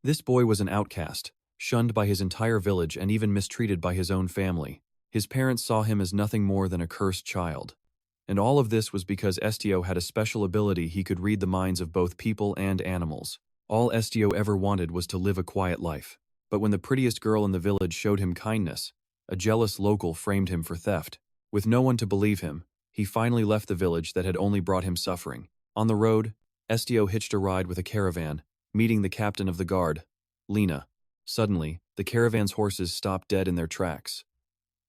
This boy was an outcast, shunned by his entire village and even mistreated by his own family. His parents saw him as nothing more than a cursed child. And all of this was because Estio had a special ability. He could read the minds of both people and animals. All Estio ever wanted was to live a quiet life. But when the prettiest girl in the village showed him kindness, a jealous local framed him for theft. With no one to believe him, he finally left the village that had only brought him suffering. On the road, Estio hitched a ride with a caravan, meeting the captain of the guard, Lena. Suddenly, the caravan's horses stopped dead in their tracks.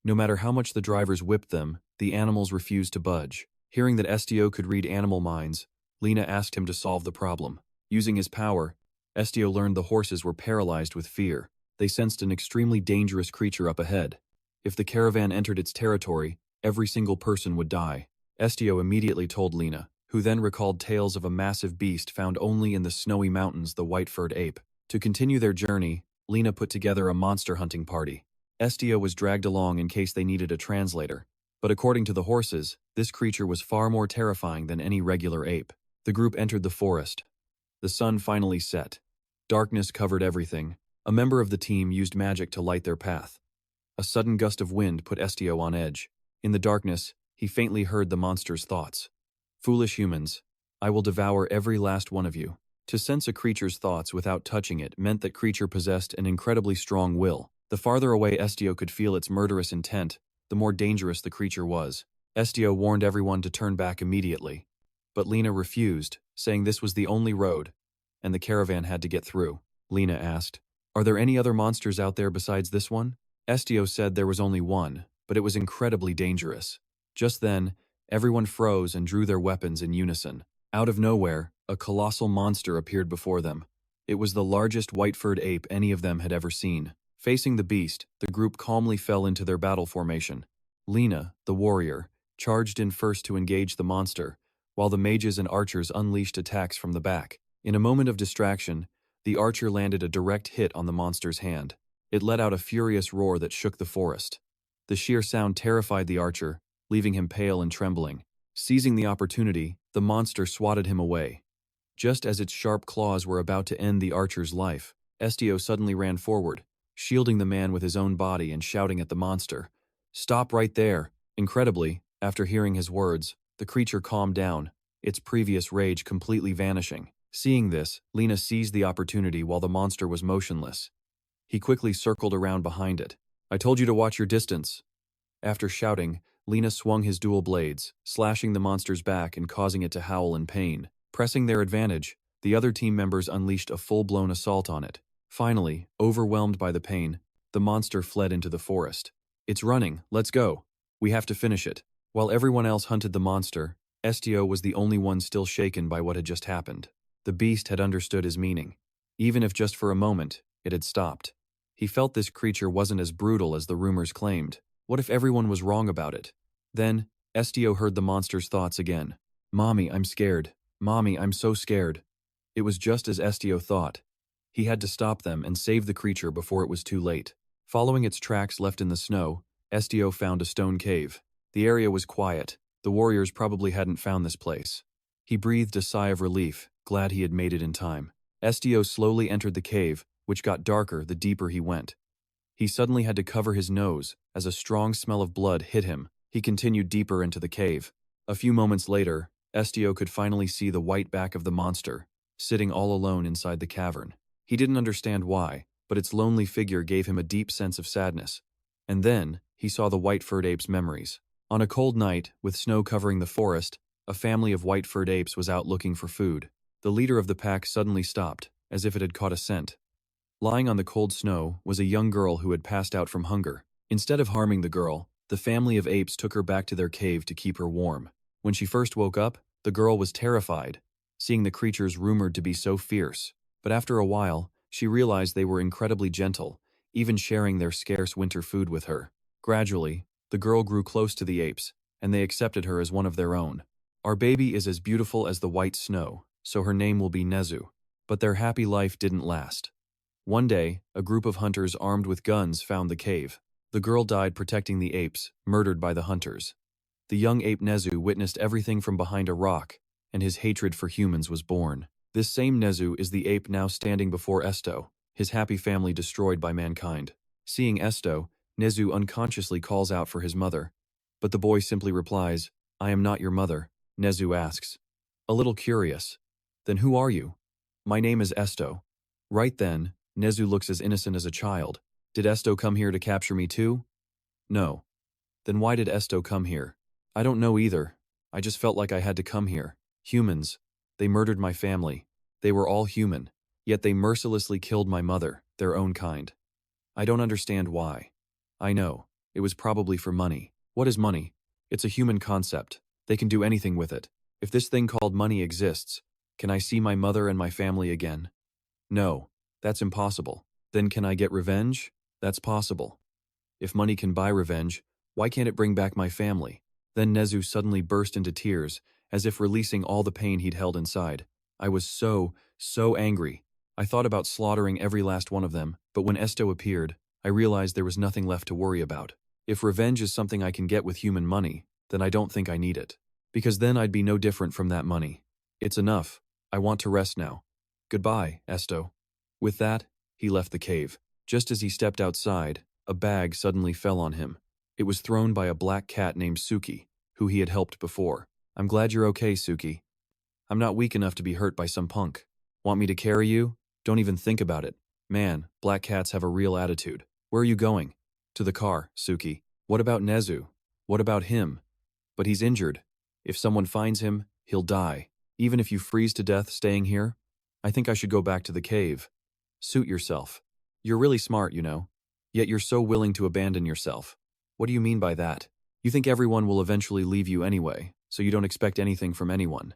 No matter how much the drivers whipped them, the animals refused to budge. Hearing that Estio could read animal minds, Lena asked him to solve the problem. Using his power, Estio learned the horses were paralyzed with fear. They sensed an extremely dangerous creature up ahead. If the caravan entered its territory, every single person would die. Estio immediately told Lena, who then recalled tales of a massive beast found only in the snowy mountains, the white-furred ape. To continue their journey, Lena put together a monster hunting party. Estio was dragged along in case they needed a translator. But according to the horses, this creature was far more terrifying than any regular ape. The group entered the forest. The sun finally set. Darkness covered everything. A member of the team used magic to light their path. A sudden gust of wind put Estio on edge. In the darkness, he faintly heard the monster's thoughts. "Foolish humans, I will devour every last one of you." To sense a creature's thoughts without touching it meant that creature possessed an incredibly strong will. The farther away Estio could feel its murderous intent, the more dangerous the creature was. Estio warned everyone to turn back immediately. But Lena refused, saying this was the only road, and the caravan had to get through. Lena asked, "Are there any other monsters out there besides this one?" Estio said there was only one, but it was incredibly dangerous. Just then, everyone froze and drew their weapons in unison. Out of nowhere, a colossal monster appeared before them. It was the largest white-furred ape any of them had ever seen. Facing the beast, the group calmly fell into their battle formation. Lena, the warrior, charged in first to engage the monster, while the mages and archers unleashed attacks from the back. In a moment of distraction, the archer landed a direct hit on the monster's hand. It let out a furious roar that shook the forest. The sheer sound terrified the archer, leaving him pale and trembling. Seizing the opportunity, the monster swatted him away. Just as its sharp claws were about to end the archer's life, Estio suddenly ran forward, shielding the man with his own body and shouting at the monster, "Stop right there!" Incredibly, after hearing his words, the creature calmed down, its previous rage completely vanishing. Seeing this, Lena seized the opportunity while the monster was motionless. He quickly circled around behind it. "I told you to watch your distance." After shouting, Lena swung his dual blades, slashing the monster's back and causing it to howl in pain. Pressing their advantage, the other team members unleashed a full-blown assault on it. Finally, overwhelmed by the pain, the monster fled into the forest. "It's running, let's go. We have to finish it." While everyone else hunted the monster, Estio was the only one still shaken by what had just happened. The beast had understood his meaning. Even if just for a moment, it had stopped. He felt this creature wasn't as brutal as the rumors claimed. What if everyone was wrong about it? Then, Estio heard the monster's thoughts again. "Mommy, I'm scared. Mommy, I'm so scared." It was just as Estio thought. He had to stop them and save the creature before it was too late. Following its tracks left in the snow, Estio found a stone cave. The area was quiet. The warriors probably hadn't found this place. He breathed a sigh of relief, glad he had made it in time. Estio slowly entered the cave, which got darker the deeper he went. He suddenly had to cover his nose, as a strong smell of blood hit him. He continued deeper into the cave. A few moments later, Estio could finally see the white back of the monster, sitting all alone inside the cavern. He didn't understand why, but its lonely figure gave him a deep sense of sadness. And then, he saw the white-furred ape's memories. On a cold night, with snow covering the forest, a family of white-furred apes was out looking for food. The leader of the pack suddenly stopped, as if it had caught a scent. Lying on the cold snow was a young girl who had passed out from hunger. Instead of harming the girl, the family of apes took her back to their cave to keep her warm. When she first woke up, the girl was terrified, seeing the creatures rumored to be so fierce. But after a while, she realized they were incredibly gentle, even sharing their scarce winter food with her. Gradually, the girl grew close to the apes, and they accepted her as one of their own. "Our baby is as beautiful as the white snow, so her name will be Nezu." But their happy life didn't last. One day, a group of hunters armed with guns found the cave. The girl died protecting the apes, murdered by the hunters. The young ape Nezu witnessed everything from behind a rock, and his hatred for humans was born. This same Nezu is the ape now standing before Estio. his happy family destroyed by mankind. Seeing Estio, Nezu unconsciously calls out for his mother. But the boy simply replies, "I am not your mother," Nezu asks. A little curious. "Then who are you?" "My name is Estio." Right then, Nezu looks as innocent as a child. "Did Estio come here to capture me too?" "No." "Then why did Estio come here?" "I don't know either. I just felt like I had to come here. Humans. They murdered my family. They were all human. Yet they mercilessly killed my mother, their own kind. I don't understand why. I know. It was probably for money. What is money? It's a human concept. They can do anything with it. If this thing called money exists, can I see my mother and my family again? No. That's impossible. Then can I get revenge? That's possible. If money can buy revenge, why can't it bring back my family?" Then Nezu suddenly burst into tears, as if releasing all the pain he'd held inside. "I was so angry. I thought about slaughtering every last one of them, but when Estio appeared, I realized there was nothing left to worry about. If revenge is something I can get with human money, then I don't think I need it. Because then I'd be no different from that money. It's enough. I want to rest now. Goodbye, Estio." With that, he left the cave. Just as he stepped outside, a bag suddenly fell on him. It was thrown by a black cat named Suki, who he had helped before. "I'm glad you're okay, Suki. I'm not weak enough to be hurt by some punk. Want me to carry you? Don't even think about it. Man, black cats have a real attitude. Where are you going?" "To the car, Suki." "What about Nezu? What about him?" "But he's injured. If someone finds him, he'll die. Even if you freeze to death staying here, I think I should go back to the cave." "Suit yourself. You're really smart, you know. Yet you're so willing to abandon yourself. What do you mean by that? You think everyone will eventually leave you anyway, so you don't expect anything from anyone."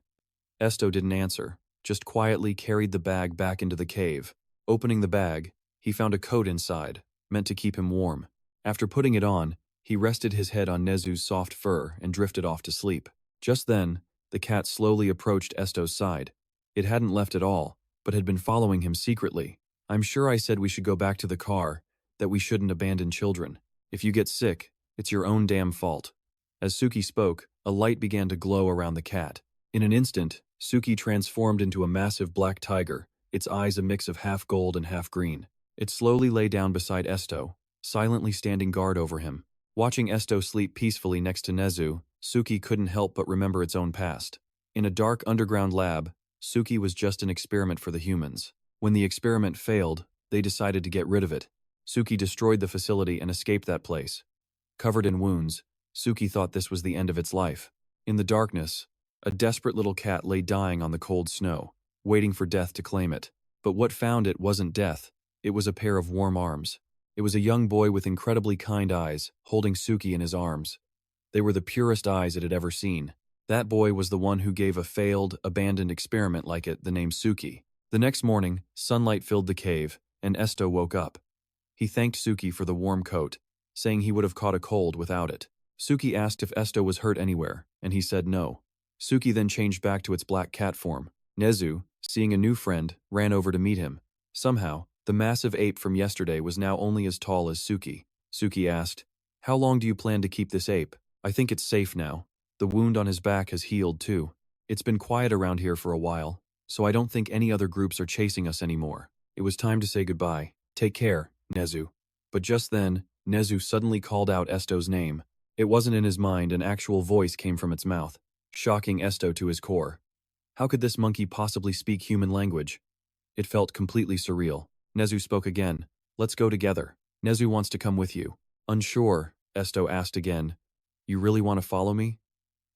Estio didn't answer, just quietly carried the bag back into the cave. Opening the bag, he found a coat inside, meant to keep him warm. After putting it on, he rested his head on Nezu's soft fur and drifted off to sleep. Just then, the cat slowly approached Estio's side. It hadn't left at all, but had been following him secretly. "I'm sure I said we should go back to the car, that we shouldn't abandon children. If you get sick, it's your own damn fault." As Suki spoke, a light began to glow around the cat. In an instant, Suki transformed into a massive black tiger, its eyes a mix of half gold and half green. It slowly lay down beside Estio, silently standing guard over him. Watching Estio sleep peacefully next to Nezu, Suki couldn't help but remember its own past. In a dark underground lab, Suki was just an experiment for the humans. When the experiment failed, they decided to get rid of it. Suki destroyed the facility and escaped that place. Covered in wounds, Suki thought this was the end of its life. In the darkness, a desperate little cat lay dying on the cold snow, waiting for death to claim it. But what found it wasn't death, it was a pair of warm arms. It was a young boy with incredibly kind eyes, holding Suki in his arms. They were the purest eyes it had ever seen. That boy was the one who gave a failed, abandoned experiment like it the name Suki. The next morning, sunlight filled the cave, and Estio woke up. He thanked Suki for the warm coat, saying he would have caught a cold without it. Suki asked if Estio was hurt anywhere, and he said no. Suki then changed back to its black cat form. Nezu, seeing a new friend, ran over to meet him. Somehow, the massive ape from yesterday was now only as tall as Suki. Suki asked, "How long do you plan to keep this ape?" "I think it's safe now. The wound on his back has healed too. It's been quiet around here for a while, so I don't think any other groups are chasing us anymore. It was time to say goodbye. Take care, Nezu." But just then, Nezu suddenly called out Estio's name. It wasn't in his mind, an actual voice came from its mouth, shocking Estio to his core. How could this monkey possibly speak human language? It felt completely surreal. Nezu spoke again. "Let's go together. Nezu wants to come with you." "Unsure," Estio asked again. "You really want to follow me?"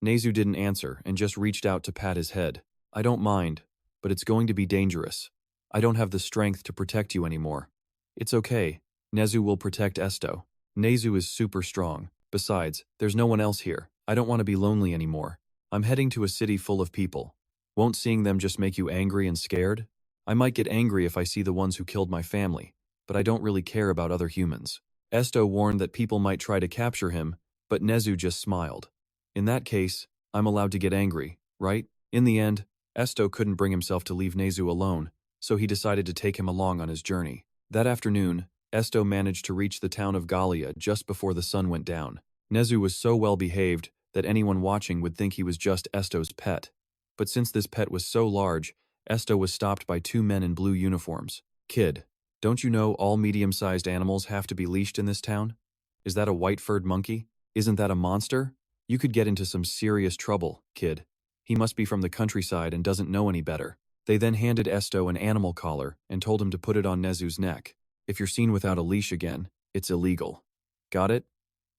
Nezu didn't answer and just reached out to pat his head. "I don't mind, but it's going to be dangerous. I don't have the strength to protect you anymore." "It's okay. Nezu will protect Estio. Nezu is super strong. Besides, there's no one else here. I don't want to be lonely anymore. I'm heading to a city full of people. Won't seeing them just make you angry and scared? I might get angry if I see the ones who killed my family, but I don't really care about other humans." Estio warned that people might try to capture him, but Nezu just smiled. "In that case, I'm allowed to get angry, right?" In the end, Estio couldn't bring himself to leave Nezu alone, so he decided to take him along on his journey. That afternoon, Estio managed to reach the town of Gallia just before the sun went down. Nezu was so well behaved that anyone watching would think he was just Estio's pet. But since this pet was so large, Estio was stopped by two men in blue uniforms. "Kid, Don't you know all medium-sized animals have to be leashed in this town? Is that a white-furred monkey? Isn't that a monster? You could get into some serious trouble, kid. He must be from the countryside and doesn't know any better. They then handed Estio an animal collar and told him to put it on Nezu's neck. If you're seen without a leash again, it's illegal. Got it?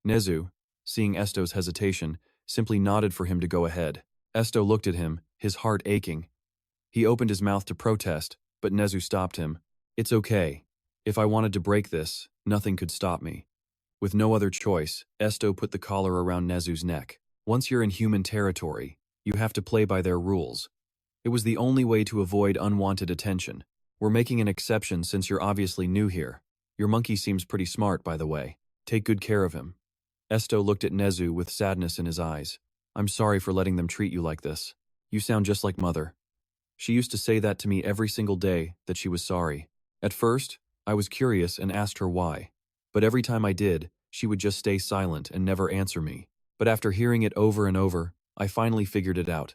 Nezu, seeing Estio's hesitation, simply nodded for him to go ahead. Estio looked at him, his heart aching. He opened his mouth to protest, but Nezu stopped him. It's okay. If I wanted to break this, nothing could stop me. With no other choice, Estio put the collar around Nezu's neck. Once you're in human territory, you have to play by their rules. It was the only way to avoid unwanted attention. We're making an exception since you're obviously new here. Your monkey seems pretty smart, by the way. Take good care of him. Estio looked at Nezu with sadness in his eyes. I'm sorry for letting them treat you like this. You sound just like Mother. She used to say that to me every single day, that she was sorry. At first, I was curious and asked her why. But every time I did, she would just stay silent and never answer me. But after hearing it over and over, I finally figured it out.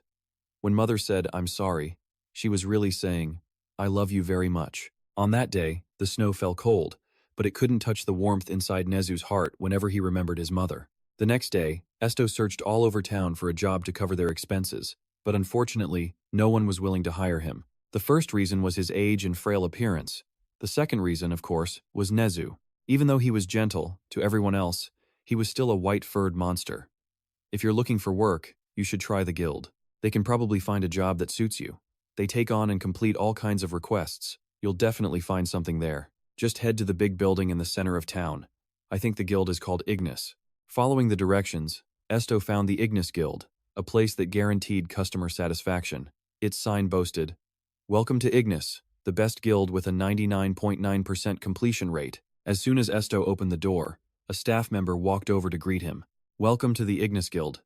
When Mother said, I'm sorry, she was really saying, I love you very much. On that day, the snow fell cold, but it couldn't touch the warmth inside Nezu's heart whenever he remembered his mother. The next day, Estio searched all over town for a job to cover their expenses, but unfortunately, no one was willing to hire him. The first reason was his age and frail appearance. The second reason, of course, was Nezu. Even though he was gentle to everyone else, he was still a white-furred monster. If you're looking for work, you should try the guild. They can probably find a job that suits you. They take on and complete all kinds of requests. You'll definitely find something there. Just head to the big building in the center of town. I think the guild is called IGNIS. Following the directions, Estio found the IGNIS Guild, a place that guaranteed customer satisfaction. Its sign boasted, Welcome to IGNIS, the best guild with a 99.9% completion rate. As soon as Estio opened the door, a staff member walked over to greet him. Welcome to the IGNIS Guild.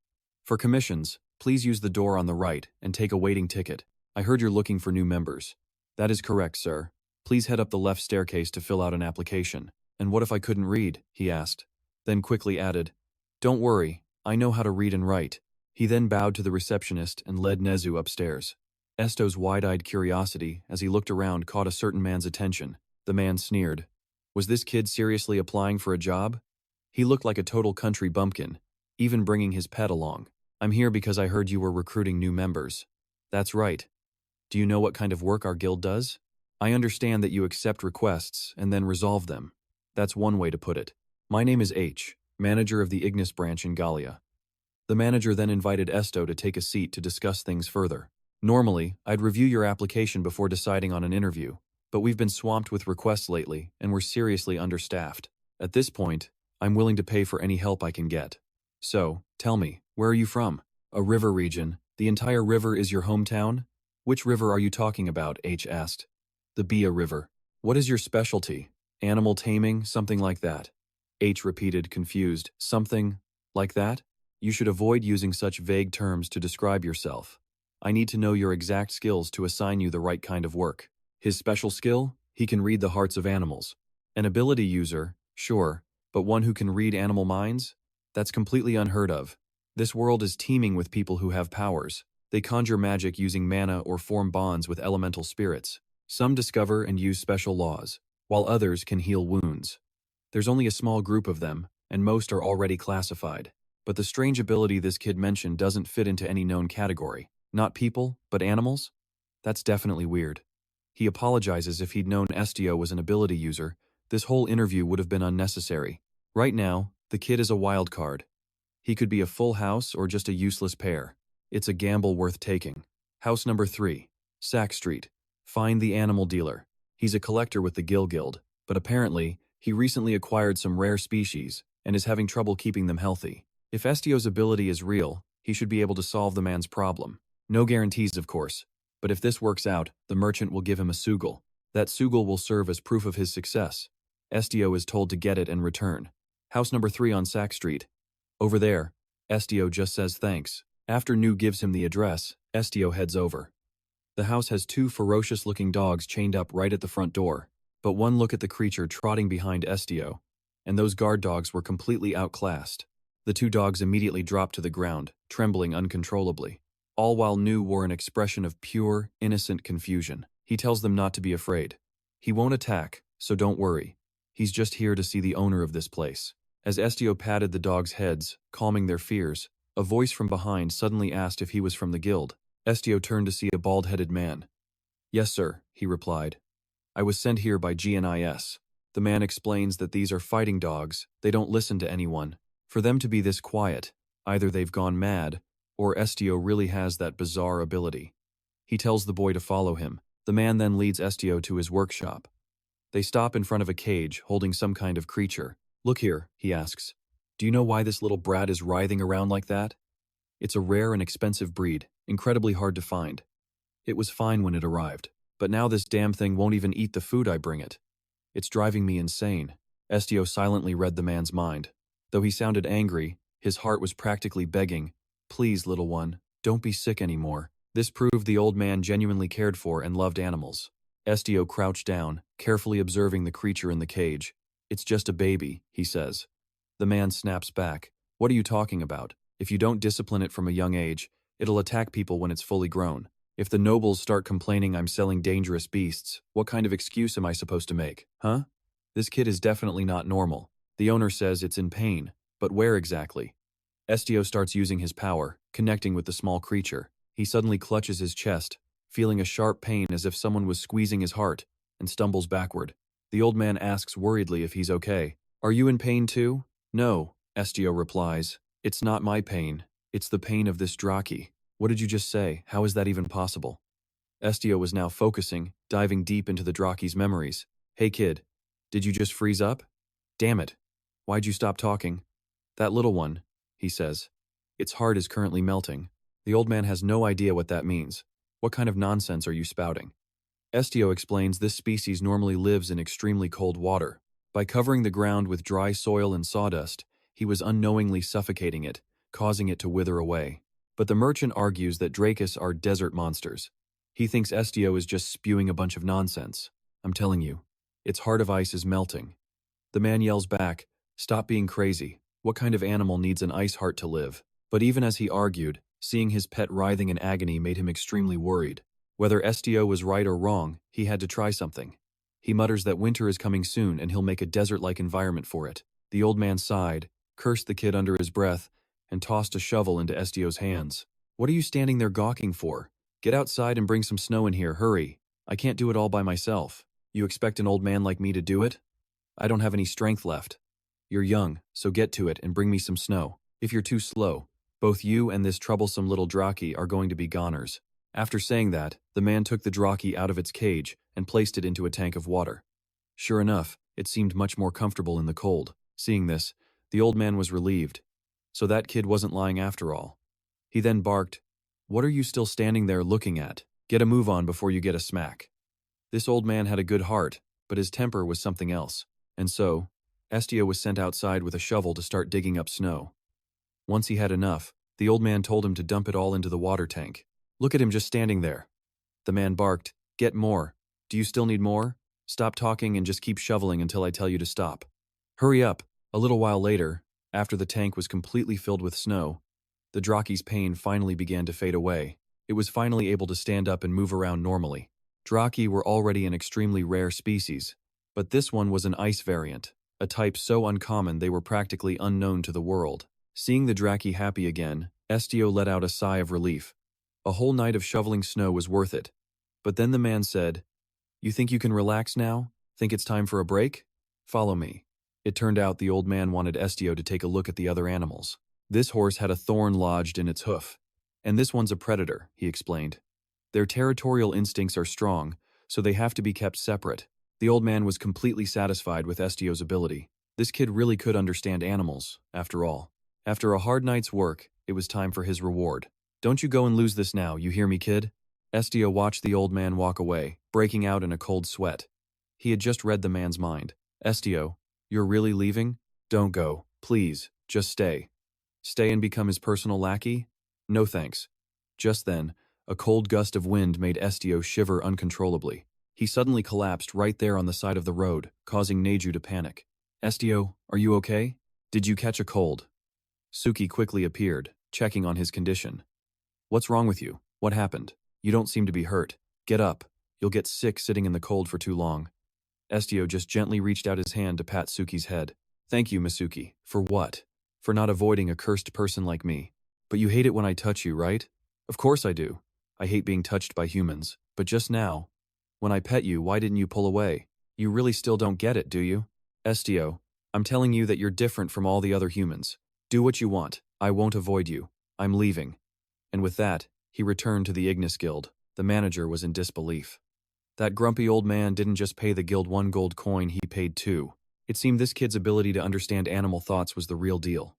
For commissions, please use the door on the right and take a waiting ticket. I heard you're looking for new members. That is correct, sir. Please head up the left staircase to fill out an application. And what if I couldn't read? He asked. Then quickly added, Don't worry, I know how to read and write. He then bowed to the receptionist and led Nezu upstairs. Estio's wide-eyed curiosity as he looked around caught a certain man's attention. The man sneered. Was this kid seriously applying for a job? He looked like a total country bumpkin, even bringing his pet along. I'm here because I heard you were recruiting new members. That's right. Do you know what kind of work our guild does? I understand that you accept requests and then resolve them. That's one way to put it. My name is H, manager of the IGNIS branch in Gallia. The manager then invited Estio to take a seat to discuss things further. Normally, I'd review your application before deciding on an interview, but we've been swamped with requests lately and we're seriously understaffed. At this point, I'm willing to pay for any help I can get. So, tell me, where are you from? A river region. The entire river is your hometown? Which river are you talking about? H asked. The Bia River. What is your specialty? Animal taming, something like that. H repeated, confused. Something like that? You should avoid using such vague terms to describe yourself. I need to know your exact skills to assign you the right kind of work. His special skill? He can read the hearts of animals. An ability user? Sure, but one who can read animal minds? That's completely unheard of. This world is teeming with people who have powers. They conjure magic using mana or form bonds with elemental spirits. Some discover and use special laws, while others can heal wounds. There's only a small group of them, and most are already classified. But the strange ability this kid mentioned doesn't fit into any known category. Not people, but animals? That's definitely weird. He apologizes. If he'd known Estio was an ability user, this whole interview would have been unnecessary. Right now, the kid is a wild card. He could be a full house or just a useless pair. It's a gamble worth taking. House number 3, Sack Street. Find the animal dealer. He's a collector with the Guild, but apparently, he recently acquired some rare species and is having trouble keeping them healthy. If Estio's ability is real, he should be able to solve the man's problem. No guarantees, of course, but if this works out, the merchant will give him a sugil. That sugil will serve as proof of his success. Estio is told to get it and return. House number 3 on Sack Street. Over there. Estio just says thanks. After Nu gives him the address, Estio heads over. The house has 2 ferocious-looking dogs chained up right at the front door, but one look at the creature trotting behind Estio, and those guard dogs were completely outclassed. The 2 dogs immediately dropped to the ground, trembling uncontrollably, all while Nu wore an expression of pure, innocent confusion. He tells them not to be afraid. He won't attack, so don't worry. He's just here to see the owner of this place. As Estio patted the dogs' heads, calming their fears, a voice from behind suddenly asked if he was from the guild. Estio turned to see a bald-headed man. Yes, sir, he replied. I was sent here by IGNIS. The man explains that these are fighting dogs, they don't listen to anyone. For them to be this quiet, either they've gone mad, or Estio really has that bizarre ability. He tells the boy to follow him. The man then leads Estio to his workshop. They stop in front of a cage, holding some kind of creature. Look here, he asks. Do you know why this little brat is writhing around like that? It's a rare and expensive breed, incredibly hard to find. It was fine when it arrived, but now this damn thing won't even eat the food I bring it. It's driving me insane. Estio silently read the man's mind. Though he sounded angry, his heart was practically begging, please, little one, don't be sick anymore. This proved the old man genuinely cared for and loved animals. Estio crouched down, carefully observing the creature in the cage. It's just a baby, he says. The man snaps back. What are you talking about? If you don't discipline it from a young age, it'll attack people when it's fully grown. If the nobles start complaining I'm selling dangerous beasts, what kind of excuse am I supposed to make, huh? This kid is definitely not normal. The owner says it's in pain, but where exactly? Estio starts using his power, connecting with the small creature. He suddenly clutches his chest, feeling a sharp pain as if someone was squeezing his heart, and stumbles backward. The old man asks worriedly if he's okay. Are you in pain too? No, Estio replies. It's not my pain. It's the pain of this Draki. What did you just say? How is that even possible? Estio was now focusing, diving deep into the Draki's memories. Hey kid, did you just freeze up? Damn it. Why'd you stop talking? That little one, he says. Its heart is currently melting. The old man has no idea what that means. What kind of nonsense are you spouting? Estio explains this species normally lives in extremely cold water. By covering the ground with dry soil and sawdust, he was unknowingly suffocating it, causing it to wither away. But the merchant argues that Dracus are desert monsters. He thinks Estio is just spewing a bunch of nonsense. I'm telling you, its heart of ice is melting. The man yells back, stop being crazy. What kind of animal needs an ice heart to live? But even as he argued, seeing his pet writhing in agony made him extremely worried. Whether Estio was right or wrong, he had to try something. He mutters that winter is coming soon and he'll make a desert-like environment for it. The old man sighed, cursed the kid under his breath, and tossed a shovel into Estio's hands. What are you standing there gawking for? Get outside and bring some snow in here, hurry. I can't do it all by myself. You expect an old man like me to do it? I don't have any strength left. You're young, so get to it and bring me some snow. If you're too slow, both you and this troublesome little Draki are going to be goners. After saying that, the man took the Draki out of its cage and placed it into a tank of water. Sure enough, it seemed much more comfortable in the cold. Seeing this, the old man was relieved. So that kid wasn't lying after all. He then barked, what are you still standing there looking at? Get a move on before you get a smack. This old man had a good heart, but his temper was something else. And so, Estio was sent outside with a shovel to start digging up snow. Once he had enough, the old man told him to dump it all into the water tank. Look at him just standing there. The man barked, get more. Do you still need more? Stop talking and just keep shoveling until I tell you to stop. Hurry up. A little while later, after the tank was completely filled with snow, the Draki's pain finally began to fade away. It was finally able to stand up and move around normally. Draki were already an extremely rare species, but this one was an ice variant, a type so uncommon they were practically unknown to the world. Seeing the Draki happy again, Estio let out a sigh of relief. A whole night of shoveling snow was worth it. But then the man said, you think you can relax now? Think it's time for a break? Follow me. It turned out the old man wanted Estio to take a look at the other animals. This horse had a thorn lodged in its hoof. And this one's a predator, he explained. Their territorial instincts are strong, so they have to be kept separate. The old man was completely satisfied with Estio's ability. This kid really could understand animals, after all. After a hard night's work, it was time for his reward. Don't you go and lose this now, you hear me, kid? Estio watched the old man walk away, breaking out in a cold sweat. He had just read the man's mind. Estio, you're really leaving? Don't go, please, just stay. Stay and become his personal lackey? No thanks. Just then, a cold gust of wind made Estio shiver uncontrollably. He suddenly collapsed right there on the side of the road, causing Neju to panic. Estio, are you okay? Did you catch a cold? Suki quickly appeared, checking on his condition. What's wrong with you? What happened? You don't seem to be hurt. Get up. You'll get sick sitting in the cold for too long. Estio just gently reached out his hand to pat Suki's head. Thank you, Masuki. For what? For not avoiding a cursed person like me. But you hate it when I touch you, right? Of course I do. I hate being touched by humans. But just now, when I pet you, why didn't you pull away? You really still don't get it, do you? Estio, I'm telling you that you're different from all the other humans. Do what you want. I won't avoid you. I'm leaving. And with that, he returned to the IGNIS Guild. The manager was in disbelief. That grumpy old man didn't just pay the guild 1 gold coin, he paid 2. It seemed this kid's ability to understand animal thoughts was the real deal.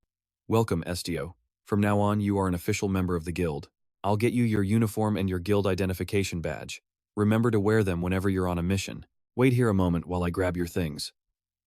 Welcome, Estio. From now on, you are an official member of the guild. I'll get you your uniform and your guild identification badge. Remember to wear them whenever you're on a mission. Wait here a moment while I grab your things.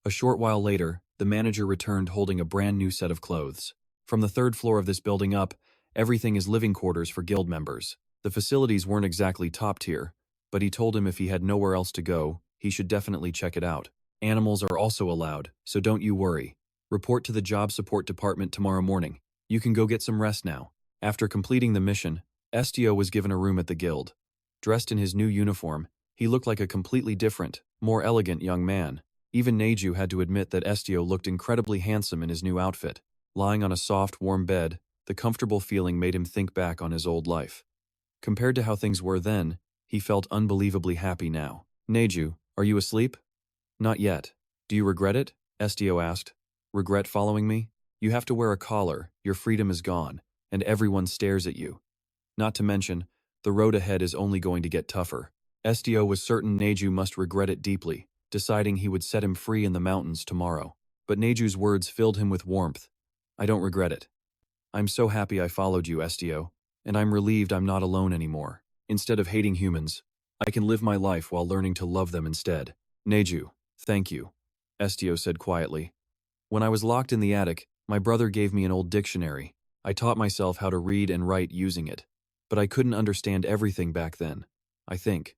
A short while later, the manager returned holding a brand new set of clothes. From the 3rd floor of this building up, everything is living quarters for guild members. The facilities weren't exactly top tier, but he told him if he had nowhere else to go, he should definitely check it out. Animals are also allowed, so don't you worry. Report to the job support department tomorrow morning. You can go get some rest now. After completing the mission, Estio was given a room at the guild. Dressed in his new uniform, he looked like a completely different, more elegant young man. Even Neju had to admit that Estio looked incredibly handsome in his new outfit. Lying on a soft, warm bed, the comfortable feeling made him think back on his old life. Compared to how things were then, he felt unbelievably happy now. Neju, are you asleep? Not yet. Do you regret it? Estio asked. Regret following me? You have to wear a collar, your freedom is gone, and everyone stares at you. Not to mention, the road ahead is only going to get tougher. Estio was certain Neju must regret it deeply, deciding he would set him free in the mountains tomorrow. But Neju's words filled him with warmth. I don't regret it. I'm so happy I followed you, Estio, and I'm relieved I'm not alone anymore. Instead of hating humans, I can live my life while learning to love them instead. Neju, thank you, Estio said quietly. When I was locked in the attic, my brother gave me an old dictionary. I taught myself how to read and write using it, but I couldn't understand everything back then. I think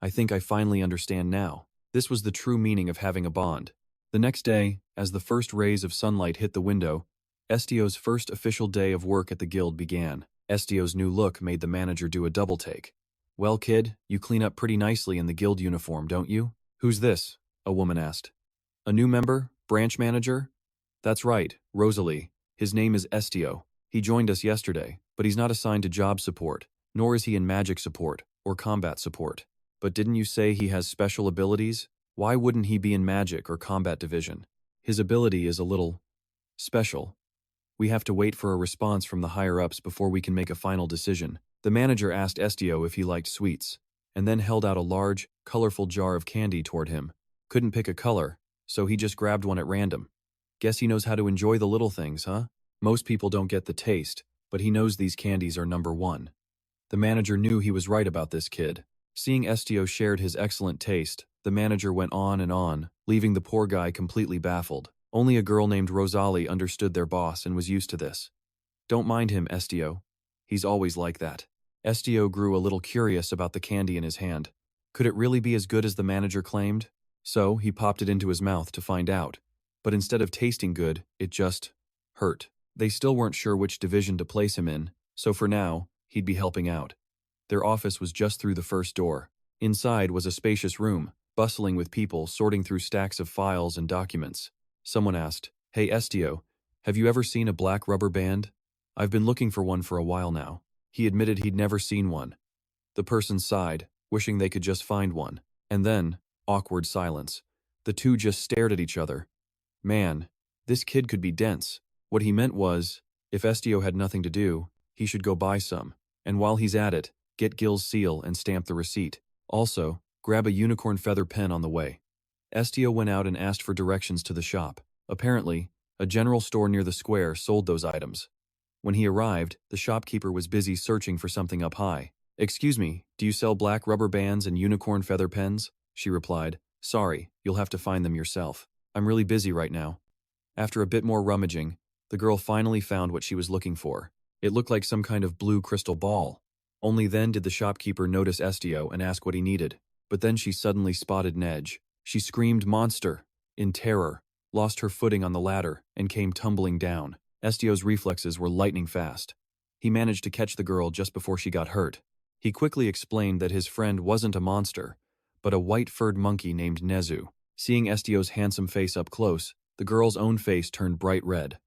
I finally understand now. This was the true meaning of having a bond. The next day, as the first rays of sunlight hit the window, Estio's first official day of work at the guild began. Estio's new look made the manager do a double take. Well, kid, you clean up pretty nicely in the guild uniform, don't you? Who's this? A woman asked. A new member? Branch manager? That's right, Rosalie. His name is Estio. He joined us yesterday, but he's not assigned to job support, nor is he in magic support or combat support. But didn't you say he has special abilities? Why wouldn't he be in magic or combat division? His ability is a little special. We have to wait for a response from the higher-ups before we can make a final decision. The manager asked Estio if he liked sweets, and then held out a large, colorful jar of candy toward him. Couldn't pick a color, so he just grabbed one at random. Guess he knows how to enjoy the little things, huh? Most people don't get the taste, but he knows these candies are number one. The manager knew he was right about this kid. Seeing Estio shared his excellent taste, the manager went on and on, leaving the poor guy completely baffled. Only a girl named Rosalie understood their boss and was used to this. Don't mind him, Estio. He's always like that. Estio grew a little curious about the candy in his hand. Could it really be as good as the manager claimed? So he popped it into his mouth to find out. But instead of tasting good, it just hurt. They still weren't sure which division to place him in, so for now, he'd be helping out. Their office was just through the first door. Inside was a spacious room, bustling with people sorting through stacks of files and documents. Someone asked, Hey Estio, have you ever seen a black rubber band? I've been looking for one for a while now. He admitted he'd never seen one. The person sighed, wishing they could just find one. And then, awkward silence. The two just stared at each other. Man, this kid could be dense. What he meant was, if Estio had nothing to do, he should go buy some. And while he's at it, get Gil's seal and stamp the receipt. Also, grab a unicorn feather pen on the way. Estio went out and asked for directions to the shop. Apparently, a general store near the square sold those items. When he arrived, the shopkeeper was busy searching for something up high. Excuse me, do you sell black rubber bands and unicorn feather pens? She replied. Sorry, you'll have to find them yourself. I'm really busy right now. After a bit more rummaging, the girl finally found what she was looking for. It looked like some kind of blue crystal ball. Only then did the shopkeeper notice Estio and ask what he needed. But then she suddenly spotted Neji. She screamed monster, in terror, lost her footing on the ladder, and came tumbling down. Estio's reflexes were lightning fast. He managed to catch the girl just before she got hurt. He quickly explained that his friend wasn't a monster, but a white-furred monkey named Nezu. Seeing Estio's handsome face up close, the girl's own face turned bright red.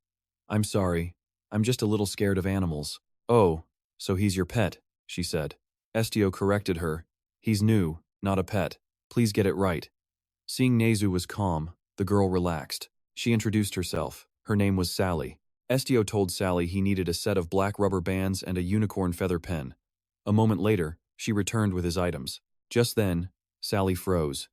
I'm sorry. I'm just a little scared of animals. Oh, so he's your pet, she said. Estio corrected her. He's new, not a pet. Please get it right. Seeing Nezu was calm, the girl relaxed. She introduced herself. Her name was Sally. Estio told Sally he needed a set of black rubber bands and a unicorn feather pen. A moment later, she returned with his items. Just then, Sally froze.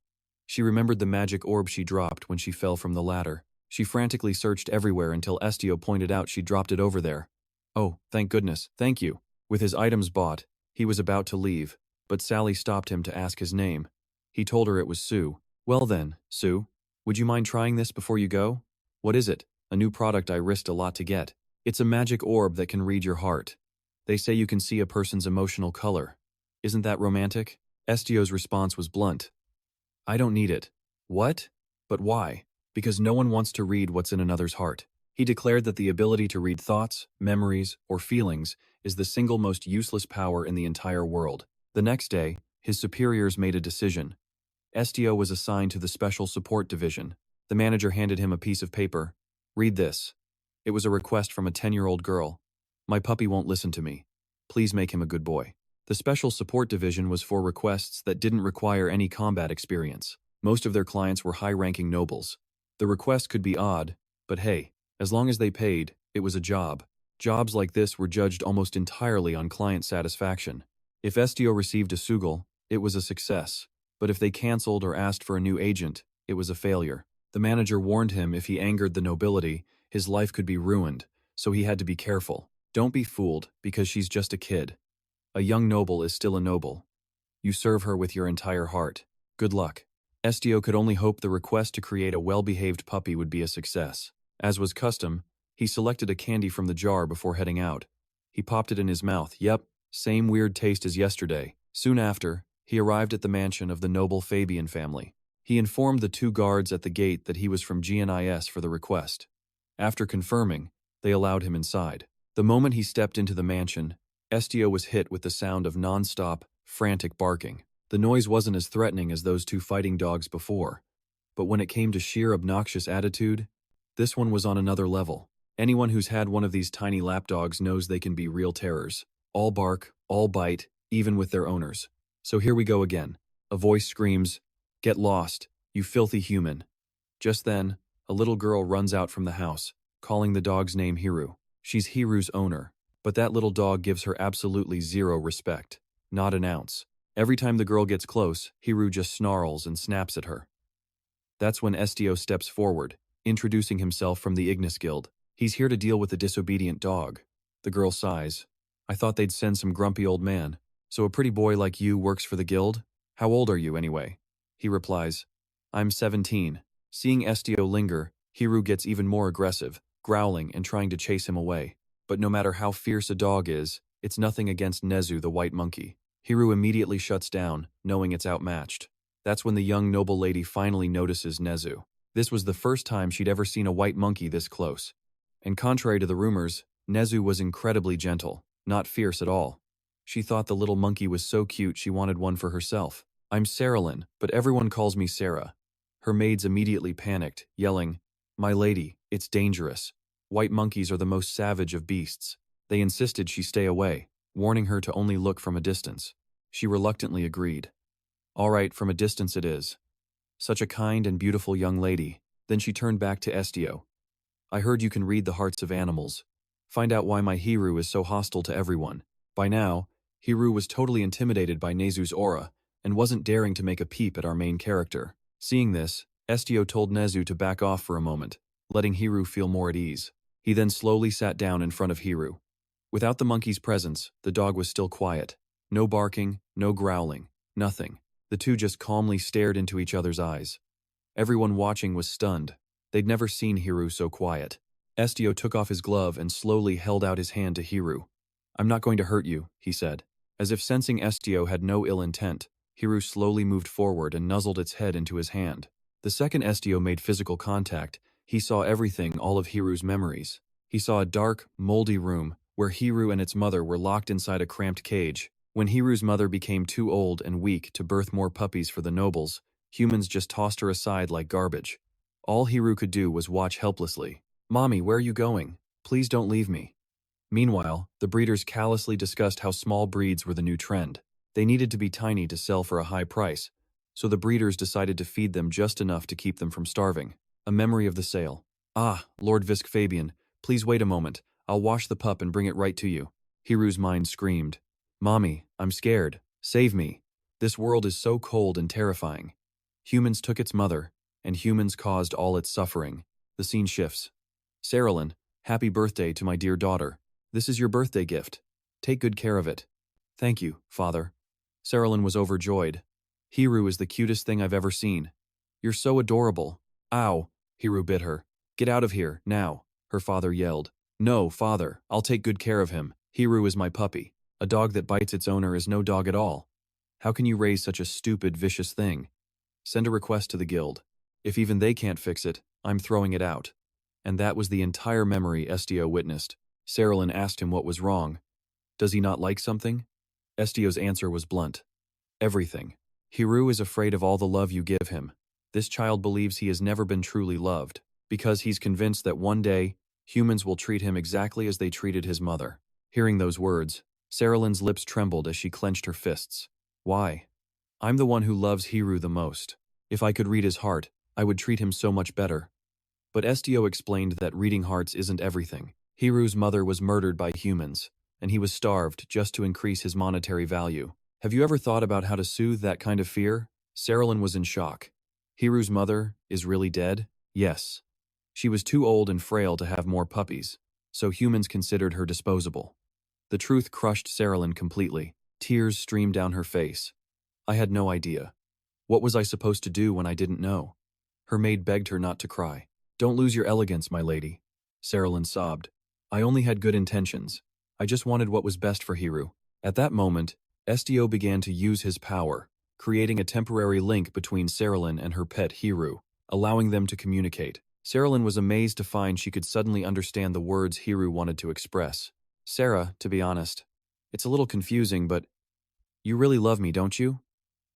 She remembered the magic orb she dropped when she fell from the ladder. She frantically searched everywhere until Estio pointed out she dropped it over there. Oh, thank goodness, thank you. With his items bought, he was about to leave, but Sally stopped him to ask his name. He told her it was Sue. Well then, Sue, would you mind trying this before you go? What is it? A new product I risked a lot to get. It's a magic orb that can read your heart. They say you can see a person's emotional color. Isn't that romantic? Estio's response was blunt. I don't need it. What? But why? Because no one wants to read what's in another's heart. He declared that the ability to read thoughts, memories, or feelings is the single most useless power in the entire world. The next day, his superiors made a decision. Estio was assigned to the Special Support Division. The manager handed him a piece of paper. Read this. It was a request from a 10-year-old girl. My puppy won't listen to me. Please make him a good boy. The Special Support Division was for requests that didn't require any combat experience. Most of their clients were high-ranking nobles. The request could be odd, but hey, as long as they paid, it was a job. Jobs like this were judged almost entirely on client satisfaction. If Estio received a sugil, it was a success. But if they cancelled or asked for a new agent, it was a failure. The manager warned him if he angered the nobility, his life could be ruined, so he had to be careful. Don't be fooled, because she's just a kid. A young noble is still a noble. You serve her with your entire heart. Good luck. Estio could only hope the request to create a well-behaved puppy would be a success. As was custom, he selected a candy from the jar before heading out. He popped it in his mouth. Yep, same weird taste as yesterday. Soon after, he arrived at the mansion of the noble Fabian family. He informed the 2 guards at the gate that he was from IGNIS for the request. After confirming, they allowed him inside. The moment he stepped into the mansion, Estio was hit with the sound of non-stop, frantic barking. The noise wasn't as threatening as those 2 fighting dogs before, but when it came to sheer obnoxious attitude, this one was on another level. Anyone who's had one of these tiny lapdogs knows they can be real terrors. All bark, all bite, even with their owners. So here we go again. A voice screams, "Get lost, you filthy human." Just then, a little girl runs out from the house, calling the dog's name Hiru. She's Hiru's owner, but that little dog gives her absolutely zero respect. Not an ounce. Every time the girl gets close, Hiru just snarls and snaps at her. That's when Estio steps forward, introducing himself from the IGNIS Guild. He's here to deal with the disobedient dog. The girl sighs. I thought they'd send some grumpy old man. So a pretty boy like you works for the guild? How old are you anyway? He replies, I'm 17. Seeing Estio linger, Hiru gets even more aggressive, growling and trying to chase him away. But no matter how fierce a dog is, it's nothing against Nezu the white monkey. Hiru immediately shuts down, knowing it's outmatched. That's when the young noble lady finally notices Nezu. This was the first time she'd ever seen a white monkey this close. And contrary to the rumors, Nezu was incredibly gentle, not fierce at all. She thought the little monkey was so cute she wanted one for herself. I'm Saralyn, but everyone calls me Sarah. Her maids immediately panicked, yelling, My lady, it's dangerous. White monkeys are the most savage of beasts. They insisted she stay away, warning her to only look from a distance. She reluctantly agreed. All right, from a distance it is. Such a kind and beautiful young lady. Then she turned back to Estio. I heard you can read the hearts of animals. Find out why my Hiru is so hostile to everyone. By now, Hiru was totally intimidated by Nezu's aura and wasn't daring to make a peep at our main character. Seeing this, Estio told Nezu to back off for a moment, letting Hiru feel more at ease. He then slowly sat down in front of Hiru. Without the monkey's presence, the dog was still quiet. No barking, no growling, nothing. The two just calmly stared into each other's eyes. Everyone watching was stunned. They'd never seen Hiru so quiet. Estio took off his glove and slowly held out his hand to Hiru. I'm not going to hurt you, he said. As if sensing Estio had no ill intent, Hiru slowly moved forward and nuzzled its head into his hand. The second Estio made physical contact, he saw everything, all of Hiru's memories. He saw a dark, moldy room where Hiru and its mother were locked inside a cramped cage. When Hiru's mother became too old and weak to birth more puppies for the nobles, Humans just tossed her aside like garbage. All Hiru could do was watch helplessly. "Mommy, where are you going? Please don't leave me." Meanwhile, the breeders callously discussed how small breeds were the new trend. They needed to be tiny to sell for a high price, so the breeders decided to feed them just enough to keep them from starving. A memory of the sale. "Ah, Lord Visk Fabian, please wait a moment. I'll wash the pup and bring it right to you." Hiru's mind screamed. "Mommy, I'm scared. Save me. This world is so cold and terrifying." Humans took its mother, and humans caused all its suffering. The scene shifts. "Saralyn, happy birthday to my dear daughter. This is your birthday gift. Take good care of it." "Thank you, father." Saralyn was overjoyed. "Hiru is the cutest thing I've ever seen. You're so adorable." "Ow," Hiru bit her. "Get out of here, now," her father yelled. "No, father, I'll take good care of him. Hiru is my puppy. A dog that bites its owner is no dog at all. How can you raise such a stupid, vicious thing? Send a request to the guild. If even they can't fix it, I'm throwing it out." And that was the entire memory Estio witnessed. Saralyn asked him what was wrong. Does he not like something? Estio's answer was blunt. Everything. Hiru is afraid of all the love you give him. This child believes he has never been truly loved, because he's convinced that one day, humans will treat him exactly as they treated his mother. Hearing those words, Saralyn's lips trembled as she clenched her fists. Why? I'm the one who loves Hiru the most. If I could read his heart, I would treat him so much better. But Estio explained that reading hearts isn't everything. Hiru's mother was murdered by humans, and he was starved just to increase his monetary value. Have you ever thought about how to soothe that kind of fear? Saralyn was in shock. Hiru's mother is really dead? Yes. She was too old and frail to have more puppies, so humans considered her disposable. The truth crushed Saralyn completely. Tears streamed down her face. I had no idea. What was I supposed to do when I didn't know? Her maid begged her not to cry. Don't lose your elegance, my lady. Saralyn sobbed. I only had good intentions. I just wanted what was best for Hiru. At that moment, Estio began to use his power, creating a temporary link between Saralyn and her pet Hiru, allowing them to communicate. Saralyn was amazed to find she could suddenly understand the words Hiru wanted to express. Sarah, to be honest, it's a little confusing, but you really love me, don't you?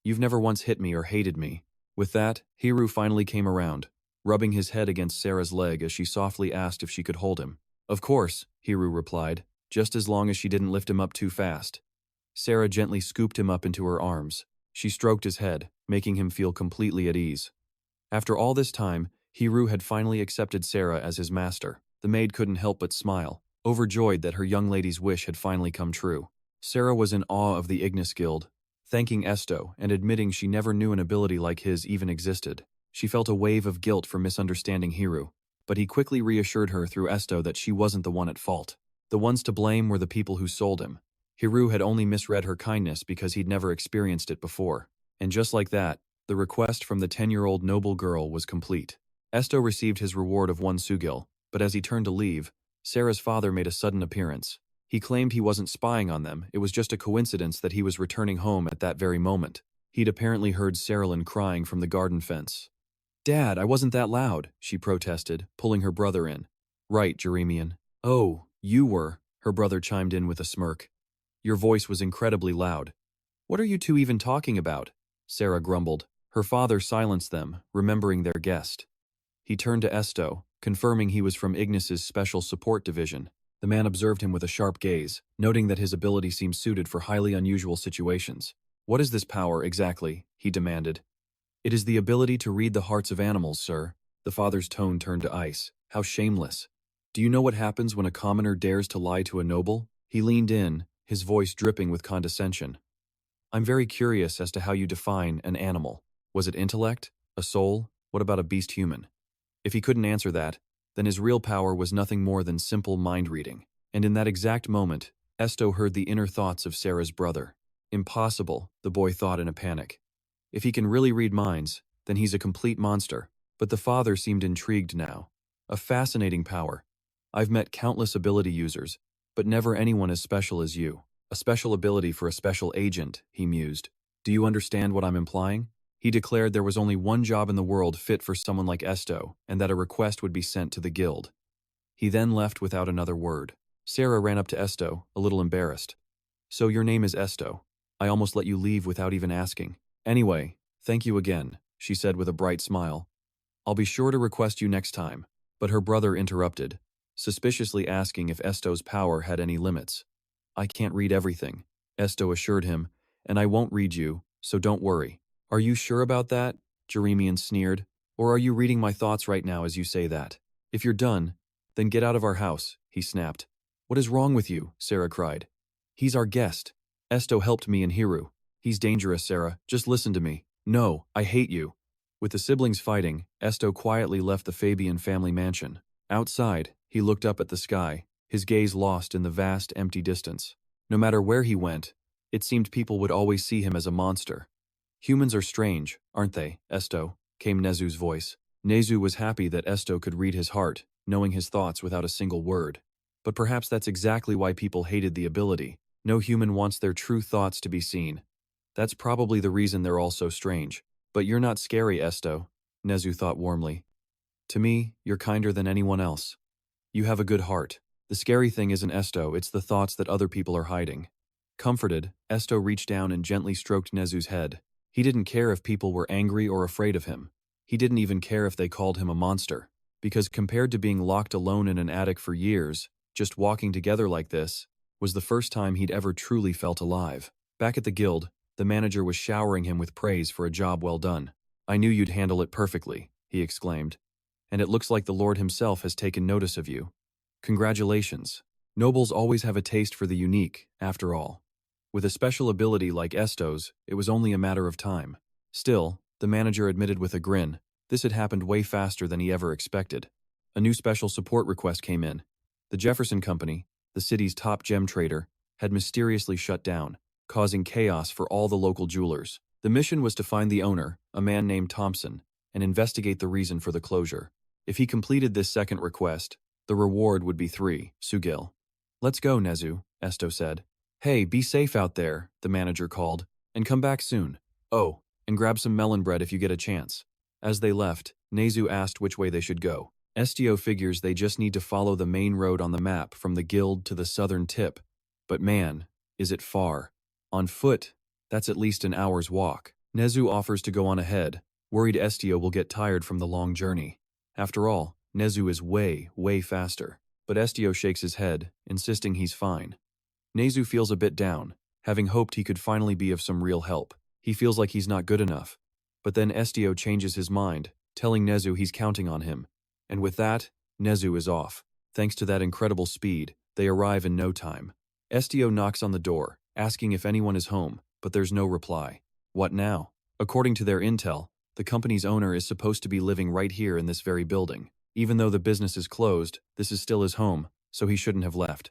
You've never once hit me or hated me. With that, Hiru finally came around, rubbing his head against Sarah's leg as she softly asked if she could hold him. Of course, Hiru replied, just as long as she didn't lift him up too fast. Sarah gently scooped him up into her arms. She stroked his head, making him feel completely at ease. After all this time, Hiru had finally accepted Sarah as his master. The maid couldn't help but smile, overjoyed that her young lady's wish had finally come true. Sarah was in awe of the IGNIS Guild, thanking Estio and admitting she never knew an ability like his even existed. She felt a wave of guilt for misunderstanding Hiru, but he quickly reassured her through Estio that she wasn't the one at fault. The ones to blame were the people who sold him. Hiru had only misread her kindness because he'd never experienced it before. And just like that, the request from the 10-year-old noble girl was complete. Estio received his reward of 1 sugil, but as he turned to leave, Sarah's father made a sudden appearance. He claimed he wasn't spying on them, it was just a coincidence that he was returning home at that very moment. He'd apparently heard Saralyn crying from the garden fence. Dad, I wasn't that loud, she protested, pulling her brother in. Right, Jeremian. Oh, you were, her brother chimed in with a smirk. Your voice was incredibly loud. What are you two even talking about? Sarah grumbled. Her father silenced them, remembering their guest. He turned to Estio, confirming he was from IGNIS's Special Support Division. The man observed him with a sharp gaze, noting that his ability seemed suited for highly unusual situations. What is this power, exactly? He demanded. It is the ability to read the hearts of animals, sir. The father's tone turned to ice. How shameless. Do you know what happens when a commoner dares to lie to a noble? He leaned in, his voice dripping with condescension. I'm very curious as to how you define an animal. Was it intellect? A soul? What about a beast human? If he couldn't answer that, then his real power was nothing more than simple mind reading. And in that exact moment, Estio heard the inner thoughts of Sarah's brother. Impossible, the boy thought in a panic. If he can really read minds, then he's a complete monster. But the father seemed intrigued now. A fascinating power. I've met countless ability users, but never anyone as special as you. A special ability for a special agent, he mused. Do you understand what I'm implying? He declared there was only one job in the world fit for someone like Estio, and that a request would be sent to the guild. He then left without another word. Sarah ran up to Estio, a little embarrassed. So your name is Estio. I almost let you leave without even asking. Anyway, thank you again. she said with a bright smile. I'll be sure to request you next time. But her brother interrupted, suspiciously asking if Estio's power had any limits. I can't read everything, Estio assured him, and I won't read you, so don't worry. Are you sure about that? Jeremian sneered. Or are you reading my thoughts right now as you say that? If you're done, then get out of our house, he snapped. What is wrong with you? Sarah cried. He's our guest. Estio helped me and Hiru. He's dangerous, Sarah. Just listen to me. No, I hate you. With the siblings fighting, Estio quietly left the Fabian family mansion. Outside, he looked up at the sky, his gaze lost in the vast, empty distance. No matter where he went, it seemed people would always see him as a monster. Humans are strange, aren't they, Estio? Came Nezu's voice. Nezu was happy that Estio could read his heart, knowing his thoughts without a single word. But perhaps that's exactly why people hated the ability. No human wants their true thoughts to be seen. That's probably the reason they're all so strange. But you're not scary, Estio, Nezu thought warmly. To me, you're kinder than anyone else. You have a good heart. The scary thing isn't Estio, it's the thoughts that other people are hiding. Comforted, Estio reached down and gently stroked Nezu's head. He didn't care if people were angry or afraid of him. He didn't even care if they called him a monster. Because compared to being locked alone in an attic for years, just walking together like this was the first time he'd ever truly felt alive. Back at the guild, the manager was showering him with praise for a job well done. I knew you'd handle it perfectly, he exclaimed. And it looks like the Lord himself has taken notice of you. Congratulations. Nobles always have a taste for the unique, after all. With a special ability like Estio's, it was only a matter of time. Still, the manager admitted with a grin, this had happened way faster than he ever expected. A new special support request came in. The Jefferson Company, the city's top gem trader, had mysteriously shut down, causing chaos for all the local jewelers. The mission was to find the owner, a man named Thompson, and investigate the reason for the closure. If he completed this second request, the reward would be 3 sugil. Let's go, Nezu, Estio said. Hey, be safe out there, the manager called, and come back soon. Oh, and grab some melon bread if you get a chance. As they left, Nezu asked which way they should go. Estio figures they just need to follow the main road on the map from the guild to the southern tip. But man, is it far. On foot, that's at least an hour's walk. Nezu offers to go on ahead, worried Estio will get tired from the long journey. After all, Nezu is way, way faster. But Estio shakes his head, insisting he's fine. Nezu feels a bit down, having hoped he could finally be of some real help. He feels like he's not good enough. But then Estio changes his mind, telling Nezu he's counting on him. And with that, Nezu is off. Thanks to that incredible speed, they arrive in no time. Estio knocks on the door, asking if anyone is home, but there's no reply. What now? According to their intel, the company's owner is supposed to be living right here in this very building. Even though the business is closed, this is still his home, so he shouldn't have left.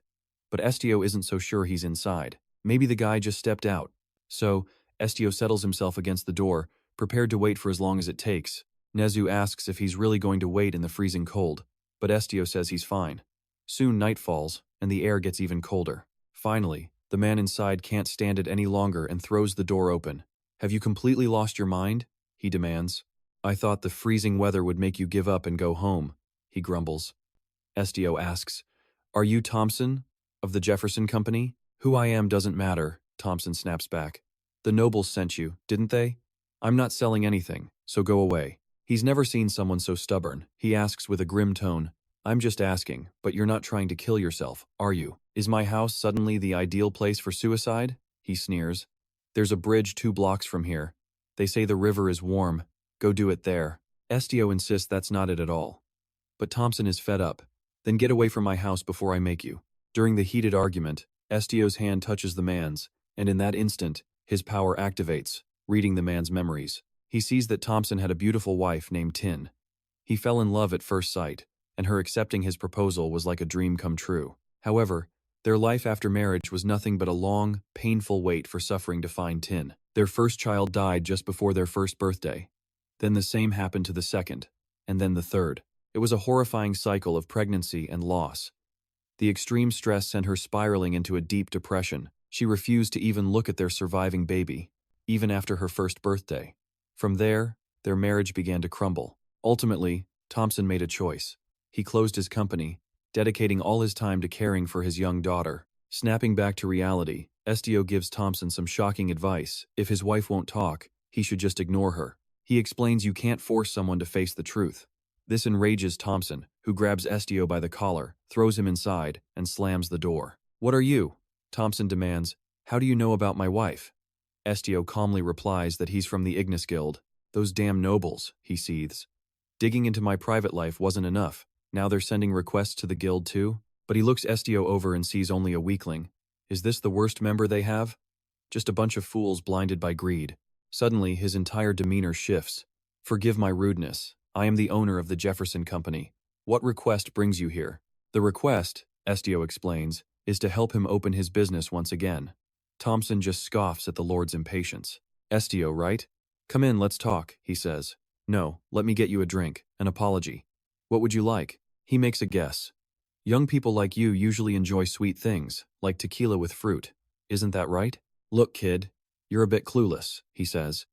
But Estio isn't so sure he's inside. Maybe the guy just stepped out. So, Estio settles himself against the door, prepared to wait for as long as it takes. Nezu asks if he's really going to wait in the freezing cold, but Estio says he's fine. Soon night falls, and the air gets even colder. Finally, the man inside can't stand it any longer and throws the door open. Have you completely lost your mind? He demands. I thought the freezing weather would make you give up and go home, he grumbles. Estio asks, Are you Thompson, of the Jefferson Company? Who I am doesn't matter, Thompson snaps back. The nobles sent you, didn't they? I'm not selling anything, so go away. He's never seen someone so stubborn. He asks with a grim tone, I'm just asking, but you're not trying to kill yourself, are you? Is my house suddenly the ideal place for suicide? He sneers. There's a bridge 2 blocks from here. They say the river is warm. Go do it there. Estio insists that's not it at all. But Thompson is fed up. Then get away from my house before I make you. During the heated argument, Estio's hand touches the man's, and in that instant, his power activates, reading the man's memories. He sees that Thompson had a beautiful wife named Tin. He fell in love at first sight, and her accepting his proposal was like a dream come true. However, their life after marriage was nothing but a long, painful wait for suffering to find Tin. Their first child died just before their first birthday. Then the same happened to the second, and then the third. It was a horrifying cycle of pregnancy and loss. The extreme stress sent her spiraling into a deep depression. She refused to even look at their surviving baby, even after her first birthday. From there, their marriage began to crumble. Ultimately, Thompson made a choice. He closed his company, dedicating all his time to caring for his young daughter. Snapping back to reality, Estio gives Thompson some shocking advice. If his wife won't talk, he should just ignore her. He explains you can't force someone to face the truth. This enrages Thompson, who grabs Estio by the collar, throws him inside, and slams the door. What are you? Thompson demands. How do you know about my wife? Estio calmly replies that he's from the IGNIS Guild. Those damn nobles, he seethes. Digging into my private life wasn't enough. Now they're sending requests to the guild too? But he looks Estio over and sees only a weakling. Is this the worst member they have? Just a bunch of fools blinded by greed. Suddenly, his entire demeanor shifts. Forgive my rudeness. I am the owner of the Jefferson Company. What request brings you here? The request, Estio explains, is to help him open his business once again. Thompson just scoffs at the Lord's impatience. Estio, right? Come in, let's talk, he says. No, let me get you a drink, an apology. What would you like? He makes a guess. Young people like you usually enjoy sweet things, like tequila with fruit. Isn't that right? Look, kid, you're a bit clueless, he says.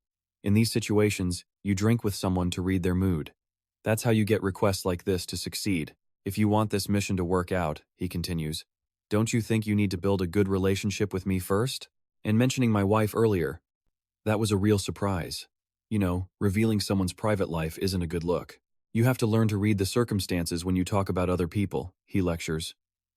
In these situations, you drink with someone to read their mood. That's how you get requests like this to succeed. If you want this mission to work out, he continues, don't you think you need to build a good relationship with me first? And mentioning my wife earlier, that was a real surprise. You know, revealing someone's private life isn't a good look. You have to learn to read the circumstances when you talk about other people, he lectures.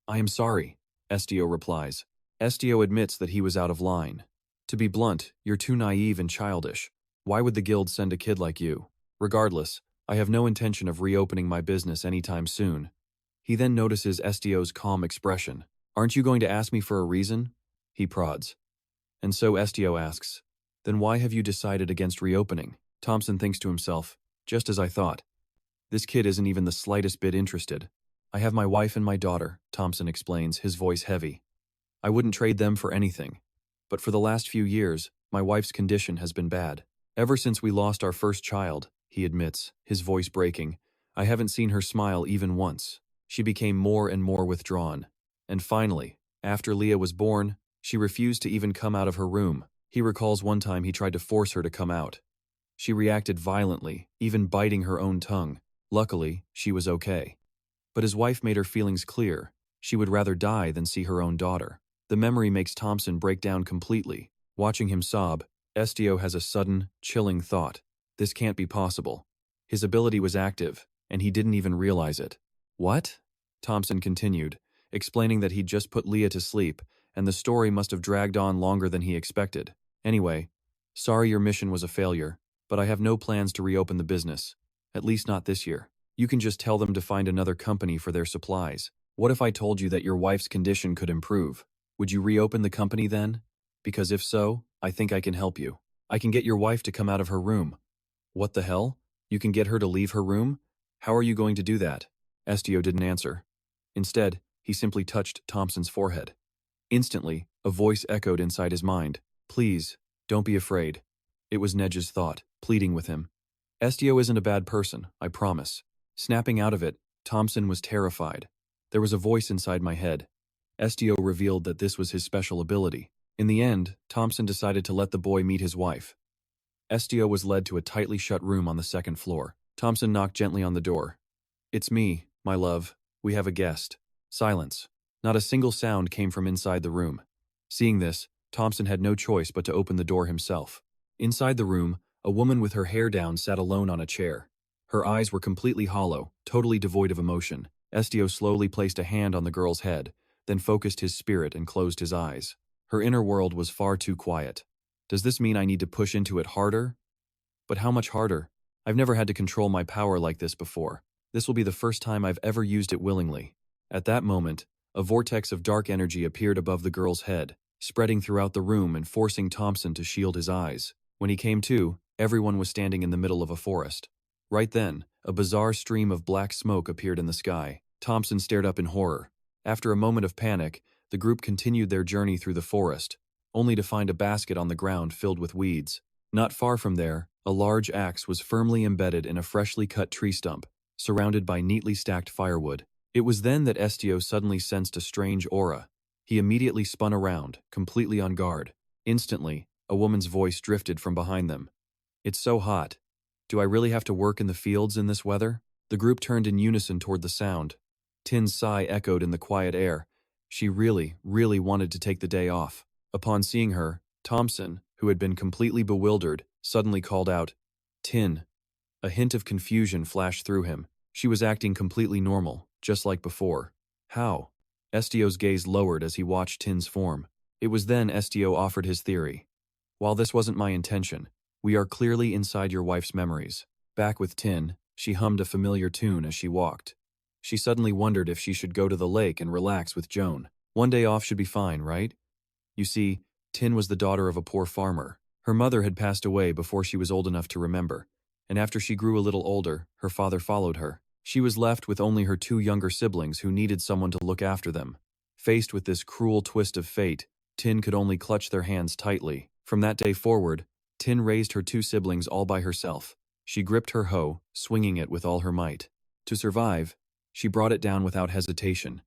I am sorry, Estio replies. Estio admits that he was out of line. To be blunt, you're too naive and childish. Why would the guild send a kid like you? Regardless, I have no intention of reopening my business anytime soon. He then notices Estio's calm expression. Aren't you going to ask me for a reason? He prods. And so Estio asks, then why have you decided against reopening? Thompson thinks to himself, just as I thought. This kid isn't even the slightest bit interested. I have my wife and my daughter, Thompson explains, his voice heavy. I wouldn't trade them for anything. But for the last few years, my wife's condition has been bad. Ever since we lost our first child, he admits, his voice breaking, I haven't seen her smile even once. She became more and more withdrawn. And finally, after Leah was born, she refused to even come out of her room. He recalls one time he tried to force her to come out. She reacted violently, even biting her own tongue. Luckily, she was okay. But his wife made her feelings clear. She would rather die than see her own daughter. The memory makes Thompson break down completely. Watching him sob, Estio has a sudden, chilling thought. This can't be possible. His ability was active, and he didn't even realize it. What? Thompson continued, explaining that he'd just put Leah to sleep, and the story must have dragged on longer than he expected. Anyway, sorry your mission was a failure, but I have no plans to reopen the business. At least not this year. You can just tell them to find another company for their supplies. What if I told you that your wife's condition could improve? Would you reopen the company then? Because if so, I think I can help you. I can get your wife to come out of her room. What the hell? You can get her to leave her room? How are you going to do that? Estio didn't answer. Instead, he simply touched Thompson's forehead. Instantly, a voice echoed inside his mind. Please, don't be afraid. It was Nedge's thought, pleading with him. Estio isn't a bad person, I promise. Snapping out of it, Thompson was terrified. There was a voice inside my head. Estio revealed that this was his special ability. In the end, Thompson decided to let the boy meet his wife. Estio was led to a tightly shut room on the second floor. Thompson knocked gently on the door. It's me, my love. We have a guest. Silence. Not a single sound came from inside the room. Seeing this, Thompson had no choice but to open the door himself. Inside the room, a woman with her hair down sat alone on a chair. Her eyes were completely hollow, totally devoid of emotion. Estio slowly placed a hand on the girl's head, then focused his spirit and closed his eyes. Her inner world was far too quiet. Does this mean I need to push into it harder? But how much harder? I've never had to control my power like this before. This will be the first time I've ever used it willingly. At that moment, a vortex of dark energy appeared above the girl's head, spreading throughout the room and forcing Thompson to shield his eyes. When he came to, everyone was standing in the middle of a forest. Right then, a bizarre stream of black smoke appeared in the sky. Thompson stared up in horror. After a moment of panic, the group continued their journey through the forest, only to find a basket on the ground filled with weeds. Not far from there, a large axe was firmly embedded in a freshly cut tree stump, surrounded by neatly stacked firewood. It was then that Estio suddenly sensed a strange aura. He immediately spun around, completely on guard. Instantly, a woman's voice drifted from behind them. It's so hot. Do I really have to work in the fields in this weather? The group turned in unison toward the sound. Tin's sigh echoed in the quiet air. She really, really wanted to take the day off. Upon seeing her, Thompson, who had been completely bewildered, suddenly called out, Tin. A hint of confusion flashed through him. She was acting completely normal, just like before. How? Estio's gaze lowered as he watched Tin's form. It was then Estio offered his theory. While this wasn't my intention, we are clearly inside your wife's memories. Back with Tin, she hummed a familiar tune as she walked. She suddenly wondered if she should go to the lake and relax with Joan. One day off should be fine, right? You see, Tin was the daughter of a poor farmer. Her mother had passed away before she was old enough to remember, and after she grew a little older, her father followed her. She was left with only her two younger siblings who needed someone to look after them. Faced with this cruel twist of fate, Tin could only clutch their hands tightly. From that day forward, Tin raised her two siblings all by herself. She gripped her hoe, swinging it with all her might. To survive, she brought it down without hesitation,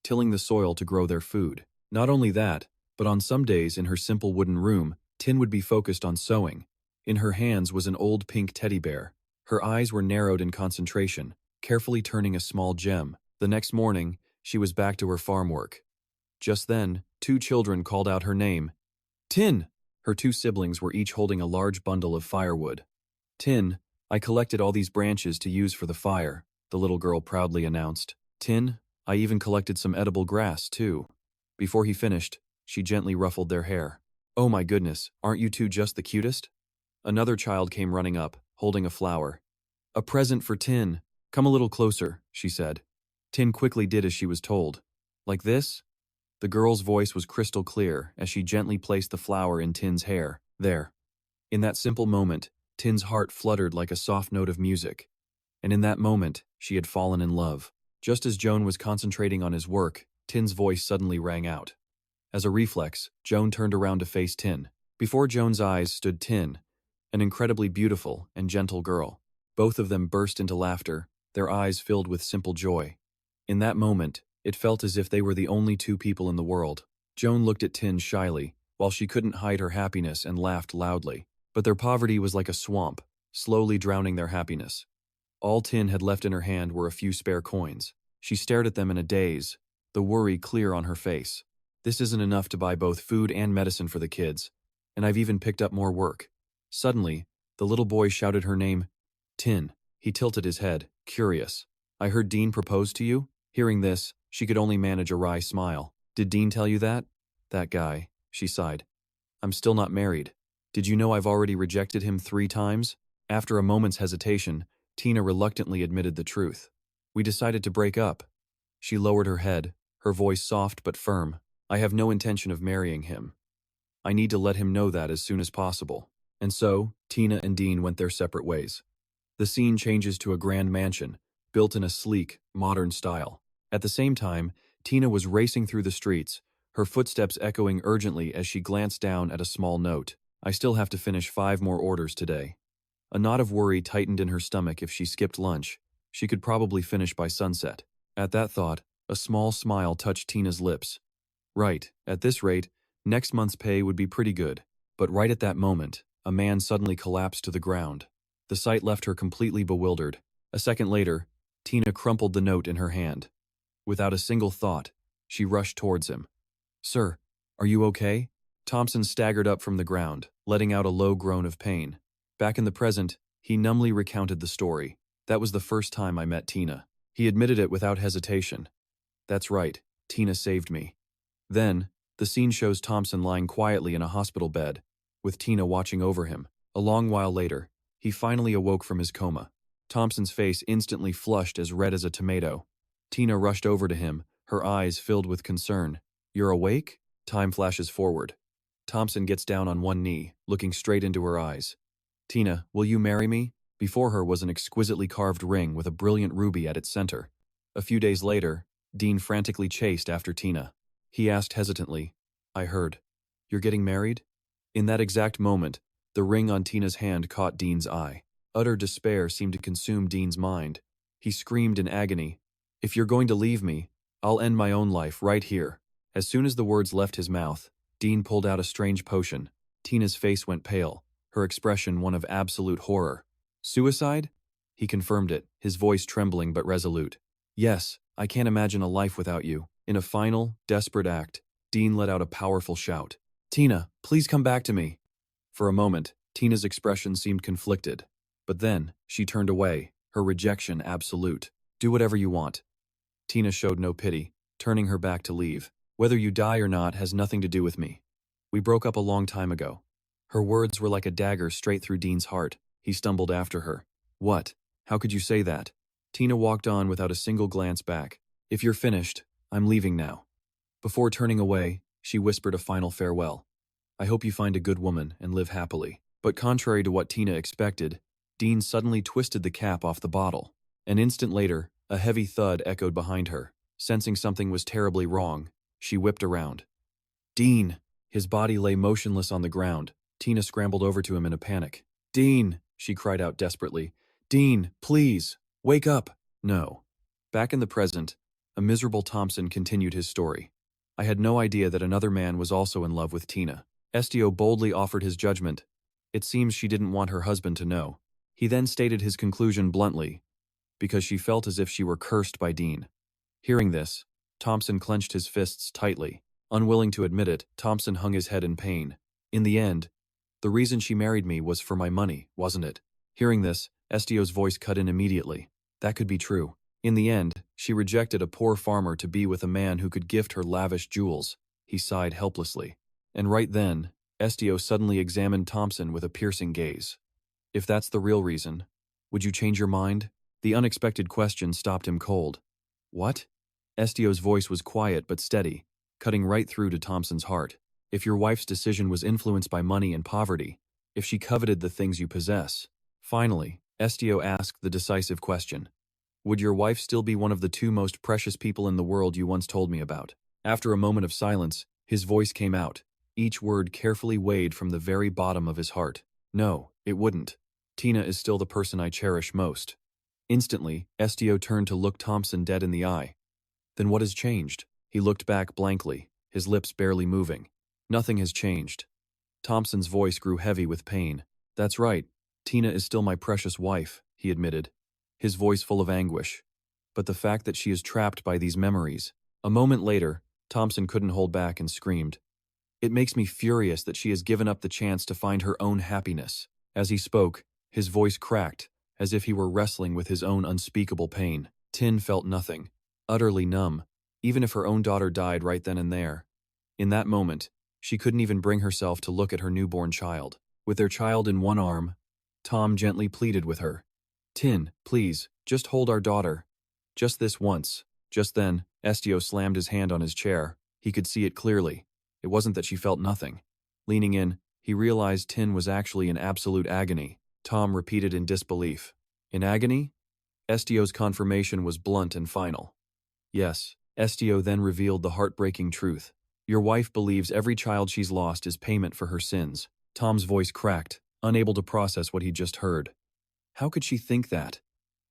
tilling the soil to grow their food. Not only that, but on some days in her simple wooden room, Tin would be focused on sewing. In her hands was an old pink teddy bear. Her eyes were narrowed in concentration, carefully turning a small gem. The next morning, she was back to her farm work. Just then, two children called out her name. Tin! Her two siblings were each holding a large bundle of firewood. Tin, I collected all these branches to use for the fire, the little girl proudly announced. Tin, I even collected some edible grass, too. Before he finished, she gently ruffled their hair. Oh my goodness, aren't you two just the cutest? Another child came running up, holding a flower. A present for Tin. Come a little closer, she said. Tin quickly did as she was told. Like this? The girl's voice was crystal clear as she gently placed the flower in Tin's hair. There. In that simple moment, Tin's heart fluttered like a soft note of music. And in that moment, she had fallen in love. Just as Joan was concentrating on his work, Tin's voice suddenly rang out. As a reflex, Joan turned around to face Tin. Before Joan's eyes stood Tin, an incredibly beautiful and gentle girl. Both of them burst into laughter, their eyes filled with simple joy. In that moment, it felt as if they were the only two people in the world. Joan looked at Tin shyly, while she couldn't hide her happiness, and laughed loudly. But their poverty was like a swamp, slowly drowning their happiness. All Tin had left in her hand were a few spare coins. She stared at them in a daze, the worry clear on her face. This isn't enough to buy both food and medicine for the kids, and I've even picked up more work. Suddenly, the little boy shouted her name. Tin. He tilted his head, curious. I heard Dean propose to you? Hearing this, she could only manage a wry smile. Did Dean tell you that? That guy, she sighed. I'm still not married. Did you know I've already rejected him 3 times? After a moment's hesitation, Tina reluctantly admitted the truth. We decided to break up. She lowered her head, her voice soft but firm. I have no intention of marrying him. I need to let him know that as soon as possible. And so, Tina and Dean went their separate ways. The scene changes to a grand mansion, built in a sleek, modern style. At the same time, Tina was racing through the streets, her footsteps echoing urgently as she glanced down at a small note. I still have to finish 5 more orders today. A knot of worry tightened in her stomach. If she skipped lunch, she could probably finish by sunset. At that thought, a small smile touched Tina's lips. Right, at this rate, next month's pay would be pretty good. But right at that moment, a man suddenly collapsed to the ground. The sight left her completely bewildered. A second later, Tina crumpled the note in her hand. Without a single thought, she rushed towards him. Sir, are you okay? Thompson staggered up from the ground, letting out a low groan of pain. Back in the present, he numbly recounted the story. That was the first time I met Tina. He admitted it without hesitation. That's right, Tina saved me. Then, the scene shows Thompson lying quietly in a hospital bed, with Tina watching over him. A long while later, he finally awoke from his coma. Thompson's face instantly flushed as red as a tomato. Tina rushed over to him, her eyes filled with concern. You're awake? Time flashes forward. Thompson gets down on one knee, looking straight into her eyes. Tina, will you marry me? Before her was an exquisitely carved ring with a brilliant ruby at its center. A few days later, Dean frantically chased after Tina. He asked hesitantly, I heard. You're getting married? In that exact moment, the ring on Tina's hand caught Dean's eye. Utter despair seemed to consume Dean's mind. He screamed in agony, If you're going to leave me, I'll end my own life right here. As soon as the words left his mouth, Dean pulled out a strange potion. Tina's face went pale, her expression one of absolute horror. Suicide? He confirmed it, his voice trembling but resolute. Yes, I can't imagine a life without you. In a final, desperate act, Dean let out a powerful shout. Tina, please come back to me. For a moment, Tina's expression seemed conflicted. But then, she turned away, her rejection absolute. Do whatever you want. Tina showed no pity, turning her back to leave. Whether you die or not has nothing to do with me. We broke up a long time ago. Her words were like a dagger straight through Dean's heart. He stumbled after her. What? How could you say that? Tina walked on without a single glance back. If you're finished, I'm leaving now. Before turning away, she whispered a final farewell. I hope you find a good woman and live happily. But contrary to what Tina expected, Dean suddenly twisted the cap off the bottle. An instant later, a heavy thud echoed behind her. Sensing something was terribly wrong, she whipped around. Dean! His body lay motionless on the ground. Tina scrambled over to him in a panic. Dean! She cried out desperately. Dean, please! Wake up! No. Back in the present, a miserable Thompson continued his story. I had no idea that another man was also in love with Tina. Estio boldly offered his judgment. It seems she didn't want her husband to know. He then stated his conclusion bluntly, because she felt as if she were cursed by Dean. Hearing this, Thompson clenched his fists tightly. Unwilling to admit it, Thompson hung his head in pain. In the end, the reason she married me was for my money, wasn't it? Hearing this, Estio's voice cut in immediately. That could be true. In the end, she rejected a poor farmer to be with a man who could gift her lavish jewels. He sighed helplessly. And right then, Estio suddenly examined Thompson with a piercing gaze. If that's the real reason, would you change your mind? The unexpected question stopped him cold. What? Estio's voice was quiet but steady, cutting right through to Thompson's heart. If your wife's decision was influenced by money and poverty, if she coveted the things you possess. Finally, Estio asked the decisive question. Would your wife still be one of the two most precious people in the world you once told me about? After a moment of silence, his voice came out, each word carefully weighed from the very bottom of his heart. No, it wouldn't. Tina is still the person I cherish most. Instantly, Estio turned to look Thompson dead in the eye. Then what has changed? He looked back blankly, his lips barely moving. Nothing has changed. Thompson's voice grew heavy with pain. That's right, Tina is still my precious wife, he admitted, his voice full of anguish. But the fact that she is trapped by these memories. A moment later, Thompson couldn't hold back and screamed. It makes me furious that she has given up the chance to find her own happiness. As he spoke, his voice cracked, as if he were wrestling with his own unspeakable pain. Tin felt nothing, utterly numb, even if her own daughter died right then and there. In that moment, she couldn't even bring herself to look at her newborn child. With their child in one arm, Tom gently pleaded with her. Tin, please, just hold our daughter. Just this once. Just then, Estio slammed his hand on his chair. He could see it clearly. It wasn't that she felt nothing. Leaning in, he realized Tin was actually in absolute agony. Tom repeated in disbelief. In agony? Estio's confirmation was blunt and final. Yes, Estio then revealed the heartbreaking truth. Your wife believes every child she's lost is payment for her sins. Tom's voice cracked, unable to process what he just heard. How could she think that?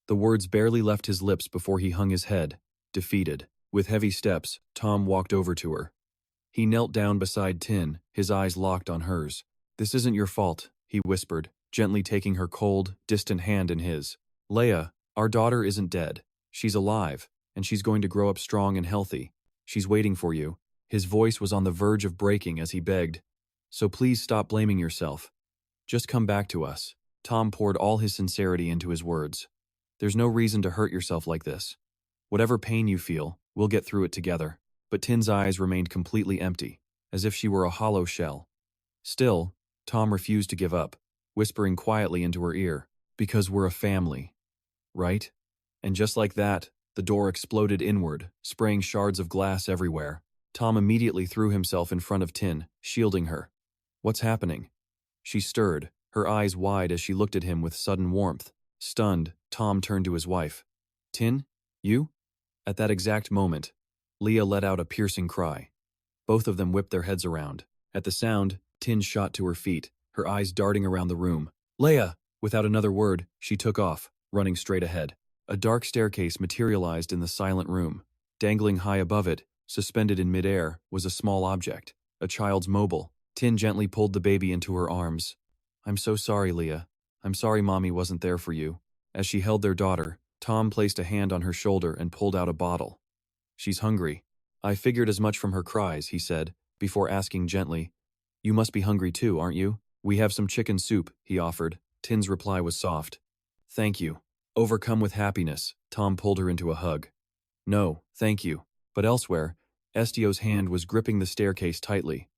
The words barely left his lips before he hung his head, defeated. With heavy steps, Tom walked over to her. He knelt down beside Tin, his eyes locked on hers. This isn't your fault, he whispered, gently taking her cold, distant hand in his. Leia, our daughter isn't dead. She's alive, and she's going to grow up strong and healthy. She's waiting for you. His voice was on the verge of breaking as he begged. So please stop blaming yourself. Just come back to us. Tom poured all his sincerity into his words. There's no reason to hurt yourself like this. Whatever pain you feel, we'll get through it together. But Tin's eyes remained completely empty, as if she were a hollow shell. Still, Tom refused to give up, whispering quietly into her ear, because we're a family. Right? And just like that, the door exploded inward, spraying shards of glass everywhere. Tom immediately threw himself in front of Tin, shielding her. What's happening? She stirred, her eyes wide as she looked at him with sudden warmth. Stunned, Tom turned to his wife. Tin? You? At that exact moment, Leah let out a piercing cry. Both of them whipped their heads around. At the sound, Tin shot to her feet, her eyes darting around the room. Leia! Without another word, she took off, running straight ahead. A dark staircase materialized in the silent room. Dangling high above it, suspended in midair, was a small object, a child's mobile. Tin gently pulled the baby into her arms. I'm so sorry, Leah. I'm sorry Mommy wasn't there for you. As she held their daughter, Tom placed a hand on her shoulder and pulled out a bottle. She's hungry. I figured as much from her cries, he said, before asking gently, You must be hungry too, aren't you? We have some chicken soup, he offered. Tin's reply was soft. Thank you. Overcome with happiness, Tom pulled her into a hug. No, thank you. But elsewhere, Estio's hand was gripping the staircase tightly.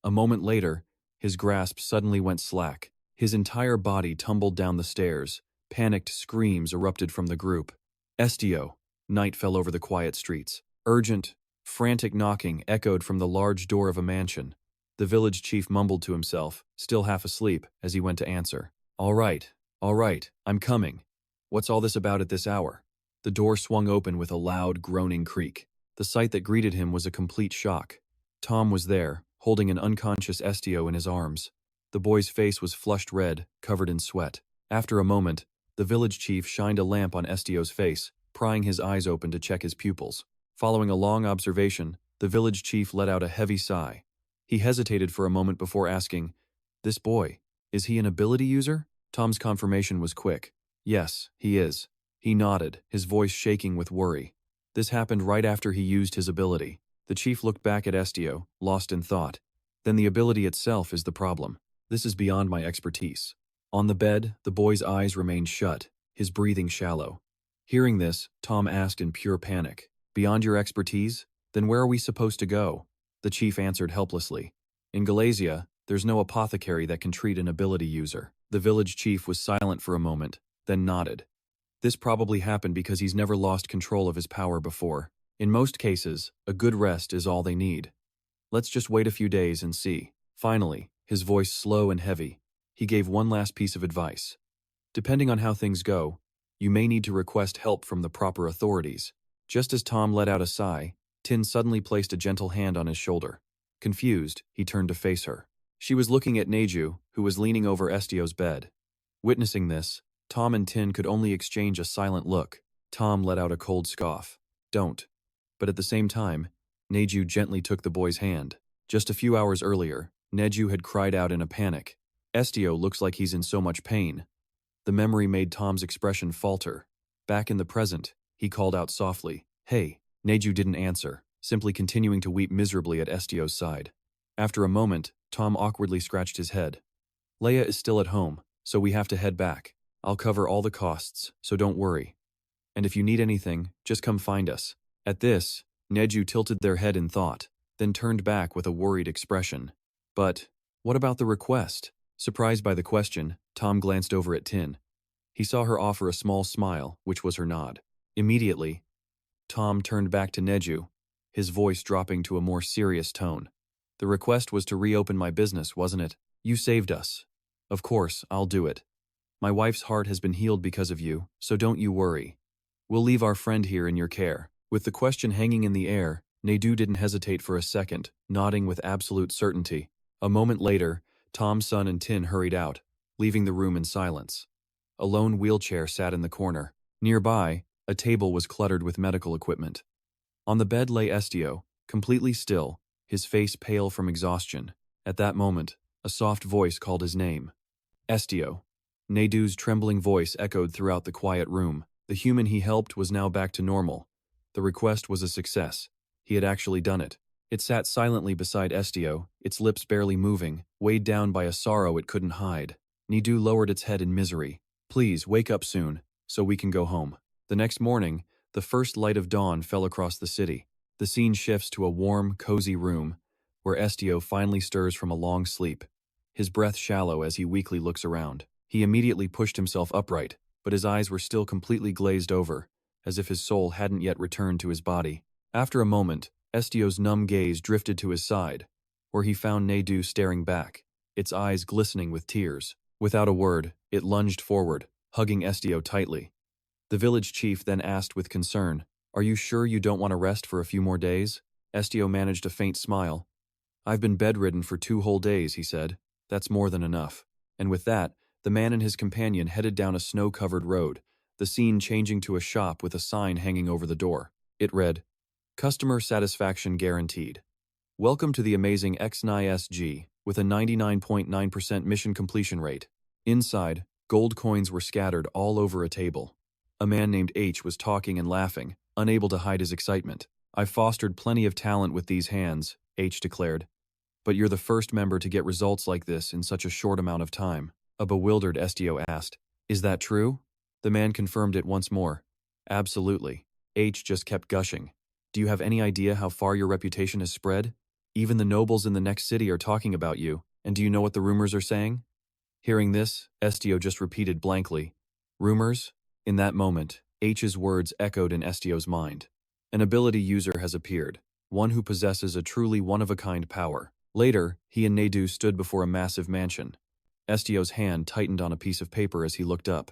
A moment later, his grasp suddenly went slack. His entire body tumbled down the stairs. Panicked screams erupted from the group. Estio! Night fell over the quiet streets. Urgent, frantic knocking echoed from the large door of a mansion. The village chief mumbled to himself, still half asleep, as he went to answer. All right, I'm coming. What's all this about at this hour? The door swung open with a loud, groaning creak. The sight that greeted him was a complete shock. Tom was there, holding an unconscious Estio in his arms. The boy's face was flushed red, covered in sweat. After a moment, the village chief shined a lamp on Estio's face, prying his eyes open to check his pupils. Following a long observation, the village chief let out a heavy sigh. He hesitated for a moment before asking, "This boy, is he an ability user?" Tom's confirmation was quick. "Yes, he is." He nodded, his voice shaking with worry. This happened right after he used his ability. The chief looked back at Estio, lost in thought. Then the ability itself is the problem. This is beyond my expertise. On the bed, the boy's eyes remained shut, his breathing shallow. Hearing this, Tom asked in pure panic, "Beyond your expertise? Then where are we supposed to go?" The chief answered helplessly. "In Galatia, there's no apothecary that can treat an ability user." The village chief was silent for a moment, then nodded. This probably happened because he's never lost control of his power before. In most cases, a good rest is all they need. Let's just wait a few days and see. Finally, his voice slow and heavy, he gave one last piece of advice. Depending on how things go, you may need to request help from the proper authorities. Just as Tom let out a sigh, Tin suddenly placed a gentle hand on his shoulder. Confused, he turned to face her. She was looking at Neju, who was leaning over Estio's bed. Witnessing this, Tom and Tin could only exchange a silent look. Tom let out a cold scoff. "Don't." But at the same time, Neju gently took the boy's hand. Just a few hours earlier, Neju had cried out in a panic. "Estio looks like he's in so much pain." The memory made Tom's expression falter. Back in the present, he called out softly, "Hey." Neju didn't answer, simply continuing to weep miserably at Estio's side. After a moment, Tom awkwardly scratched his head. "Leia is still at home, so we have to head back. I'll cover all the costs, so don't worry. And if you need anything, just come find us." At this, Neju tilted their head in thought, then turned back with a worried expression. "But what about the request?" Surprised by the question, Tom glanced over at Tin. He saw her offer a small smile, which was her nod. Immediately, Tom turned back to Neju, his voice dropping to a more serious tone. "The request was to reopen my business, wasn't it? You saved us. Of course, I'll do it. My wife's heart has been healed because of you, so don't you worry. We'll leave our friend here in your care." With the question hanging in the air, Nedu didn't hesitate for a second, nodding with absolute certainty. A moment later, Tom, Sun, and Tin hurried out, leaving the room in silence. A lone wheelchair sat in the corner. Nearby, a table was cluttered with medical equipment. On the bed lay Estio, completely still, his face pale from exhaustion. At that moment, a soft voice called his name. "Estio." Nedu's trembling voice echoed throughout the quiet room. The human he helped was now back to normal. The request was a success. He had actually done it. It sat silently beside Estio, its lips barely moving, weighed down by a sorrow it couldn't hide. Nedu lowered its head in misery. "Please, wake up soon, so we can go home." The next morning, the first light of dawn fell across the city. The scene shifts to a warm, cozy room, where Estio finally stirs from a long sleep, his breath shallow as he weakly looks around. He immediately pushed himself upright, but his eyes were still completely glazed over, as if his soul hadn't yet returned to his body. After a moment, Estio's numb gaze drifted to his side, where he found Nedu staring back, its eyes glistening with tears. Without a word, it lunged forward, hugging Estio tightly. The village chief then asked with concern, "Are you sure you don't want to rest for a few more days?" Estio managed a faint smile. "I've been bedridden for 2 whole days," he said. "That's more than enough." And with that, the man and his companion headed down a snow-covered road, the scene changing to a shop with a sign hanging over the door. It read, "Customer satisfaction guaranteed. Welcome to the amazing IGNIS Guild, with a 99.9% mission completion rate." Inside, gold coins were scattered all over a table. A man named H was talking and laughing, unable to hide his excitement. "I've fostered plenty of talent with these hands," H declared. "But you're the first member to get results like this in such a short amount of time." A bewildered Estio asked. Is that true? The man confirmed it once more. Absolutely. H just kept gushing. Do you have any idea how far your reputation has spread? Even the nobles in the next city are talking about you, and do you know what the rumors are saying? Hearing this, Estio just repeated blankly. Rumors? In that moment, H's words echoed in Estio's mind. An ability user has appeared, one who possesses a truly one-of-a-kind power. Later, he and Nadu stood before a massive mansion. Estio's hand tightened on a piece of paper as he looked up.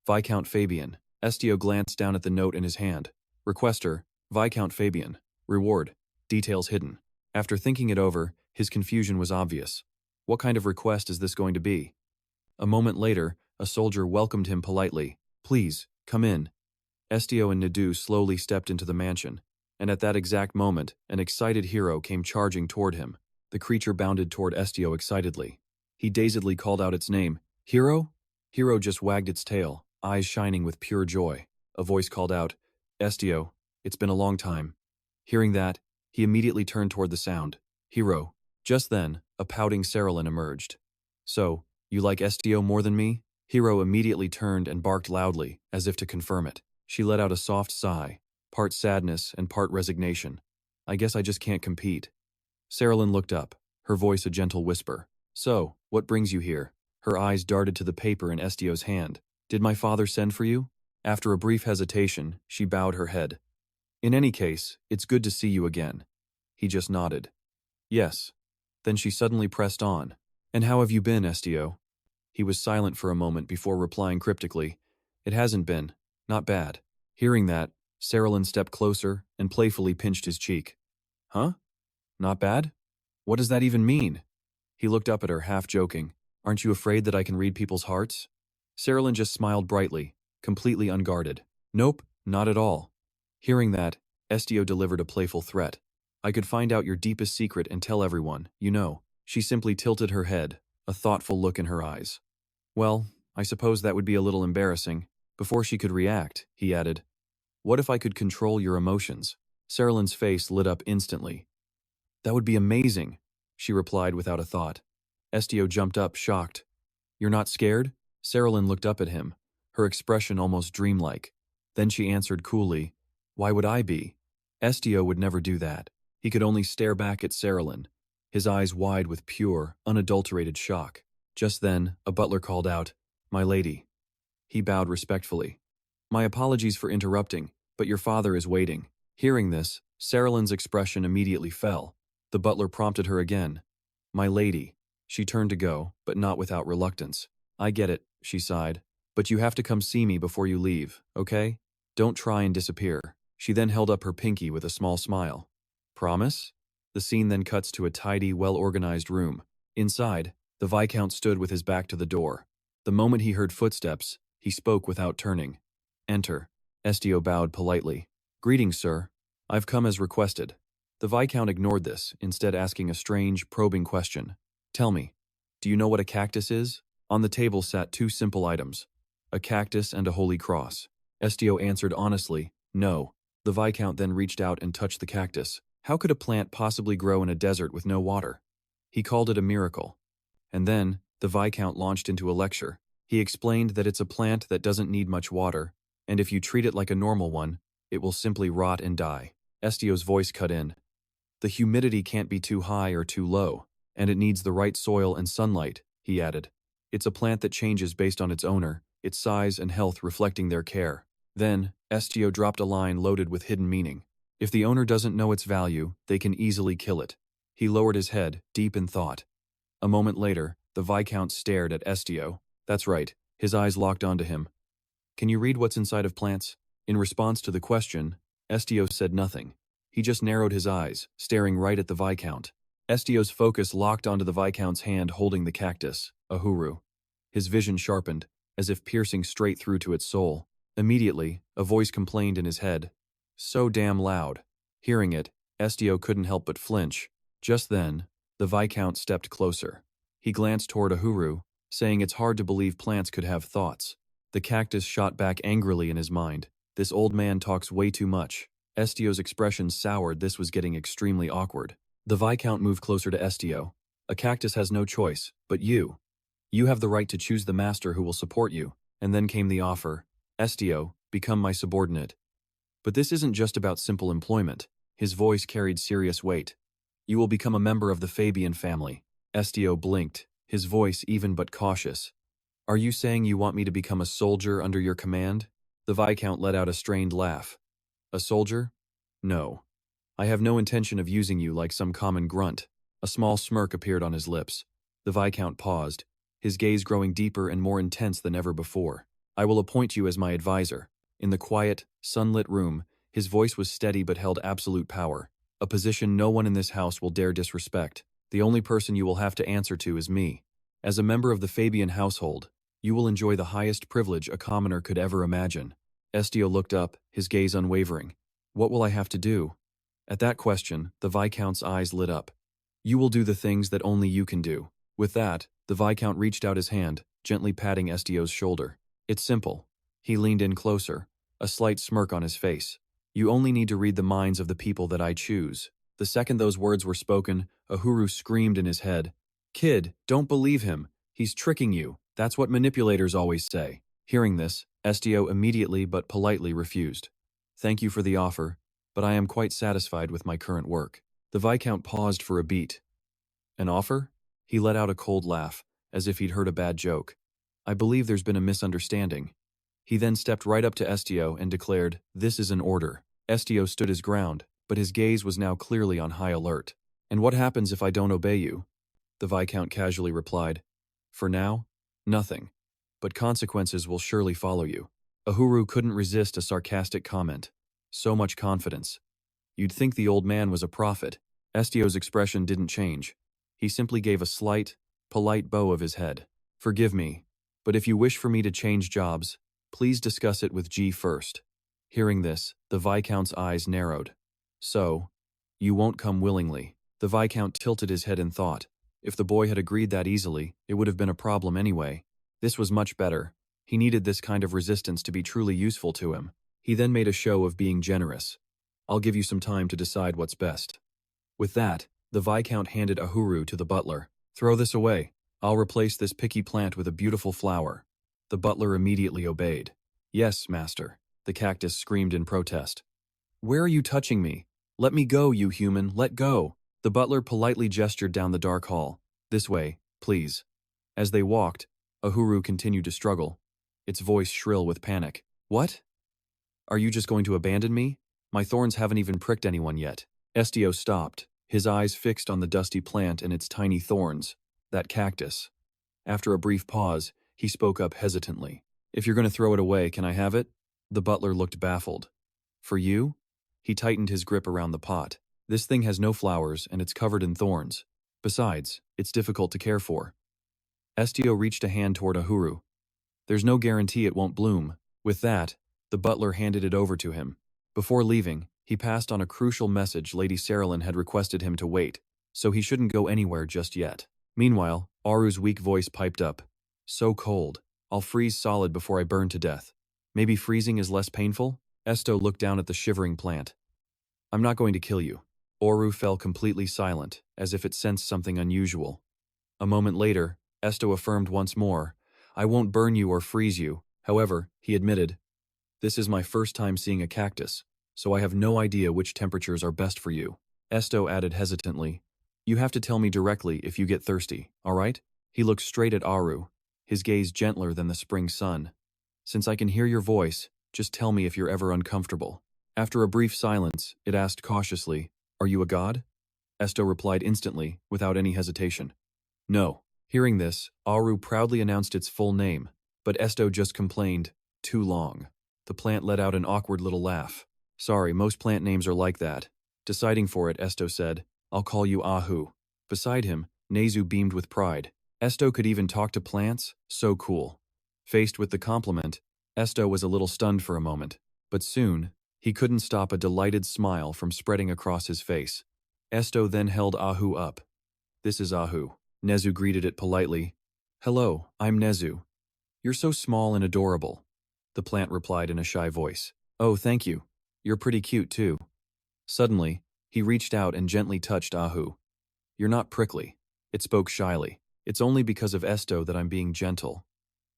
Viscount Fabian. Estio glanced down at the note in his hand. Requester, Viscount Fabian. Reward. Details hidden. After thinking it over, his confusion was obvious. What kind of request is this going to be? A moment later, a soldier welcomed him politely. Please, come in. Estio and Nadu slowly stepped into the mansion, and at that exact moment, an excited hero came charging toward him. The creature bounded toward Estio excitedly. He dazedly called out its name. Hero? Hero just wagged its tail, eyes shining with pure joy. A voice called out, Estio, it's been a long time. Hearing that, he immediately turned toward the sound. Hero. Just then, a pouting Cerulean emerged. So, you like Estio more than me? Hero immediately turned and barked loudly, as if to confirm it. She let out a soft sigh, part sadness and part resignation. I guess I just can't compete. Cerulean looked up, her voice a gentle whisper. So, what brings you here? Her eyes darted to the paper in Estio's hand. Did my father send for you? After a brief hesitation, she bowed her head. In any case, it's good to see you again. He just nodded. Yes. Then she suddenly pressed on. And how have you been, Estio? He was silent for a moment before replying cryptically. It hasn't been. Not bad. Hearing that, Cerulean stepped closer and playfully pinched his cheek. Huh? Not bad? What does that even mean? He looked up at her, half joking. Aren't you afraid that I can read people's hearts? Cerulean just smiled brightly, completely unguarded. Nope, not at all. Hearing that, Estio delivered a playful threat. I could find out your deepest secret and tell everyone, you know. She simply tilted her head, a thoughtful look in her eyes. Well, I suppose that would be a little embarrassing. Before she could react, he added, what if I could control your emotions? Cerulean's face lit up instantly. That would be amazing, she replied without a thought. Estio jumped up, shocked. You're not scared? Cerulean looked up at him, her expression almost dreamlike. Then she answered coolly, why would I be? Estio would never do that. He could only stare back at Cerulean, his eyes wide with pure, unadulterated shock. Just then, a butler called out, my lady. He bowed respectfully. My apologies for interrupting, but your father is waiting. Hearing this, Cerulean's expression immediately fell. The butler prompted her again. My lady. She turned to go, but not without reluctance. I get it, she sighed. But you have to come see me before you leave, okay? Don't try and disappear. She then held up her pinky with a small smile. Promise? The scene then cuts to a tidy, well-organized room. Inside, the Viscount stood with his back to the door. The moment he heard footsteps, he spoke without turning. Enter. Estio bowed politely. Greetings, sir. I've come as requested. The Viscount ignored this, instead asking a strange, probing question. Tell me, do you know what a cactus is? On the table sat two simple items, a cactus and a holy cross. Estio answered honestly, no. The Viscount then reached out and touched the cactus. How could a plant possibly grow in a desert with no water? He called it a miracle. And then, the Viscount launched into a lecture. He explained that it's a plant that doesn't need much water, and if you treat it like a normal one, it will simply rot and die. Estio's voice cut in. The humidity can't be too high or too low, and it needs the right soil and sunlight, he added. It's a plant that changes based on its owner, its size and health reflecting their care. Then, Estio dropped a line loaded with hidden meaning. If the owner doesn't know its value, they can easily kill it. He lowered his head, deep in thought. A moment later, the Viscount stared at Estio. That's right, his eyes locked onto him. Can you read what's inside of plants? In response to the question, Estio said nothing. He just narrowed his eyes, staring right at the Viscount. Estio's focus locked onto the Viscount's hand holding the cactus, a huru. His vision sharpened, as if piercing straight through to its soul. Immediately, a voice complained in his head. So damn loud. Hearing it, Estio couldn't help but flinch. Just then, the Viscount stepped closer. He glanced toward a huru, saying it's hard to believe plants could have thoughts. The cactus shot back angrily in his mind. This old man talks way too much. Estio's expression soured. This was getting extremely awkward. The Viscount moved closer to Estio. A cactus has no choice, but you. You have the right to choose the master who will support you. And then came the offer. Estio, become my subordinate. But this isn't just about simple employment. His voice carried serious weight. You will become a member of the Fabian family. Estio blinked, his voice even but cautious. Are you saying you want me to become a soldier under your command? The Viscount let out a strained laugh. A soldier? No. I have no intention of using you like some common grunt. A small smirk appeared on his lips. The Viscount paused, his gaze growing deeper and more intense than ever before. I will appoint you as my advisor. In the quiet, sunlit room, his voice was steady but held absolute power. A position no one in this house will dare disrespect. The only person you will have to answer to is me. As a member of the Fabian household, you will enjoy the highest privilege a commoner could ever imagine. Estio looked up, his gaze unwavering. What will I have to do? At that question, the Viscount's eyes lit up. You will do the things that only you can do. With that, the Viscount reached out his hand, gently patting Estio's shoulder. It's simple. He leaned in closer, a slight smirk on his face. You only need to read the minds of the people that I choose. The second those words were spoken, Uhuru screamed in his head. Kid, don't believe him. He's tricking you. That's what manipulators always say. Hearing this, Estio immediately but politely refused. Thank you for the offer, but I am quite satisfied with my current work. The Viscount paused for a beat. An offer? He let out a cold laugh, as if he'd heard a bad joke. I believe there's been a misunderstanding. He then stepped right up to Estio and declared, This is an order. Estio stood his ground, but his gaze was now clearly on high alert. And what happens if I don't obey you? The Viscount casually replied. For now, nothing. But consequences will surely follow you. Uhuru couldn't resist a sarcastic comment. So much confidence. You'd think the old man was a prophet. Estio's expression didn't change. He simply gave a slight, polite bow of his head. Forgive me, but if you wish for me to change jobs, please discuss it with G first. Hearing this, the Viscount's eyes narrowed. So, you won't come willingly. The Viscount tilted his head in thought. If the boy had agreed that easily, it would have been a problem anyway. This was much better. He needed this kind of resistance to be truly useful to him. He then made a show of being generous. I'll give you some time to decide what's best. With that, the Viscount handed Uhuru to the butler. Throw this away. I'll replace this picky plant with a beautiful flower. The butler immediately obeyed. Yes, master. The cactus screamed in protest. Where are you touching me? Let me go, you human, let go. The butler politely gestured down the dark hall. This way, please. As they walked, Uhuru continued to struggle, its voice shrill with panic. What? Are you just going to abandon me? My thorns haven't even pricked anyone yet. Estio stopped, his eyes fixed on the dusty plant and its tiny thorns, that cactus. After a brief pause, he spoke up hesitantly. If you're going to throw it away, can I have it? The butler looked baffled. For you? He tightened his grip around the pot. This thing has no flowers and it's covered in thorns. Besides, it's difficult to care for. Estio reached a hand toward Uhuru. There's no guarantee it won't bloom. With that, the butler handed it over to him. Before leaving, he passed on a crucial message Lady Saralyn had requested him to wait, so he shouldn't go anywhere just yet. Meanwhile, Aru's weak voice piped up. So cold. I'll freeze solid before I burn to death. Maybe freezing is less painful? Estio looked down at the shivering plant. I'm not going to kill you. Aru fell completely silent, as if it sensed something unusual. A moment later, Estio affirmed once more, I won't burn you or freeze you. However, he admitted, this is my first time seeing a cactus, so I have no idea which temperatures are best for you. Estio added hesitantly, you have to tell me directly if you get thirsty, all right? He looked straight at Aru, his gaze gentler than the spring sun. Since I can hear your voice, just tell me if you're ever uncomfortable. After a brief silence, it asked cautiously, are you a god? Estio replied instantly, without any hesitation. No. Hearing this, Aru proudly announced its full name, but Estio just complained, too long. The plant let out an awkward little laugh. Sorry, most plant names are like that. Deciding for it, Estio said, I'll call you Ahu. Beside him, Nezu beamed with pride. Estio could even talk to plants? So cool. Faced with the compliment, Estio was a little stunned for a moment, but soon, he couldn't stop a delighted smile from spreading across his face. Estio then held Ahu up. This is Ahu. Nezu greeted it politely. Hello, I'm Nezu. You're so small and adorable. The plant replied in a shy voice. Oh, thank you. You're pretty cute too. Suddenly, he reached out and gently touched Ahu. You're not prickly. It spoke shyly. It's only because of Estio that I'm being gentle.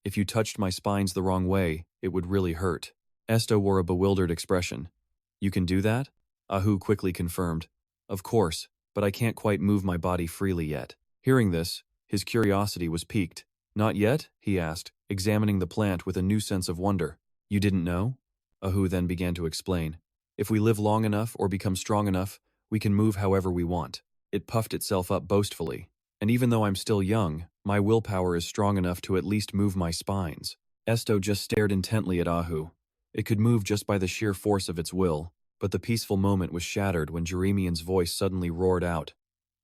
If you touched my spines the wrong way, it would really hurt. Estio wore a bewildered expression. You can do that? Ahu quickly confirmed. Of course, but I can't quite move my body freely yet. Hearing this, his curiosity was piqued. Not yet? He asked, examining the plant with a new sense of wonder. You didn't know? Ahu then began to explain. If we live long enough or become strong enough, we can move however we want. It puffed itself up boastfully. And even though I'm still young, my willpower is strong enough to at least move my spines. Estio just stared intently at Ahu. It could move just by the sheer force of its will, but the peaceful moment was shattered when Jeremian's voice suddenly roared out.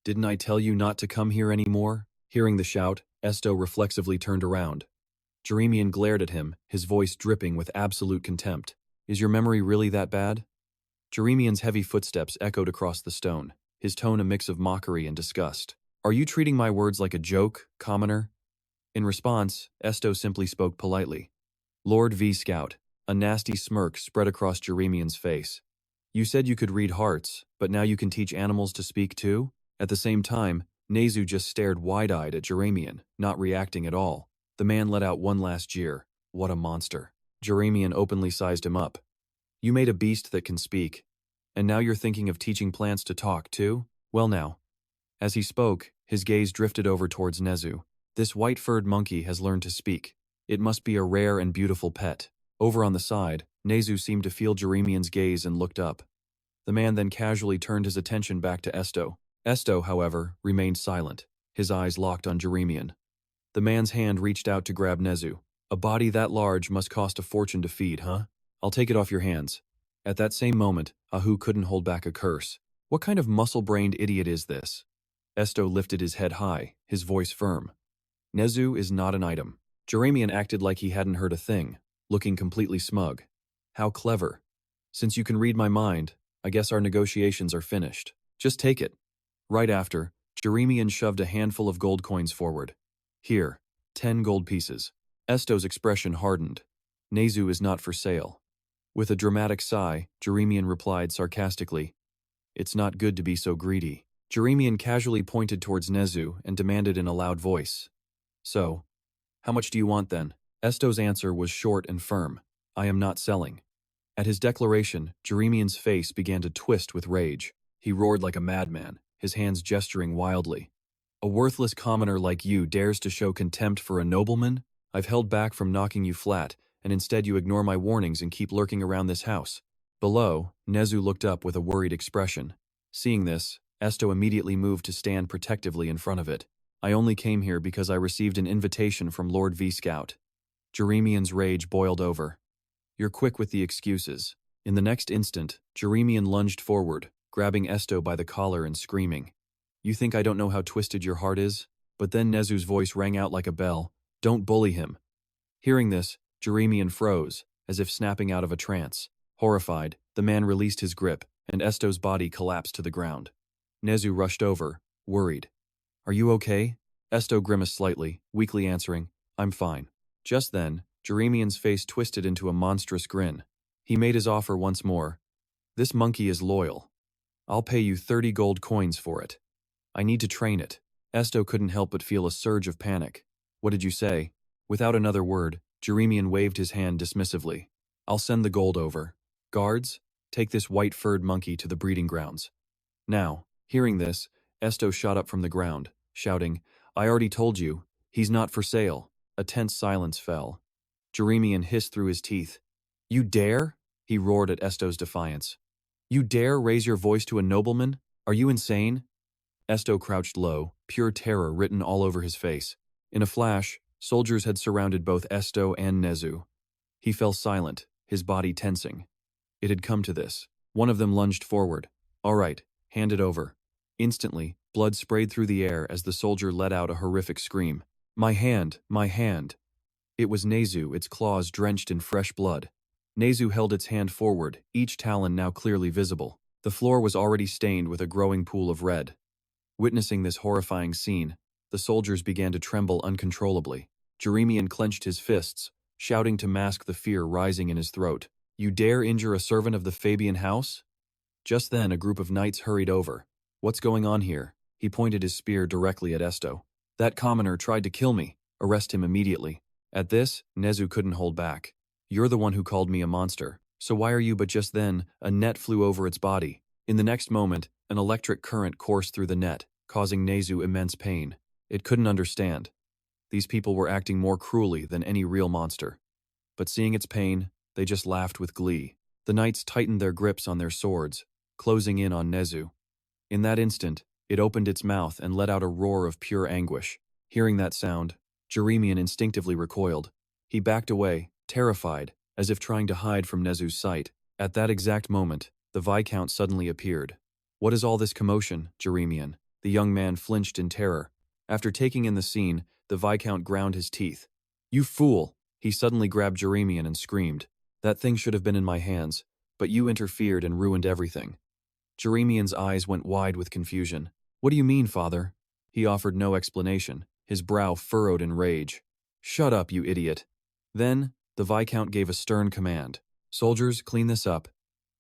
Didn't I tell you not to come here anymore? Hearing the shout, Estio reflexively turned around. Jeremian glared at him, his voice dripping with absolute contempt. Is your memory really that bad? Jeremian's heavy footsteps echoed across the stone, his tone a mix of mockery and disgust. Are you treating my words like a joke, commoner? In response, Estio simply spoke politely. Lord V. Scout. A nasty smirk spread across Jeremian's face. You said you could read hearts, but now you can teach animals to speak too? At the same time, Nezu just stared wide-eyed at Jeremian, not reacting at all. The man let out one last jeer. What a monster. Jeremian openly sized him up. You made a beast that can speak. And now you're thinking of teaching plants to talk too? Well now. As he spoke, his gaze drifted over towards Nezu. This white-furred monkey has learned to speak. It must be a rare and beautiful pet. Over on the side, Nezu seemed to feel Jeremian's gaze and looked up. The man then casually turned his attention back to Estio. Estio, however, remained silent, his eyes locked on Jeremian. The man's hand reached out to grab Nezu. A body that large must cost a fortune to feed, huh? I'll take it off your hands. At that same moment, Ahu couldn't hold back a curse. What kind of muscle-brained idiot is this? Estio lifted his head high, his voice firm. Nezu is not an item. Jeremian acted like he hadn't heard a thing, looking completely smug. How clever. Since you can read my mind, I guess our negotiations are finished. Just take it. Right after, Jeremian shoved a handful of gold coins forward. Here, 10 gold pieces. Estio's expression hardened. Nezu is not for sale. With a dramatic sigh, Jeremian replied sarcastically, It's not good to be so greedy. Jeremian casually pointed towards Nezu and demanded in a loud voice. So, how much do you want then? Estio's answer was short and firm. I am not selling. At his declaration, Jeremian's face began to twist with rage. He roared like a madman, his hands gesturing wildly. A worthless commoner like you dares to show contempt for a nobleman? I've held back from knocking you flat, and instead you ignore my warnings and keep lurking around this house. Below, Nezu looked up with a worried expression. Seeing this, Estio immediately moved to stand protectively in front of it. I only came here because I received an invitation from Lord V. Scout. Jeremian's rage boiled over. You're quick with the excuses. In the next instant, Jeremian lunged forward, grabbing Estio by the collar and screaming. You think I don't know how twisted your heart is? But then Nezu's voice rang out like a bell. Don't bully him. Hearing this, Jeremian froze, as if snapping out of a trance. Horrified, the man released his grip, and Estio's body collapsed to the ground. Nezu rushed over, worried. Are you okay? Estio grimaced slightly, weakly answering, I'm fine. Just then, Jeremian's face twisted into a monstrous grin. He made his offer once more. This monkey is loyal. I'll pay you 30 gold coins for it. I need to train it. Estio couldn't help but feel a surge of panic. What did you say? Without another word, Jeremian waved his hand dismissively. I'll send the gold over. Guards, take this white-furred monkey to the breeding grounds. Now, hearing this, Estio shot up from the ground, shouting, I already told you, he's not for sale. A tense silence fell. Jeremian hissed through his teeth. You dare? He roared at Estio's defiance. You dare raise your voice to a nobleman? Are you insane? Estio crouched low, pure terror written all over his face. In a flash, soldiers had surrounded both Estio and Nezu. He fell silent, his body tensing. It had come to this. One of them lunged forward. All right, hand it over. Instantly, blood sprayed through the air as the soldier let out a horrific scream. My hand, my hand. It was Nezu, its claws drenched in fresh blood. Nezu held its hand forward, each talon now clearly visible. The floor was already stained with a growing pool of red. Witnessing this horrifying scene, the soldiers began to tremble uncontrollably. Jeremian clenched his fists, shouting to mask the fear rising in his throat. You dare injure a servant of the Fabian house? Just then a group of knights hurried over. What's going on here? He pointed his spear directly at Estio. That commoner tried to kill me. Arrest him immediately." At this, Nezu couldn't hold back. "You're the one who called me a monster. So why are you?" But just then, a net flew over its body. In the next moment, an electric current coursed through the net, causing Nezu immense pain. It couldn't understand. These people were acting more cruelly than any real monster. But seeing its pain, they just laughed with glee. The knights tightened their grips on their swords, closing in on Nezu. In that instant, it opened its mouth and let out a roar of pure anguish. Hearing that sound, Jeremian instinctively recoiled. He backed away, terrified, as if trying to hide from Nezu's sight. At that exact moment, the Viscount suddenly appeared. "What is all this commotion, Jeremian?" The young man flinched in terror. After taking in the scene, the Viscount ground his teeth. "You fool!" He suddenly grabbed Jeremian and screamed. "That thing should have been in my hands, but you interfered and ruined everything." Jeremian's eyes went wide with confusion. "What do you mean, father?" He offered no explanation, his brow furrowed in rage. "Shut up, you idiot." Then, the Viscount gave a stern command. "Soldiers, clean this up."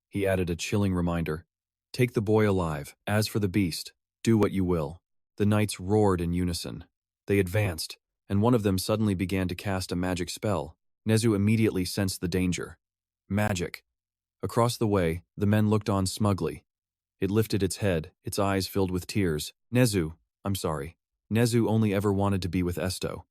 He added a chilling reminder. "Take the boy alive. As for the beast, do what you will." The knights roared in unison. They advanced, and one of them suddenly began to cast a magic spell. Nezu immediately sensed the danger. Magic. Across the way, the men looked on smugly. It lifted its head, its eyes filled with tears. I'm sorry. Nezu only ever wanted to be with Estio."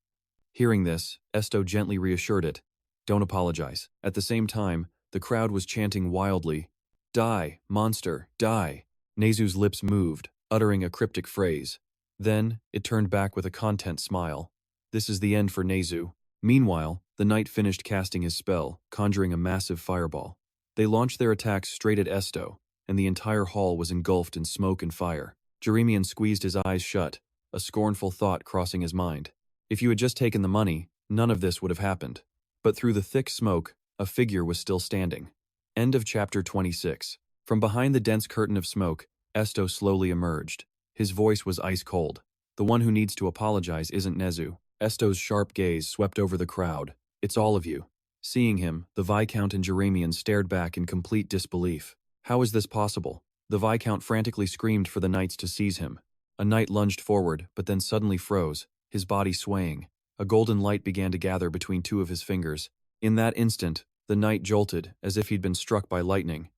Hearing this, Estio gently reassured it. "Don't apologize." At the same time, the crowd was chanting wildly, "Die, monster, die." Nezu's lips moved, uttering a cryptic phrase. Then, it turned back with a content smile. This is the end for Nezu. Meanwhile, the knight finished casting his spell, conjuring a massive fireball. They launched their attacks straight at Estio, and the entire hall was engulfed in smoke and fire. Jeremian squeezed his eyes shut, a scornful thought crossing his mind. If you had just taken the money, none of this would have happened. But through the thick smoke, a figure was still standing. End of chapter 26. From behind the dense curtain of smoke, Estio slowly emerged. His voice was ice cold. "The one who needs to apologize isn't Nezu." Estio's sharp gaze swept over the crowd. "It's all of you." Seeing him, the Viscount and Jeremian stared back in complete disbelief. How is this possible? The Viscount frantically screamed for the knights to seize him. A knight lunged forward, but then suddenly froze, his body swaying. A golden light began to gather between two of his fingers. In that instant, the knight jolted, as if he'd been struck by lightning.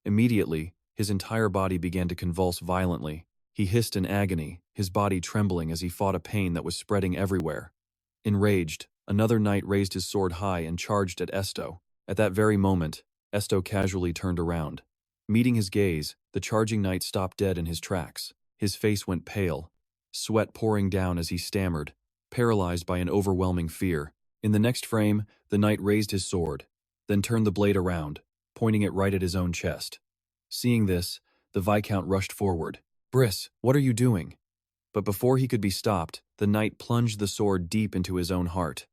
Immediately, his entire body began to convulse violently. He hissed in agony, his body trembling as he fought a pain that was spreading everywhere. Enraged, another knight raised his sword high and charged at Estio. At that very moment, Estio casually turned around. Meeting his gaze, the charging knight stopped dead in his tracks. His face went pale, sweat pouring down as he stammered, paralyzed by an overwhelming fear. In the next frame, the knight raised his sword, then turned the blade around, pointing it right at his own chest. Seeing this, the Viscount rushed forward. "Briss, what are you doing?" But before he could be stopped, the knight plunged the sword deep into his own heart.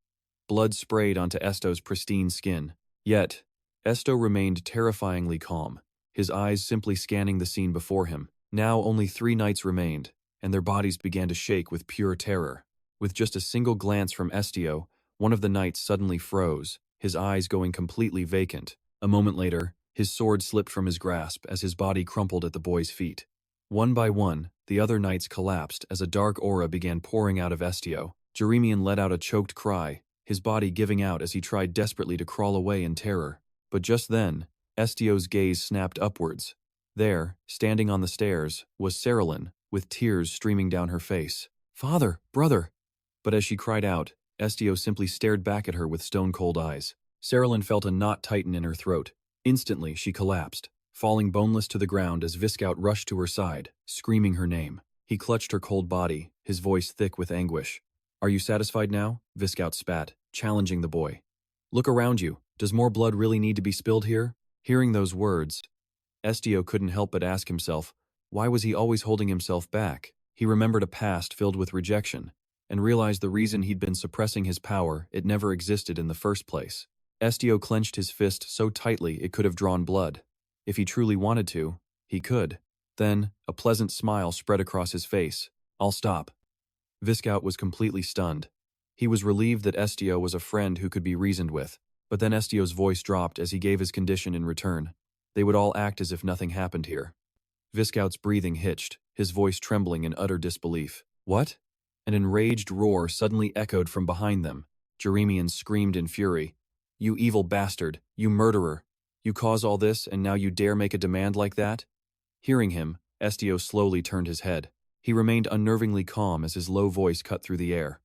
Blood sprayed onto Estio's pristine skin. Yet, Estio remained terrifyingly calm, his eyes simply scanning the scene before him. Now only 3 knights remained, and their bodies began to shake with pure terror. With just a single glance from Estio, one of the knights suddenly froze, his eyes going completely vacant. A moment later, his sword slipped from his grasp as his body crumpled at the boy's feet. One by one, the other knights collapsed as a dark aura began pouring out of Estio. Jeremian let out a choked cry, his body giving out as he tried desperately to crawl away in terror. But just then, Estio's gaze snapped upwards. There, standing on the stairs, was Cerilyn, with tears streaming down her face. "Father, brother!" But as she cried out, Estio simply stared back at her with stone-cold eyes. Cerilyn felt a knot tighten in her throat. Instantly, she collapsed, falling boneless to the ground as Viscount rushed to her side, screaming her name. He clutched her cold body, his voice thick with anguish. "Are you satisfied now?" Viscount spat, challenging the boy. "Look around you. Does more blood really need to be spilled here?" Hearing those words, Estio couldn't help but ask himself, why was he always holding himself back? He remembered a past filled with rejection, and realized the reason he'd been suppressing his power, it never existed in the first place. Estio clenched his fist so tightly it could have drawn blood. If he truly wanted to, he could. Then, a pleasant smile spread across his face. "I'll stop." Viscount was completely stunned. He was relieved that Estio was a friend who could be reasoned with, but then Estio's voice dropped as he gave his condition in return. They would all act as if nothing happened here. Viscount's breathing hitched, his voice trembling in utter disbelief. "What?" An enraged roar suddenly echoed from behind them. Jeremian screamed in fury. "You evil bastard! You murderer! You cause all this, and now you dare make a demand like that?" Hearing him, Estio slowly turned his head. He remained unnervingly calm as his low voice cut through the air.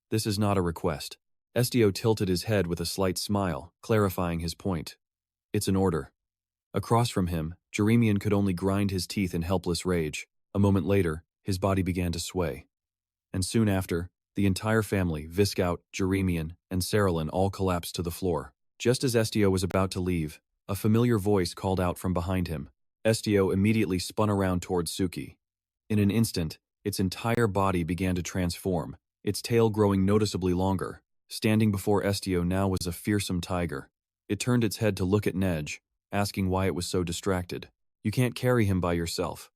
"This is not a request." Estio tilted his head with a slight smile, clarifying his point. "It's an order." Across from him, Jeremian could only grind his teeth in helpless rage. A moment later, his body began to sway. And soon after, the entire family, Viscout, Jeremian, and Saralyn all collapsed to the floor. Just as Estio was about to leave, a familiar voice called out from behind him. Estio immediately spun around towards Suki. In an instant, its entire body began to transform, its tail growing noticeably longer. Standing before Estio now was a fearsome tiger. It turned its head to look at Nej, asking why it was so distracted. "You can't carry him by yourself."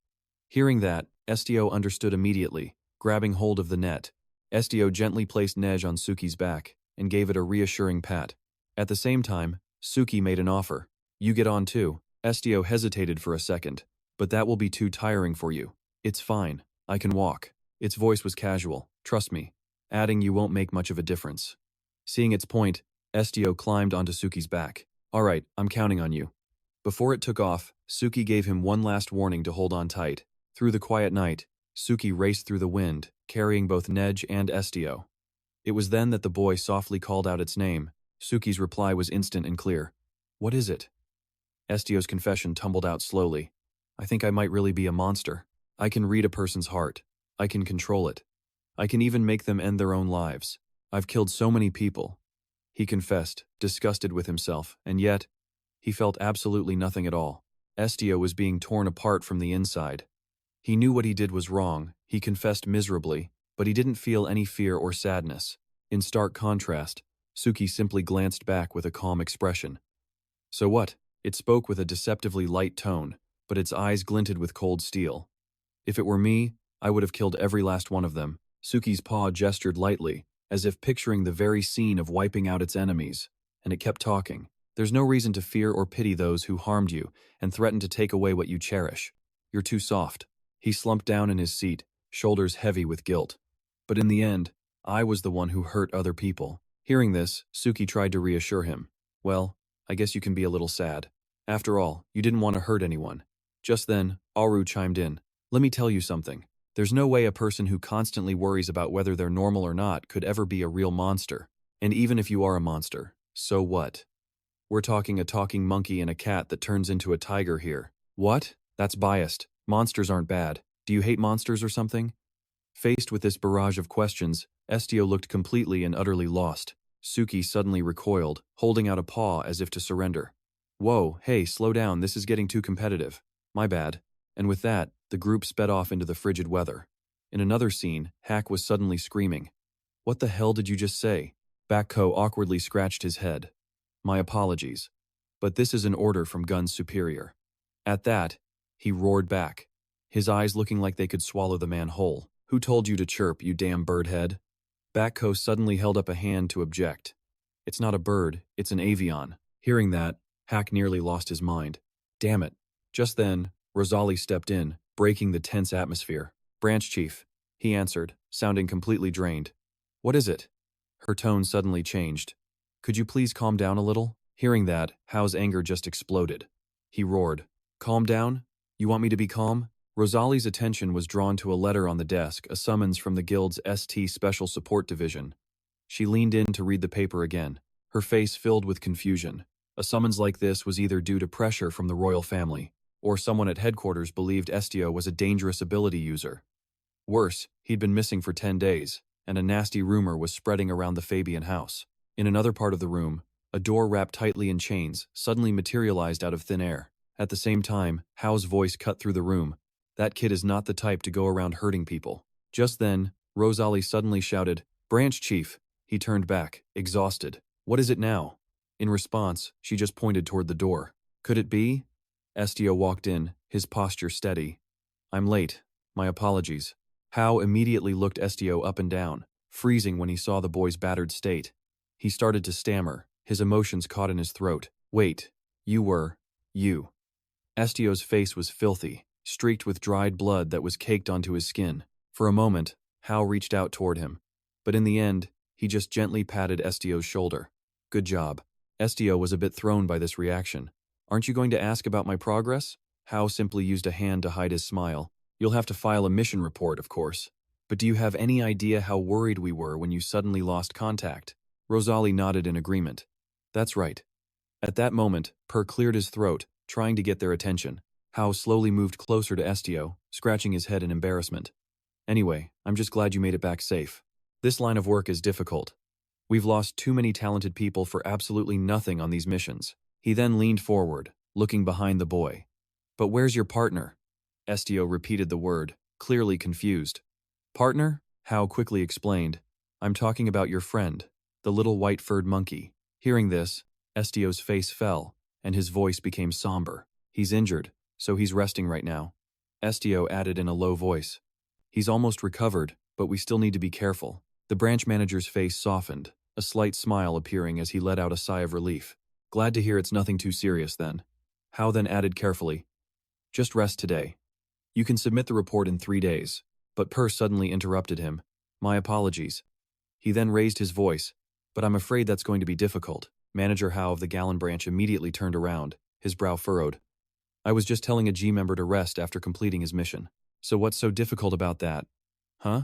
Hearing that, Estio understood immediately. Grabbing hold of the net, Estio gently placed Nej on Suki's back and gave it a reassuring pat. At the same time, Suki made an offer. "You get on too." Estio hesitated for a second. "But that will be too tiring for you." "It's fine. I can walk." Its voice was casual. "Trust me." Adding, "You won't make much of a difference." Seeing its point, Estio climbed onto Suki's back. "All right, I'm counting on you." Before it took off, Suki gave him one last warning to hold on tight. Through the quiet night, Suki raced through the wind, carrying both Nej and Estio. It was then that the boy softly called out its name. Suki's reply was instant and clear. "What is it?" Estio's confession tumbled out slowly. "I think I might really be a monster. I can read a person's heart. I can control it. I can even make them end their own lives. I've killed so many people." He confessed, disgusted with himself, and yet, he felt absolutely nothing at all. Estio was being torn apart from the inside. He knew what he did was wrong, he confessed miserably, but he didn't feel any fear or sadness. In stark contrast, Suki simply glanced back with a calm expression. "So what?" It spoke with a deceptively light tone, but its eyes glinted with cold steel. "If it were me, I would have killed every last one of them." Suki's paw gestured lightly, as if picturing the very scene of wiping out its enemies, and it kept talking. "There's no reason to fear or pity those who harmed you and threatened to take away what you cherish. You're too soft." He slumped down in his seat, shoulders heavy with guilt. "But in the end, I was the one who hurt other people." Hearing this, Suki tried to reassure him. "Well, I guess you can be a little sad. After all, you didn't want to hurt anyone." Just then, Aru chimed in. "Let me tell you something. There's no way a person who constantly worries about whether they're normal or not could ever be a real monster. And even if you are a monster, so what? We're talking a talking monkey and a cat that turns into a tiger here." "What? That's biased. Monsters aren't bad. Do you hate monsters or something?" Faced with this barrage of questions, Estio looked completely and utterly lost. Suki suddenly recoiled, holding out a paw as if to surrender. "Whoa, hey, slow down, this is getting too competitive. My bad." And with that, the group sped off into the frigid weather. In another scene, Hack was suddenly screaming. "What the hell did you just say?" Bakko awkwardly scratched his head. "My apologies. But this is an order from Gun's superior." At that, he roared back, his eyes looking like they could swallow the man whole. "Who told you to chirp, you damn birdhead?" Bakko suddenly held up a hand to object. "It's not a bird, it's an avian." Hearing that, Hack nearly lost his mind. "Damn it." Just then, Rosali stepped in, breaking the tense atmosphere. "Branch Chief," he answered, sounding completely drained. "What is it?" Her tone suddenly changed. "Could you please calm down a little?" Hearing that, Hao's anger just exploded. He roared, "Calm down? You want me to be calm?" Rosali's attention was drawn to a letter on the desk, a summons from the Guild's ST Special Support Division. She leaned in to read the paper again, her face filled with confusion. A summons like this was either due to pressure from the royal family, or someone at headquarters believed Estio was a dangerous ability user. Worse, he'd been missing for 10 days, and a nasty rumor was spreading around the Fabian house. In another part of the room, a door wrapped tightly in chains suddenly materialized out of thin air. At the same time, Hao's voice cut through the room. "That kid is not the type to go around hurting people." Just then, Rosali suddenly shouted, "Branch Chief." He turned back, exhausted. "What is it now?" In response, she just pointed toward the door. "Could it be?" Estio walked in, his posture steady. "I'm late. My apologies." Hao immediately looked Estio up and down, freezing when he saw the boy's battered state. He started to stammer, his emotions caught in his throat. "Wait, you." Estio's face was filthy, streaked with dried blood that was caked onto his skin. For a moment, Hao reached out toward him. But in the end, he just gently patted Estio's shoulder. Good job. Estio was a bit thrown by this reaction. Aren't you going to ask about my progress? Hao simply used a hand to hide his smile. You'll have to file a mission report, of course. But do you have any idea how worried we were when you suddenly lost contact? Rosalie nodded in agreement. That's right. At that moment, Per cleared his throat, trying to get their attention. Hao slowly moved closer to Estio, scratching his head in embarrassment. Anyway, I'm just glad you made it back safe. This line of work is difficult. We've lost too many talented people for absolutely nothing on these missions. He then leaned forward, looking behind the boy. But where's your partner? Estio repeated the word, clearly confused. Partner? Hao quickly explained. I'm talking about your friend, the little white-furred monkey. Hearing this, Estio's face fell, and his voice became somber. He's injured, so he's resting right now. Estio added in a low voice. He's almost recovered, but we still need to be careful. The branch manager's face softened, a slight smile appearing as he let out a sigh of relief. Glad to hear it's nothing too serious then. Hao then added carefully. Just rest today. You can submit the report in 3 days. But Per suddenly interrupted him. My apologies. He then raised his voice. But I'm afraid that's going to be difficult. Manager Hao of the Gallon branch immediately turned around, his brow furrowed. I was just telling a G member to rest after completing his mission. So what's so difficult about that? Huh?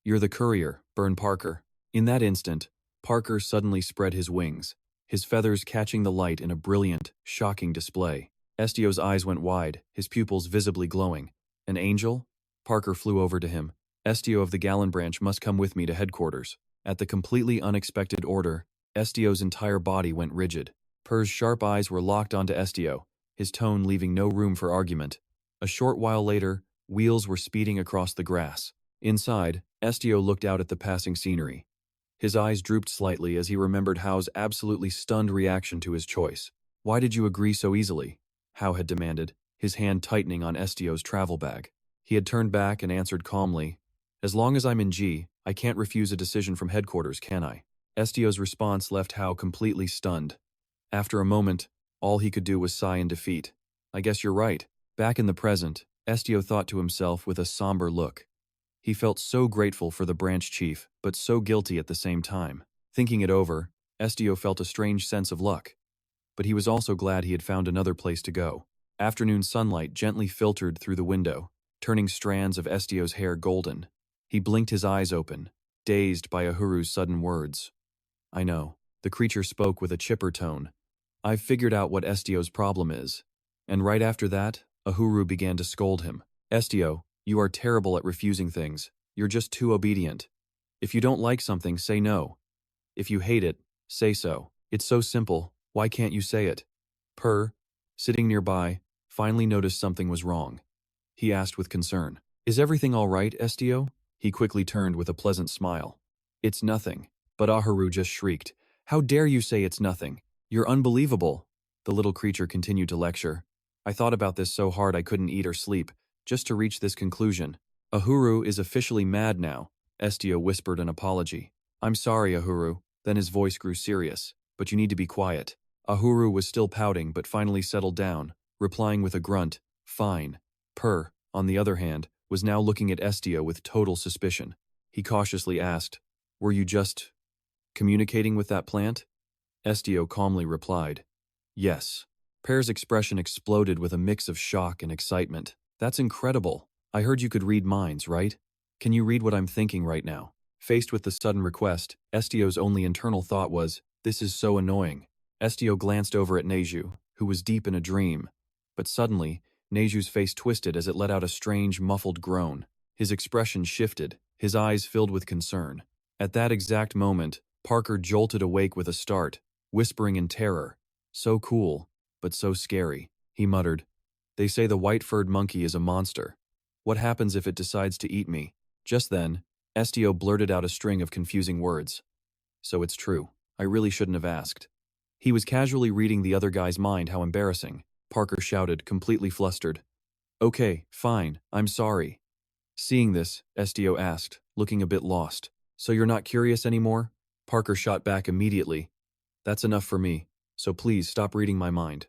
You're the courier, Burn Parker. In that instant, Parker suddenly spread his wings, his feathers catching the light in a brilliant, shocking display. Estio's eyes went wide, his pupils visibly glowing. An angel? Parker flew over to him. Estio of the Gallon branch must come with me to headquarters. At the completely unexpected order, Estio's entire body went rigid. Per's sharp eyes were locked onto Estio, his tone leaving no room for argument. A short while later, wheels were speeding across the grass. Inside, Estio looked out at the passing scenery. His eyes drooped slightly as he remembered Hao's absolutely stunned reaction to his choice. Why did you agree so easily? Hao had demanded, his hand tightening on Estio's travel bag. He had turned back and answered calmly, As long as I'm in G, I can't refuse a decision from headquarters, can I? Estio's response left Hao completely stunned. After a moment, all he could do was sigh in defeat. I guess you're right. Back in the present, Estio thought to himself with a somber look. He felt so grateful for the branch chief, but so guilty at the same time. Thinking it over, Estio felt a strange sense of luck. But he was also glad he had found another place to go. Afternoon sunlight gently filtered through the window, turning strands of Estio's hair golden. He blinked his eyes open, dazed by Ahuru's sudden words. I know, the creature spoke with a chipper tone. I've figured out what Estio's problem is. And right after that, Ahuru began to scold him. Estio, you are terrible at refusing things. You're just too obedient. If you don't like something, say no. If you hate it, say so. It's so simple, why can't you say it? Per, sitting nearby, finally noticed something was wrong. He asked with concern. Is everything all right, Estio? He quickly turned with a pleasant smile. It's nothing. But Ahuru just shrieked. How dare you say it's nothing? You're unbelievable. The little creature continued to lecture. I thought about this so hard I couldn't eat or sleep, just to reach this conclusion. Ahuru is officially mad now. Estio whispered an apology. I'm sorry, Ahuru. Then his voice grew serious. But you need to be quiet. Ahuru was still pouting but finally settled down, replying with a grunt. Fine. Per, on the other hand, was now looking at Estio with total suspicion. He cautiously asked, Were you just communicating with that plant? Estio calmly replied, Yes. Per's expression exploded with a mix of shock and excitement. That's incredible. I heard you could read minds, right? Can you read what I'm thinking right now? Faced with the sudden request, Estio's only internal thought was, This is so annoying. Estio glanced over at Neju, who was deep in a dream. But suddenly, Neju's face twisted as it let out a strange, muffled groan. His expression shifted, his eyes filled with concern. At that exact moment, Parker jolted awake with a start, whispering in terror. So cool, but so scary, he muttered. They say the white-furred monkey is a monster. What happens if it decides to eat me? Just then, Estio blurted out a string of confusing words. So it's true. I really shouldn't have asked. He was casually reading the other guy's mind. How embarrassing. Parker shouted, completely flustered. Okay, fine, I'm sorry. Seeing this, Estio asked, looking a bit lost. So you're not curious anymore? Parker shot back immediately. That's enough for me, so please stop reading my mind.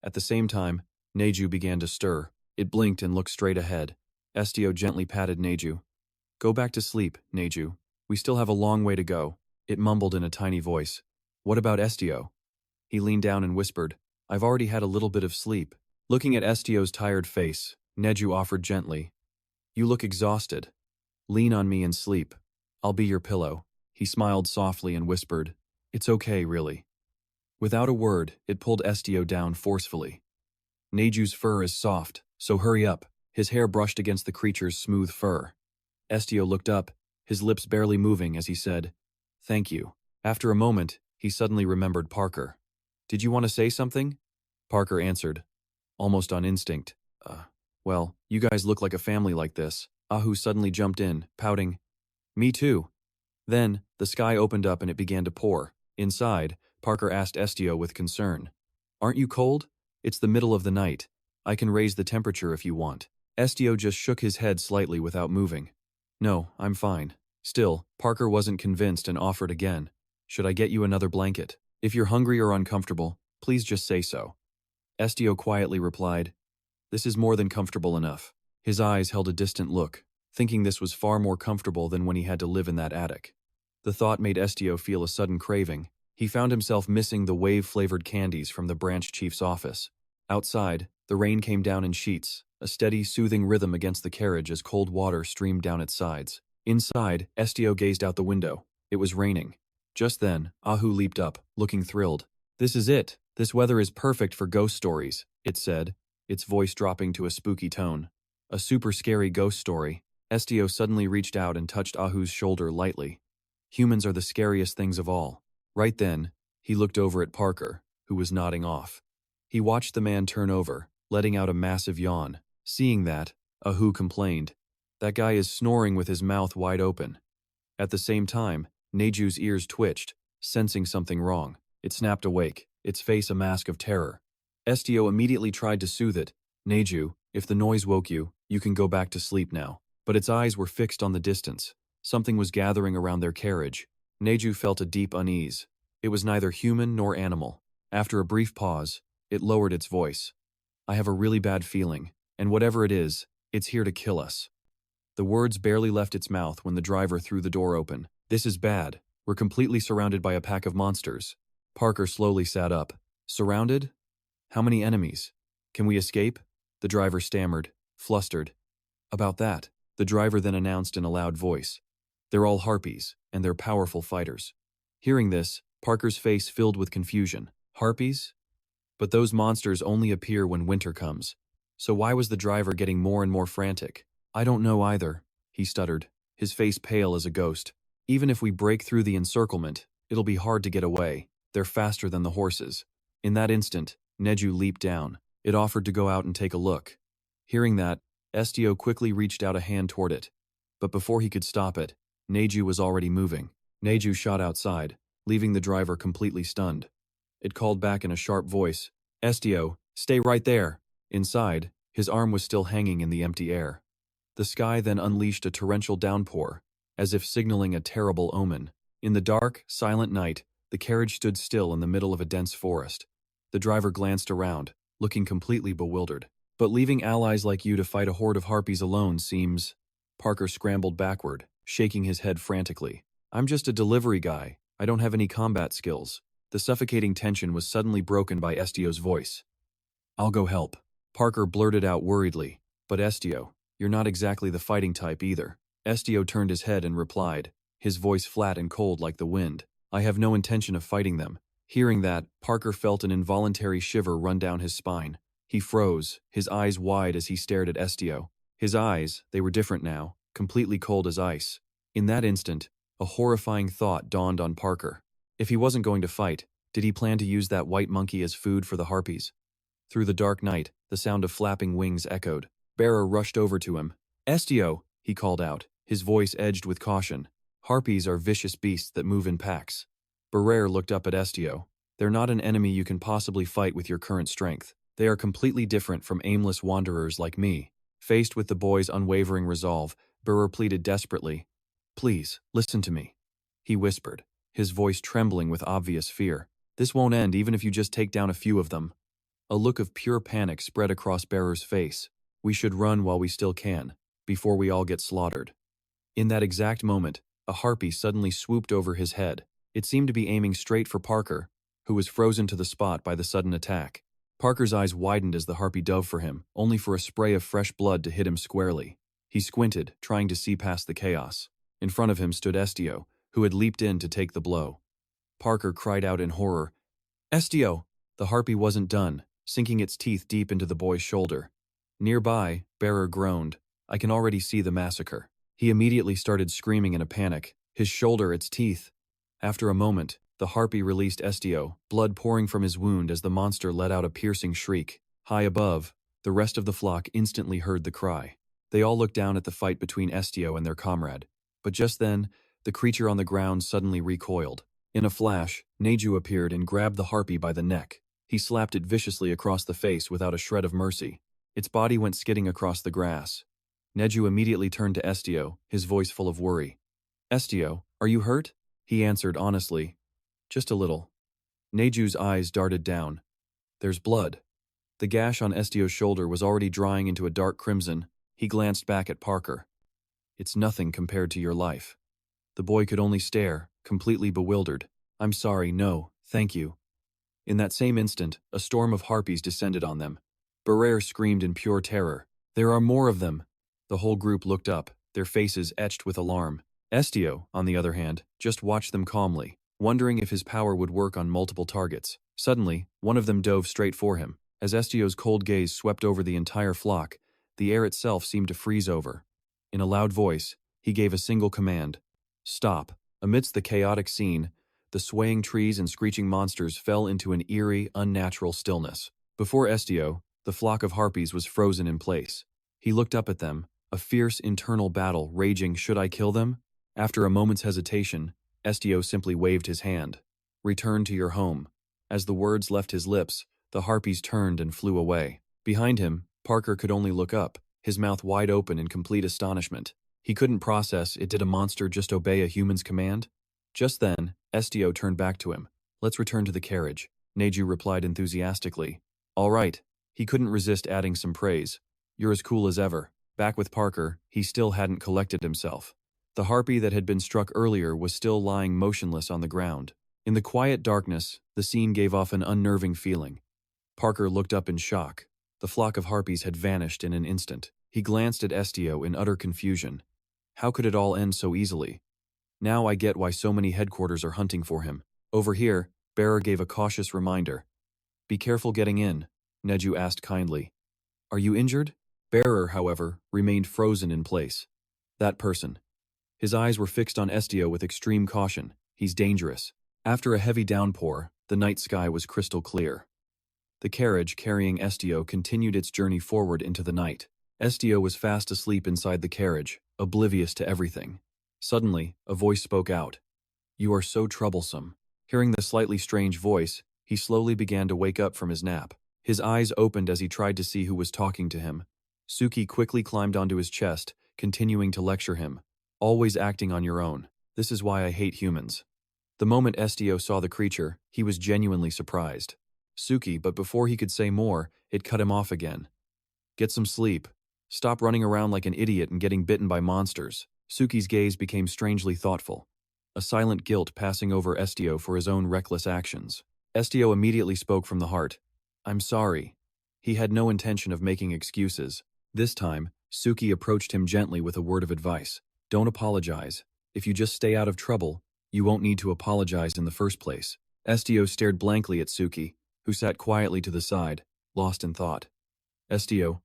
At the same time, Neju began to stir. It blinked and looked straight ahead. Estio gently patted Neju. Go back to sleep, Neju. We still have a long way to go, it mumbled in a tiny voice. What about Estio? He leaned down and whispered, I've already had a little bit of sleep. Looking at Estio's tired face, Neju offered gently, You look exhausted. Lean on me and sleep. I'll be your pillow. He smiled softly and whispered, It's okay, really. Without a word, it pulled Estio down forcefully. Neju's fur is soft, so hurry up. His hair brushed against the creature's smooth fur. Estio looked up, his lips barely moving as he said, Thank you. After a moment, he suddenly remembered Parker. Did you want to say something? Parker answered, almost on instinct. Well, you guys look like a family like this. Ahu suddenly jumped in, pouting, Me too. Then, the sky opened up and it began to pour. Inside, Parker asked Estio with concern, Aren't you cold? It's the middle of the night. I can raise the temperature if you want. Estio just shook his head slightly without moving. No, I'm fine. Still, Parker wasn't convinced and offered again. Should I get you another blanket? If you're hungry or uncomfortable, please just say so. Estio quietly replied, This is more than comfortable enough. His eyes held a distant look, thinking this was far more comfortable than when he had to live in that attic. The thought made Estio feel a sudden craving. He found himself missing the wave-flavored candies from the branch chief's office. Outside, the rain came down in sheets, a steady, soothing rhythm against the carriage as cold water streamed down its sides. Inside, Estio gazed out the window. It was raining. Just then, Ahu leaped up, looking thrilled. This is it. This weather is perfect for ghost stories, it said, its voice dropping to a spooky tone. A super scary ghost story. Estio suddenly reached out and touched Ahu's shoulder lightly. Humans are the scariest things of all. Right then, he looked over at Parker, who was nodding off. He watched the man turn over, letting out a massive yawn. Seeing that, Ahu complained, That guy is snoring with his mouth wide open. At the same time, Neju's ears twitched, sensing something wrong. It snapped awake, its face a mask of terror. Estio immediately tried to soothe it. Neju, if the noise woke you, you can go back to sleep now. But its eyes were fixed on the distance. Something was gathering around their carriage. Neju felt a deep unease. It was neither human nor animal. After a brief pause, it lowered its voice. I have a really bad feeling, and whatever it is, it's here to kill us. The words barely left its mouth when the driver threw the door open. This is bad. We're completely surrounded by a pack of monsters. Parker slowly sat up. Surrounded? How many enemies? Can we escape? The driver stammered, flustered. About that, the driver then announced in a loud voice. They're all harpies, and they're powerful fighters. Hearing this, Parker's face filled with confusion. Harpies? But those monsters only appear when winter comes. So why was the driver getting more and more frantic? I don't know either, he stuttered, his face pale as a ghost. Even if we break through the encirclement, it'll be hard to get away. They're faster than the horses. In that instant, Neju leaped down. It offered to go out and take a look. Hearing that, Estio quickly reached out a hand toward it. But before he could stop it, Neju was already moving. Neju shot outside, leaving the driver completely stunned. It called back in a sharp voice, Estio, stay right there. Inside, his arm was still hanging in the empty air. The sky then unleashed a torrential downpour, as if signaling a terrible omen. In the dark, silent night, the carriage stood still in the middle of a dense forest. The driver glanced around, looking completely bewildered. But leaving allies like you to fight a horde of harpies alone seems… Parker scrambled backward, shaking his head frantically. I'm just a delivery guy. I don't have any combat skills. The suffocating tension was suddenly broken by Estio's voice. I'll go help. Parker blurted out worriedly. But Estio, you're not exactly the fighting type either. Estio turned his head and replied, his voice flat and cold like the wind. I have no intention of fighting them. Hearing that, Parker felt an involuntary shiver run down his spine. He froze, his eyes wide as he stared at Estio. His eyes, they were different now, completely cold as ice. In that instant, a horrifying thought dawned on Parker. If he wasn't going to fight, did he plan to use that white monkey as food for the harpies? Through the dark night, the sound of flapping wings echoed. Bearer rushed over to him. Estio, he called out, his voice edged with caution. Harpies are vicious beasts that move in packs. Bearer looked up at Estio. They're not an enemy you can possibly fight with your current strength. They are completely different from aimless wanderers like me. Faced with the boy's unwavering resolve, Bearer pleaded desperately. Please, listen to me. He whispered, his voice trembling with obvious fear. This won't end even if you just take down a few of them. A look of pure panic spread across Bearer's face. We should run while we still can, before we all get slaughtered. In that exact moment, a harpy suddenly swooped over his head. It seemed to be aiming straight for Parker, who was frozen to the spot by the sudden attack. Parker's eyes widened as the harpy dove for him, only for a spray of fresh blood to hit him squarely. He squinted, trying to see past the chaos. In front of him stood Estio, who had leaped in to take the blow. Parker cried out in horror, "Estio!" The harpy wasn't done, sinking its teeth deep into the boy's shoulder. Nearby, Bearer groaned, "I can already see the massacre." He immediately started screaming in a panic, his shoulder its teeth. After a moment, the harpy released Estio, blood pouring from his wound as the monster let out a piercing shriek. High above, the rest of the flock instantly heard the cry. They all looked down at the fight between Estio and their comrade. But just then, the creature on the ground suddenly recoiled. In a flash, Neju appeared and grabbed the harpy by the neck. He slapped it viciously across the face without a shred of mercy. Its body went skidding across the grass. Neju immediately turned to Estio, his voice full of worry. "Estio, are you hurt?" He answered honestly, "Just a little." Neju's eyes darted down. "There's blood." The gash on Estio's shoulder was already drying into a dark crimson. He glanced back at Parker. "It's nothing compared to your life." The boy could only stare, completely bewildered. "I'm sorry, no, thank you." In that same instant, a storm of harpies descended on them. Barrere screamed in pure terror. "There are more of them!" The whole group looked up, their faces etched with alarm. Estio, on the other hand, just watched them calmly, wondering if his power would work on multiple targets. Suddenly, one of them dove straight for him. As Estio's cold gaze swept over the entire flock, the air itself seemed to freeze over. In a loud voice, he gave a single command. "Stop." Amidst the chaotic scene, the swaying trees and screeching monsters fell into an eerie, unnatural stillness. Before Estio, the flock of harpies was frozen in place. He looked up at them, a fierce internal battle raging. Should I kill them? After a moment's hesitation, Estio simply waved his hand. "Return to your home." As the words left his lips, the harpies turned and flew away. Behind him, Parker could only look up, his mouth wide open in complete astonishment. He couldn't process it. Did a monster just obey a human's command? Just then, Estio turned back to him. "Let's return to the carriage," Neju replied enthusiastically. "All right." He couldn't resist adding some praise. "You're as cool as ever." Back with Parker, he still hadn't collected himself. The harpy that had been struck earlier was still lying motionless on the ground. In the quiet darkness, the scene gave off an unnerving feeling. Parker looked up in shock. The flock of harpies had vanished in an instant. He glanced at Estio in utter confusion. How could it all end so easily? Now I get why so many headquarters are hunting for him. Over here, Bearer gave a cautious reminder. "Be careful getting in," Neju asked kindly. "Are you injured?" Bearer, however, remained frozen in place. That person. His eyes were fixed on Estio with extreme caution. "He's dangerous." After a heavy downpour, the night sky was crystal clear. The carriage carrying Estio continued its journey forward into the night. Estio was fast asleep inside the carriage, oblivious to everything. Suddenly, a voice spoke out. "You are so troublesome." Hearing the slightly strange voice, he slowly began to wake up from his nap. His eyes opened as he tried to see who was talking to him. Suki quickly climbed onto his chest, continuing to lecture him. "Always acting on your own. This is why I hate humans." The moment Estio saw the creature, he was genuinely surprised. Suki, but before he could say more, it cut him off again. "Get some sleep. Stop running around like an idiot and getting bitten by monsters." Suki's gaze became strangely thoughtful, a silent guilt passing over Estio for his own reckless actions. Estio immediately spoke from the heart. "I'm sorry." He had no intention of making excuses. This time, Suki approached him gently with a word of advice. "Don't apologize. If you just stay out of trouble, you won't need to apologize in the first place." Estio stared blankly at Suki, who sat quietly to the side, lost in thought. "Estio,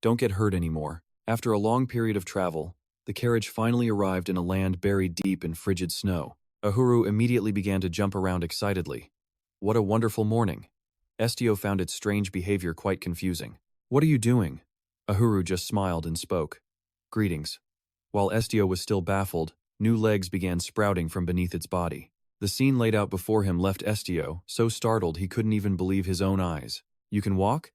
don't get hurt anymore." After a long period of travel, the carriage finally arrived in a land buried deep in frigid snow. Ahuru immediately began to jump around excitedly. "What a wonderful morning." Estio found its strange behavior quite confusing. "What are you doing?" Ahuru just smiled and spoke. "Greetings." While Estio was still baffled, new legs began sprouting from beneath its body. The scene laid out before him left Estio so startled he couldn't even believe his own eyes. "You can walk?"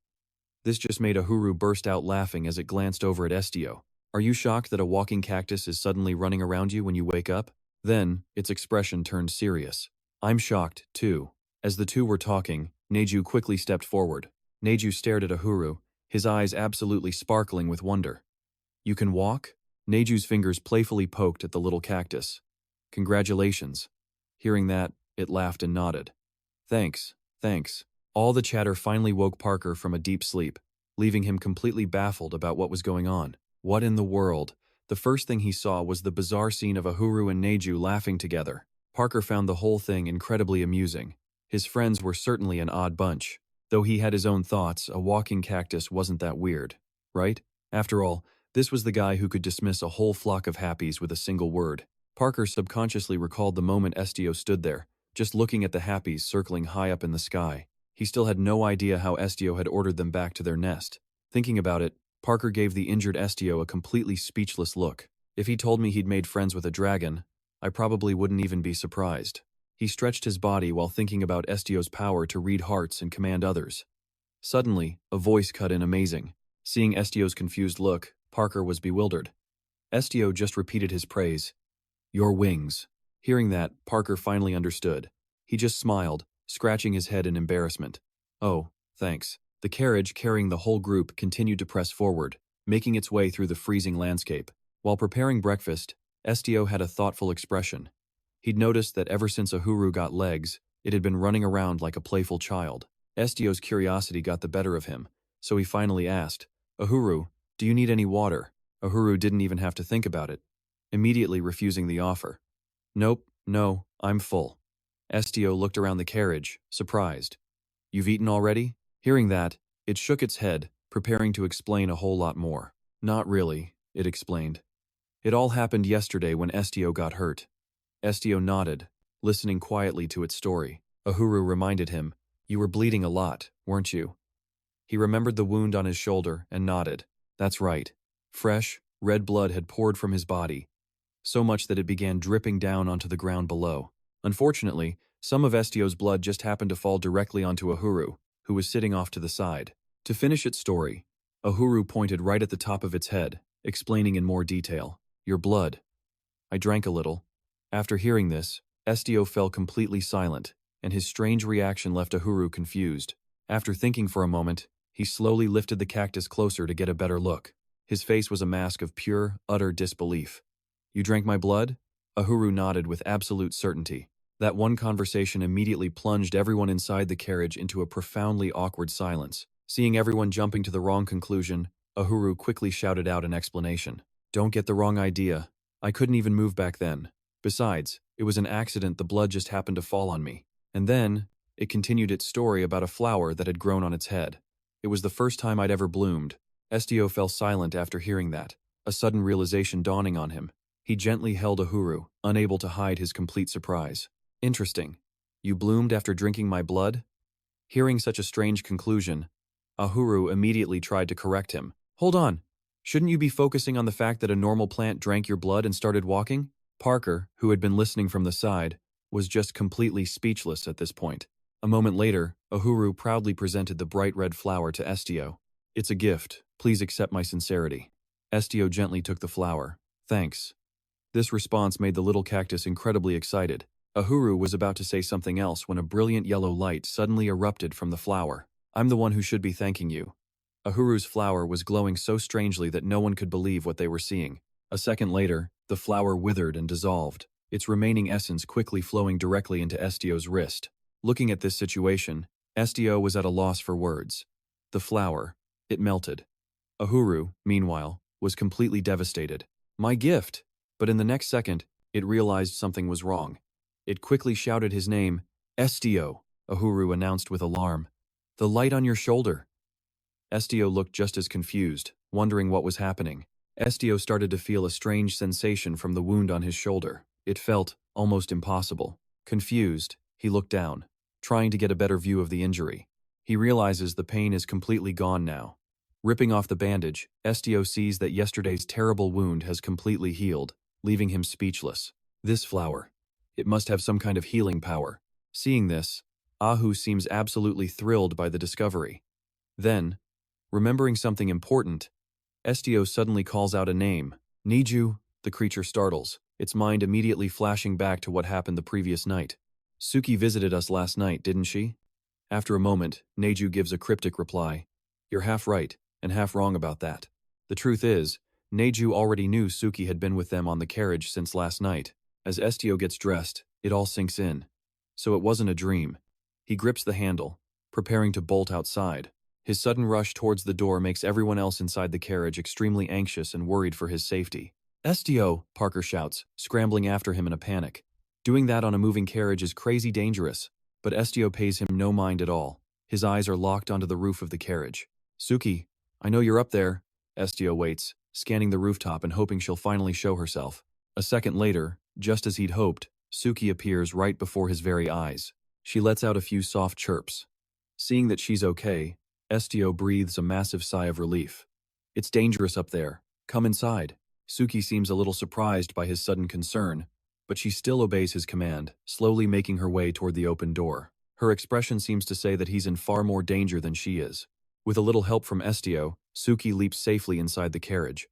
This just made Ahuru burst out laughing as it glanced over at Estio. "Are you shocked that a walking cactus is suddenly running around you when you wake up?" Then, its expression turned serious. "I'm shocked, too." As the two were talking, Neju quickly stepped forward. Neju stared at Ahuru, his eyes absolutely sparkling with wonder. "You can walk?" Neju's fingers playfully poked at the little cactus. Congratulations. Hearing that, it laughed and nodded. Thanks, thanks. All the chatter finally woke Parker from a deep sleep, leaving him completely baffled about what was going on. What in the world? The first thing he saw was the bizarre scene of Ahuru and Neju laughing together. Parker found the whole thing incredibly amusing. His friends were certainly an odd bunch. Though he had his own thoughts, a walking cactus wasn't that weird, right? After all, this was the guy who could dismiss a whole flock of happies with a single word. Parker subconsciously recalled the moment Estio stood there, just looking at the happies circling high up in the sky. He still had no idea how Estio had ordered them back to their nest. Thinking about it, Parker gave the injured Estio a completely speechless look. If he told me he'd made friends with a dragon, I probably wouldn't even be surprised. He stretched his body while thinking about Estio's power to read hearts and command others. Suddenly, a voice cut in amazing. Seeing Estio's confused look, Parker was bewildered. Estio just repeated his praise. Your wings. Hearing that, Parker finally understood. He just smiled, scratching his head in embarrassment. Oh, thanks. The carriage carrying the whole group continued to press forward, making its way through the freezing landscape. While preparing breakfast, Estio had a thoughtful expression. He'd noticed that ever since Ahuru got legs, it had been running around like a playful child. Estio's curiosity got the better of him, so he finally asked, Ahuru, do you need any water? Ahuru didn't even have to think about it, immediately refusing the offer. Nope, no, I'm full. Estio looked around the carriage, surprised. You've eaten already? Hearing that, it shook its head, preparing to explain a whole lot more. Not really, it explained. It all happened yesterday when Estio got hurt. Estio nodded, listening quietly to its story. Ahuru reminded him, You were bleeding a lot, weren't you? He remembered the wound on his shoulder and nodded. That's right. Fresh, red blood had poured from his body, so much that it began dripping down onto the ground below. Unfortunately, some of Estio's blood just happened to fall directly onto Ahuru, who was sitting off to the side. To finish its story, Ahuru pointed right at the top of its head, explaining in more detail. Your blood. I drank a little. After hearing this, Estio fell completely silent, and his strange reaction left Ahuru confused. After thinking for a moment, he slowly lifted the cactus closer to get a better look. His face was a mask of pure, utter disbelief. You drank my blood? Ahuru nodded with absolute certainty. That one conversation immediately plunged everyone inside the carriage into a profoundly awkward silence. Seeing everyone jumping to the wrong conclusion, Ahuru quickly shouted out an explanation. Don't get the wrong idea. I couldn't even move back then. Besides, it was an accident, the blood just happened to fall on me. And then, it continued its story about a flower that had grown on its head. It was the first time I'd ever bloomed. Estio fell silent after hearing that, a sudden realization dawning on him. He gently held Ahuru, unable to hide his complete surprise. Interesting. You bloomed after drinking my blood? Hearing such a strange conclusion, Ahuru immediately tried to correct him. Hold on. Shouldn't you be focusing on the fact that a normal plant drank your blood and started walking? Parker, who had been listening from the side, was just completely speechless at this point. A moment later, Ahuru proudly presented the bright red flower to Estio. It's a gift. Please accept my sincerity. Estio gently took the flower. Thanks. This response made the little cactus incredibly excited. Ahuru was about to say something else when a brilliant yellow light suddenly erupted from the flower. I'm the one who should be thanking you. Ahuru's flower was glowing so strangely that no one could believe what they were seeing. A second later, the flower withered and dissolved, its remaining essence quickly flowing directly into Estio's wrist. Looking at this situation, Estio was at a loss for words. The flower, it melted. Ahuru, meanwhile, was completely devastated. My gift! But in the next second, it realized something was wrong. It quickly shouted his name. Estio, Ahuru announced with alarm. The light on your shoulder. Estio looked just as confused, wondering what was happening. Estio started to feel a strange sensation from the wound on his shoulder. It felt almost impossible. Confused, he looked down, trying to get a better view of the injury. He realizes the pain is completely gone now. Ripping off the bandage, Estio sees that yesterday's terrible wound has completely healed, leaving him speechless. This flower. It must have some kind of healing power. Seeing this, Ahu seems absolutely thrilled by the discovery. Then, remembering something important, Estio suddenly calls out a name. Neju, the creature startles, its mind immediately flashing back to what happened the previous night. Suki visited us last night, didn't she? After a moment, Neju gives a cryptic reply. You're half right and half wrong about that. The truth is, Neju already knew Suki had been with them on the carriage since last night. As Estio gets dressed, it all sinks in. So it wasn't a dream. He grips the handle, preparing to bolt outside. His sudden rush towards the door makes everyone else inside the carriage extremely anxious and worried for his safety. "Estio!" Parker shouts, scrambling after him in a panic. Doing that on a moving carriage is crazy dangerous, but Estio pays him no mind at all. His eyes are locked onto the roof of the carriage. "Suki, I know you're up there." Estio waits, scanning the rooftop and hoping she'll finally show herself. A second later, just as he'd hoped, Suki appears right before his very eyes. She lets out a few soft chirps. Seeing that she's okay, Estio breathes a massive sigh of relief. "It's dangerous up there. Come inside." Suki seems a little surprised by his sudden concern, but she still obeys his command, slowly making her way toward the open door. Her expression seems to say that he's in far more danger than she is. With a little help from Estio, Suki leaps safely inside the carriage.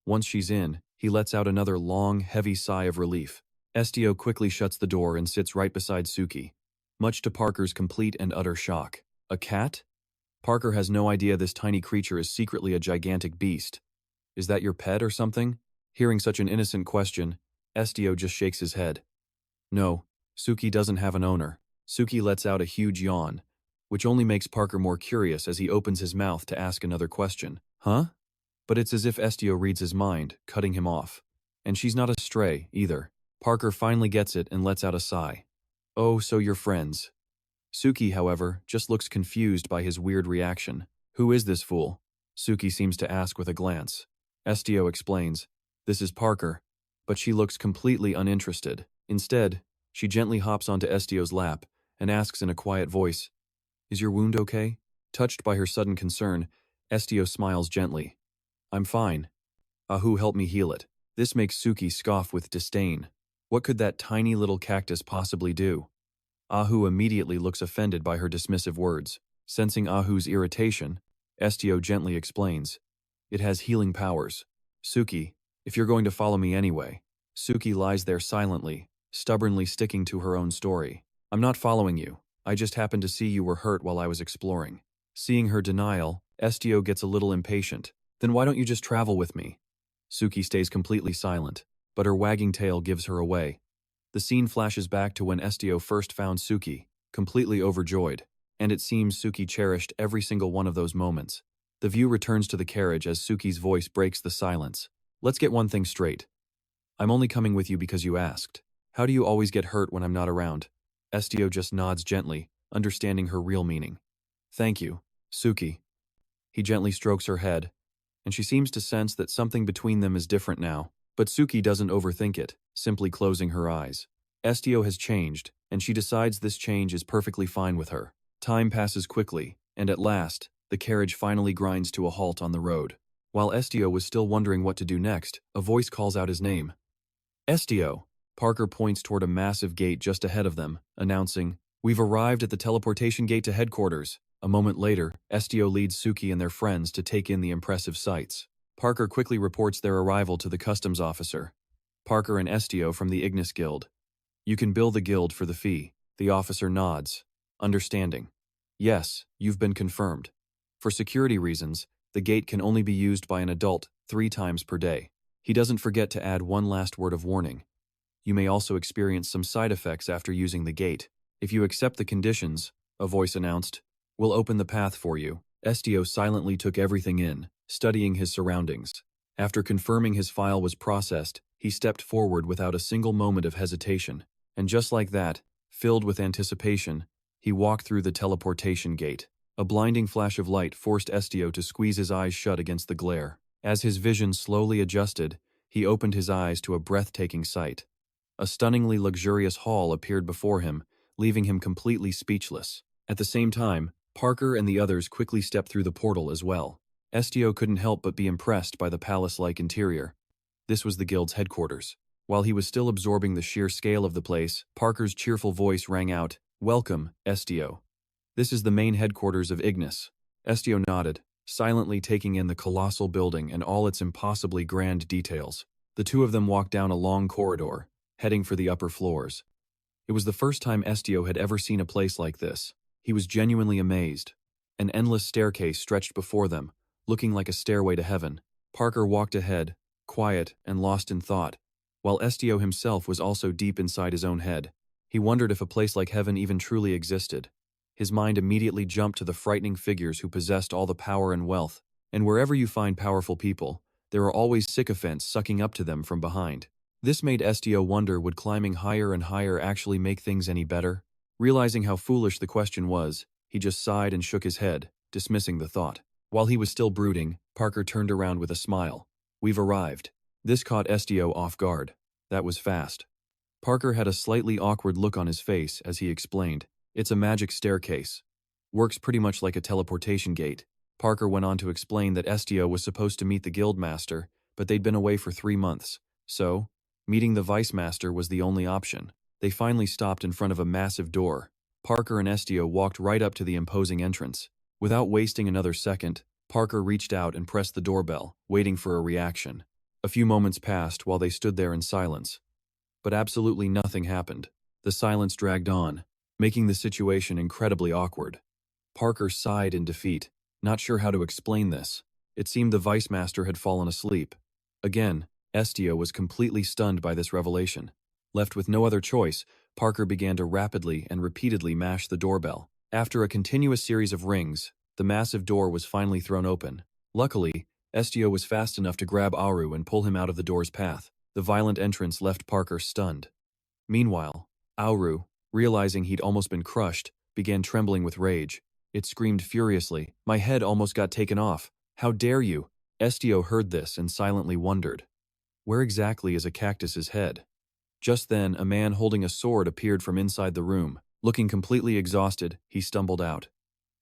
Once she's in, he lets out another long, heavy sigh of relief. Estio quickly shuts the door and sits right beside Suki, much to Parker's complete and utter shock. A cat? Parker has no idea this tiny creature is secretly a gigantic beast. "Is that your pet or something?" Hearing such an innocent question, Estio just shakes his head. No, Suki doesn't have an owner. Suki lets out a huge yawn, which only makes Parker more curious as he opens his mouth to ask another question. "Huh?" But it's as if Estio reads his mind, cutting him off. And she's not a stray, either. Parker finally gets it and lets out a sigh. "Oh, so you're friends." Suki, however, just looks confused by his weird reaction. "Who is this fool?" Suki seems to ask with a glance. Estio explains, "This is Parker," but she looks completely uninterested. Instead, she gently hops onto Estio's lap and asks in a quiet voice, "Is your wound okay?" Touched by her sudden concern, Estio smiles gently. "I'm fine. Ahu helped me heal it." This makes Suki scoff with disdain. What could that tiny little cactus possibly do? Ahu immediately looks offended by her dismissive words. Sensing Ahu's irritation, Estio gently explains, "It has healing powers. Suki, if you're going to follow me anyway." Suki lies there silently, stubbornly sticking to her own story. "I'm not following you. I just happened to see you were hurt while I was exploring." Seeing her denial, Estio gets a little impatient. "Then why don't you just travel with me?" Suki stays completely silent, but her wagging tail gives her away. The scene flashes back to when Estio first found Suki, completely overjoyed, and it seems Suki cherished every single one of those moments. The view returns to the carriage as Suki's voice breaks the silence. "Let's get one thing straight. I'm only coming with you because you asked. How do you always get hurt when I'm not around?" Estio just nods gently, understanding her real meaning. "Thank you, Suki." He gently strokes her head, and she seems to sense that something between them is different now. But Suki doesn't overthink it, simply closing her eyes. Estio has changed, and she decides this change is perfectly fine with her. Time passes quickly, and at last, the carriage finally grinds to a halt on the road. While Estio was still wondering what to do next, a voice calls out his name. "Estio!" Parker points toward a massive gate just ahead of them, announcing, "We've arrived at the teleportation gate to headquarters." A moment later, Estio leads Suki and their friends to take in the impressive sights. Parker quickly reports their arrival to the customs officer. Parker and Estio from the IGNIS Guild. "You can bill the guild for the fee." The officer nods, understanding. "Yes, you've been confirmed. For security reasons, the gate can only be used by an adult 3 times per day." He doesn't forget to add one last word of warning. "You may also experience some side effects after using the gate. If you accept the conditions," a voice announced, "we'll open the path for you." Estio silently took everything in, studying his surroundings. After confirming his file was processed, he stepped forward without a single moment of hesitation. And just like that, filled with anticipation, he walked through the teleportation gate. A blinding flash of light forced Estio to squeeze his eyes shut against the glare. As his vision slowly adjusted, he opened his eyes to a breathtaking sight. A stunningly luxurious hall appeared before him, leaving him completely speechless. At the same time, Parker and the others quickly stepped through the portal as well. Estio couldn't help but be impressed by the palace-like interior. This was the guild's headquarters. While he was still absorbing the sheer scale of the place, Parker's cheerful voice rang out, "Welcome, Estio. This is the main headquarters of IGNIS." Estio nodded, silently taking in the colossal building and all its impossibly grand details. The two of them walked down a long corridor, heading for the upper floors. It was the first time Estio had ever seen a place like this. He was genuinely amazed. An endless staircase stretched before them, looking like a stairway to heaven. Parker walked ahead, quiet, and lost in thought, while Estio himself was also deep inside his own head. He wondered if a place like heaven even truly existed. His mind immediately jumped to the frightening figures who possessed all the power and wealth, and wherever you find powerful people, there are always sycophants sucking up to them from behind. This made Estio wonder, would climbing higher and higher actually make things any better? Realizing how foolish the question was, he just sighed and shook his head, dismissing the thought. While he was still brooding, Parker turned around with a smile. "We've arrived." This caught Estio off guard. That was fast. Parker had a slightly awkward look on his face as he explained. "It's a magic staircase. Works pretty much like a teleportation gate." Parker went on to explain that Estio was supposed to meet the guildmaster, but they'd been away for 3 months. So, meeting the vice master was the only option. They finally stopped in front of a massive door. Parker and Estio walked right up to the imposing entrance. Without wasting another second, Parker reached out and pressed the doorbell, waiting for a reaction. A few moments passed while they stood there in silence. But absolutely nothing happened. The silence dragged on, making the situation incredibly awkward. Parker sighed in defeat, not sure how to explain this. It seemed the vice master had fallen asleep. Again, Estio was completely stunned by this revelation. Left with no other choice, Parker began to rapidly and repeatedly mash the doorbell. After a continuous series of rings, the massive door was finally thrown open. Luckily, Estio was fast enough to grab Auru and pull him out of the door's path. The violent entrance left Parker stunned. Meanwhile, Auru, realizing he'd almost been crushed, began trembling with rage. It screamed furiously, "My head almost got taken off. How dare you?" Estio heard this and silently wondered. Where exactly is a cactus's head? Just then, a man holding a sword appeared from inside the room. Looking completely exhausted, he stumbled out.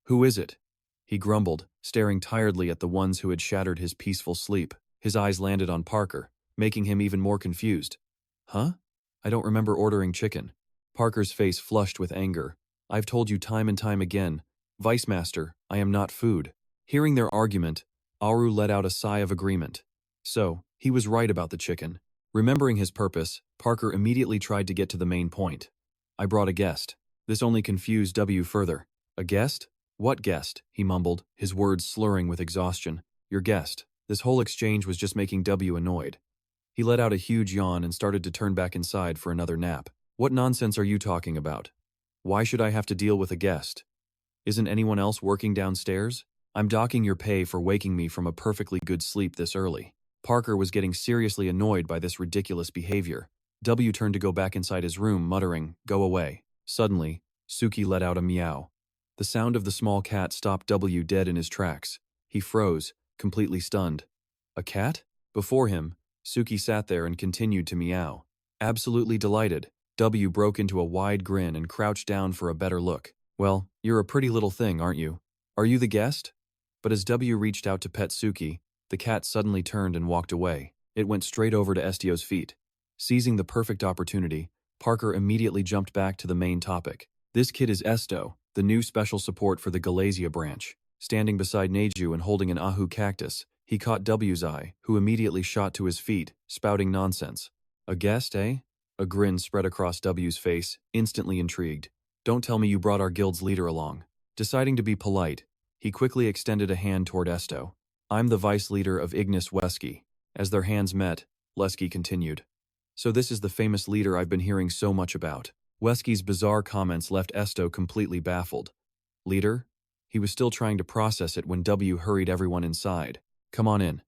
"Who is it?" he grumbled, staring tiredly at the ones who had shattered his peaceful sleep. His eyes landed on Parker, making him even more confused. "Huh? I don't remember ordering chicken." Parker's face flushed with anger. "I've told you time and time again, Vice Master, I am not food." Hearing their argument, Auru let out a sigh of agreement. So, he was right about the chicken. Remembering his purpose, Parker immediately tried to get to the main point. "I brought a guest." This only confused W further. "A guest? What guest?" he mumbled, his words slurring with exhaustion. "Your guest." This whole exchange was just making W annoyed. He let out a huge yawn and started to turn back inside for another nap. "What nonsense are you talking about? Why should I have to deal with a guest? Isn't anyone else working downstairs? I'm docking your pay for waking me from a perfectly good sleep this early." Parker was getting seriously annoyed by this ridiculous behavior. W turned to go back inside his room, muttering, "Go away." Suddenly, Suki let out a meow. The sound of the small cat stopped W dead in his tracks. He froze, completely stunned. A cat? Before him, Suki sat there and continued to meow. Absolutely delighted, W broke into a wide grin and crouched down for a better look. "Well, you're a pretty little thing, aren't you? Are you the guest?" But as W reached out to pet Suki, the cat suddenly turned and walked away. It went straight over to Estio's feet. Seizing the perfect opportunity, Parker immediately jumped back to the main topic. This kid is Estio, the new special support for the Galasia branch. Standing beside Neju and holding an Ahu cactus, he caught W's eye, who immediately shot to his feet, spouting nonsense. "A guest, eh?" A grin spread across W's face, instantly intrigued. "Don't tell me you brought our guild's leader along." Deciding to be polite, he quickly extended a hand toward Estio. "I'm the vice leader of IGNIS Guild." As their hands met, Lesky continued. "So this is the famous leader I've been hearing so much about." Wesky's bizarre comments left Estio completely baffled. "Leader?" He was still trying to process it when W hurried everyone inside. "Come on in."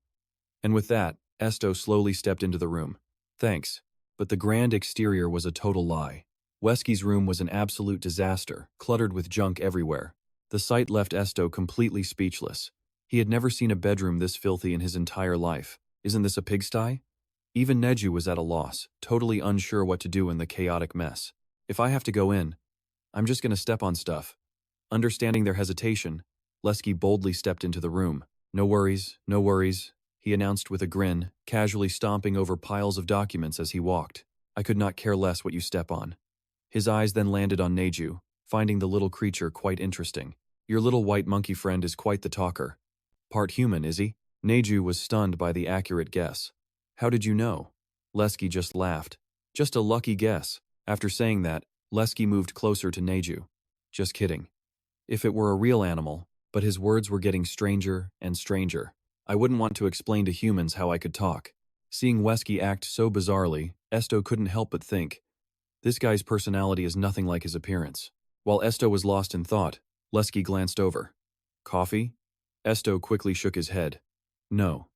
And with that, Estio slowly stepped into the room. "Thanks." But the grand exterior was a total lie. Wesky's room was an absolute disaster, cluttered with junk everywhere. The sight left Estio completely speechless. He had never seen a bedroom this filthy in his entire life. Isn't this a pigsty? Even Neju was at a loss, totally unsure what to do in the chaotic mess. "If I have to go in, I'm just gonna step on stuff." Understanding their hesitation, Lesky boldly stepped into the room. No worries, he announced with a grin, casually stomping over piles of documents as he walked. "I could not care less what you step on." His eyes then landed on Neju, finding the little creature quite interesting. "Your little white monkey friend is quite the talker. Part human, is he?" Neju was stunned by the accurate guess. "How did you know?" Lesky just laughed. "Just a lucky guess." After saying that, Lesky moved closer to Neju. "Just kidding. If it were a real animal," but his words were getting stranger and stranger. "I wouldn't want to explain to humans how I could talk." Seeing Wesky act so bizarrely, Estio couldn't help but think, this guy's personality is nothing like his appearance. While Estio was lost in thought, Lesky glanced over. Coffee? Estio quickly shook his head. No.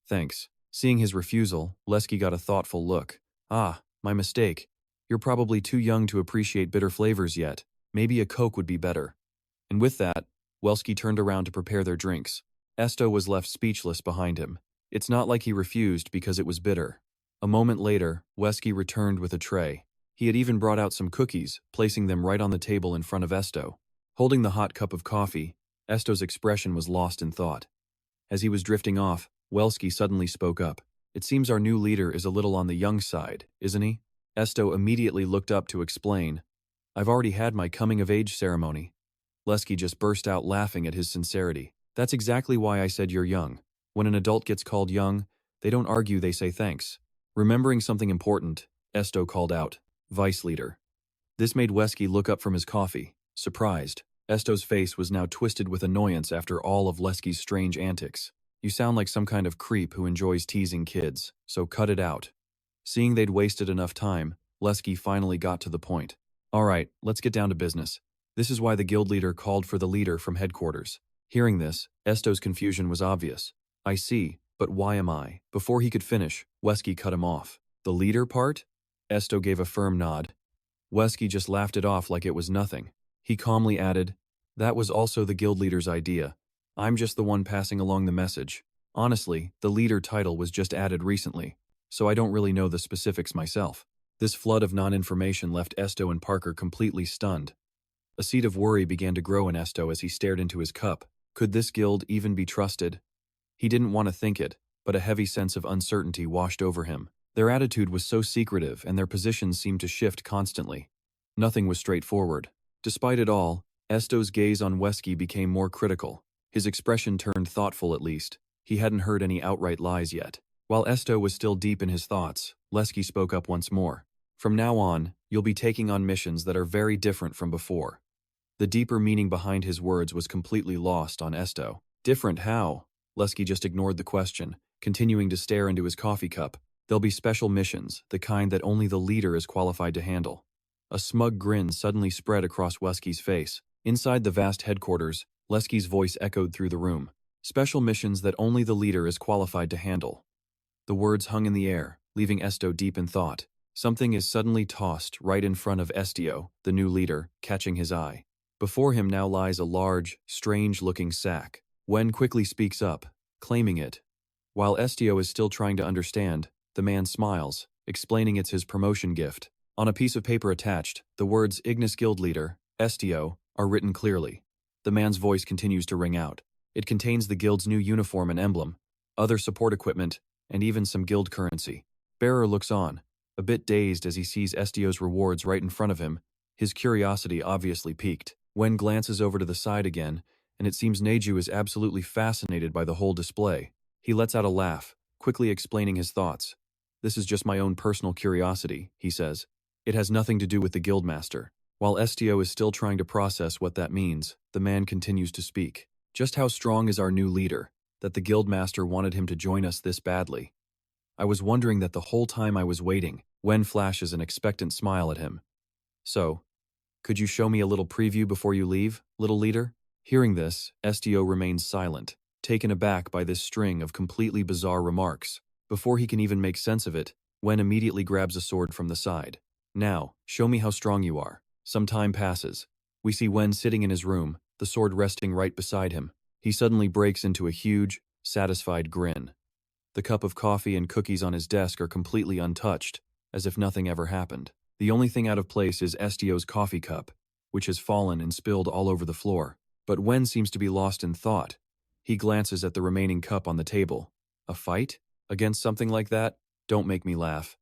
Thanks. Seeing his refusal, Lesky got a thoughtful look. Ah, my mistake. You're probably too young to appreciate bitter flavors yet. Maybe a Coke would be better. And with that, Welsky turned around to prepare their drinks. Estio was left speechless behind him. It's not like he refused because it was bitter. A moment later, Wesky returned with a tray. He had even brought out some cookies, placing them right on the table in front of Estio. Holding the hot cup of coffee, Estio's expression was lost in thought. As he was drifting off, Welsky suddenly spoke up. It seems our new leader is a little on the young side, isn't he? Estio immediately looked up to explain. I've already had my coming-of-age ceremony. Lesky just burst out laughing at his sincerity. That's exactly why I said you're young. When an adult gets called young, they don't argue, they say thanks. Remembering something important, Estio called out, Vice Leader. This made Wesky look up from his coffee, surprised. Estio's face was now twisted with annoyance after all of Lesky's strange antics. You sound like some kind of creep who enjoys teasing kids, so cut it out. Seeing they'd wasted enough time, Lesky finally got to the point. All right, let's get down to business. This is why the guild leader called for the leader from headquarters. Hearing this, Estio's confusion was obvious. I see, but why am I? Before he could finish, Wesky cut him off. The leader part? Estio gave a firm nod. Wesky just laughed it off like it was nothing. He calmly added, that was also the guild leader's idea. I'm just the one passing along the message. Honestly, the leader title was just added recently, so I don't really know the specifics myself. This flood of non-information left Estio and Parker completely stunned. A seed of worry began to grow in Estio as he stared into his cup. Could this guild even be trusted? He didn't want to think it, but a heavy sense of uncertainty washed over him. Their attitude was so secretive and their positions seemed to shift constantly. Nothing was straightforward. Despite it all, Estio's gaze on Wesky became more critical. His expression turned thoughtful at least. He hadn't heard any outright lies yet. While Estio was still deep in his thoughts, Lesky spoke up once more. From now on, you'll be taking on missions that are very different from before. The deeper meaning behind his words was completely lost on Estio. Different how? Lesky just ignored the question, continuing to stare into his coffee cup. There'll be special missions, the kind that only the leader is qualified to handle. A smug grin suddenly spread across Wesky's face. Inside the vast headquarters, Lesky's voice echoed through the room. Special missions that only the leader is qualified to handle. The words hung in the air, leaving Estio deep in thought. Something is suddenly tossed right in front of Estio, the new leader, catching his eye. Before him now lies a large, strange-looking sack. Wen quickly speaks up, claiming it. While Estio is still trying to understand, the man smiles, explaining it's his promotion gift. On a piece of paper attached, the words IGNIS Guild Leader, Estio, are written clearly. The man's voice continues to ring out. It contains the guild's new uniform and emblem, other support equipment, and even some guild currency. Bearer looks on, a bit dazed as he sees Estio's rewards right in front of him, his curiosity obviously piqued. Wen glances over to the side again, and it seems Neju is absolutely fascinated by the whole display. He lets out a laugh, quickly explaining his thoughts. This is just my own personal curiosity, he says. It has nothing to do with the guildmaster. While Estio is still trying to process what that means, the man continues to speak. Just how strong is our new leader, that the guildmaster wanted him to join us this badly? I was wondering that the whole time I was waiting. Wen flashes an expectant smile at him. So, could you show me a little preview before you leave, little leader? Hearing this, Estio remains silent, taken aback by this string of completely bizarre remarks. Before he can even make sense of it, Wen immediately grabs a sword from the side. Now, show me how strong you are. Some time passes. We see Wen sitting in his room, the sword resting right beside him. He suddenly breaks into a huge, satisfied grin. The cup of coffee and cookies on his desk are completely untouched, as if nothing ever happened. The only thing out of place is Estio's coffee cup, which has fallen and spilled all over the floor. But Wen seems to be lost in thought. He glances at the remaining cup on the table. A fight? Against something like that? Don't make me laugh.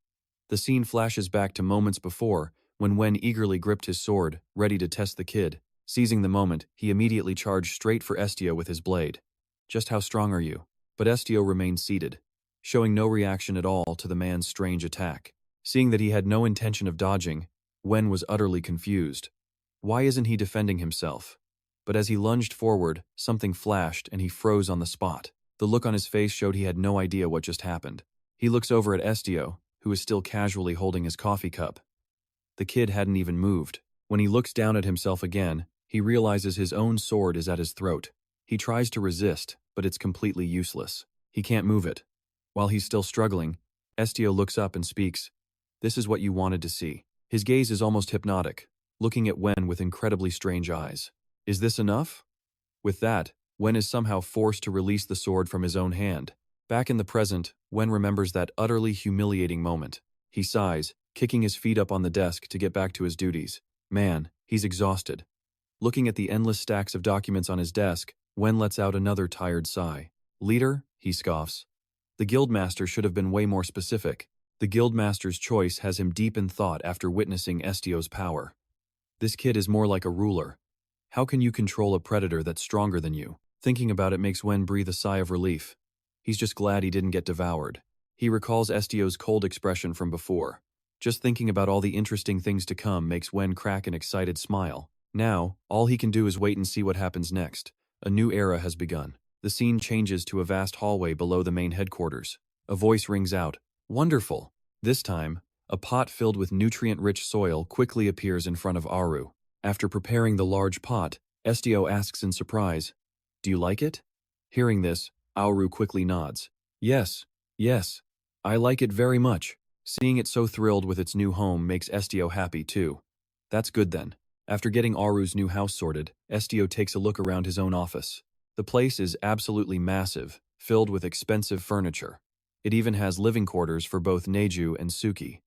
The scene flashes back to moments before, when Wen eagerly gripped his sword, ready to test the kid. Seizing the moment, he immediately charged straight for Estio with his blade. Just how strong are you? But Estio remained seated, showing no reaction at all to the man's strange attack. Seeing that he had no intention of dodging, Wen was utterly confused. Why isn't he defending himself? But as he lunged forward, something flashed and he froze on the spot. The look on his face showed he had no idea what just happened. He looks over at Estio, who is still casually holding his coffee cup. The kid hadn't even moved. When he looks down at himself again, he realizes his own sword is at his throat. He tries to resist, but it's completely useless. He can't move it. While he's still struggling, Estio looks up and speaks. "This is what you wanted to see." His gaze is almost hypnotic, looking at Wen with incredibly strange eyes. "Is this enough?" With that, Wen is somehow forced to release the sword from his own hand. Back in the present, Wen remembers that utterly humiliating moment. He sighs, kicking his feet up on the desk to get back to his duties. Man, he's exhausted. Looking at the endless stacks of documents on his desk, Wen lets out another tired sigh. "Leader?" he scoffs. The guildmaster should have been way more specific. The guildmaster's choice has him deep in thought after witnessing Estio's power. This kid is more like a ruler. How can you control a predator that's stronger than you? Thinking about it makes Wen breathe a sigh of relief. He's just glad he didn't get devoured. He recalls Estio's cold expression from before. Just thinking about all the interesting things to come makes Wen crack an excited smile. Now, all he can do is wait and see what happens next. A new era has begun. The scene changes to a vast hallway below the main headquarters. A voice rings out. "Wonderful!" This time, a pot filled with nutrient-rich soil quickly appears in front of Aru. After preparing the large pot, Estio asks in surprise, "Do you like it?" Hearing this, Auru quickly nods. Yes, I like it very much." Seeing it so thrilled with its new home makes Estio happy too. That's good then. After getting Aru's new house sorted, Estio takes a look around his own office. The place is absolutely massive, filled with expensive furniture. It even has living quarters for both Neju and Suki.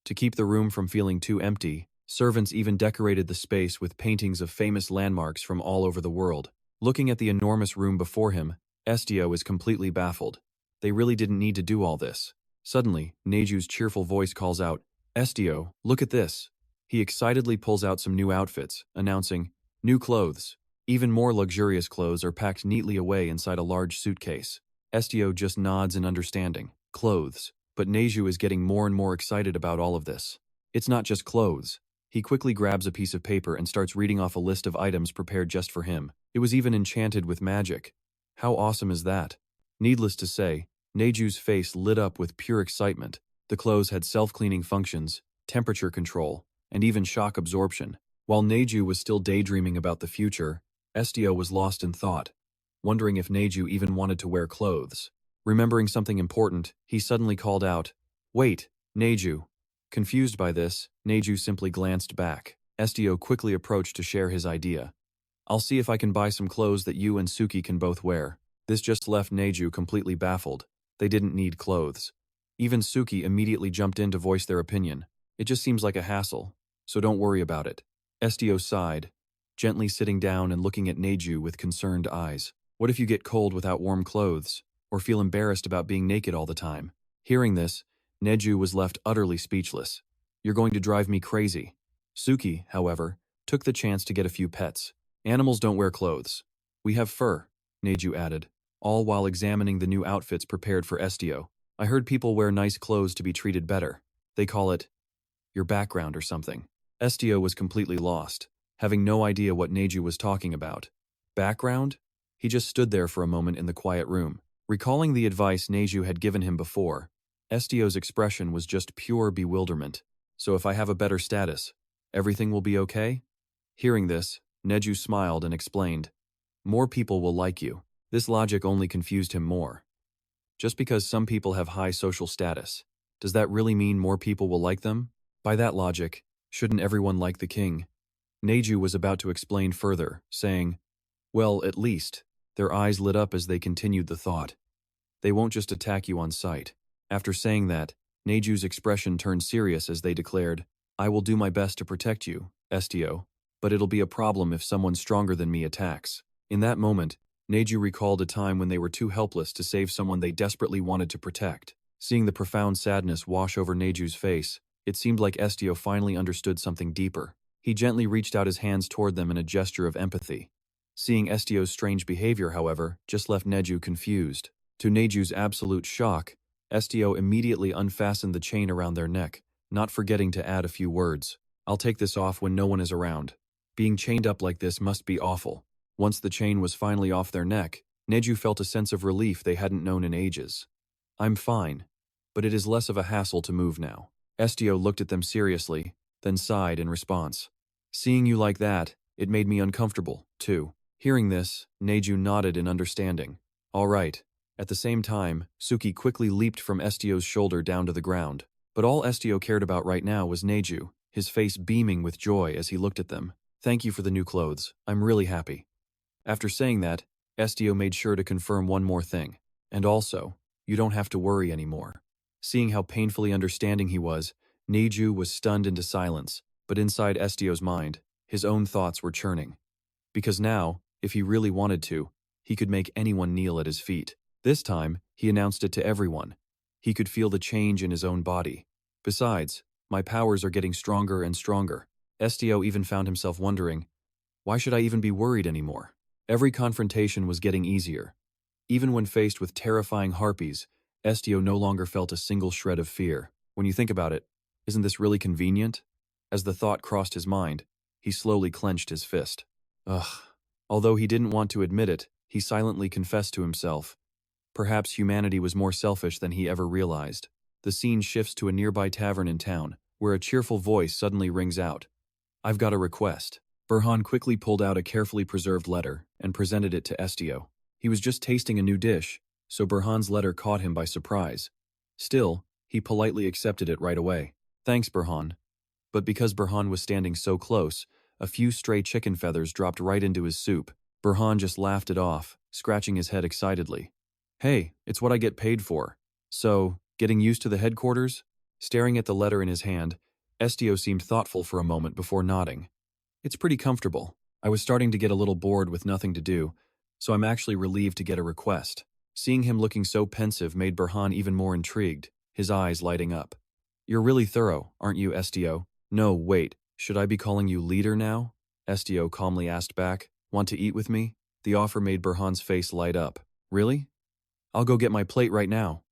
To keep the room from feeling too empty, servants even decorated the space with paintings of famous landmarks from all over the world. Looking at the enormous room before him, Estio is completely baffled. They really didn't need to do all this. Suddenly, Neju's cheerful voice calls out, "Estio, look at this." He excitedly pulls out some new outfits, announcing, "New clothes." Even more luxurious clothes are packed neatly away inside a large suitcase. Estio just nods in understanding. Clothes. But Neju is getting more and more excited about all of this. It's not just clothes. He quickly grabs a piece of paper and starts reading off a list of items prepared just for him. It was even enchanted with magic. How awesome is that? Needless to say, Neju's face lit up with pure excitement. The clothes had self-cleaning functions, temperature control, and even shock absorption. While Neju was still daydreaming about the future, Estio was lost in thought, wondering if Neju even wanted to wear clothes. Remembering something important, he suddenly called out, "Wait, Neju." Confused by this, Neju simply glanced back. Estio quickly approached to share his idea. "I'll see if I can buy some clothes that you and Suki can both wear." This just left Neju completely baffled. They didn't need clothes. Even Suki immediately jumped in to voice their opinion. "It just seems like a hassle, so don't worry about it." Estio sighed, gently sitting down and looking at Neju with concerned eyes. "What if you get cold without warm clothes, or feel embarrassed about being naked all the time?" Hearing this, Neju was left utterly speechless. "You're going to drive me crazy." Suki, however, took the chance to get a few pets. "Animals don't wear clothes. We have fur," Neju added, all while examining the new outfits prepared for Estio. "I heard people wear nice clothes to be treated better. They call it your background or something." Estio was completely lost, having no idea what Neju was talking about. Background? He just stood there for a moment in the quiet room. Recalling the advice Neju had given him before, Estio's expression was just pure bewilderment. "So if I have a better status, everything will be okay?" Hearing this, Neju smiled and explained, "More people will like you." This logic only confused him more. Just because some people have high social status, does that really mean more people will like them? By that logic, shouldn't everyone like the king? Neju was about to explain further, saying, "Well, at least." Their eyes lit up as they continued the thought. "They won't just attack you on sight." After saying that, Neju's expression turned serious as they declared, "I will do my best to protect you, Estio, but it'll be a problem if someone stronger than me attacks." In that moment, Neju recalled a time when they were too helpless to save someone they desperately wanted to protect. Seeing the profound sadness wash over Neju's face, it seemed like Estio finally understood something deeper. He gently reached out his hands toward them in a gesture of empathy. Seeing Estio's strange behavior, however, just left Neju confused. To Neju's absolute shock, Estio immediately unfastened the chain around their neck, not forgetting to add a few words. "I'll take this off when no one is around. Being chained up like this must be awful." Once the chain was finally off their neck, Neju felt a sense of relief they hadn't known in ages. "I'm fine." but it is less of a hassle to move now. Estio looked at them seriously, then sighed in response. Seeing you like that, it made me uncomfortable, too. Hearing this, Neju nodded in understanding. All right. At the same time, Suki quickly leaped from Estio's shoulder down to the ground. But all Estio cared about right now was Neju, his face beaming with joy as he looked at them. Thank you for the new clothes. I'm really happy. After saying that, Estio made sure to confirm one more thing. And also, you don't have to worry anymore. Seeing how painfully understanding he was, Neju was stunned into silence, but inside Estio's mind, his own thoughts were churning. Because now, if he really wanted to, he could make anyone kneel at his feet. This time, he announced it to everyone. He could feel the change in his own body. Besides, my powers are getting stronger and stronger. Estio even found himself wondering, why should I even be worried anymore? Every confrontation was getting easier. Even when faced with terrifying harpies, Estio no longer felt a single shred of fear. When you think about it, isn't this really convenient? As the thought crossed his mind, he slowly clenched his fist. Ugh. Although he didn't want to admit it, he silently confessed to himself. Perhaps humanity was more selfish than he ever realized. The scene shifts to a nearby tavern in town, where a cheerful voice suddenly rings out. I've got a request. Burhan quickly pulled out a carefully preserved letter and presented it to Estio. He was just tasting a new dish, so Burhan's letter caught him by surprise. Still, he politely accepted it right away. Thanks, Burhan. But because Burhan was standing so close, a few stray chicken feathers dropped right into his soup. Burhan just laughed it off, scratching his head excitedly. Hey, it's what I get paid for. So, getting used to the headquarters? Staring at the letter in his hand, Estio seemed thoughtful for a moment before nodding. It's pretty comfortable. I was starting to get a little bored with nothing to do, so I'm actually relieved to get a request. Seeing him looking so pensive made Burhan even more intrigued, his eyes lighting up. You're really thorough, aren't you, Estio? No, wait, should I be calling you leader now? Estio calmly asked back. Want to eat with me? The offer made Burhan's face light up. Really? I'll go get my plate right now.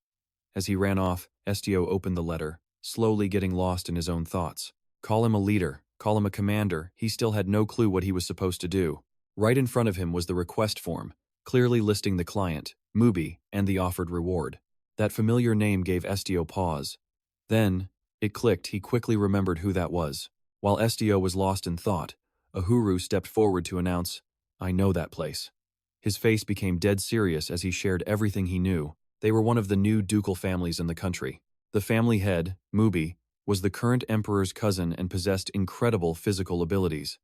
As he ran off, Estio opened the letter, slowly getting lost in his own thoughts. Call him a leader, call him a commander, he still had no clue what he was supposed to do. Right in front of him was the request form, clearly listing the client, Mubi, and the offered reward. That familiar name gave Estio pause. Then, it clicked, he quickly remembered who that was. While Estio was lost in thought, Uhuru stepped forward to announce, I know that place. His face became dead serious as he shared everything he knew. They were one of the new ducal families in the country. The family head, Mubi, was the current emperor's cousin and possessed incredible physical abilities.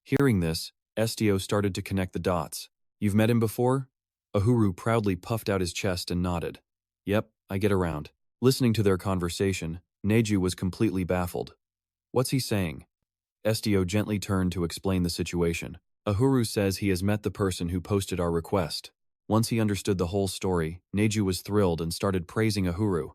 Hearing this, Estio started to connect the dots. You've met him before? Uhuru proudly puffed out his chest and nodded. Yep, I get around. Listening to their conversation, Neju was completely baffled. What's he saying? Estio gently turned to explain the situation. Uhuru says he has met the person who posted our request. Once he understood the whole story, Neju was thrilled and started praising Uhuru.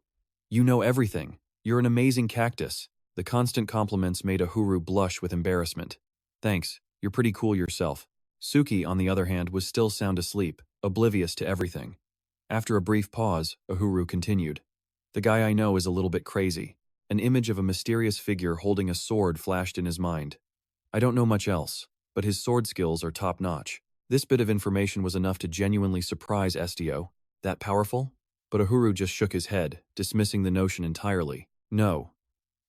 You know everything. You're an amazing cactus. The constant compliments made Uhuru blush with embarrassment. Thanks, you're pretty cool yourself. Suki, on the other hand, was still sound asleep, oblivious to everything. After a brief pause, Uhuru continued. The guy I know is a little bit crazy. An image of a mysterious figure holding a sword flashed in his mind. I don't know much else, but his sword skills are top-notch. This bit of information was enough to genuinely surprise Estio. That powerful? But Uhuru just shook his head, dismissing the notion entirely. No.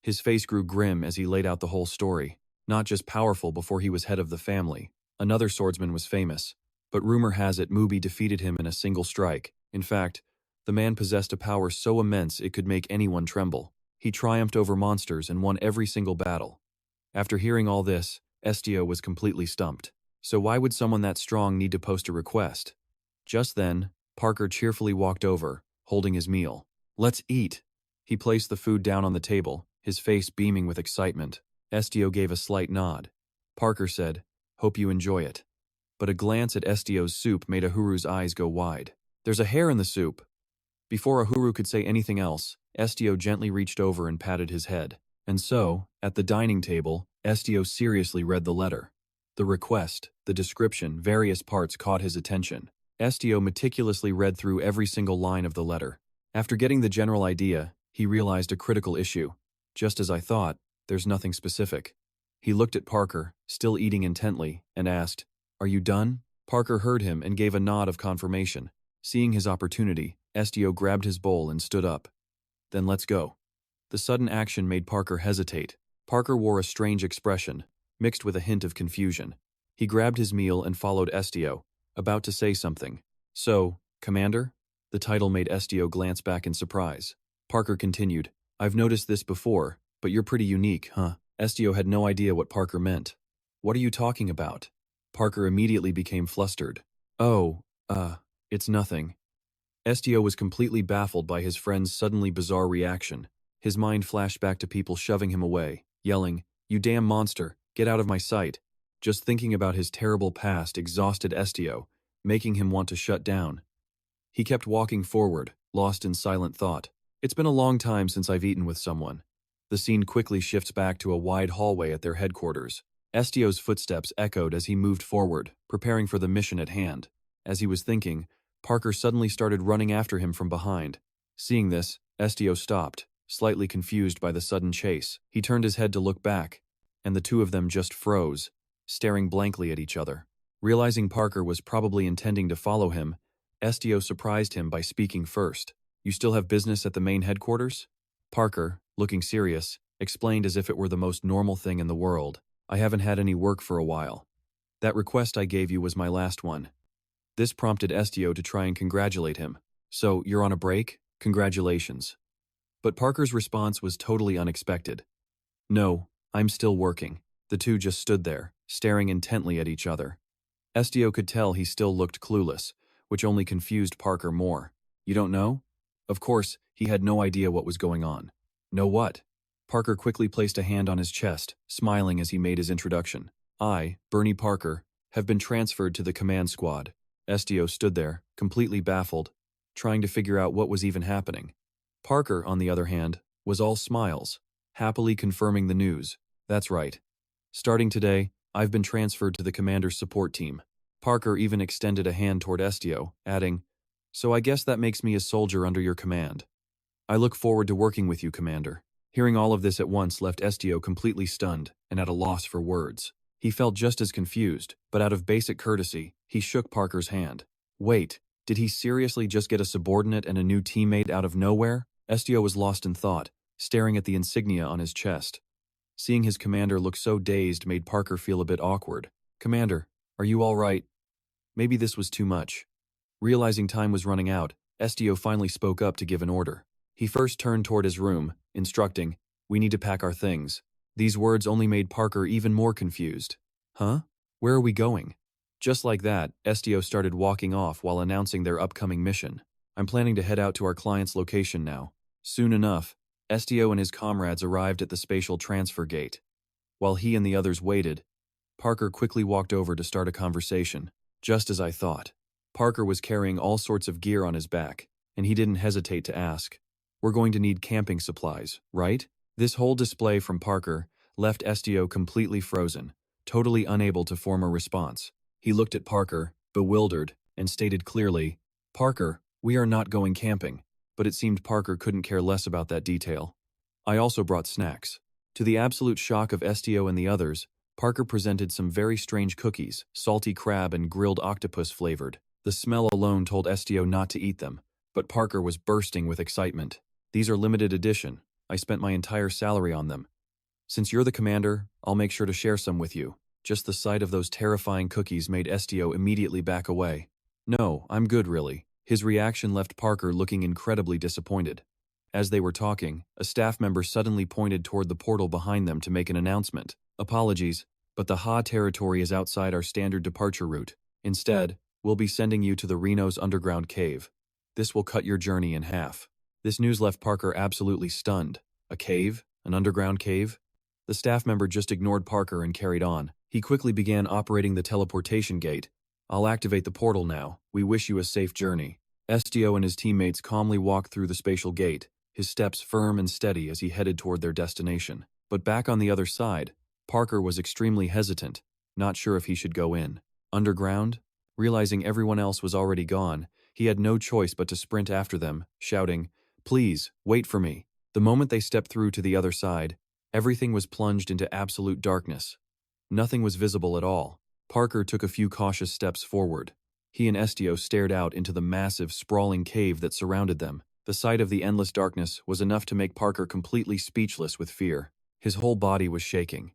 His face grew grim as he laid out the whole story. Not just powerful before he was head of the family. Another swordsman was famous. But rumor has it Mubi defeated him in a single strike. In fact, the man possessed a power so immense it could make anyone tremble. He triumphed over monsters and won every single battle. After hearing all this, Estio was completely stumped. So why would someone that strong need to post a request? Just then, Parker cheerfully walked over, holding his meal. Let's eat. He placed the food down on the table, his face beaming with excitement. Estio gave a slight nod. Parker said, Hope you enjoy it. But a glance at Estio's soup made Uhuru's eyes go wide. There's a hair in the soup. Before Uhuru could say anything else, Estio gently reached over and patted his head. And so, at the dining table, Estio seriously read the letter. The request, the description, various parts caught his attention. Estio meticulously read through every single line of the letter. After getting the general idea, he realized a critical issue. Just as I thought, there's nothing specific. He looked at Parker, still eating intently, and asked, Are you done? Parker heard him and gave a nod of confirmation. Seeing his opportunity, Estio grabbed his bowl and stood up. Then let's go. The sudden action made Parker hesitate. Parker wore a strange expression, mixed with a hint of confusion. He grabbed his meal and followed Estio, about to say something. So, Commander? The title made Estio glance back in surprise. Parker continued, I've noticed this before, but you're pretty unique, huh? Estio had no idea what Parker meant. What are you talking about? Parker immediately became flustered. Oh, it's nothing. Estio was completely baffled by his friend's suddenly bizarre reaction. His mind flashed back to people shoving him away, yelling, You damn monster, get out of my sight. Just thinking about his terrible past exhausted Estio, making him want to shut down. He kept walking forward, lost in silent thought. It's been a long time since I've eaten with someone. The scene quickly shifts back to a wide hallway at their headquarters. Estio's footsteps echoed as he moved forward, preparing for the mission at hand. As he was thinking, Parker suddenly started running after him from behind. Seeing this, Estio stopped, slightly confused by the sudden chase. He turned his head to look back, and the two of them just froze, staring blankly at each other. Realizing Parker was probably intending to follow him, Estio surprised him by speaking first. You still have business at the main headquarters? Parker, looking serious, explained as if it were the most normal thing in the world. I haven't had any work for a while. That request I gave you was my last one. This prompted Estio to try and congratulate him. So, you're on a break? Congratulations. But Parker's response was totally unexpected. No, I'm still working. The two just stood there, staring intently at each other. Estio could tell he still looked clueless, which only confused Parker more. You don't know? Of course, he had no idea what was going on. Know what? Parker quickly placed a hand on his chest, smiling as he made his introduction. I, Bernie Parker, have been transferred to the command squad. Estio stood there, completely baffled, trying to figure out what was even happening. Parker, on the other hand, was all smiles, happily confirming the news. That's right. Starting today, I've been transferred to the commander's support team. Parker even extended a hand toward Estio, adding, So I guess that makes me a soldier under your command. I look forward to working with you, Commander. Hearing all of this at once left Estio completely stunned and at a loss for words. He felt just as confused, but out of basic courtesy, he shook Parker's hand. Wait, did he seriously just get a subordinate and a new teammate out of nowhere? Estio was lost in thought, staring at the insignia on his chest. Seeing his commander look so dazed made Parker feel a bit awkward. Commander, are you all right? Maybe this was too much. Realizing time was running out, Estio finally spoke up to give an order. He first turned toward his room, instructing, We need to pack our things. These words only made Parker even more confused. Huh? Where are we going? Just like that, Estio started walking off while announcing their upcoming mission. I'm planning to head out to our client's location now. Soon enough, Estio and his comrades arrived at the spatial transfer gate. While he and the others waited, Parker quickly walked over to start a conversation. Just as I thought. Parker was carrying all sorts of gear on his back, and he didn't hesitate to ask. We're going to need camping supplies, right? This whole display from Parker left Estio completely frozen, totally unable to form a response. He looked at Parker, bewildered, and stated clearly, Parker, we are not going camping. But it seemed Parker couldn't care less about that detail. I also brought snacks. To the absolute shock of Estio and the others, Parker presented some very strange cookies, salty crab and grilled octopus flavored. The smell alone told Estio not to eat them, but Parker was bursting with excitement. These are limited edition. I spent my entire salary on them. Since you're the commander, I'll make sure to share some with you. Just the sight of those terrifying cookies made Estio immediately back away. No, I'm good really. His reaction left Parker looking incredibly disappointed. As they were talking, a staff member suddenly pointed toward the portal behind them to make an announcement. Apologies, but the Ha territory is outside our standard departure route. Instead, we'll be sending you to the Reno's underground cave. This will cut your journey in half. This news left Parker absolutely stunned. A cave? An underground cave? The staff member just ignored Parker and carried on. He quickly began operating the teleportation gate. I'll activate the portal now. We wish you a safe journey. Estio and his teammates calmly walked through the spatial gate, his steps firm and steady as he headed toward their destination. But back on the other side, Parker was extremely hesitant, not sure if he should go in. Underground? Realizing everyone else was already gone, he had no choice but to sprint after them, shouting, Please, wait for me. The moment they stepped through to the other side, everything was plunged into absolute darkness. Nothing was visible at all. Parker took a few cautious steps forward. He and Estio stared out into the massive, sprawling cave that surrounded them. The sight of the endless darkness was enough to make Parker completely speechless with fear. His whole body was shaking.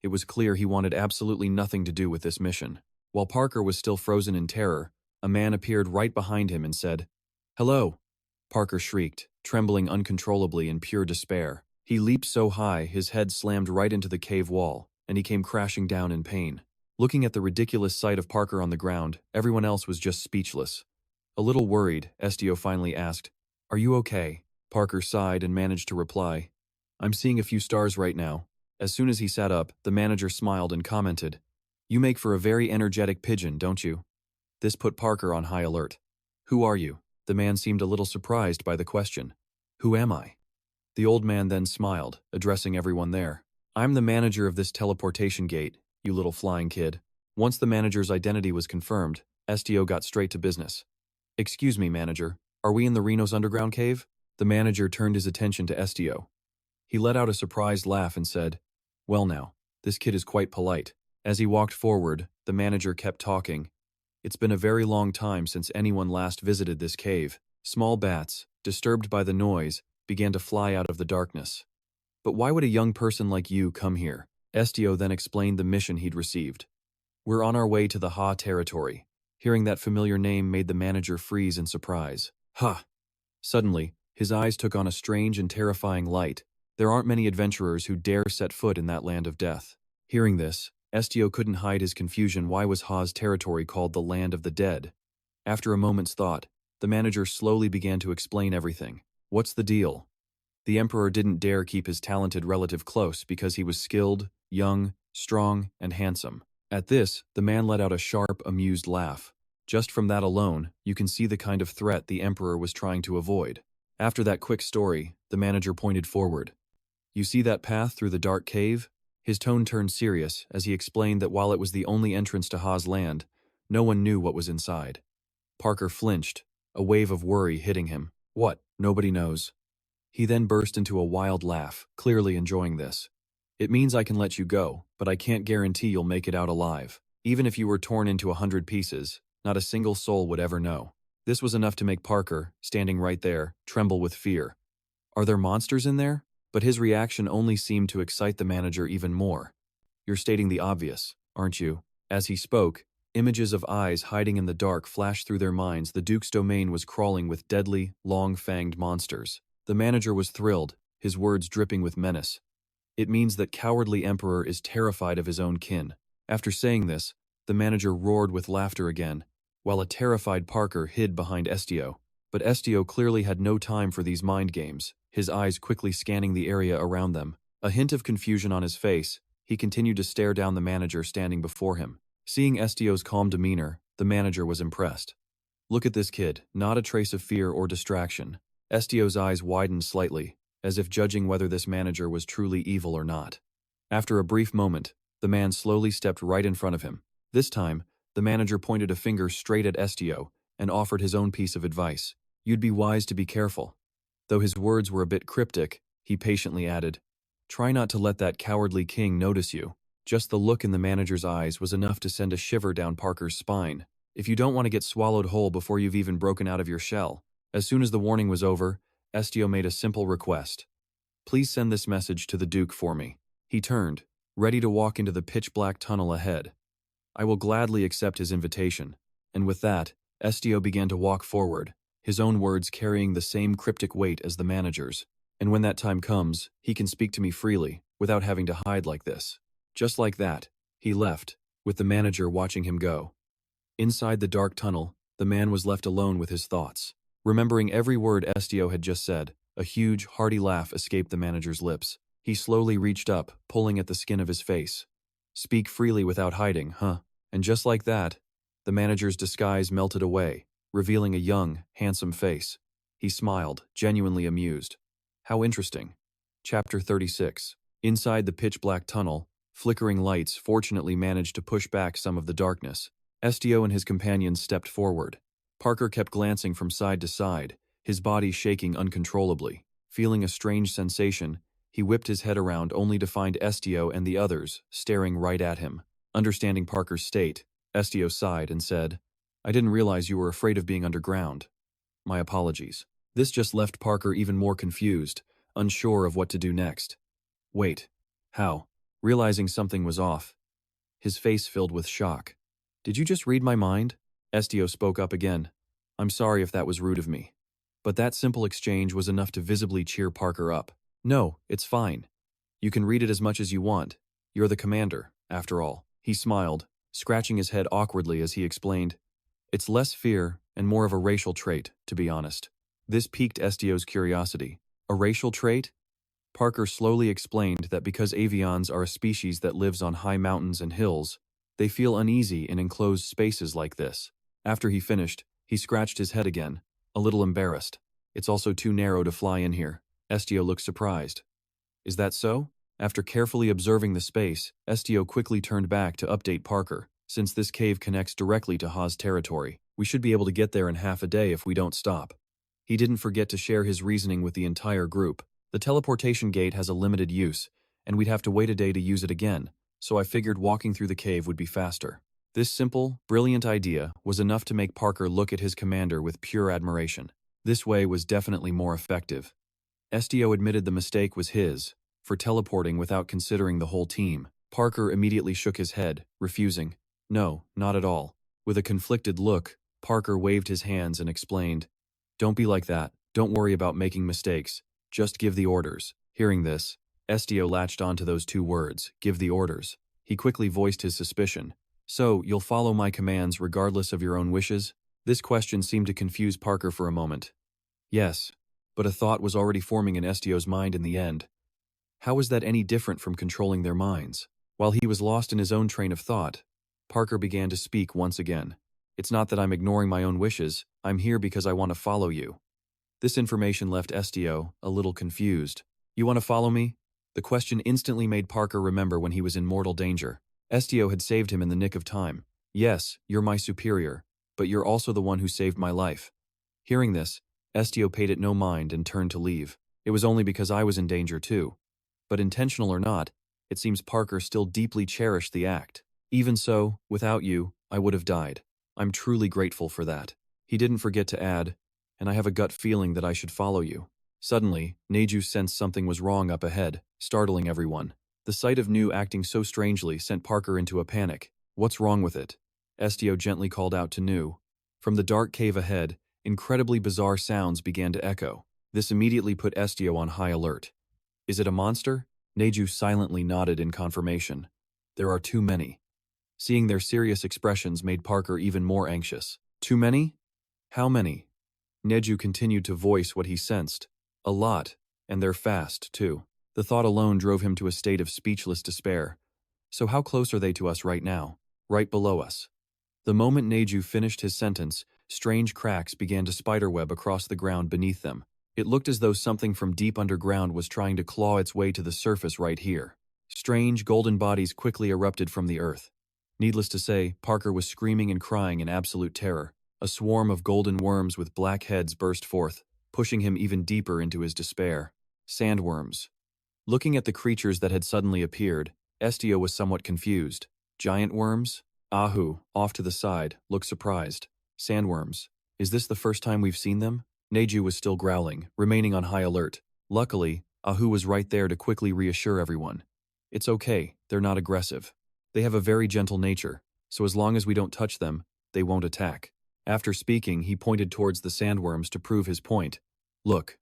It was clear he wanted absolutely nothing to do with this mission. While Parker was still frozen in terror, a man appeared right behind him and said, "Hello." Parker shrieked, trembling uncontrollably in pure despair. He leaped so high his head slammed right into the cave wall, and he came crashing down in pain. Looking at the ridiculous sight of Parker on the ground, everyone else was just speechless. A little worried, Estio finally asked, "Are you okay?" Parker sighed and managed to reply, "I'm seeing a few stars right now." As soon as he sat up, the manager smiled and commented, "You make for a very energetic pigeon, don't you?" This put Parker on high alert. "Who are you?" The man seemed a little surprised by the question. "Who am I?" The old man then smiled, addressing everyone there. "I'm the manager of this teleportation gate, you little flying kid." Once the manager's identity was confirmed, Estio got straight to business. "Excuse me, manager, are we in the Reno's underground cave?" The manager turned his attention to Estio. He let out a surprised laugh and said, "Well now, this kid is quite polite." As he walked forward, the manager kept talking. "It's been a very long time since anyone last visited this cave." Small bats, disturbed by the noise, began to fly out of the darkness. "But why would a young person like you come here?" Estio then explained the mission he'd received. "We're on our way to the Ha territory." Hearing that familiar name made the manager freeze in surprise. Ha! Suddenly, his eyes took on a strange and terrifying light. There aren't many adventurers who dare set foot in that land of death. Hearing this, Estio couldn't hide his confusion. Why was Ha's territory called the Land of the Dead? After a moment's thought, the manager slowly began to explain everything. "What's the deal?" The emperor didn't dare keep his talented relative close because he was skilled, young, strong, and handsome. At this, the man let out a sharp, amused laugh. Just from that alone, you can see the kind of threat the emperor was trying to avoid. After that quick story, the manager pointed forward. "You see that path through the dark cave?" His tone turned serious as he explained that while it was the only entrance to Ha's land, no one knew what was inside. Parker flinched, a wave of worry hitting him. "What? Nobody knows." He then burst into a wild laugh, clearly enjoying this. "It means I can let you go, but I can't guarantee you'll make it out alive. Even if you were torn into 100 pieces, not a single soul would ever know." This was enough to make Parker, standing right there, tremble with fear. "Are there monsters in there?" But his reaction only seemed to excite the manager even more. "You're stating the obvious, aren't you?" As he spoke, images of eyes hiding in the dark flashed through their minds. The Duke's domain was crawling with deadly, long-fanged monsters. The manager was thrilled, his words dripping with menace. "It means that cowardly emperor is terrified of his own kin." After saying this, the manager roared with laughter again, while a terrified Parker hid behind Estio. But Estio clearly had no time for these mind games, his eyes quickly scanning the area around them. A hint of confusion on his face, he continued to stare down the manager standing before him. Seeing Estio's calm demeanor, the manager was impressed. "Look at this kid, not a trace of fear or distraction." Estio's eyes widened slightly, as if judging whether this manager was truly evil or not. After a brief moment, the man slowly stepped right in front of him. This time, the manager pointed a finger straight at Estio and offered his own piece of advice. "You'd be wise to be careful." Though his words were a bit cryptic, he patiently added, "Try not to let that cowardly king notice you." Just the look in the manager's eyes was enough to send a shiver down Parker's spine. "If you don't want to get swallowed whole before you've even broken out of your shell." As soon as the warning was over, Estio made a simple request. "Please send this message to the Duke for me." He turned, ready to walk into the pitch-black tunnel ahead. "I will gladly accept his invitation." And with that, Estio began to walk forward, his own words carrying the same cryptic weight as the manager's. "And when that time comes, he can speak to me freely, without having to hide like this." Just like that, he left, with the manager watching him go. Inside the dark tunnel, the man was left alone with his thoughts. Remembering every word Estio had just said, a huge, hearty laugh escaped the manager's lips. He slowly reached up, pulling at the skin of his face. "Speak freely without hiding, huh?" And just like that, the manager's disguise melted away, revealing a young, handsome face. He smiled, genuinely amused. How interesting. Chapter 36. Inside the pitch-black tunnel, flickering lights fortunately managed to push back some of the darkness. Estio and his companions stepped forward. Parker kept glancing from side to side, his body shaking uncontrollably. Feeling a strange sensation, he whipped his head around only to find Estio and the others staring right at him. Understanding Parker's state, Estio sighed and said, "I didn't realize you were afraid of being underground. My apologies." This just left Parker even more confused, unsure of what to do next. Wait. How? Realizing something was off, his face filled with shock. Did you just read my mind? Estio spoke up again. I'm sorry if that was rude of me. But that simple exchange was enough to visibly cheer Parker up. No, it's fine. You can read it as much as you want. You're the commander, after all. He smiled, scratching his head awkwardly as he explained. It's less fear and more of a racial trait, to be honest. This piqued Estio's curiosity. A racial trait? Parker slowly explained that because avians are a species that lives on high mountains and hills, they feel uneasy in enclosed spaces like this. After he finished, he scratched his head again, a little embarrassed. It's also too narrow to fly in here. Estio looked surprised. Is that so? After carefully observing the space, Estio quickly turned back to update Parker. Since this cave connects directly to Ha's territory, we should be able to get there in half a day if we don't stop. He didn't forget to share his reasoning with the entire group. The teleportation gate has a limited use, and we'd have to wait a day to use it again, so I figured walking through the cave would be faster. This simple, brilliant idea was enough to make Parker look at his commander with pure admiration. This way was definitely more effective. Estio admitted the mistake was his, for teleporting without considering the whole team. Parker immediately shook his head, refusing. No, not at all. With a conflicted look, Parker waved his hands and explained, Don't be like that. Don't worry about making mistakes. Just give the orders. Hearing this, Estio latched onto those two words, give the orders. He quickly voiced his suspicion. So, you'll follow my commands regardless of your own wishes? This question seemed to confuse Parker for a moment. Yes, but a thought was already forming in Estio's mind in the end. How was that any different from controlling their minds? While he was lost in his own train of thought, Parker began to speak once again. It's not that I'm ignoring my own wishes, I'm here because I want to follow you. This information left Estio a little confused. You want to follow me? The question instantly made Parker remember when he was in mortal danger. Estio had saved him in the nick of time. Yes, you're my superior, but you're also the one who saved my life. Hearing this, Estio paid it no mind and turned to leave. It was only because I was in danger too. But intentional or not, it seems Parker still deeply cherished the act. Even so, without you, I would have died. I'm truly grateful for that. He didn't forget to add, and I have a gut feeling that I should follow you. Suddenly, Neju sensed something was wrong up ahead, startling everyone. The sight of Nu acting so strangely sent Parker into a panic. What's wrong with it? Estio gently called out to Nu. From the dark cave ahead, incredibly bizarre sounds began to echo. This immediately put Estio on high alert. Is it a monster? Neju silently nodded in confirmation. There are too many. Seeing their serious expressions made Parker even more anxious. Too many? How many? Neju continued to voice what he sensed. A lot, and they're fast, too. The thought alone drove him to a state of speechless despair. So how close are they to us right now? Right below us. The moment Neju finished his sentence, strange cracks began to spiderweb across the ground beneath them. It looked as though something from deep underground was trying to claw its way to the surface right here. Strange golden bodies quickly erupted from the earth. Needless to say, Parker was screaming and crying in absolute terror. A swarm of golden worms with black heads burst forth, pushing him even deeper into his despair. Sandworms. Looking at the creatures that had suddenly appeared, Estio was somewhat confused. Giant worms? Ahu, off to the side, looked surprised. Sandworms. Is this the first time we've seen them? Neju was still growling, remaining on high alert. Luckily, Ahu was right there to quickly reassure everyone. It's okay, they're not aggressive. They have a very gentle nature, so as long as we don't touch them, they won't attack. After speaking, he pointed towards the sandworms to prove his point. Look,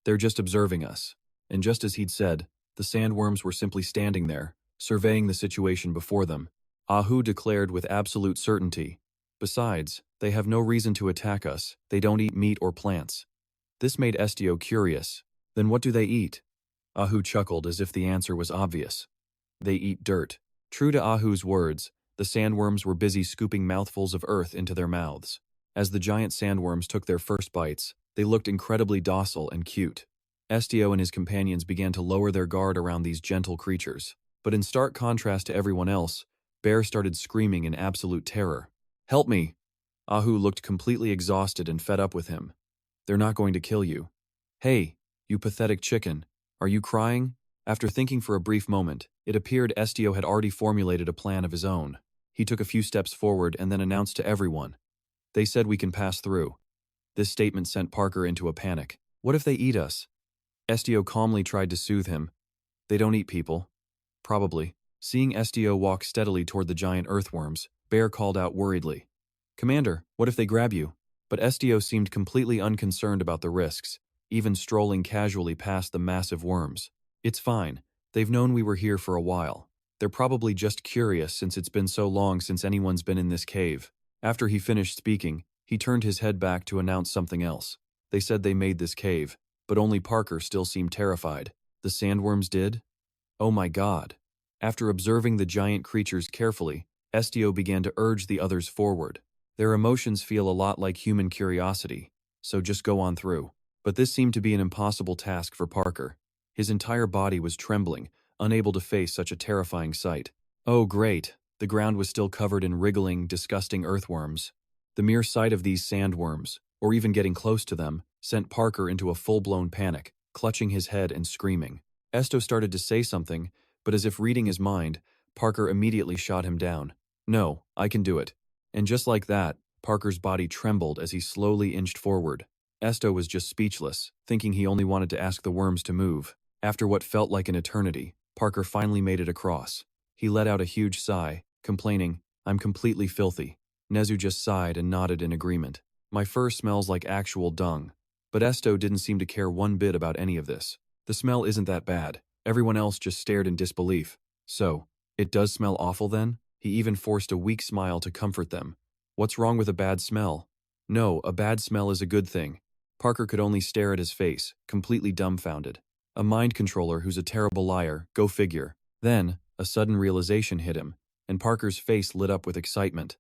they're just observing us. And just as he'd said, the sandworms were simply standing there, surveying the situation before them. Ahu declared with absolute certainty. Besides, they have no reason to attack us. They don't eat meat or plants. This made Estio curious. Then what do they eat? Ahu chuckled as if the answer was obvious. They eat dirt. True to Ahu's words, the sandworms were busy scooping mouthfuls of earth into their mouths. As the giant sandworms took their first bites, they looked incredibly docile and cute. Estio and his companions began to lower their guard around these gentle creatures. But in stark contrast to everyone else, Bear started screaming in absolute terror. Help me! Ahu looked completely exhausted and fed up with him. They're not going to kill you. Hey, you pathetic chicken, are you crying? After thinking for a brief moment, it appeared Estio had already formulated a plan of his own. He took a few steps forward and then announced to everyone. They said we can pass through. This statement sent Parker into a panic. What if they eat us? Estio calmly tried to soothe him. They don't eat people. Probably. Seeing Estio walk steadily toward the giant earthworms, Bear called out worriedly. Commander, what if they grab you? But Estio seemed completely unconcerned about the risks, even strolling casually past the massive worms. It's fine. They've known we were here for a while. They're probably just curious since it's been so long since anyone's been in this cave. After he finished speaking, he turned his head back to announce something else. They said they made this cave, but only Parker still seemed terrified. The sandworms did? Oh my God. After observing the giant creatures carefully, Estio began to urge the others forward. Their emotions feel a lot like human curiosity, so just go on through. But this seemed to be an impossible task for Parker. His entire body was trembling, unable to face such a terrifying sight. Oh great, the ground was still covered in wriggling, disgusting earthworms. The mere sight of these sandworms, or even getting close to them, sent Parker into a full-blown panic, clutching his head and screaming. Estio started to say something, but as if reading his mind, Parker immediately shot him down. No, I can do it. And just like that, Parker's body trembled as he slowly inched forward. Estio was just speechless, thinking he only wanted to ask the worms to move. After what felt like an eternity, Parker finally made it across. He let out a huge sigh, complaining, I'm completely filthy. Nezu just sighed and nodded in agreement. My fur smells like actual dung. But Estio didn't seem to care one bit about any of this. The smell isn't that bad. Everyone else just stared in disbelief. So, it does smell awful then? He even forced a weak smile to comfort them. What's wrong with a bad smell? No, a bad smell is a good thing. Parker could only stare at his face, completely dumbfounded. A mind controller who's a terrible liar, go figure. Then, a sudden realization hit him, and Parker's face lit up with excitement.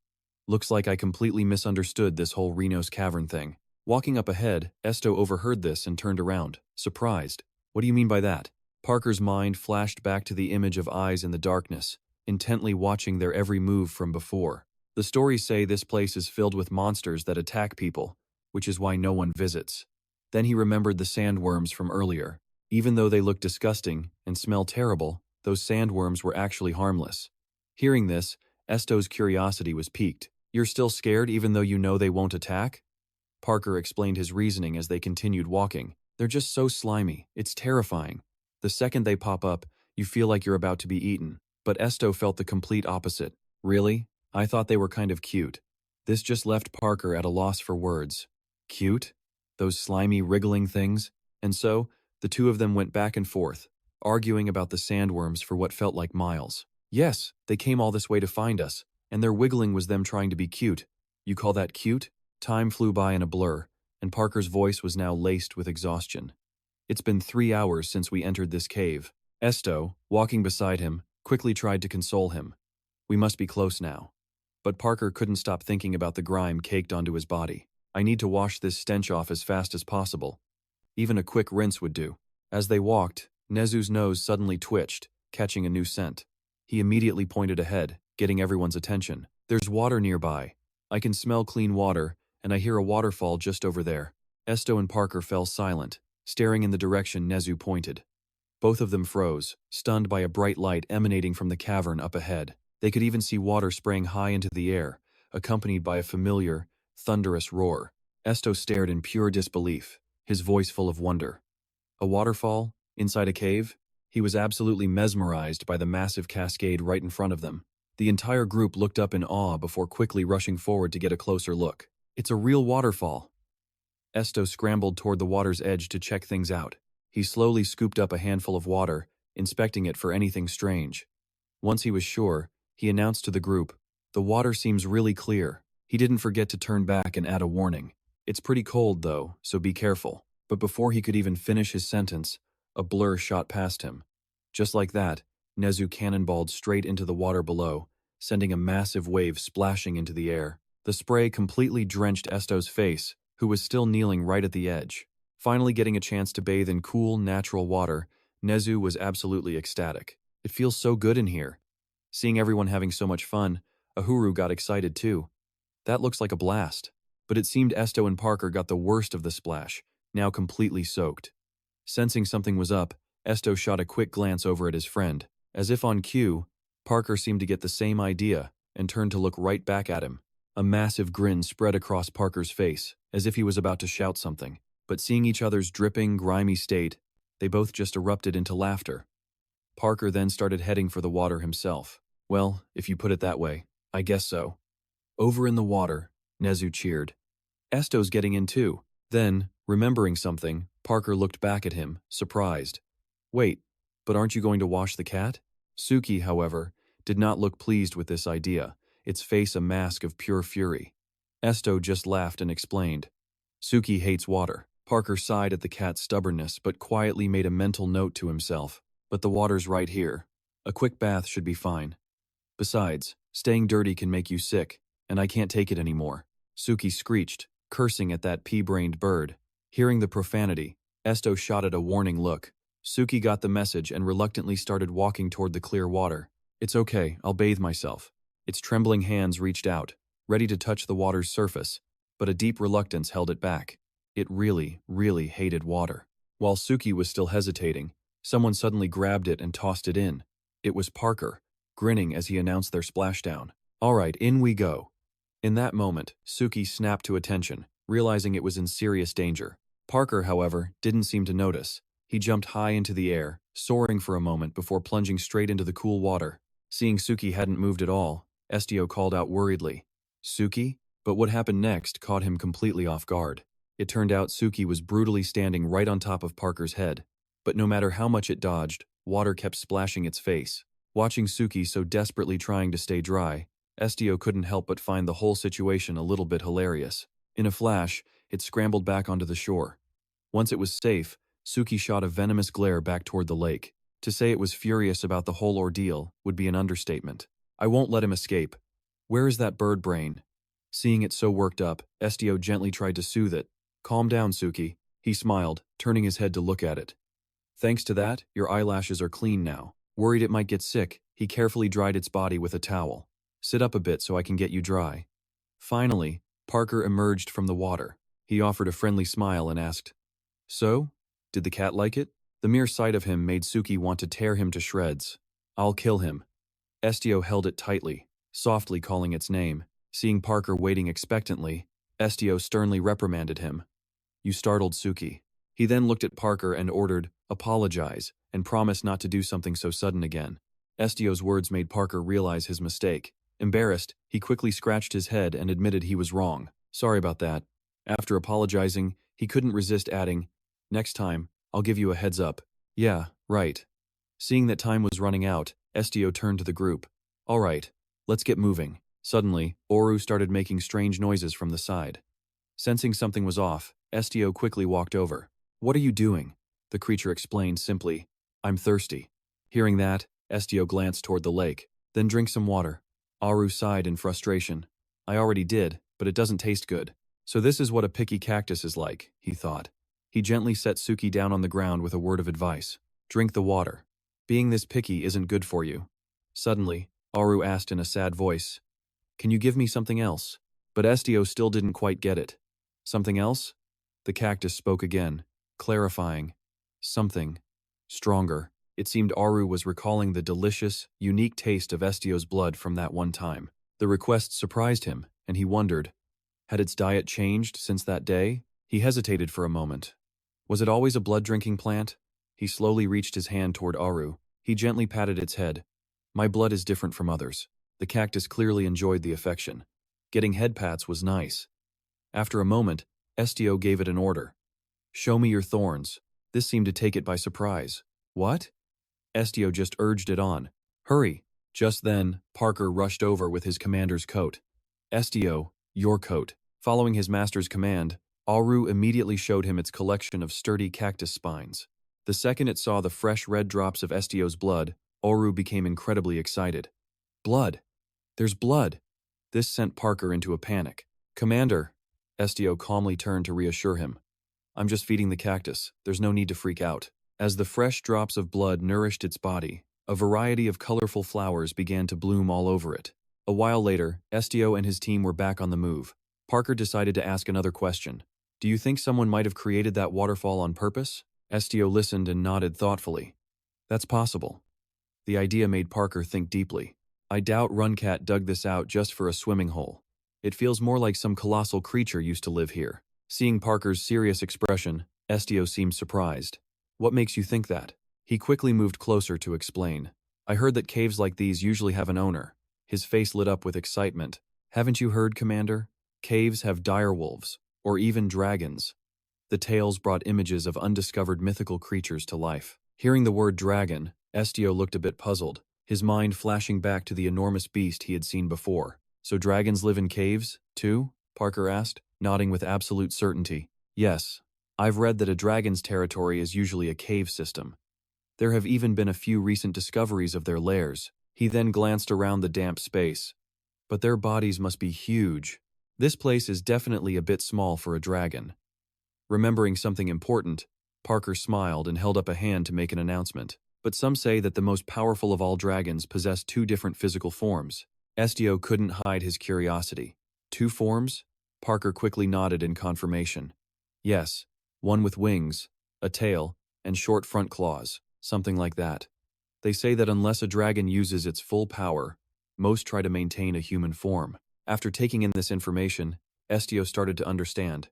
Looks like I completely misunderstood this whole Reno's cavern thing. Walking up ahead, Estio overheard this and turned around, surprised. What do you mean by that? Parker's mind flashed back to the image of eyes in the darkness, intently watching their every move from before. The stories say this place is filled with monsters that attack people, which is why no one visits. Then he remembered the sandworms from earlier. Even though they looked disgusting and smell terrible, those sandworms were actually harmless. Hearing this, Estio's curiosity was piqued. You're still scared even though you know they won't attack? Parker explained his reasoning as they continued walking. They're just so slimy, it's terrifying. The second they pop up, you feel like you're about to be eaten. But Estio felt the complete opposite. Really? I thought they were kind of cute. This just left Parker at a loss for words. Cute? Those slimy, wriggling things? And so, the two of them went back and forth, arguing about the sandworms for what felt like miles. Yes, they came all this way to find us, and their wiggling was them trying to be cute. You call that cute? Time flew by in a blur, and Parker's voice was now laced with exhaustion. It's been 3 hours since we entered this cave. Estio, walking beside him, quickly tried to console him. We must be close now. But Parker couldn't stop thinking about the grime caked onto his body. I need to wash this stench off as fast as possible. Even a quick rinse would do. As they walked, Nezu's nose suddenly twitched, catching a new scent. He immediately pointed ahead, getting everyone's attention. There's water nearby. I can smell clean water, and I hear a waterfall just over there. Estio and Parker fell silent, staring in the direction Nezu pointed. Both of them froze, stunned by a bright light emanating from the cavern up ahead. They could even see water spraying high into the air, accompanied by a familiar, thunderous roar. Estio stared in pure disbelief, his voice full of wonder. A waterfall? Inside a cave? He was absolutely mesmerized by the massive cascade right in front of them. The entire group looked up in awe before quickly rushing forward to get a closer look. It's a real waterfall. Estio scrambled toward the water's edge to check things out. He slowly scooped up a handful of water, inspecting it for anything strange. Once he was sure, he announced to the group, "The water seems really clear." He didn't forget to turn back and add a warning. "It's pretty cold though, so be careful." But before he could even finish his sentence, a blur shot past him. Just like that, Nezu cannonballed straight into the water below, sending a massive wave splashing into the air. The spray completely drenched Estio's face, who was still kneeling right at the edge. Finally getting a chance to bathe in cool, natural water, Nezu was absolutely ecstatic. It feels so good in here. Seeing everyone having so much fun, Ahuru got excited too. That looks like a blast. But it seemed Estio and Parker got the worst of the splash, now completely soaked. Sensing something was up, Estio shot a quick glance over at his friend. As if on cue, Parker seemed to get the same idea and turned to look right back at him. A massive grin spread across Parker's face, as if he was about to shout something. But seeing each other's dripping, grimy state, they both just erupted into laughter. Parker then started heading for the water himself. Well, if you put it that way, I guess so. Over in the water, Nezu cheered. Estio's getting in too. Then, remembering something, Parker looked back at him, surprised. Wait, but aren't you going to wash the cat? Suki, however, did not look pleased with this idea, its face a mask of pure fury. Estio just laughed and explained. Suki hates water. Parker sighed at the cat's stubbornness but quietly made a mental note to himself. But the water's right here. A quick bath should be fine. Besides, staying dirty can make you sick, and I can't take it anymore. Suki screeched, cursing at that pea-brained bird. Hearing the profanity, Estio shot it a warning look. Suki got the message and reluctantly started walking toward the clear water. It's okay, I'll bathe myself. Its trembling hands reached out, ready to touch the water's surface, but a deep reluctance held it back. It really, really hated water. While Suki was still hesitating, someone suddenly grabbed it and tossed it in. It was Parker, grinning as he announced their splashdown. All right, in we go. In that moment, Suki snapped to attention, realizing it was in serious danger. Parker, however, didn't seem to notice. He jumped high into the air, soaring for a moment before plunging straight into the cool water. Seeing Suki hadn't moved at all, Estio called out worriedly, Suki? But what happened next caught him completely off guard. It turned out Suki was brutally standing right on top of Parker's head. But no matter how much it dodged, water kept splashing its face. Watching Suki so desperately trying to stay dry, Estio couldn't help but find the whole situation a little bit hilarious. In a flash, it scrambled back onto the shore. Once it was safe, Suki shot a venomous glare back toward the lake. To say it was furious about the whole ordeal would be an understatement. I won't let him escape. Where is that bird brain? Seeing it so worked up, Estio gently tried to soothe it. Calm down, Suki. He smiled, turning his head to look at it. Thanks to that, your eyelashes are clean now. Worried it might get sick, he carefully dried its body with a towel. Sit up a bit so I can get you dry. Finally, Parker emerged from the water. He offered a friendly smile and asked, So? Did the cat like it? The mere sight of him made Suki want to tear him to shreds. I'll kill him. Estio held it tightly, softly calling its name. Seeing Parker waiting expectantly, Estio sternly reprimanded him. You startled Suki. He then looked at Parker and ordered, apologize, and promised not to do something so sudden again. Estio's words made Parker realize his mistake. Embarrassed, he quickly scratched his head and admitted he was wrong. Sorry about that. After apologizing, he couldn't resist adding, Next time, I'll give you a heads up. Yeah, right. Seeing that time was running out, Estio turned to the group. All right, let's get moving. Suddenly, Oru started making strange noises from the side. Sensing something was off, Estio quickly walked over. What are you doing? The creature explained simply. I'm thirsty. Hearing that, Estio glanced toward the lake. Then drink some water. Oru sighed in frustration. I already did, but it doesn't taste good. So this is what a picky cactus is like, he thought. He gently set Suki down on the ground with a word of advice. Drink the water. Being this picky isn't good for you. Suddenly, Oru asked in a sad voice, Can you give me something else? But Estio still didn't quite get it. Something else? The cactus spoke again, clarifying. Something. Stronger. It seemed Oru was recalling the delicious, unique taste of Estio's blood from that one time. The request surprised him, and he wondered, had its diet changed since that day? He hesitated for a moment. Was it always a blood-drinking plant? He slowly reached his hand toward Oru. He gently patted its head. My blood is different from others. The cactus clearly enjoyed the affection. Getting head pats was nice. After a moment, Estio gave it an order. Show me your thorns. This seemed to take it by surprise. What? Estio just urged it on. Hurry. Just then, Parker rushed over with his commander's coat. Estio, your coat. Following his master's command, Oru immediately showed him its collection of sturdy cactus spines. The second it saw the fresh red drops of Estio's blood, Oru became incredibly excited. Blood! There's blood! This sent Parker into a panic. Commander! Estio calmly turned to reassure him. I'm just feeding the cactus. There's no need to freak out. As the fresh drops of blood nourished its body, a variety of colorful flowers began to bloom all over it. A while later, Estio and his team were back on the move. Parker decided to ask another question. Do you think someone might have created that waterfall on purpose? Estio listened and nodded thoughtfully. That's possible. The idea made Parker think deeply. I doubt Runcat dug this out just for a swimming hole. It feels more like some colossal creature used to live here. Seeing Parker's serious expression, Estio seemed surprised. What makes you think that? He quickly moved closer to explain. I heard that caves like these usually have an owner. His face lit up with excitement. Haven't you heard, Commander? Caves have direwolves, or even dragons. The tales brought images of undiscovered mythical creatures to life. Hearing the word dragon, Estio looked a bit puzzled, his mind flashing back to the enormous beast he had seen before. So dragons live in caves, too? Parker asked, nodding with absolute certainty. Yes. I've read that a dragon's territory is usually a cave system. There have even been a few recent discoveries of their lairs. He then glanced around the damp space. But their bodies must be huge. This place is definitely a bit small for a dragon. Remembering something important, Parker smiled and held up a hand to make an announcement. But some say that the most powerful of all dragons possess two different physical forms. Estio couldn't hide his curiosity. Two forms? Parker quickly nodded in confirmation. Yes, one with wings, a tail, and short front claws, something like that. They say that unless a dragon uses its full power, most try to maintain a human form. After taking in this information, Estio started to understand.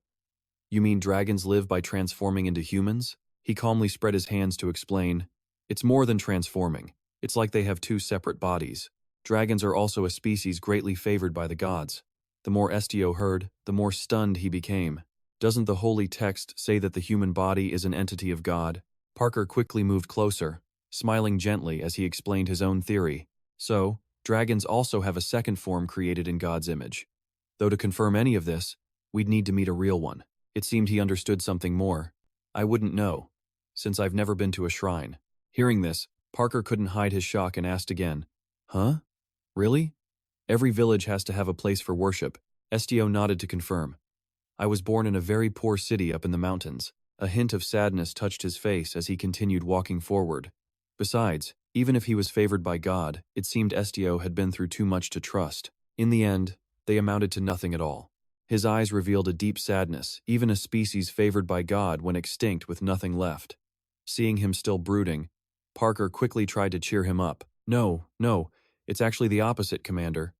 You mean dragons live by transforming into humans? He calmly spread his hands to explain. It's more than transforming. It's like they have two separate bodies. Dragons are also a species greatly favored by the gods. The more Estio heard, the more stunned he became. Doesn't the holy text say that the human body is an entity of God? Parker quickly moved closer, smiling gently as he explained his own theory. So, dragons also have a second form created in God's image. Though to confirm any of this, we'd need to meet a real one. It seemed he understood something more. I wouldn't know, since I've never been to a shrine. Hearing this, Parker couldn't hide his shock and asked again, Huh? Really? Every village has to have a place for worship. Estio nodded to confirm. I was born in a very poor city up in the mountains. A hint of sadness touched his face as he continued walking forward. Besides, even if he was favored by God, it seemed Estio had been through too much to trust. In the end, they amounted to nothing at all. His eyes revealed a deep sadness, even a species favored by God went extinct with nothing left. Seeing him still brooding, Parker quickly tried to cheer him up. No, it's actually the opposite, Commander.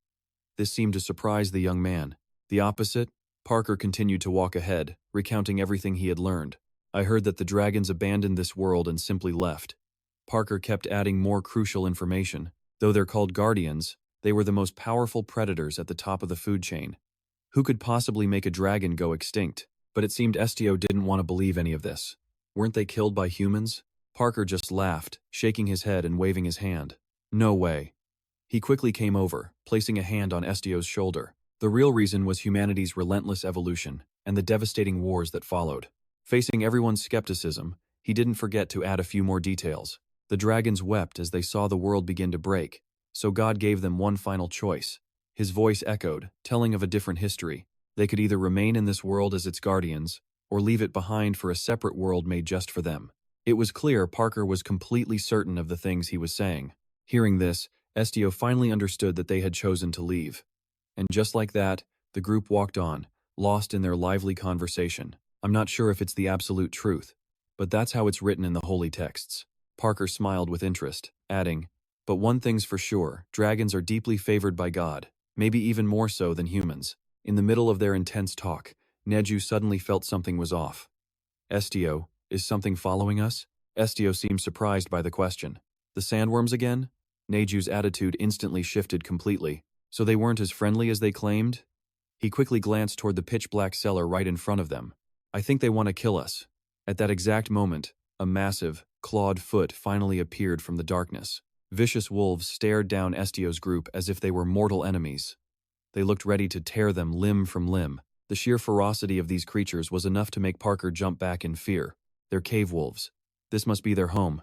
This seemed to surprise the young man. The opposite? Parker continued to walk ahead, recounting everything he had learned. I heard that the dragons abandoned this world and simply left. Parker kept adding more crucial information. Though they're called guardians, they were the most powerful predators at the top of the food chain. Who could possibly make a dragon go extinct? But it seemed Estio didn't want to believe any of this. Weren't they killed by humans? Parker just laughed, shaking his head and waving his hand. No way. He quickly came over, placing a hand on Estio's shoulder. The real reason was humanity's relentless evolution and the devastating wars that followed. Facing everyone's skepticism, he didn't forget to add a few more details. The dragons wept as they saw the world begin to break, so God gave them one final choice. His voice echoed, telling of a different history. They could either remain in this world as its guardians, or leave it behind for a separate world made just for them. It was clear Parker was completely certain of the things he was saying. Hearing this, Estio finally understood that they had chosen to leave. And just like that, the group walked on, lost in their lively conversation. I'm not sure if it's the absolute truth, but that's how it's written in the holy texts. Parker smiled with interest, adding, but one thing's for sure, dragons are deeply favored by God, maybe even more so than humans. In the middle of their intense talk, Neju suddenly felt something was off. Estio, is something following us? Estio seemed surprised by the question. The sandworms again? Neju's attitude instantly shifted completely. So they weren't as friendly as they claimed? He quickly glanced toward the pitch-black cellar right in front of them. I think they want to kill us. At that exact moment, a massive, clawed foot finally appeared from the darkness. Vicious wolves stared down Estio's group as if they were mortal enemies. They looked ready to tear them limb from limb. The sheer ferocity of these creatures was enough to make Parker jump back in fear. They're cave wolves. This must be their home.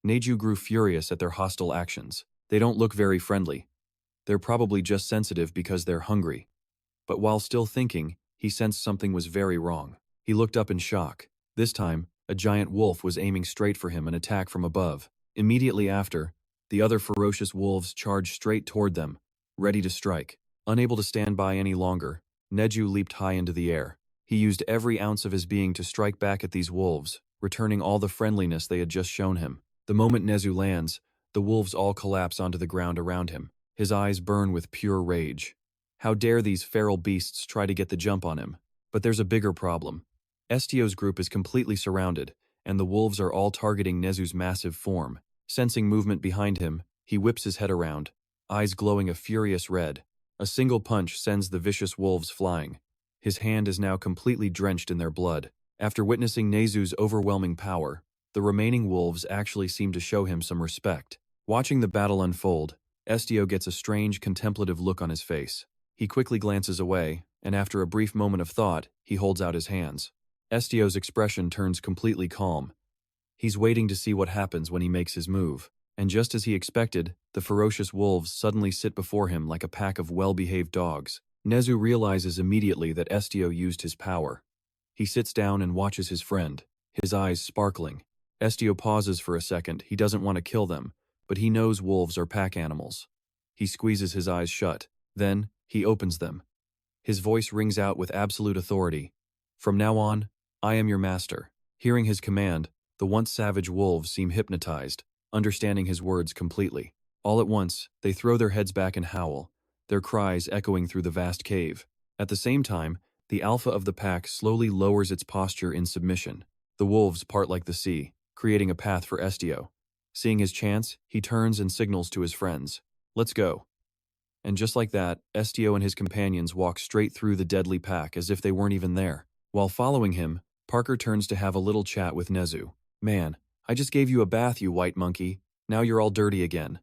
Neju grew furious at their hostile actions. They don't look very friendly. They're probably just sensitive because they're hungry. But while still thinking, he sensed something was very wrong. He looked up in shock. This time, a giant wolf was aiming straight for him, an attack from above. Immediately after, the other ferocious wolves charged straight toward them, ready to strike. Unable to stand by any longer, Neju leaped high into the air. He used every ounce of his being to strike back at these wolves, returning all the friendliness they had just shown him. The moment Nezu lands, the wolves all collapse onto the ground around him. His eyes burn with pure rage. How dare these feral beasts try to get the jump on him? But there's a bigger problem. Estio's group is completely surrounded, and the wolves are all targeting Nezu's massive form. Sensing movement behind him, he whips his head around, eyes glowing a furious red. A single punch sends the vicious wolves flying. His hand is now completely drenched in their blood. After witnessing Nezu's overwhelming power, the remaining wolves actually seem to show him some respect. Watching the battle unfold, Estio gets a strange, contemplative look on his face. He quickly glances away, and after a brief moment of thought, he holds out his hands. Estio's expression turns completely calm. He's waiting to see what happens when he makes his move. And just as he expected, the ferocious wolves suddenly sit before him like a pack of well-behaved dogs. Nezu realizes immediately that Estio used his power. He sits down and watches his friend, his eyes sparkling. Estio pauses for a second. He doesn't want to kill them, but he knows wolves are pack animals. He squeezes his eyes shut. Then, he opens them. His voice rings out with absolute authority. "From now on, I am your master." Hearing his command, the once savage wolves seem hypnotized, understanding his words completely. All at once, they throw their heads back and howl, their cries echoing through the vast cave. At the same time, the alpha of the pack slowly lowers its posture in submission. The wolves part like the sea, creating a path for Estio. Seeing his chance, he turns and signals to his friends, "Let's go." And just like that, Estio and his companions walk straight through the deadly pack as if they weren't even there. While following him, Parker turns to have a little chat with Nezu. "Man, I just gave you a bath, you white monkey. Now you're all dirty again."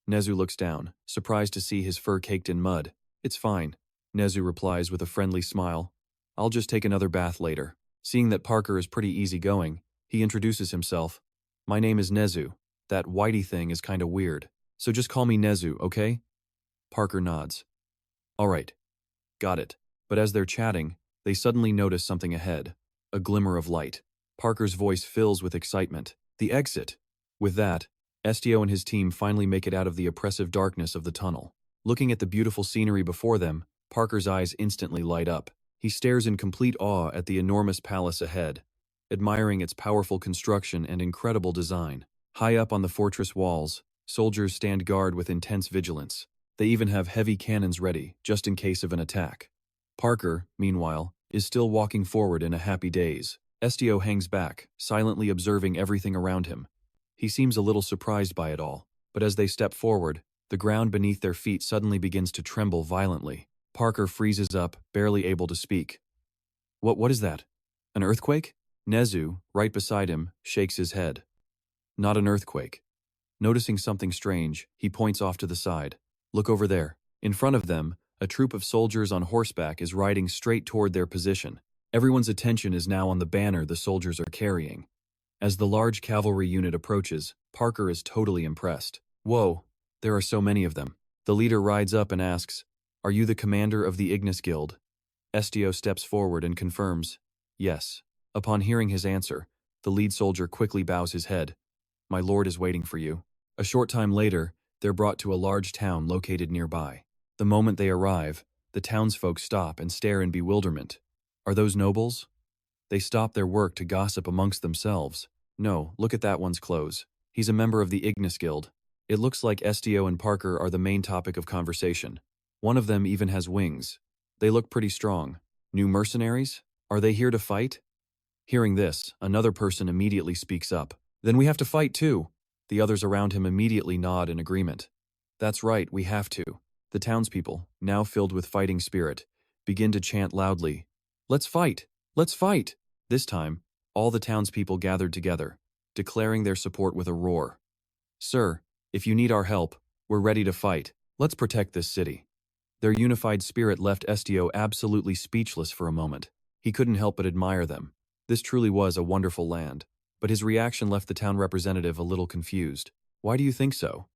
Nezu looks down, surprised to see his fur caked in mud. "It's fine," Nezu replies with a friendly smile. "I'll just take another bath later." Seeing that Parker is pretty easygoing, he introduces himself. "My name is Nezu. That whitey thing is kinda weird. So just call me Nezu, okay?" Parker nods. "All right. Got it." But as they're chatting, they suddenly notice something ahead. A glimmer of light. Parker's voice fills with excitement. "The exit!" With that, Estio and his team finally make it out of the oppressive darkness of the tunnel. Looking at the beautiful scenery before them, Parker's eyes instantly light up. He stares in complete awe at the enormous palace ahead, admiring its powerful construction and incredible design. High up on the fortress walls, soldiers stand guard with intense vigilance. They even have heavy cannons ready, just in case of an attack. Parker, meanwhile, is still walking forward in a happy daze. Estio hangs back, silently observing everything around him. He seems a little surprised by it all, but as they step forward, the ground beneath their feet suddenly begins to tremble violently. Parker freezes up, barely able to speak. What is that? An earthquake?" Nezu, right beside him, shakes his head. "Not an earthquake." Noticing something strange, he points off to the side. "Look over there." In front of them, a troop of soldiers on horseback is riding straight toward their position. Everyone's attention is now on the banner the soldiers are carrying. As the large cavalry unit approaches, Parker is totally impressed. "Whoa, there are so many of them." The leader rides up and asks, "Are you the commander of the IGNIS Guild?" Estio steps forward and confirms, "Yes." Upon hearing his answer, the lead soldier quickly bows his head. "My lord is waiting for you." A short time later, they're brought to a large town located nearby. The moment they arrive, the townsfolk stop and stare in bewilderment. Are those nobles? They stop their work to gossip amongst themselves. "No, look at that one's clothes. He's a member of the IGNIS Guild." It looks like Estio and Parker are the main topic of conversation. One of them even has wings. They look pretty strong. New mercenaries? Are they here to fight? Hearing this, another person immediately speaks up. "Then we have to fight too." The others around him immediately nod in agreement. "That's right, we have to." The townspeople, now filled with fighting spirit, begin to chant loudly, "Let's fight! Let's fight!" This time, all the townspeople gathered together, declaring their support with a roar. "Sir, if you need our help, we're ready to fight. Let's protect this city." Their unified spirit left Estio absolutely speechless for a moment. He couldn't help but admire them. This truly was a wonderful land, but his reaction left the town representative a little confused. "Why do you think so?"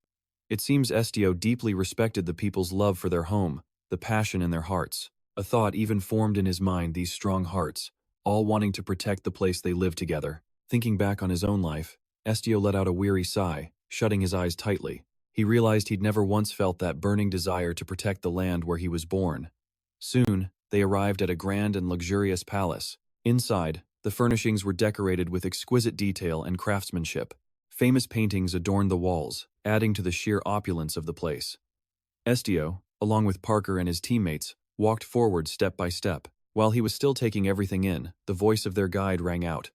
It seems Estio deeply respected the people's love for their home, the passion in their hearts. A thought even formed in his mind, these strong hearts, all wanting to protect the place they lived together. Thinking back on his own life, Estio let out a weary sigh, shutting his eyes tightly. He realized he'd never once felt that burning desire to protect the land where he was born. Soon, they arrived at a grand and luxurious palace. Inside, the furnishings were decorated with exquisite detail and craftsmanship. Famous paintings adorned the walls, adding to the sheer opulence of the place. Estio, along with Parker and his teammates, walked forward step by step. While he was still taking everything in, the voice of their guide rang out.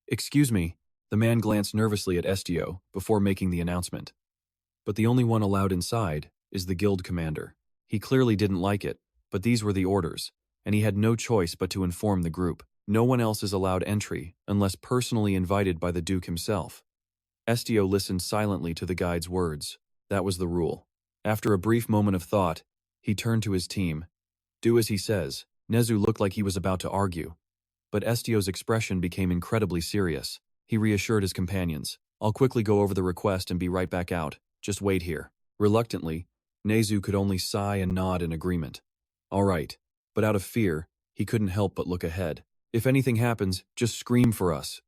"Excuse me." The man glanced nervously at Estio before making the announcement. "But the only one allowed inside is the guild commander." He clearly didn't like it, but these were the orders, and he had no choice but to inform the group. No one else is allowed entry unless personally invited by the Duke himself. Estio listened silently to the guide's words. That was the rule. After a brief moment of thought, he turned to his team. "Do as he says." Nezu looked like he was about to argue, but Estio's expression became incredibly serious. He reassured his companions. "I'll quickly go over the request and be right back out. Just wait here." Reluctantly, Nezu could only sigh and nod in agreement. "All right," but out of fear, he couldn't help but look ahead. "If anything happens, just scream for us."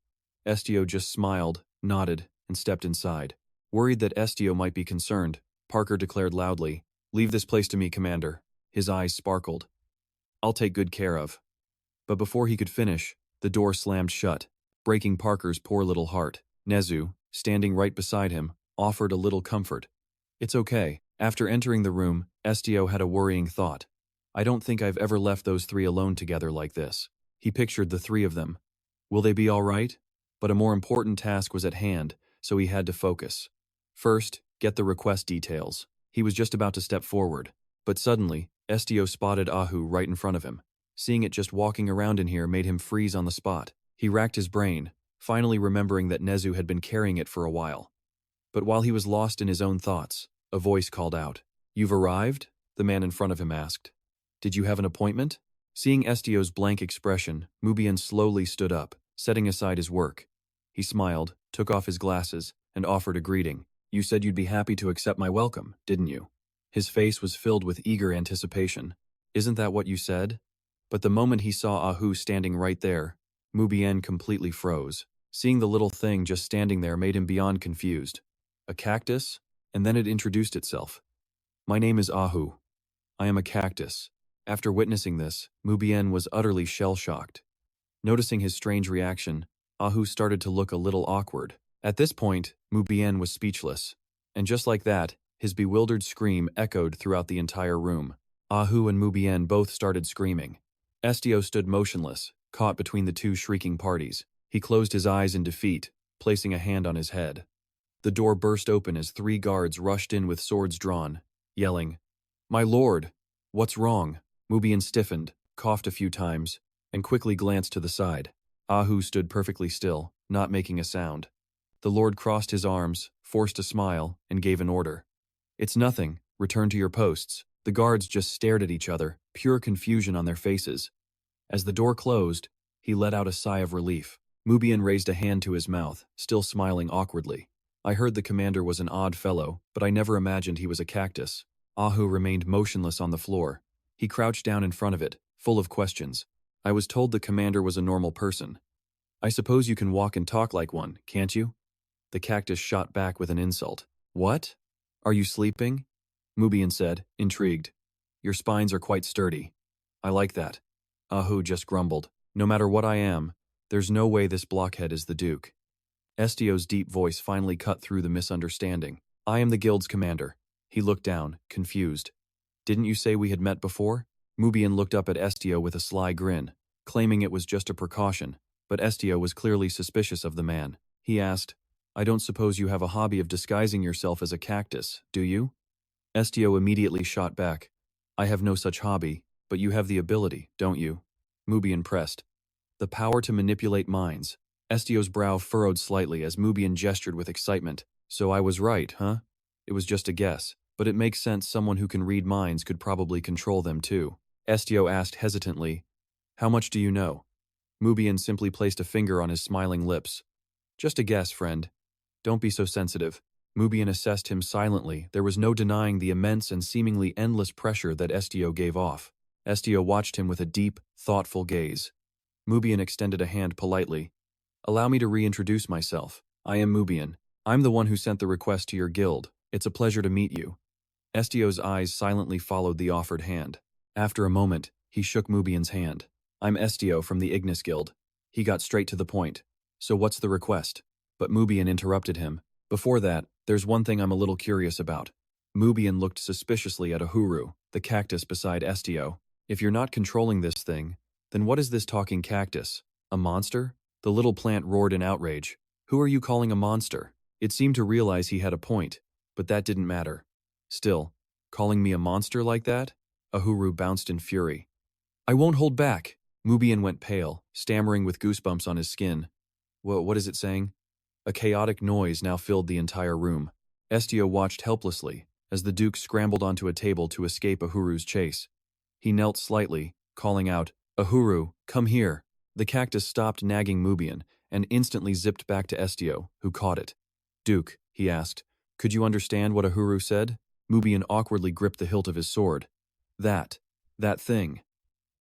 Estio just smiled, nodded, and stepped inside. Worried that Estio might be concerned, Parker declared loudly, "Leave this place to me, Commander." His eyes sparkled. "I'll take good care of." But before he could finish, the door slammed shut, breaking Parker's poor little heart. Nezu, standing right beside him, offered a little comfort. "It's okay." After entering the room, Estio had a worrying thought. "I don't think I've ever left those three alone together like this." He pictured the three of them. Will they be all right? But a more important task was at hand, so he had to focus. First, get the request details. He was just about to step forward, but suddenly, Estio spotted Ahu right in front of him. Seeing it just walking around in here made him freeze on the spot. He racked his brain, finally remembering that Nezu had been carrying it for a while. But while he was lost in his own thoughts, a voice called out. "You've arrived?" the man in front of him asked. "Did you have an appointment?" Seeing Estio's blank expression, Mubian slowly stood up, setting aside his work. He smiled, took off his glasses, and offered a greeting. "You said you'd be happy to accept my welcome, didn't you?" His face was filled with eager anticipation. "Isn't that what you said?" But the moment he saw Ahu standing right there, Mubian completely froze. Seeing the little thing just standing there made him beyond confused. A cactus? And then it introduced itself. "My name is Ahu. I am a cactus." After witnessing this, Mubian was utterly shell-shocked. Noticing his strange reaction, Ahu started to look a little awkward. At this point, Mubian was speechless. And just like that, his bewildered scream echoed throughout the entire room. Ahu and Mubian both started screaming. Estio stood motionless, caught between the two shrieking parties. He closed his eyes in defeat, placing a hand on his head. The door burst open as three guards rushed in with swords drawn, yelling, "My lord! What's wrong?" Mubian stiffened, coughed a few times, and quickly glanced to the side. Ahu stood perfectly still, not making a sound. The lord crossed his arms, forced a smile, and gave an order. "It's nothing. Return to your posts." The guards just stared at each other, pure confusion on their faces. As the door closed, he let out a sigh of relief. Mubian raised a hand to his mouth, still smiling awkwardly. "I heard the commander was an odd fellow, but I never imagined he was a cactus." Ahu remained motionless on the floor. He crouched down in front of it, full of questions. "I was told the commander was a normal person. I suppose you can walk and talk like one, can't you?" The cactus shot back with an insult. "What? Are you sleeping?" Mubian said, intrigued. "Your spines are quite sturdy." "I like that." Ahu just grumbled. "No matter what I am, there's no way this blockhead is the Duke." Estio's deep voice finally cut through the misunderstanding. "I am the guild's commander." He looked down, confused. "Didn't you say we had met before?" Mubian looked up at Estio with a sly grin, claiming it was just a precaution, but Estio was clearly suspicious of the man. He asked, "I don't suppose you have a hobby of disguising yourself as a cactus, do you?" Estio immediately shot back. "I have no such hobby, but you have the ability, don't you?" Mubian pressed. "The power to manipulate minds." Estio's brow furrowed slightly as Mubian gestured with excitement. "So I was right, huh? It was just a guess, but it makes sense someone who can read minds could probably control them too." Estio asked hesitantly, "How much do you know?" Mubian simply placed a finger on his smiling lips. "Just a guess, friend. Don't be so sensitive." Mubian assessed him silently. There was no denying the immense and seemingly endless pressure that Estio gave off. Estio watched him with a deep, thoughtful gaze. Mubian extended a hand politely. "Allow me to reintroduce myself. I am Mubian. I'm the one who sent the request to your guild. It's a pleasure to meet you." Estio's eyes silently followed the offered hand. After a moment, he shook Mubian's hand. "I'm Estio from the IGNIS Guild." He got straight to the point. "So what's the request?" But Mubian interrupted him. "Before that, there's one thing I'm a little curious about." Mubian looked suspiciously at Ahuru. the cactus beside Estio. If you're not controlling this thing, then what is this talking cactus? A monster? The little plant roared in outrage. Who are you calling a monster? It seemed to realize he had a point, but that didn't matter. Still, calling me a monster like that? Uhuru bounced in fury. I won't hold back. Mubian went pale, stammering with goosebumps on his skin. What is it saying? A chaotic noise now filled the entire room. Estio watched helplessly as the Duke scrambled onto a table to escape Uhuru's chase. He knelt slightly, calling out, Uhuru, come here. The cactus stopped nagging Mubian and instantly zipped back to Estio, who caught it. Duke, he asked, could you understand what Uhuru said? Mubian awkwardly gripped the hilt of his sword. That thing.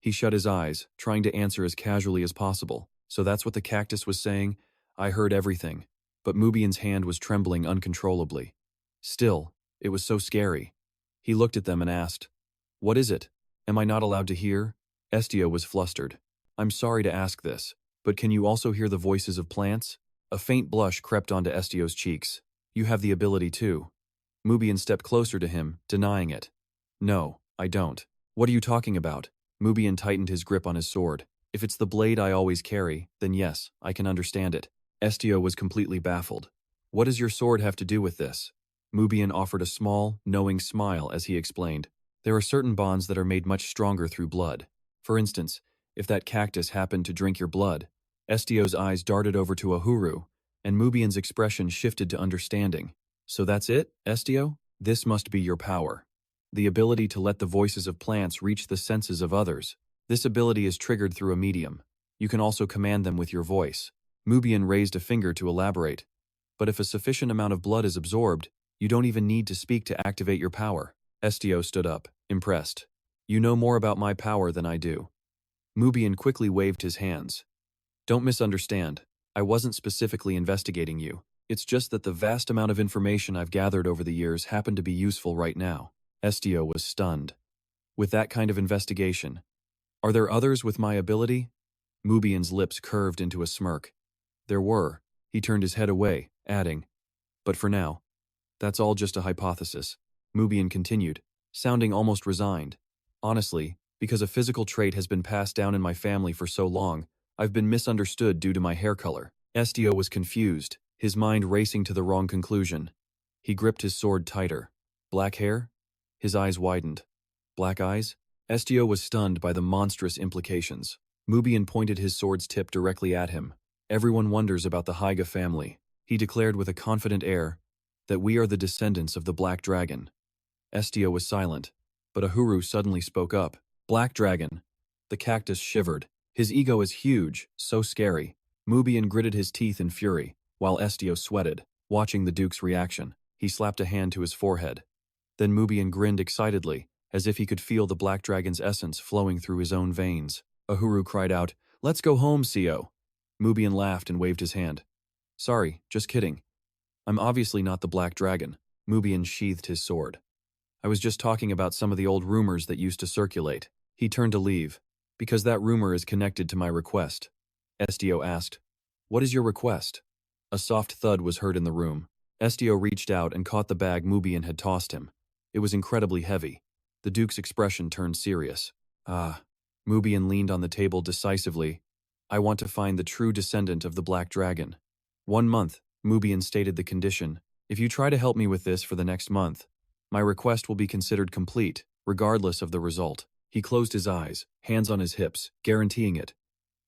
He shut his eyes, trying to answer as casually as possible. So that's what the cactus was saying? I heard everything. But Mubian's hand was trembling uncontrollably. Still, it was so scary. He looked at them and asked, what is it? Am I not allowed to hear? Estio was flustered. I'm sorry to ask this, but can you also hear the voices of plants? A faint blush crept onto Estio's cheeks. You have the ability too. Mubian stepped closer to him, denying it. No, I don't. What are you talking about? Mubian tightened his grip on his sword. If it's the blade I always carry, then yes, I can understand it. Estio was completely baffled. What does your sword have to do with this? Mubian offered a small, knowing smile as he explained. There are certain bonds that are made much stronger through blood. For instance, if that cactus happened to drink your blood. Estio's eyes darted over to Uhuru, and Mubian's expression shifted to understanding. So that's it, Estio? This must be your power. The ability to let the voices of plants reach the senses of others. This ability is triggered through a medium. You can also command them with your voice. Mubian raised a finger to elaborate. But if a sufficient amount of blood is absorbed, you don't even need to speak to activate your power. Estio stood up, impressed. You know more about my power than I do. Mubian quickly waved his hands. Don't misunderstand. I wasn't specifically investigating you. It's just that the vast amount of information I've gathered over the years happened to be useful right now. Estio was stunned. With that kind of investigation, are there others with my ability? Mubian's lips curved into a smirk. There were. He turned his head away, adding, but for now, that's all just a hypothesis. Mubian continued, sounding almost resigned. Honestly, because a physical trait has been passed down in my family for so long, I've been misunderstood due to my hair color. Estio was confused, his mind racing to the wrong conclusion. He gripped his sword tighter. Black hair? His eyes widened. Black eyes? Estio was stunned by the monstrous implications. Mubian pointed his sword's tip directly at him. Everyone wonders about the Haiga family. He declared with a confident air that we are the descendants of the Black Dragon. Estio was silent, but Uhuru suddenly spoke up. Black Dragon. The cactus shivered. His ego is huge, so scary. Mubian gritted his teeth in fury, while Estio sweated, watching the Duke's reaction. He slapped a hand to his forehead. Then Mubian grinned excitedly, as if he could feel the Black Dragon's essence flowing through his own veins. Uhuru cried out, Let's go home, Sio. Mubian laughed and waved his hand. Sorry, just kidding. I'm obviously not the Black Dragon. Mubian sheathed his sword. I was just talking about some of the old rumors that used to circulate. He turned to leave. Because that rumor is connected to my request. Estio asked, What is your request? A soft thud was heard in the room. Estio reached out and caught the bag Mubian had tossed him. It was incredibly heavy. The Duke's expression turned serious. Mubian leaned on the table decisively. I want to find the true descendant of the Black Dragon. 1 month, Mubian stated the condition. If you try to help me with this for the next month, my request will be considered complete, regardless of the result. He closed his eyes, hands on his hips, guaranteeing it.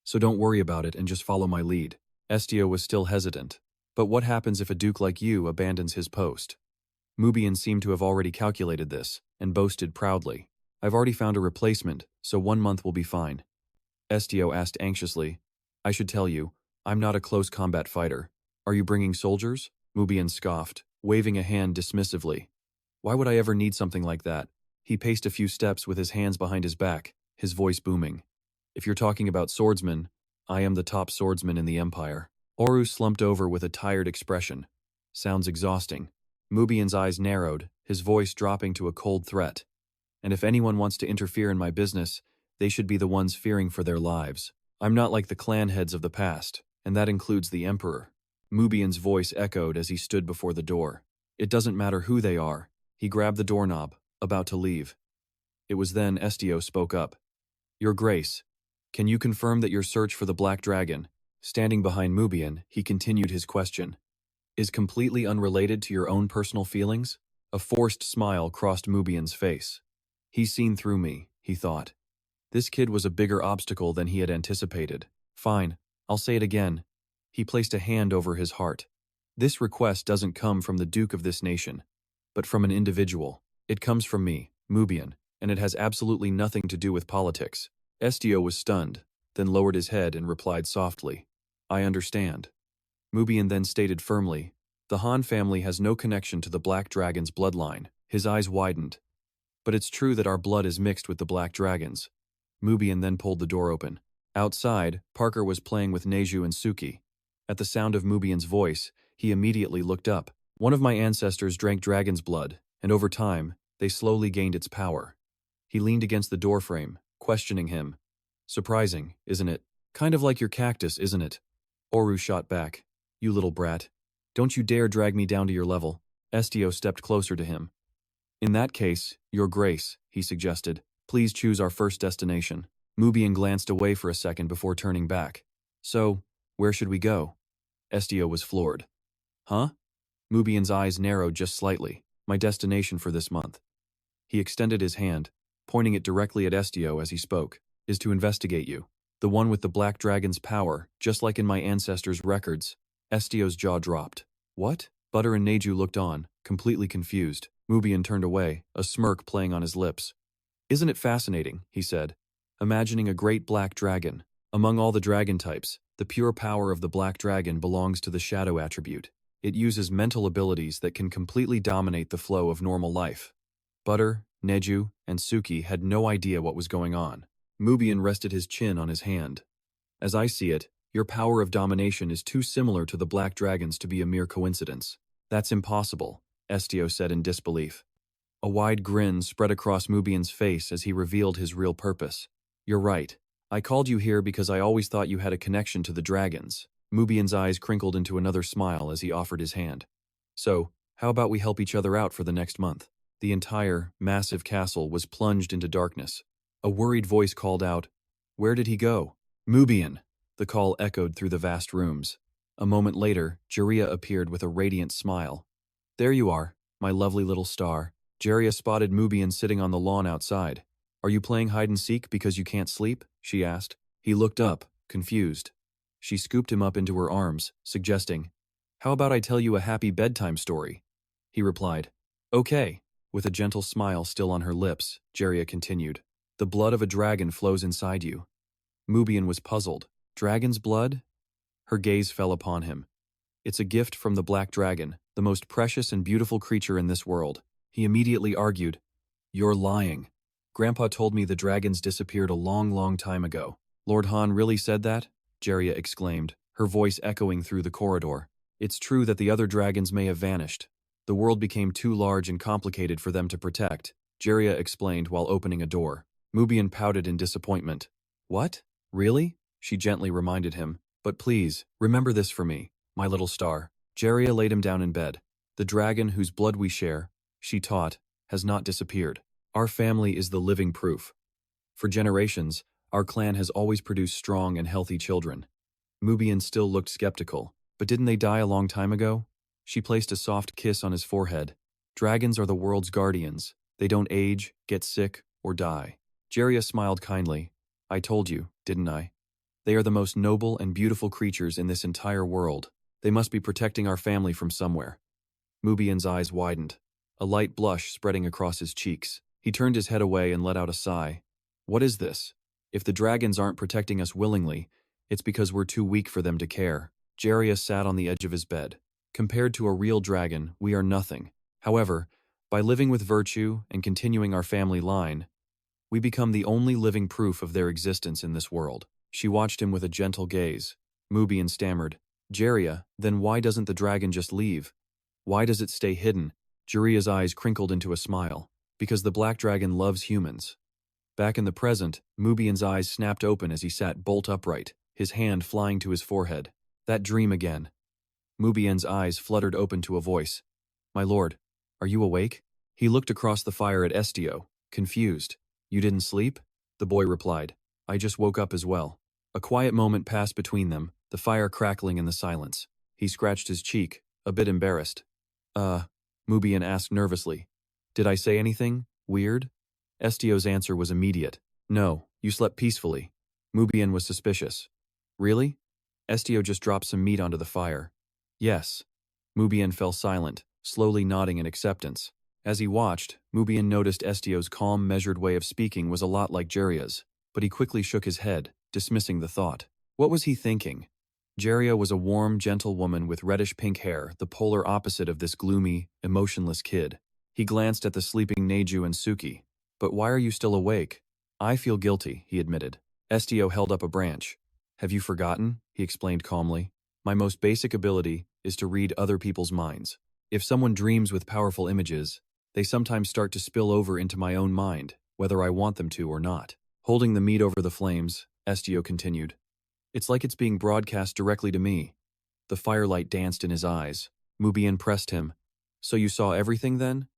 So don't worry about it and just follow my lead. Estio was still hesitant. But what happens if a duke like you abandons his post? Mubian seemed to have already calculated this, and boasted proudly. I've already found a replacement, so 1 month will be fine. Estio asked anxiously. I should tell you, I'm not a close combat fighter. Are you bringing soldiers? Mubian scoffed, waving a hand dismissively. Why would I ever need something like that? He paced a few steps with his hands behind his back, his voice booming. If you're talking about swordsmen, I am the top swordsman in the Empire. Oru slumped over with a tired expression. Sounds exhausting. Mubian's eyes narrowed, his voice dropping to a cold threat. And if anyone wants to interfere in my business, they should be the ones fearing for their lives. I'm not like the clan heads of the past, and that includes the Emperor. Mubian's voice echoed as he stood before the door. It doesn't matter who they are. He grabbed the doorknob, about to leave. It was then Estio spoke up. Your Grace, can you confirm that your search for the Black Dragon, standing behind Mubian, he continued his question, is completely unrelated to your own personal feelings? A forced smile crossed Mubian's face. He's seen through me, he thought. This kid was a bigger obstacle than he had anticipated. Fine, I'll say it again. He placed a hand over his heart. This request doesn't come from the Duke of this nation, but from an individual. It comes from me, Mubian, and it has absolutely nothing to do with politics. Estio was stunned, then lowered his head and replied softly, I understand. Mubian then stated firmly, the Han family has no connection to the Black Dragon's bloodline. His eyes widened. But it's true that our blood is mixed with the Black Dragon's. Mubian then pulled the door open. Outside, Parker was playing with Neju and Suki. At the sound of Mubian's voice, he immediately looked up. One of my ancestors drank dragon's blood, and over time, they slowly gained its power. He leaned against the doorframe, questioning him. Surprising, isn't it? Kind of like your cactus, isn't it? Oru shot back. You little brat. Don't you dare drag me down to your level. Estio stepped closer to him. In that case, Your Grace, he suggested, please choose our first destination. Mubian glanced away for a second before turning back. So, where should we go? Estio was floored. Huh? Mubian's eyes narrowed just slightly. My destination for this month. He extended his hand, pointing it directly at Estio as he spoke, is to investigate you. The one with the Black Dragon's power, just like in my ancestors' records. Estio's jaw dropped. What? Butter and Neju looked on, completely confused. Mubian turned away, a smirk playing on his lips. Isn't it fascinating, he said, imagining a great black dragon. Among all the dragon types, the pure power of the Black Dragon belongs to the shadow attribute. It uses mental abilities that can completely dominate the flow of normal life. Butter, Neju, and Suki had no idea what was going on. Mubian rested his chin on his hand. As I see it, your power of domination is too similar to the Black Dragon's to be a mere coincidence. That's impossible, Estio said in disbelief. A wide grin spread across Mubian's face as he revealed his real purpose. You're right. I called you here because I always thought you had a connection to the dragons. Mubian's eyes crinkled into another smile as he offered his hand. So, how about we help each other out for the next month? The entire, massive castle was plunged into darkness. A worried voice called out, Where did he go? Mubian! The call echoed through the vast rooms. A moment later, Jiraiya appeared with a radiant smile. There you are, my lovely little star. Jiraiya spotted Mubian sitting on the lawn outside. Are you playing hide-and-seek because you can't sleep? She asked. He looked up, confused. She scooped him up into her arms, suggesting, How about I tell you a happy bedtime story? He replied, Okay. With a gentle smile still on her lips, Jiraiya continued, The blood of a dragon flows inside you. Mubian was puzzled. Dragon's blood? Her gaze fell upon him. It's a gift from the Black Dragon, the most precious and beautiful creature in this world. He immediately argued, You're lying. Grandpa told me the dragons disappeared a long time ago. Lord Han really said that? Jiraiya exclaimed, her voice echoing through the corridor. It's true that the other dragons may have vanished. The world became too large and complicated for them to protect, Jiraiya explained while opening a door. Mubian pouted in disappointment. What? Really? She gently reminded him. But please, remember this for me, my little star. Jiraiya laid him down in bed. The dragon whose blood we share, she taught, has not disappeared. Our family is the living proof. For generations, our clan has always produced strong and healthy children. Mubian still looked skeptical. But didn't they die a long time ago? She placed a soft kiss on his forehead. Dragons are the world's guardians. They don't age, get sick, or die. Jiraiya smiled kindly. I told you, didn't I? They are the most noble and beautiful creatures in this entire world. They must be protecting our family from somewhere. Mubian's eyes widened, a light blush spreading across his cheeks. He turned his head away and let out a sigh. What is this? If the dragons aren't protecting us willingly, it's because we're too weak for them to care. Jiraiya sat on the edge of his bed. Compared to a real dragon, we are nothing. However, by living with virtue and continuing our family line, we become the only living proof of their existence in this world. She watched him with a gentle gaze. Mubian stammered, Jiraiya, then why doesn't the dragon just leave? Why does it stay hidden? Jiraiya's eyes crinkled into a smile. Because the Black Dragon loves humans. Back in the present, Mubian's eyes snapped open as he sat bolt upright, his hand flying to his forehead. That dream again. Mubian's eyes fluttered open to a voice. My lord, are you awake? He looked across the fire at Estio, confused. You didn't sleep? The boy replied. I just woke up as well. A quiet moment passed between them, the fire crackling in the silence. He scratched his cheek, a bit embarrassed. Mubian asked nervously. Did I say anything weird? Estio's answer was immediate. No, you slept peacefully. Mubian was suspicious. Really? Estio just dropped some meat onto the fire. Yes. Mubian fell silent, slowly nodding in acceptance. As he watched, Mubian noticed Estio's calm, measured way of speaking was a lot like Jeria's, but he quickly shook his head, dismissing the thought. What was he thinking? Jeria was a warm, gentle woman with reddish-pink hair, the polar opposite of this gloomy, emotionless kid. He glanced at the sleeping Neju and Suki. But why are you still awake? I feel guilty, he admitted. Estio held up a branch. Have you forgotten? He explained calmly. My most basic ability is to read other people's minds. If someone dreams with powerful images, they sometimes start to spill over into my own mind, whether I want them to or not. Holding the meat over the flames, Estio continued. It's like it's being broadcast directly to me. The firelight danced in his eyes. Mubian pressed him. So you saw everything then?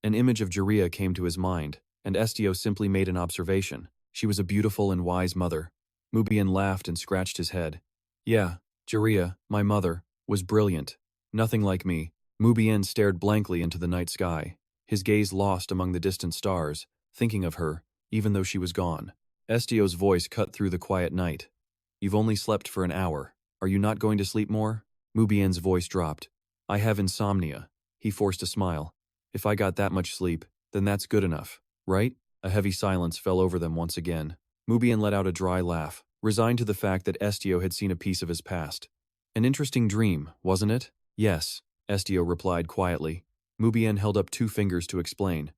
An image of Jeria came to his mind, and Estio simply made an observation. She was a beautiful and wise mother. Mubian laughed and scratched his head. Yeah, Jeria, my mother, was brilliant. Nothing like me. Mubian stared blankly into the night sky, his gaze lost among the distant stars, thinking of her, even though she was gone. Estio's voice cut through the quiet night. You've only slept for an hour. Are you not going to sleep more? Mubian's voice dropped. I have insomnia. He forced a smile. If I got that much sleep, then that's good enough, right? A heavy silence fell over them once again. Mubian let out a dry laugh, resigned to the fact that Estio had seen a piece of his past. An interesting dream, wasn't it? Yes, Estio replied quietly. Mubian held up 2 fingers to explain.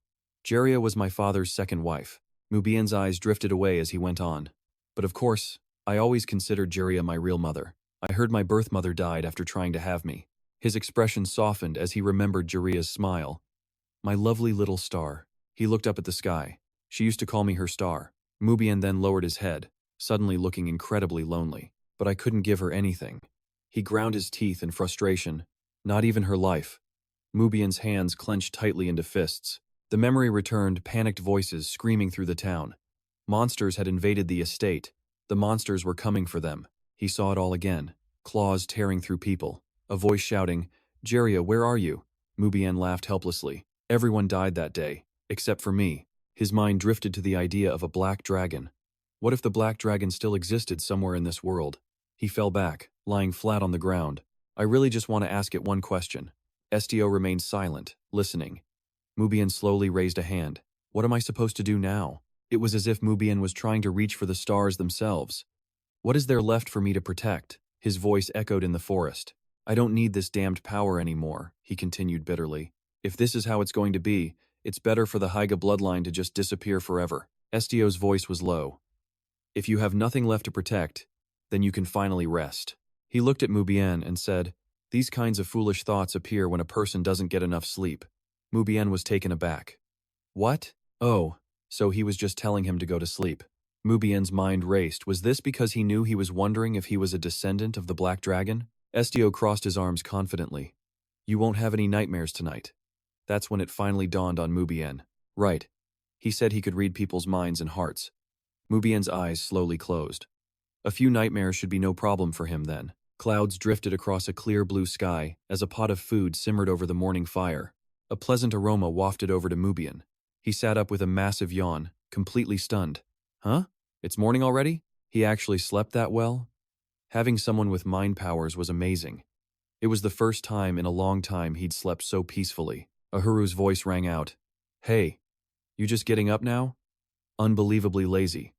Jeria was my father's second wife. Mubian's eyes drifted away as he went on. But of course, I always considered Jeria my real mother. I heard my birth mother died after trying to have me. His expression softened as he remembered Jeria's smile. My lovely little star. He looked up at the sky. She used to call me her star. Mubian then lowered his head, suddenly looking incredibly lonely. But I couldn't give her anything. He ground his teeth in frustration. Not even her life. Mubian's hands clenched tightly into fists. The memory returned, panicked voices screaming through the town. Monsters had invaded the estate. The monsters were coming for them. He saw it all again. Claws tearing through people. A voice shouting, Jeria, where are you? Mubian laughed helplessly. Everyone died that day, except for me. His mind drifted to the idea of a black dragon. What if the black dragon still existed somewhere in this world? He fell back, lying flat on the ground. I really just want to ask it one question. Estio remained silent, listening. Mubian slowly raised a hand. What am I supposed to do now? It was as if Mubian was trying to reach for the stars themselves. What is there left for me to protect? His voice echoed in the forest. I don't need this damned power anymore, he continued bitterly. If this is how it's going to be, it's better for the Haiga bloodline to just disappear forever. Estio's voice was low. If you have nothing left to protect, then you can finally rest. He looked at Mubian and said, these kinds of foolish thoughts appear when a person doesn't get enough sleep. Mubian was taken aback. What? Oh, so he was just telling him to go to sleep. Mubian's mind raced. Was this because he knew he was wondering if he was a descendant of the Black Dragon? Estio crossed his arms confidently. You won't have any nightmares tonight. That's when it finally dawned on Mubian. Right. He said he could read people's minds and hearts. Mubian's eyes slowly closed. A few nightmares should be no problem for him then. Clouds drifted across a clear blue sky as a pot of food simmered over the morning fire. A pleasant aroma wafted over to Mubian. He sat up with a massive yawn, completely stunned. Huh? It's morning already? He actually slept that well? Having someone with mind powers was amazing. It was the first time in a long time he'd slept so peacefully. Ahuru's voice rang out. Hey, you just getting up now? Unbelievably lazy.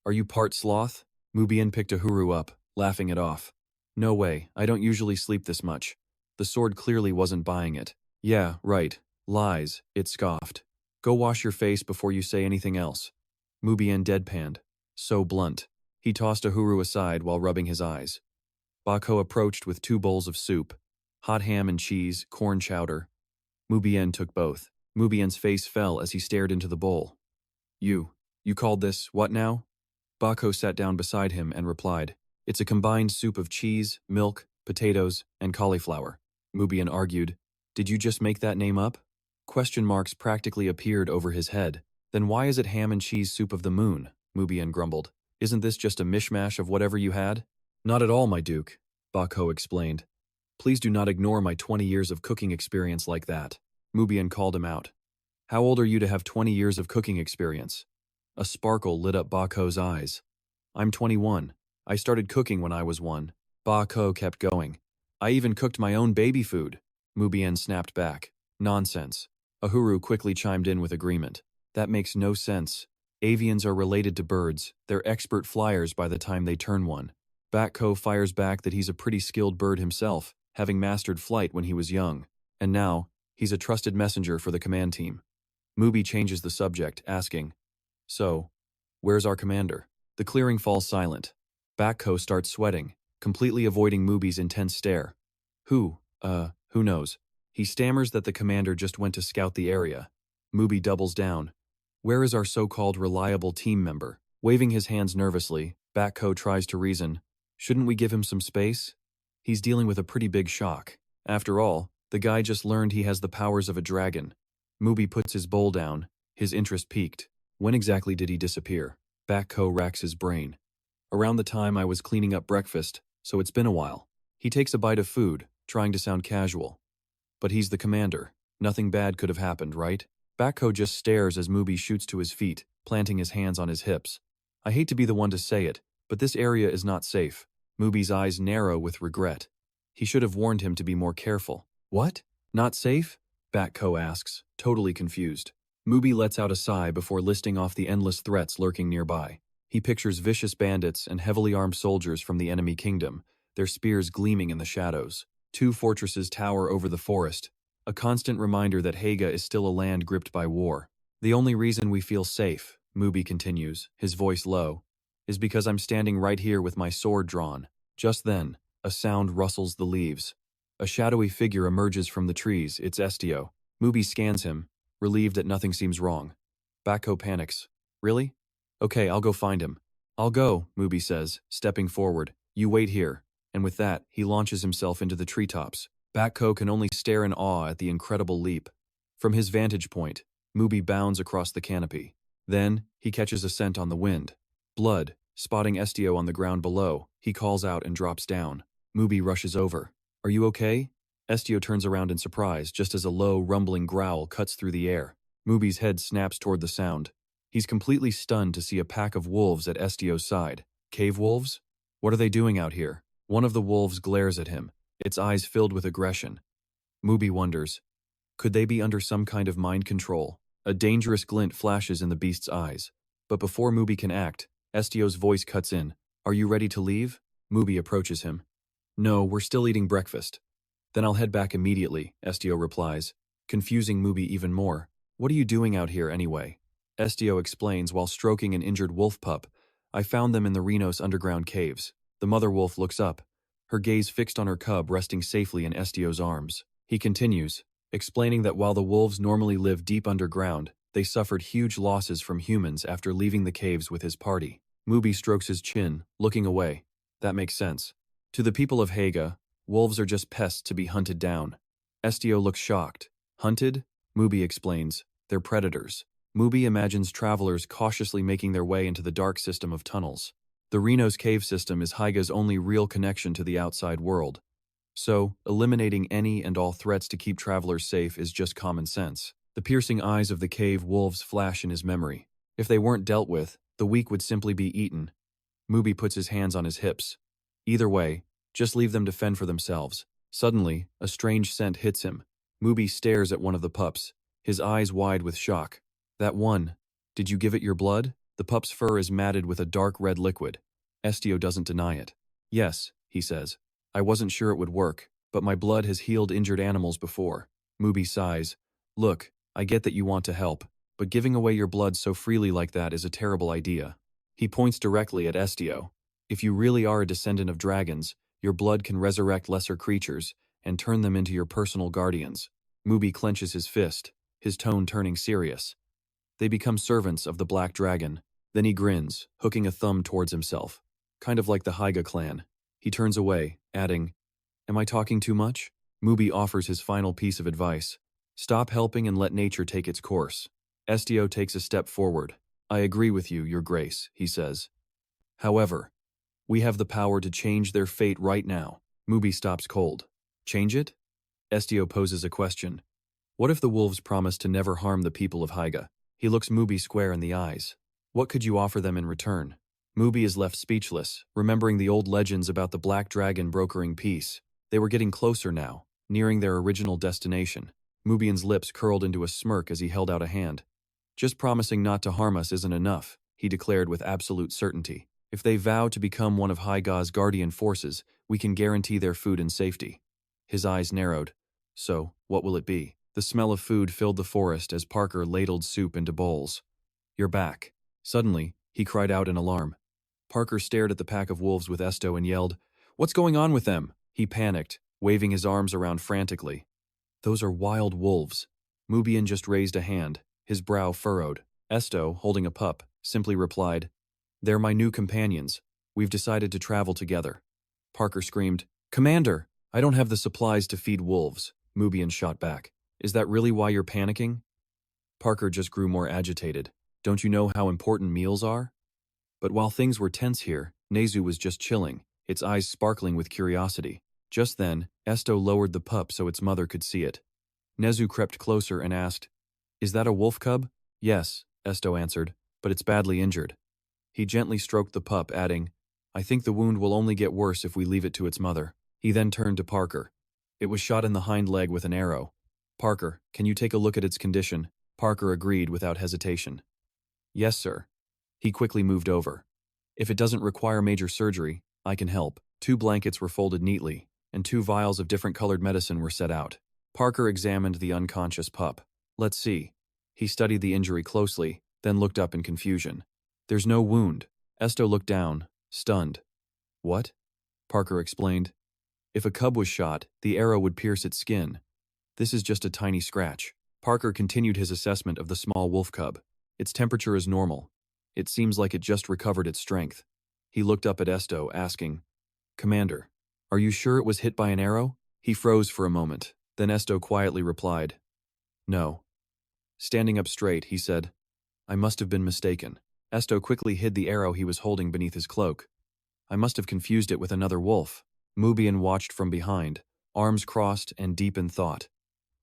Are you part sloth? Mubian picked Ahuru up, laughing it off. No way, I don't usually sleep this much. The sword clearly wasn't buying it. Yeah, right. Lies, it scoffed. Go wash your face before you say anything else. Mubian deadpanned. So blunt. He tossed Ahuru aside while rubbing his eyes. Bako approached with 2 bowls of soup. Hot ham and cheese, corn chowder. Mubian took both. Mubian's face fell as he stared into the bowl. You called this, what now? Bako sat down beside him and replied, It's a combined soup of cheese, milk, potatoes, and cauliflower. Mubian argued, Did you just make that name up? Question marks practically appeared over his head. Then why is it ham and cheese soup of the moon? Mubian grumbled. Isn't this just a mishmash of whatever you had? Not at all, my duke, Bako explained. Please do not ignore my 20 years of cooking experience like that. Mubian called him out. How old are you to have 20 years of cooking experience? A sparkle lit up Bako's eyes. I'm 21. I started cooking when I was 1. Bako kept going. I even cooked my own baby food. Mubian snapped back. Nonsense. Ahuru quickly chimed in with agreement. That makes no sense. Avians are related to birds. They're expert flyers by the time they turn one. Bako fires back that he's a pretty skilled bird himself, having mastered flight when he was young. And now, he's a trusted messenger for the command team. Mubi changes the subject, asking, So, where's our commander? The clearing falls silent. Bako starts sweating, completely avoiding Mubi's intense stare. Who knows? He stammers that the commander just went to scout the area. Mubi doubles down. Where is our so-called reliable team member? Waving his hands nervously, Bako tries to reason. Shouldn't we give him some space? He's dealing with a pretty big shock. After all, the guy just learned he has the powers of a dragon. Mubi puts his bowl down, his interest piqued. When exactly did he disappear? Bako racks his brain. Around the time I was cleaning up breakfast, so it's been a while. He takes a bite of food, trying to sound casual. But he's the commander. Nothing bad could have happened, right? Bako just stares as Mubi shoots to his feet, planting his hands on his hips. I hate to be the one to say it, but this area is not safe. Mubi's eyes narrow with regret. He should have warned him to be more careful. What? Not safe? Bako asks, totally confused. Mubi lets out a sigh before listing off the endless threats lurking nearby. He pictures vicious bandits and heavily armed soldiers from the enemy kingdom, their spears gleaming in the shadows. 2 fortresses tower over the forest, a constant reminder that Haga is still a land gripped by war. The only reason we feel safe, Mubi continues, his voice low, is because I'm standing right here with my sword drawn. Just then, a sound rustles the leaves. A shadowy figure emerges from the trees. It's Estio. Mubi scans him, relieved that nothing seems wrong. Bako panics. Really? Okay, I'll go find him. I'll go, Mubi says, stepping forward. You wait here. And with that, he launches himself into the treetops. Bako can only stare in awe at the incredible leap. From his vantage point, Mubi bounds across the canopy. Then, he catches a scent on the wind. Blood. Spotting Estio on the ground below, he calls out and drops down. Mubi rushes over. Are you okay? Estio turns around in surprise just as a low, rumbling growl cuts through the air. Mubi's head snaps toward the sound. He's completely stunned to see a pack of wolves at Estio's side. Cave wolves? What are they doing out here? One of the wolves glares at him, its eyes filled with aggression. Mubi wonders, could they be under some kind of mind control? A dangerous glint flashes in the beast's eyes. But before Mubi can act, Estio's voice cuts in. Are you ready to leave? Mubi approaches him. No, we're still eating breakfast. Then I'll head back immediately, Estio replies, confusing Mubi even more. What are you doing out here anyway? Estio explains while stroking an injured wolf pup. I found them in the Renos underground caves. The mother wolf looks up, her gaze fixed on her cub resting safely in Estio's arms. He continues, explaining that while the wolves normally live deep underground, they suffered huge losses from humans after leaving the caves with his party. Mubi strokes his chin, looking away. That makes sense. To the people of Haga, wolves are just pests to be hunted down. Estio looks shocked. Hunted? Mubi explains. They're predators. Mubi imagines travelers cautiously making their way into the dark system of tunnels. The Renos cave system is Haga's only real connection to the outside world. So, eliminating any and all threats to keep travelers safe is just common sense. The piercing eyes of the cave wolves flash in his memory. If they weren't dealt with, the weak would simply be eaten. Mubi puts his hands on his hips. Either way, just leave them to fend for themselves. Suddenly, a strange scent hits him. Mubi stares at one of the pups, his eyes wide with shock. That one. Did you give it your blood? The pup's fur is matted with a dark red liquid. Estio doesn't deny it. Yes, he says. I wasn't sure it would work, but my blood has healed injured animals before. Mubi sighs. Look, I get that you want to help, but giving away your blood so freely like that is a terrible idea. He points directly at Estio. If you really are a descendant of dragons, your blood can resurrect lesser creatures and turn them into your personal guardians. Mubi clenches his fist, his tone turning serious. They become servants of the Black Dragon. Then he grins, hooking a thumb towards himself. Kind of like the Haga clan. He turns away, adding, Am I talking too much? Mubi offers his final piece of advice. Stop helping and let nature take its course. Estio takes a step forward. I agree with you, Your Grace, he says. However, we have the power to change their fate right now. Mubi stops cold. Change it? Estio poses a question. What if the wolves promise to never harm the people of Haiga? He looks Mubi square in the eyes. What could you offer them in return? Mubi is left speechless, remembering the old legends about the black dragon brokering peace. They were getting closer now, nearing their original destination. Mubian's lips curled into a smirk as he held out a hand. Just promising not to harm us isn't enough, he declared with absolute certainty. If they vow to become one of Haiga's guardian forces, we can guarantee their food and safety. His eyes narrowed. So, what will it be? The smell of food filled the forest as Parker ladled soup into bowls. You're back. Suddenly, he cried out in alarm. Parker stared at the pack of wolves with Estio and yelled, What's going on with them? He panicked, waving his arms around frantically. Those are wild wolves. Mubian just raised a hand, his brow furrowed. Estio, holding a pup, simply replied, They're my new companions. We've decided to travel together. Parker screamed, Commander, I don't have the supplies to feed wolves. Mubian shot back. Is that really why you're panicking? Parker just grew more agitated. Don't you know how important meals are? But while things were tense here, Nezu was just chilling, its eyes sparkling with curiosity. Just then, Estio lowered the pup so its mother could see it. Nezu crept closer and asked, Is that a wolf cub? Yes, Estio answered, but it's badly injured. He gently stroked the pup, adding, I think the wound will only get worse if we leave it to its mother. He then turned to Parker. It was shot in the hind leg with an arrow. Parker, can you take a look at its condition? Parker agreed without hesitation. Yes, sir. He quickly moved over. If it doesn't require major surgery, I can help. 2 blankets were folded neatly, and 2 vials of different colored medicine were set out. Parker examined the unconscious pup. Let's see. He studied the injury closely, then looked up in confusion. There's no wound. Estio looked down, stunned. What? Parker explained. If a cub was shot, the arrow would pierce its skin. This is just a tiny scratch. Parker continued his assessment of the small wolf cub. Its temperature is normal. It seems like it just recovered its strength. He looked up at Estio, asking, Commander, are you sure it was hit by an arrow? He froze for a moment. Then Estio quietly replied, No. Standing up straight, he said, I must have been mistaken. Estio quickly hid the arrow he was holding beneath his cloak. I must have confused it with another wolf. Mubian watched from behind, arms crossed and deep in thought.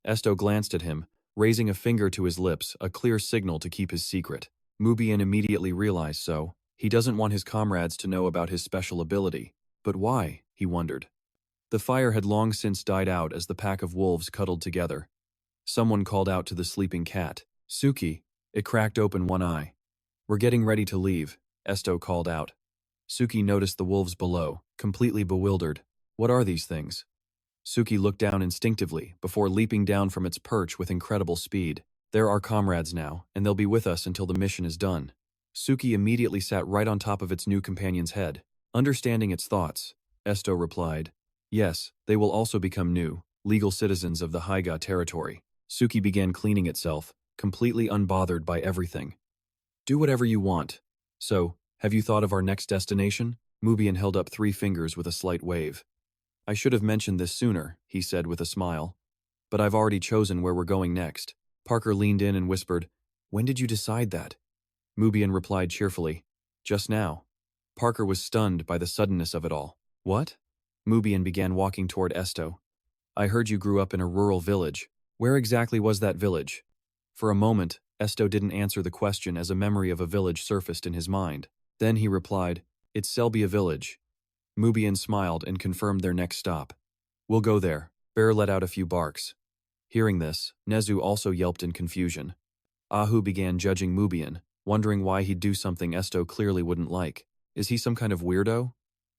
Estio glanced at him, raising a finger to his lips, a clear signal to keep his secret. Mubian immediately realized so. He doesn't want his comrades to know about his special ability. But why? He wondered. The fire had long since died out as the pack of wolves cuddled together. Someone called out to the sleeping cat, Suki. It cracked open one eye. We're getting ready to leave, Estio called out. Suki noticed the wolves below, completely bewildered. What are these things? Suki looked down instinctively before leaping down from its perch with incredible speed. They're our comrades now, and they'll be with us until the mission is done. Suki immediately sat right on top of its new companion's head. Understanding its thoughts, Estio replied, Yes, they will also become new, legal citizens of the Haiga territory. Suki began cleaning itself, completely unbothered by everything. Do whatever you want. So, have you thought of our next destination? Mubian held up 3 fingers with a slight wave. I should have mentioned this sooner, he said with a smile. But I've already chosen where we're going next. Parker leaned in and whispered, When did you decide that? Mubian replied cheerfully, Just now. Parker was stunned by the suddenness of it all. What? Mubian began walking toward Estio. I heard you grew up in a rural village. Where exactly was that village? For a moment, Estio didn't answer the question as a memory of a village surfaced in his mind. Then he replied, It's Selbia village. Mubian smiled and confirmed their next stop. We'll go there. Bear let out a few barks. Hearing this, Nezu also yelped in confusion. Ahu began judging Mubian, wondering why he'd do something Estio clearly wouldn't like. Is he some kind of weirdo?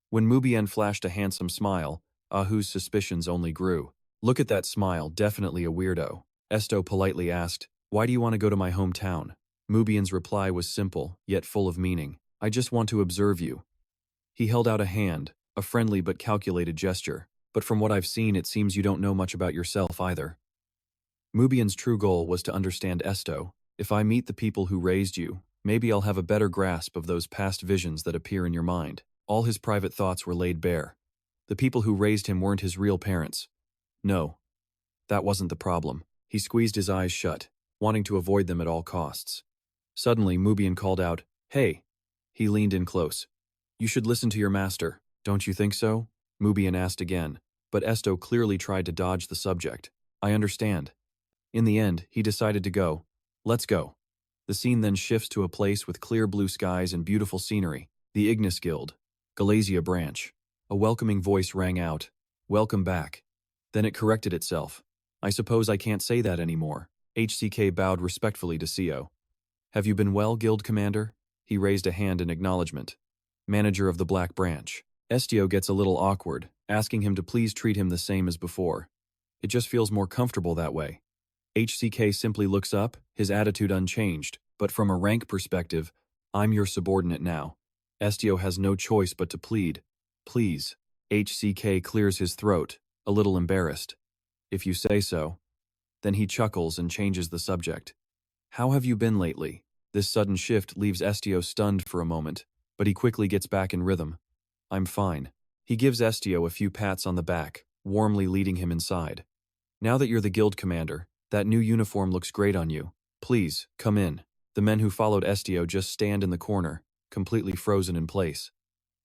When Mubian flashed a handsome smile, Ahu's suspicions only grew. Look at that smile, definitely a weirdo. Estio politely asked, Why do you want to go to my hometown? Mubian's reply was simple, yet full of meaning. I just want to observe you. He held out a hand, a friendly but calculated gesture. But from what I've seen, it seems you don't know much about yourself either. Mubian's true goal was to understand Estio. If I meet the people who raised you, maybe I'll have a better grasp of those past visions that appear in your mind. All his private thoughts were laid bare. The people who raised him weren't his real parents. No, that wasn't the problem. He squeezed his eyes shut. wanting to avoid them at all costs. Suddenly, Mubian called out, "Hey!" He leaned in close. "You should listen to your master, don't you think so?" Mubian asked again, but Estio clearly tried to dodge the subject. "I understand." In the end, he decided to go. "Let's go." The scene then shifts to a place with clear blue skies and beautiful scenery, the IGNIS Guild, Galasia branch. A welcoming voice rang out, "Welcome back." Then it corrected itself. "I suppose I can't say that anymore." HCK bowed respectfully to Sio. "Have you been well, Guild Commander?" He raised a hand in acknowledgement. "Manager of the Black Branch." Estio gets a little awkward, asking him to please treat him the same as before. It just feels more comfortable that way. HCK simply looks up, his attitude unchanged, but from a rank perspective, "I'm your subordinate now." Estio has no choice but to plead. "Please." HCK clears his throat, a little embarrassed. "If you say so." Then he chuckles and changes the subject. "How have you been lately?" This sudden shift leaves Estio stunned for a moment, but he quickly gets back in rhythm. "I'm fine." He gives Estio a few pats on the back, warmly leading him inside. "Now that you're the guild commander, that new uniform looks great on you. Please, come in." The men who followed Estio just stand in the corner, completely frozen in place.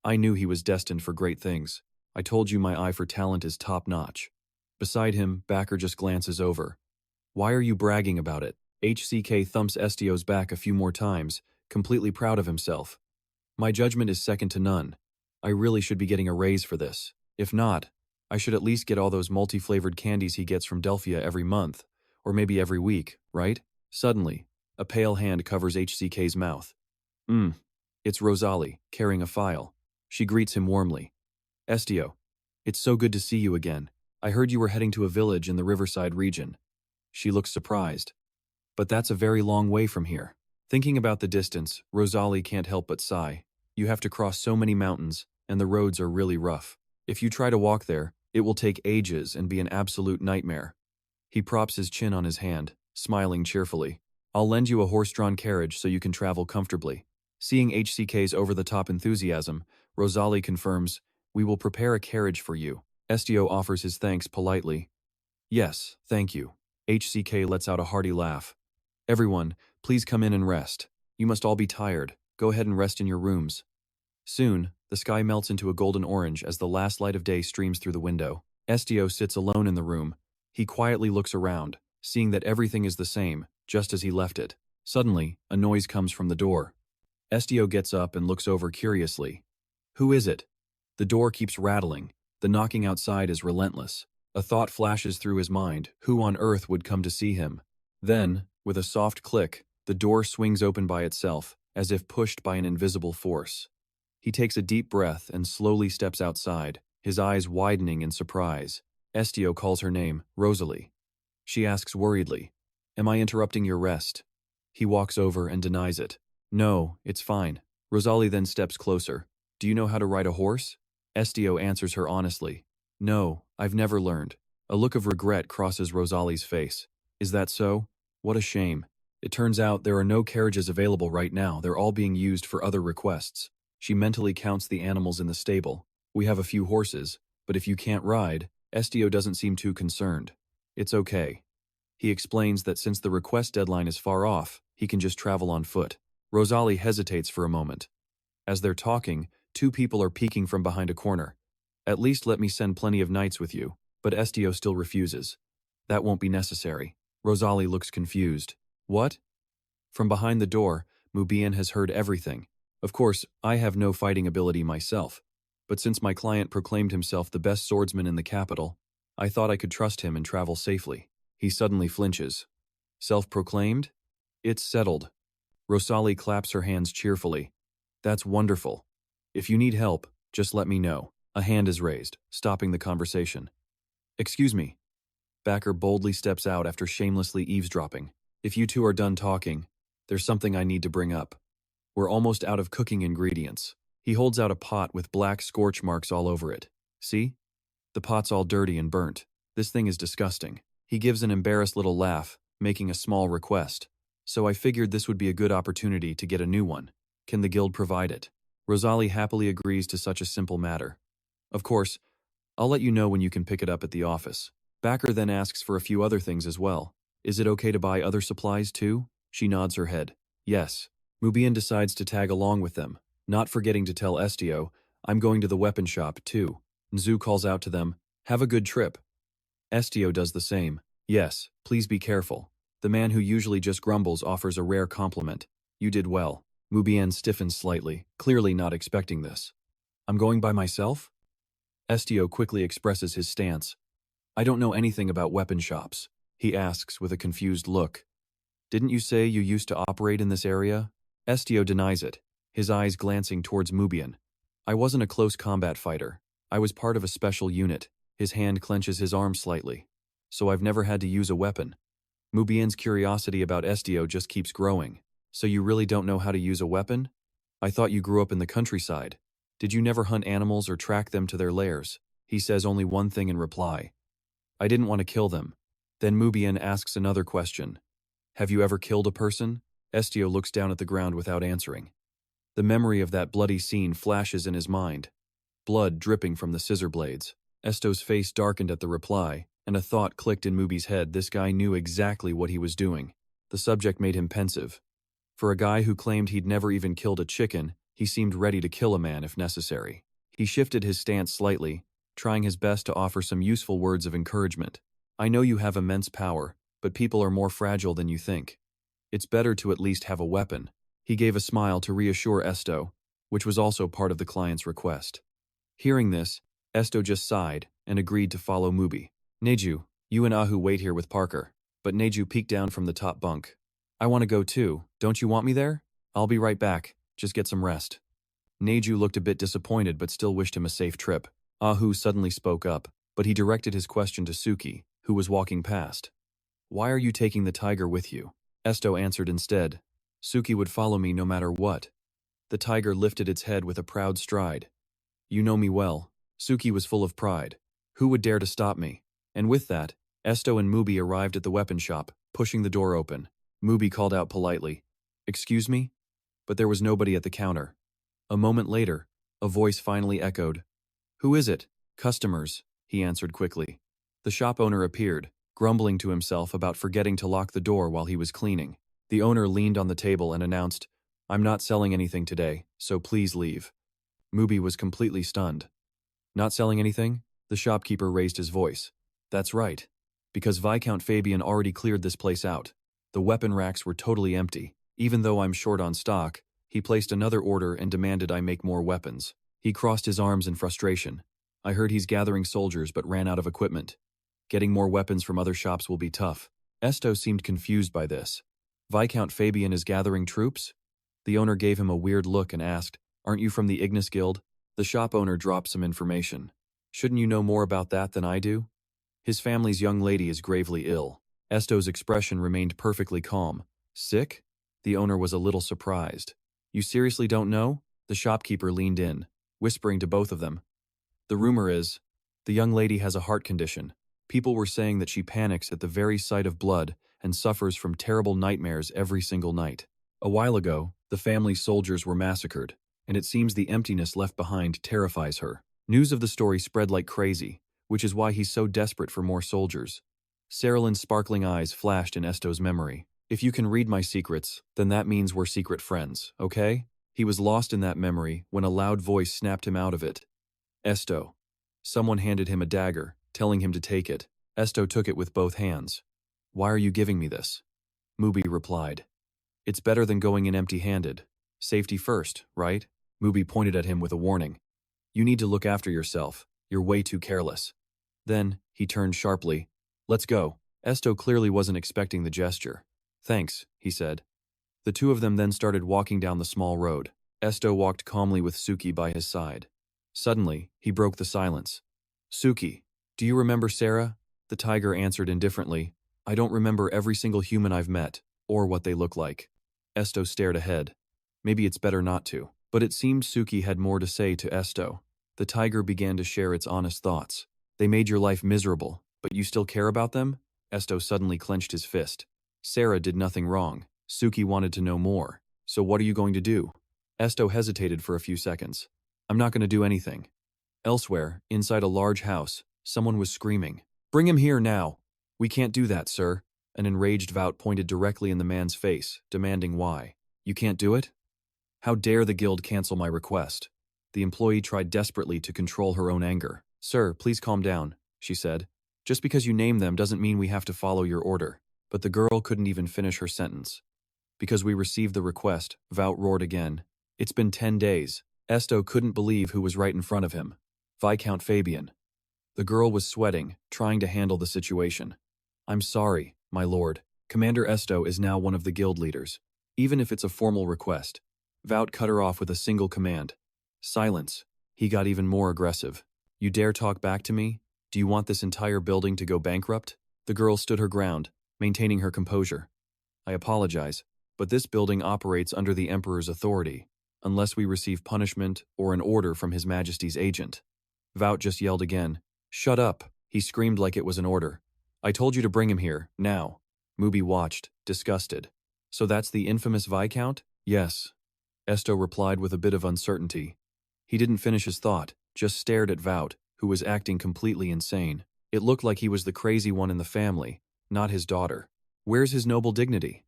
I knew he was destined for great things. I told you my eye for talent is top-notch. Beside him, Backer just glances over. "Why are you bragging about it?" HCK thumps Estio's back a few more times, completely proud of himself. "My judgment is second to none. I really should be getting a raise for this. If not, I should at least get all those multi-flavored candies he gets from Delphia every month, or maybe every week, right?" Suddenly, a pale hand covers HCK's mouth. It's Rosalie, carrying a file. She greets him warmly. "Estio, it's so good to see you again. I heard you were heading to a village in the Riverside region." She looks surprised. "But that's a very long way from here." Thinking about the distance, Rosalie can't help but sigh. You have to cross so many mountains, and the roads are really rough. If you try to walk there, it will take ages and be an absolute nightmare. He props his chin on his hand, smiling cheerfully. "I'll lend you a horse-drawn carriage so you can travel comfortably." Seeing HCK's over-the-top enthusiasm, Rosalie confirms, "We will prepare a carriage for you." Estio offers his thanks politely. "Yes, thank you." HCK lets out a hearty laugh. "Everyone, please come in and rest. You must all be tired. Go ahead and rest in your rooms." Soon, the sky melts into a golden orange as the last light of day streams through the window. Estio sits alone in the room. He quietly looks around, seeing that everything is the same, just as he left it. Suddenly, a noise comes from the door. Estio gets up and looks over curiously. Who is it? The door keeps rattling. The knocking outside is relentless. A thought flashes through his mind. Who on earth would come to see him? Then, with a soft click, the door swings open by itself, as if pushed by an invisible force. He takes a deep breath and slowly steps outside, his eyes widening in surprise. Estio calls her name, Rosalie. She asks worriedly, "Am I interrupting your rest?" He walks over and denies it. "No, it's fine." Rosalie then steps closer. "Do you know how to ride a horse?" Estio answers her honestly. "No, I've never learned." A look of regret crosses Rosalie's face. "Is that so? What a shame. It turns out there are no carriages available right now. They're all being used for other requests." She mentally counts the animals in the stable. "We have a few horses, but if you can't ride," Estio doesn't seem too concerned. "It's okay." He explains that since the request deadline is far off, he can just travel on foot. Rosalie hesitates for a moment. As they're talking, two people are peeking from behind a corner. "At least let me send plenty of knights with you," but Estio still refuses. "That won't be necessary." Rosalie looks confused. "What?" From behind the door, Mubian has heard everything. Of course, I have no fighting ability myself, but since my client proclaimed himself the best swordsman in the capital, I thought I could trust him and travel safely. He suddenly flinches. "Self-proclaimed? It's settled." Rosalie claps her hands cheerfully. "That's wonderful. If you need help, just let me know." A hand is raised, stopping the conversation. "Excuse me." Backer boldly steps out after shamelessly eavesdropping. "If you two are done talking, there's something I need to bring up. We're almost out of cooking ingredients." He holds out a pot with black scorch marks all over it. "See? The pot's all dirty and burnt. This thing is disgusting." He gives an embarrassed little laugh, making a small request. "So I figured this would be a good opportunity to get a new one. Can the guild provide it?" Rosalie happily agrees to such a simple matter. "Of course, I'll let you know when you can pick it up at the office." Backer then asks for a few other things as well. Is it okay to buy other supplies too? She nods her head. Yes. Mubian decides to tag along with them, not forgetting to tell Estio, I'm going to the weapon shop too. Nzu calls out to them, have a good trip. Estio does the same. Yes, please be careful. The man who usually just grumbles offers a rare compliment. You did well. Mubian stiffens slightly, clearly not expecting this. I'm going by myself? Estio quickly expresses his stance. I don't know anything about weapon shops, he asks with a confused look. Didn't you say you used to operate in this area? Estio denies it, his eyes glancing towards Mubian. I wasn't a close combat fighter. I was part of a special unit. His hand clenches his arm slightly. So I've never had to use a weapon. Mubian's curiosity about Estio just keeps growing. So you really don't know how to use a weapon? I thought you grew up in the countryside. Did you never hunt animals or track them to their lairs? He says only one thing in reply. I didn't want to kill them. Then Mubian asks another question. Have you ever killed a person? Estio looks down at the ground without answering. The memory of that bloody scene flashes in his mind. Blood dripping from the scissor blades. Estio's face darkened at the reply, and a thought clicked in Mubi's head. This guy knew exactly what he was doing. The subject made him pensive. For a guy who claimed he'd never even killed a chicken, he seemed ready to kill a man if necessary. He shifted his stance slightly, trying his best to offer some useful words of encouragement. I know you have immense power, but people are more fragile than you think. It's better to at least have a weapon. He gave a smile to reassure Estio, which was also part of the client's request. Hearing this, Estio just sighed and agreed to follow Mubi. Neju, you and Ahu wait here with Parker. But Neju peeked down from the top bunk. I want to go too. Don't you want me there? I'll be right back. Just get some rest. Neju looked a bit disappointed but still wished him a safe trip. Ahu suddenly spoke up, but he directed his question to Suki, who was walking past. Why are you taking the tiger with you? Estio answered instead. Suki would follow me no matter what. The tiger lifted its head with a proud stride. You know me well. Suki was full of pride. Who would dare to stop me? And with that, Estio and Mubi arrived at the weapon shop, pushing the door open. Mubi called out politely, Excuse me? But there was nobody at the counter. A moment later, a voice finally echoed. Who is it? Customers, he answered quickly. The shop owner appeared, grumbling to himself about forgetting to lock the door while he was cleaning. The owner leaned on the table and announced, I'm not selling anything today, so please leave. Mubi was completely stunned. Not selling anything? The shopkeeper raised his voice. That's right. Because Viscount Fabian already cleared this place out. The weapon racks were totally empty. Even though I'm short on stock, he placed another order and demanded I make more weapons. He crossed his arms in frustration. I heard he's gathering soldiers but ran out of equipment. Getting more weapons from other shops will be tough. Estio seemed confused by this. Viscount Fabian is gathering troops? The owner gave him a weird look and asked, Aren't you from the IGNIS Guild? The shop owner dropped some information. Shouldn't you know more about that than I do? His family's young lady is gravely ill. Estio's expression remained perfectly calm. Sick? The owner was a little surprised. You seriously don't know? The shopkeeper leaned in, whispering to both of them. The rumor is, the young lady has a heart condition. People were saying that she panics at the very sight of blood and suffers from terrible nightmares every single night. A while ago, the family's soldiers were massacred, and it seems the emptiness left behind terrifies her. News of the story spread like crazy, which is why he's so desperate for more soldiers. Saralyn's sparkling eyes flashed in Estio's memory. If you can read my secrets, then that means we're secret friends, okay? He was lost in that memory when a loud voice snapped him out of it. Estio. Someone handed him a dagger, telling him to take it. Estio took it with both hands. Why are you giving me this? Mubi replied. It's better than going in empty-handed. Safety first, right? Mubi pointed at him with a warning. You need to look after yourself. You're way too careless. Then, he turned sharply. Let's go. Estio clearly wasn't expecting the gesture. Thanks, he said. The two of them then started walking down the small road. Estio walked calmly with Suki by his side. Suddenly, he broke the silence. Suki, do you remember Sarah? The tiger answered indifferently. I don't remember every single human I've met, or what they look like. Estio stared ahead. Maybe it's better not to. But it seemed Suki had more to say to Estio. The tiger began to share its honest thoughts. They made your life miserable, but you still care about them? Estio suddenly clenched his fist. Sarah did nothing wrong. Suki wanted to know more. So what are you going to do? Estio hesitated for a few seconds. I'm not going to do anything. Elsewhere, inside a large house, someone was screaming. Bring him here now. We can't do that, sir. An enraged Vout pointed directly in the man's face, demanding why. You can't do it? How dare the guild cancel my request? The employee tried desperately to control her own anger. Sir, please calm down, she said. Just because you name them doesn't mean we have to follow your order. But the girl couldn't even finish her sentence. Because we received the request, Vout roared again. It's been 10 days. Estio couldn't believe who was right in front of him. Viscount Fabian. The girl was sweating, trying to handle the situation. I'm sorry, my lord. Commander Estio is now one of the guild leaders. Even if it's a formal request. Vout cut her off with a single command. Silence. He got even more aggressive. You dare talk back to me? Do you want this entire building to go bankrupt? The girl stood her ground, maintaining her composure. I apologize, but this building operates under the Emperor's authority, unless we receive punishment or an order from His Majesty's agent. Vout just yelled again. Shut up, he screamed like it was an order. I told you to bring him here, now. Mubi watched, disgusted. So that's the infamous Viscount? Yes. Estio replied with a bit of uncertainty. He didn't finish his thought, just stared at Vout, who was acting completely insane. It looked like he was the crazy one in the family, not his daughter. Where's his noble dignity?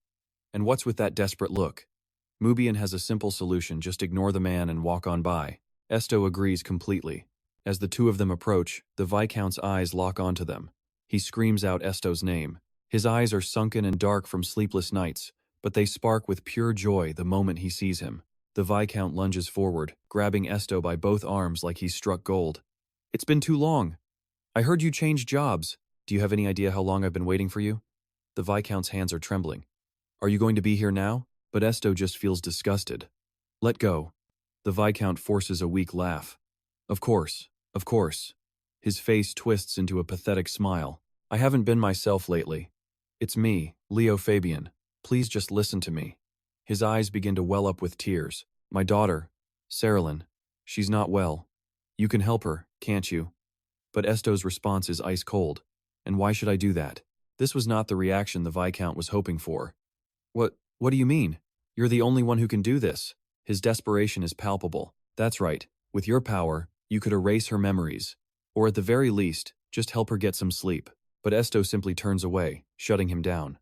And what's with that desperate look? Mubian has a simple solution, just ignore the man and walk on by. Estio agrees completely. As the two of them approach, the Viscount's eyes lock onto them. He screams out Estio's name. His eyes are sunken and dark from sleepless nights, but they spark with pure joy the moment he sees him. The Viscount lunges forward, grabbing Estio by both arms like he's struck gold. It's been too long. I heard you changed jobs. Do you have any idea how long I've been waiting for you? The Viscount's hands are trembling. Are you going to be here now? But Estio just feels disgusted. Let go. The Viscount forces a weak laugh. Of course, of course. His face twists into a pathetic smile. I haven't been myself lately. It's me, Leo Fabian. Please just listen to me. His eyes begin to well up with tears. My daughter, Sarilyn, she's not well. You can help her, can't you? But Estio's response is ice cold. And why should I do that? This was not the reaction the Viscount was hoping for. What do you mean? You're the only one who can do this. His desperation is palpable. That's right. With your power, you could erase her memories. Or at the very least, just help her get some sleep. But Estio simply turns away, shutting him down.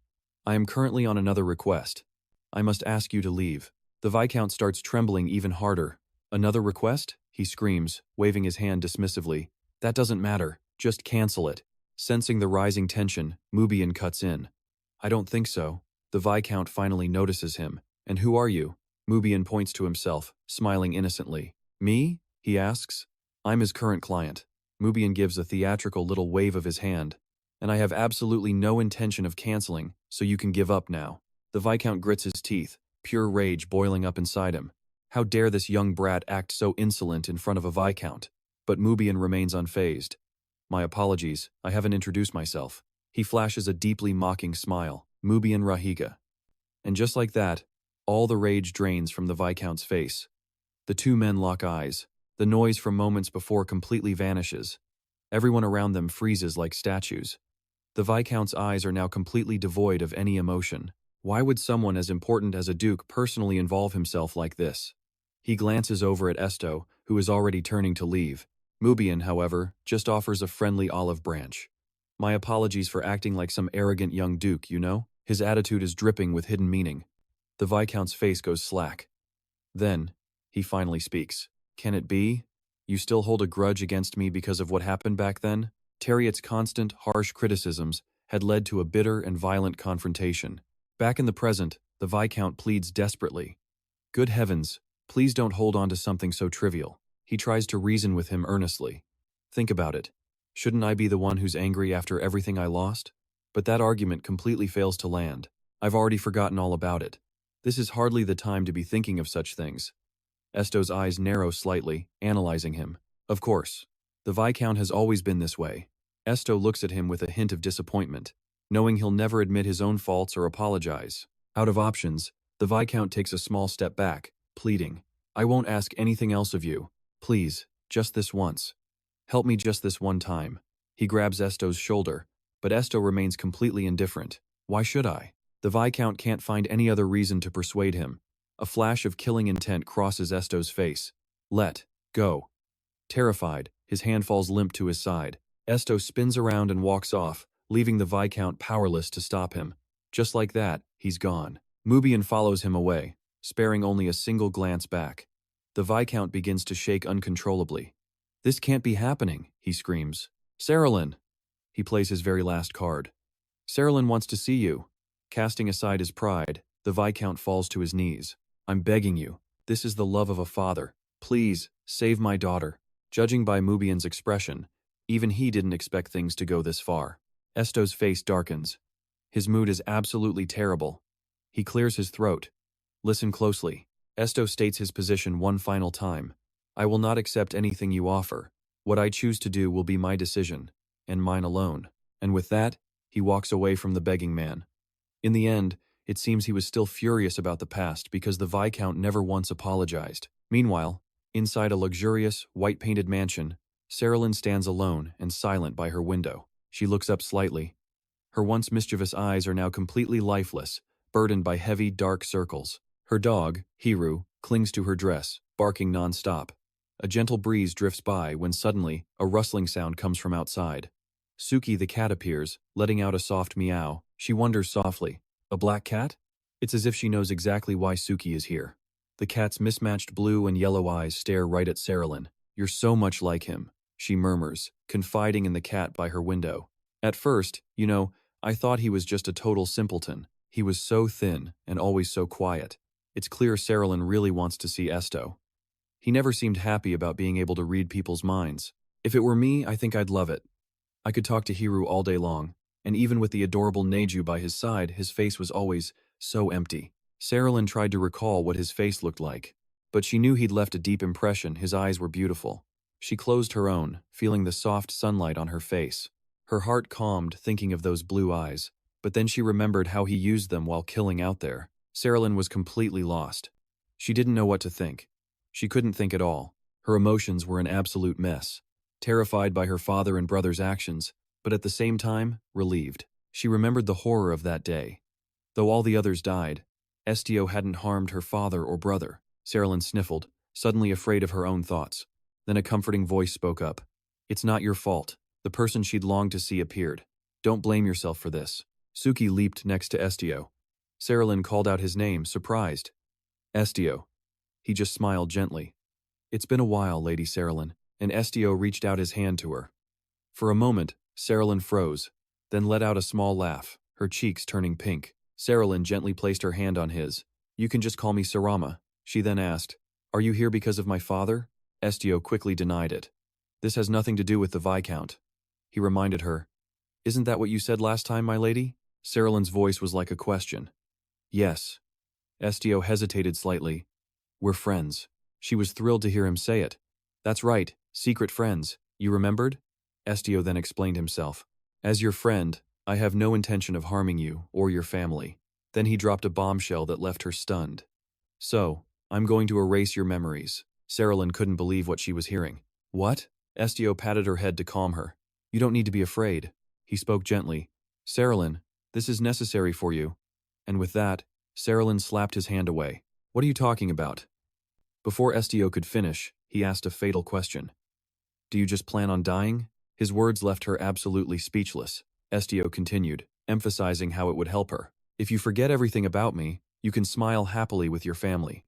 I am currently on another request. I must ask you to leave. The Viscount starts trembling even harder. Another request? He screams, waving his hand dismissively. That doesn't matter. Just cancel it. Sensing the rising tension, Mubian cuts in. I don't think so. The Viscount finally notices him. And who are you? Mubian points to himself, smiling innocently. Me? He asks. I'm his current client. Mubian gives a theatrical little wave of his hand. And I have absolutely no intention of canceling, so you can give up now. The Viscount grits his teeth, pure rage boiling up inside him. How dare this young brat act so insolent in front of a Viscount? But Mubian remains unfazed. My apologies, I haven't introduced myself. He flashes a deeply mocking smile. Mubian Rahiga. And just like that, all the rage drains from the Viscount's face. The two men lock eyes. The noise from moments before completely vanishes. Everyone around them freezes like statues. The Viscount's eyes are now completely devoid of any emotion. Why would someone as important as a duke personally involve himself like this? He glances over at Estio, who is already turning to leave. Mubian, however, just offers a friendly olive branch. My apologies for acting like some arrogant young duke, you know? His attitude is dripping with hidden meaning. The Viscount's face goes slack. Then, he finally speaks. Can it be? You still hold a grudge against me because of what happened back then? Terriot's constant, harsh criticisms had led to a bitter and violent confrontation. Back in the present, the Viscount pleads desperately. Good heavens, please don't hold on to something so trivial. He tries to reason with him earnestly. Think about it. Shouldn't I be the one who's angry after everything I lost? But that argument completely fails to land. I've already forgotten all about it. This is hardly the time to be thinking of such things. Estio's eyes narrow slightly, analyzing him. Of course. The Viscount has always been this way. Estio looks at him with a hint of disappointment, knowing he'll never admit his own faults or apologize. Out of options, the Viscount takes a small step back, pleading. I won't ask anything else of you. Please, just this once. Help me just this one time. He grabs Estio's shoulder, but Estio remains completely indifferent. Why should I? The Viscount can't find any other reason to persuade him. A flash of killing intent crosses Estio's face. Let go. Terrified, his hand falls limp to his side. Estio spins around and walks off, leaving the Viscount powerless to stop him. Just like that, he's gone. Mubian follows him away, sparing only a single glance back. The Viscount begins to shake uncontrollably. "This can't be happening," he screams. "Saralyn!" He plays his very last card. "Saralyn wants to see you." Casting aside his pride, the Viscount falls to his knees. "I'm begging you. This is the love of a father. Please, save my daughter." Judging by Mubian's expression, even he didn't expect things to go this far. Estio's face darkens. His mood is absolutely terrible. He clears his throat. "Listen closely." Estio states his position one final time. "I will not accept anything you offer. What I choose to do will be my decision, and mine alone." And with that, he walks away from the begging man. In the end, it seems he was still furious about the past because the Viscount never once apologized. Meanwhile, inside a luxurious, white-painted mansion, Saralyn stands alone and silent by her window. She looks up slightly. Her once mischievous eyes are now completely lifeless, burdened by heavy, dark circles. Her dog, Hiru, clings to her dress, barking non-stop. A gentle breeze drifts by when suddenly a rustling sound comes from outside. Suki the cat appears, letting out a soft meow. She wonders softly, "A black cat?" It's as if she knows exactly why Suki is here. The cat's mismatched blue and yellow eyes stare right at Saralyn. "You're so much like him," she murmurs, confiding in the cat by her window. "At first, I thought he was just a total simpleton. He was so thin and always so quiet. It's clear Saralyn really wants to see Estio. He never seemed happy about being able to read people's minds. If it were me, I think I'd love it. I could talk to Hiru all day long, and even with the adorable Neju by his side, his face was always so empty." Saralyn tried to recall what his face looked like, but she knew he'd left a deep impression. His eyes were beautiful. She closed her own, feeling the soft sunlight on her face. Her heart calmed thinking of those blue eyes, but then she remembered how he used them while killing out there. Saralyn was completely lost. She didn't know what to think. She couldn't think at all. Her emotions were an absolute mess. Terrified by her father and brother's actions, but at the same time, relieved. She remembered the horror of that day. Though all the others died, Estio hadn't harmed her father or brother. Saralyn sniffled, suddenly afraid of her own thoughts. Then a comforting voice spoke up. "It's not your fault." The person she'd longed to see appeared. "Don't blame yourself for this." Suki leaped next to Estio. Saralyn called out his name, surprised. "Estio." He just smiled gently. "It's been a while, Lady Saralyn," and Estio reached out his hand to her. For a moment, Saralyn froze, then let out a small laugh, her cheeks turning pink. Saralyn gently placed her hand on his. "You can just call me Sarama." She then asked, "Are you here because of my father?" Estio quickly denied it. "This has nothing to do with the Viscount." He reminded her. "Isn't that what you said last time, my lady?" Saralyn's voice was like a question. "Yes." Estio hesitated slightly. "We're friends." She was thrilled to hear him say it. "That's right, secret friends. You remembered?" Estio then explained himself. "As your friend, I have no intention of harming you or your family." Then he dropped a bombshell that left her stunned. "So, I'm going to erase your memories." Saralyn couldn't believe what she was hearing. "What?" Estio patted her head to calm her. "You don't need to be afraid." He spoke gently. "Saralyn, this is necessary for you." And with that, Saralyn slapped his hand away. "What are you talking about?" Before Estio could finish, he asked a fatal question. "Do you just plan on dying?" His words left her absolutely speechless. Estio continued, emphasizing how it would help her. "If you forget everything about me, you can smile happily with your family."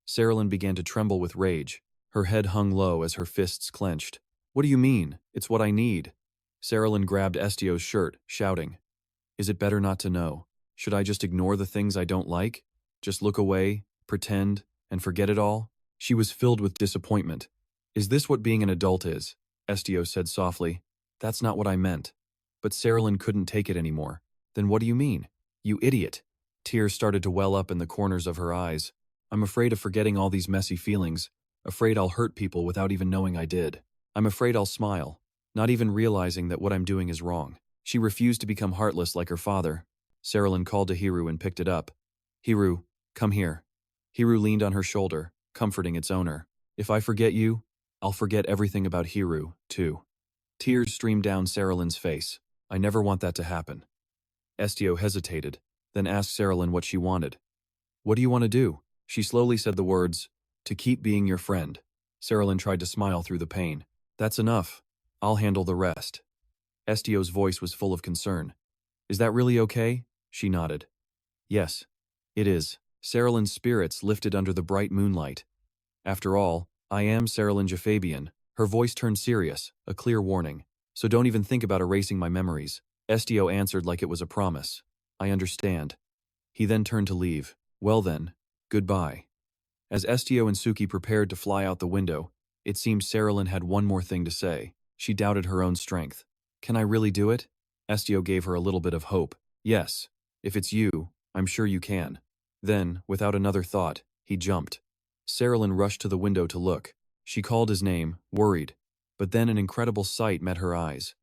Saralyn began to tremble with rage. Her head hung low as her fists clenched. "What do you mean? It's what I need." Saralyn grabbed Estio's shirt, shouting, "Is it better not to know? Should I just ignore the things I don't like? Just look away, pretend, and forget it all?" She was filled with disappointment. "Is this what being an adult is?" Estio said softly. "That's not what I meant." But Saralyn couldn't take it anymore. "Then what do you mean? You idiot." Tears started to well up in the corners of her eyes. "I'm afraid of forgetting all these messy feelings. Afraid I'll hurt people without even knowing I did. I'm afraid I'll smile, not even realizing that what I'm doing is wrong." She refused to become heartless like her father. Saralyn called to Hiru and picked it up. "Hiru, come here." Hiru leaned on her shoulder, comforting its owner. "If I forget you, I'll forget everything about Hiru, too." Tears streamed down Saralyn's face. "I never want that to happen." Estio hesitated, then asked Saralyn what she wanted. "What do you want to do?" She slowly said the words, "To keep being your friend." Saralyn tried to smile through the pain. "That's enough. I'll handle the rest." Estio's voice was full of concern. Is that really okay? She nodded. Yes, it is. Saralyn's spirits lifted under the bright moonlight. After all, I am Saralyn Jafabian. Her voice turned serious, a clear warning. So don't even think about erasing my memories. Estio answered like it was a promise. I understand. He then turned to leave. Well then, goodbye. As Estio and Suki prepared to fly out the window, it seemed Saralyn had one more thing to say. She doubted her own strength. Can I really do it? Estio gave her a little bit of hope. Yes, if it's you, I'm sure you can. Then, without another thought, he jumped. Saralyn rushed to the window to look. She called his name, worried. But then an incredible sight met her eyes.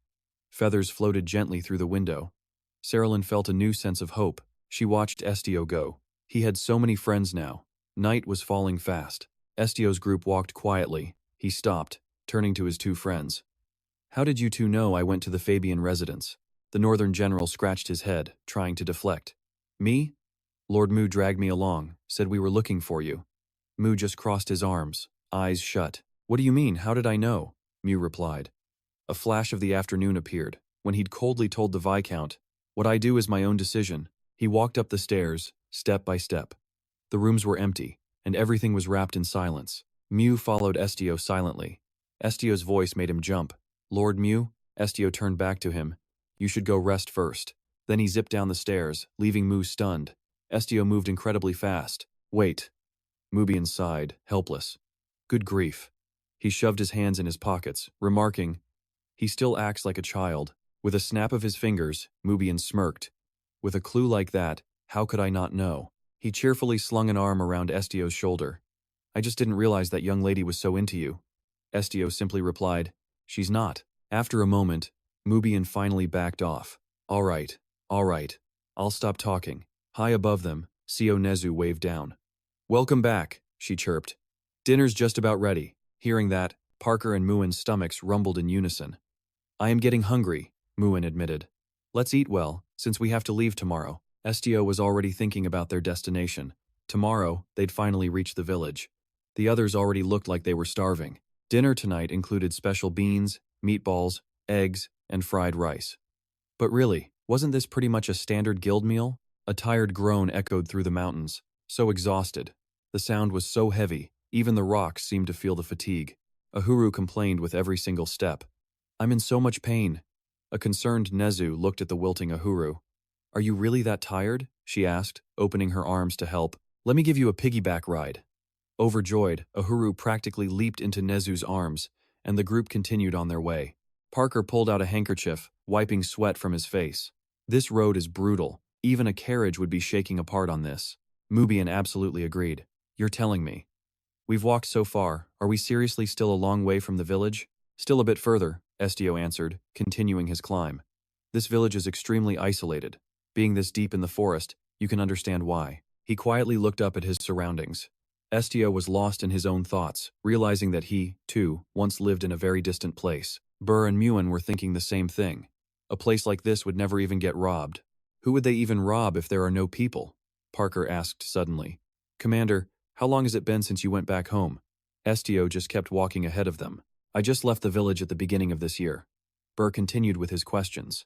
Feathers floated gently through the window. Saralyn felt a new sense of hope. She watched Estio go. He had so many friends now. Night was falling fast. Estio's group walked quietly. He stopped, turning to his two friends. How did you two know I went to the Fabian residence? The northern general scratched his head, trying to deflect. Me? Lord Mu dragged me along, said we were looking for you. Mu just crossed his arms, eyes shut. What do you mean, how did I know? Mu replied. A flash of the afternoon appeared, when he'd coldly told the Viscount, what I do is my own decision. He walked up the stairs, step by step. The rooms were empty, and everything was wrapped in silence. Mu followed Estio silently. Estio's voice made him jump. Lord Mu? Estio turned back to him. You should go rest first. Then he zipped down the stairs, leaving Mu stunned. Estio moved incredibly fast. Wait. Mubian sighed, helpless. Good grief. He shoved his hands in his pockets, remarking, he still acts like a child. With a snap of his fingers, Mubian smirked. With a clue like that, how could I not know? He cheerfully slung an arm around Estio's shoulder. I just didn't realize that young lady was so into you. Estio simply replied, she's not. After a moment, Mubian finally backed off. All right, I'll stop talking. High above them, Seo Nezu waved down. Welcome back, she chirped. Dinner's just about ready. Hearing that, Parker and Muin's stomachs rumbled in unison. I am getting hungry, Muin admitted. Let's eat well, since we have to leave tomorrow. Estio was already thinking about their destination. Tomorrow, they'd finally reach the village. The others already looked like they were starving. Dinner tonight included special beans, meatballs, eggs, and fried rice. But really, wasn't this pretty much a standard guild meal? A tired groan echoed through the mountains. So exhausted. The sound was so heavy, even the rocks seemed to feel the fatigue. Ahuru complained with every single step. I'm in so much pain. A concerned Nezu looked at the wilting Ahuru. Are you really that tired? She asked, opening her arms to help. Let me give you a piggyback ride. Overjoyed, Ahuru practically leaped into Nezu's arms, and the group continued on their way. Parker pulled out a handkerchief, wiping sweat from his face. This road is brutal. Even a carriage would be shaking apart on this. Mubian absolutely agreed. You're telling me. We've walked so far. Are we seriously still a long way from the village? Still a bit further, Estio answered, continuing his climb. This village is extremely isolated. Being this deep in the forest, you can understand why. He quietly looked up at his surroundings. Estio was lost in his own thoughts, realizing that he, too, once lived in a very distant place. Burr and Muin were thinking the same thing. A place like this would never even get robbed. Who would they even rob if there are no people? Parker asked suddenly. Commander, how long has it been since you went back home? Estio just kept walking ahead of them. I just left the village at the beginning of this year. Burr continued with his questions.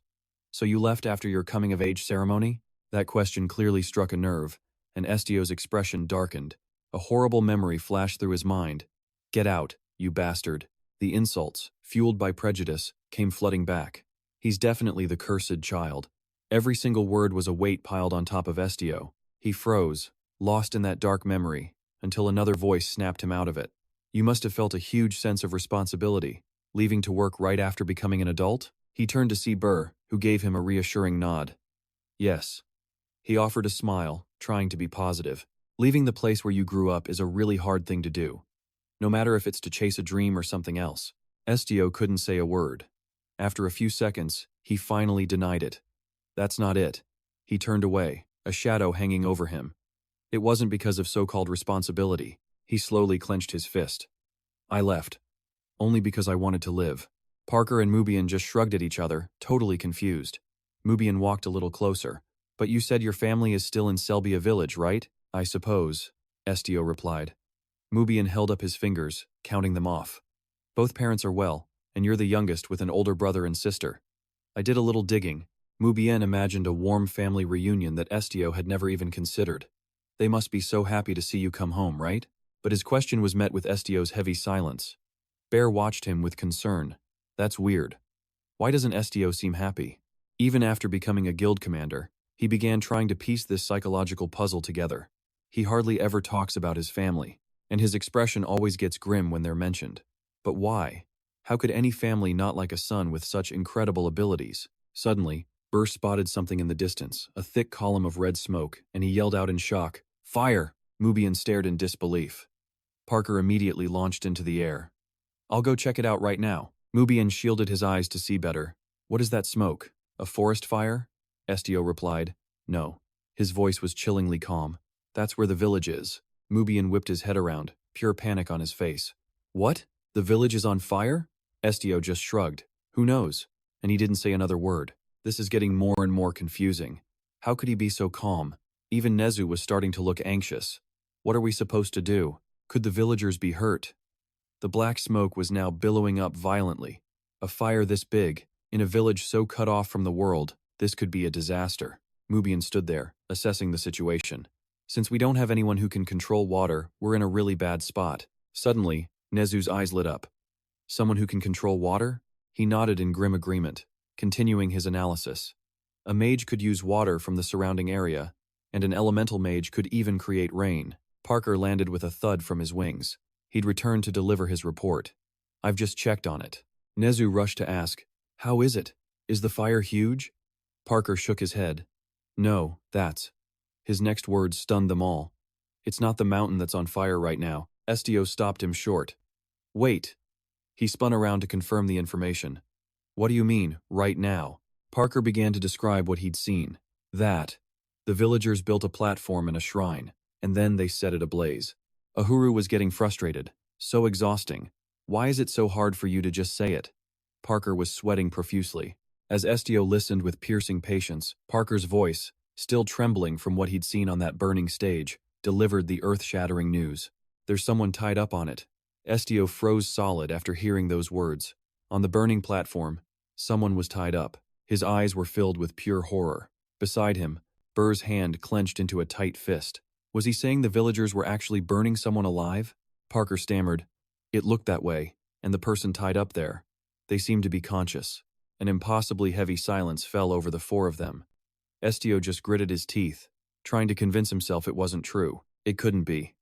So you left after your coming-of-age ceremony? That question clearly struck a nerve, and Estio's expression darkened. A horrible memory flashed through his mind. Get out, you bastard. The insults, fueled by prejudice, came flooding back. He's definitely the cursed child. Every single word was a weight piled on top of Estio. He froze, lost in that dark memory, until another voice snapped him out of it. You must have felt a huge sense of responsibility, leaving to work right after becoming an adult? He turned to see Burr, who gave him a reassuring nod. Yes. He offered a smile, trying to be positive. Leaving the place where you grew up is a really hard thing to do. No matter if it's to chase a dream or something else. Estio couldn't say a word. After a few seconds, he finally denied it. That's not it. He turned away, a shadow hanging over him. It wasn't because of so-called responsibility. He slowly clenched his fist. I left. Only because I wanted to live. Parker and Mubian just shrugged at each other, totally confused. Mubian walked a little closer. But you said your family is still in Selbia village, right? I suppose, Estio replied. Mubian held up his fingers, counting them off. Both parents are well, and you're the youngest with an older brother and sister. I did a little digging. Mubien imagined a warm family reunion that Estio had never even considered. They must be so happy to see you come home, right? But his question was met with Estio's heavy silence. Bear watched him with concern. That's weird. Why doesn't Estio seem happy? Even after becoming a guild commander, he began trying to piece this psychological puzzle together. He hardly ever talks about his family, and his expression always gets grim when they're mentioned. But why? How could any family not like a son with such incredible abilities? Suddenly, Burr spotted something in the distance, a thick column of red smoke, and he yelled out in shock, "Fire!" Mubien stared in disbelief. Parker immediately launched into the air. "I'll go check it out right now." Mubien shielded his eyes to see better. "What is that smoke? A forest fire?" Estio replied, "No." His voice was chillingly calm. "That's where the village is." Mubien whipped his head around, pure panic on his face. "What? The village is on fire?" Estio just shrugged. "Who knows?" And he didn't say another word. This is getting more and more confusing. How could he be so calm? Even Nezu was starting to look anxious. What are we supposed to do? Could the villagers be hurt? The black smoke was now billowing up violently. A fire this big, in a village so cut off from the world, this could be a disaster. Mubien stood there, assessing the situation. Since we don't have anyone who can control water, we're in a really bad spot. Suddenly, Nezu's eyes lit up. Someone who can control water? He nodded in grim agreement, continuing his analysis. A mage could use water from the surrounding area, and an elemental mage could even create rain. Parker landed with a thud from his wings. He'd returned to deliver his report. "I've just checked on it." Nezu rushed to ask, "How is it? Is the fire huge?" Parker shook his head. "No, that's..." His next words stunned them all. "It's not the mountain that's on fire right now." Estio stopped him short. "Wait." He spun around to confirm the information. "What do you mean, right now?" Parker began to describe what he'd seen. The villagers built a platform and a shrine, and then they set it ablaze. Ahuru was getting frustrated. "So exhausting. Why is it so hard for you to just say it?" Parker was sweating profusely. As Estio listened with piercing patience, Parker's voice, still trembling from what he'd seen on that burning stage, delivered the earth-shattering news. "There's someone tied up on it." Estio froze solid after hearing those words. On the burning platform, someone was tied up. His eyes were filled with pure horror. Beside him, Burr's hand clenched into a tight fist. Was he saying the villagers were actually burning someone alive? Parker stammered. "It looked that way, and the person tied up there. They seemed to be conscious." An impossibly heavy silence fell over the four of them. Estio just gritted his teeth, trying to convince himself it wasn't true. It couldn't be.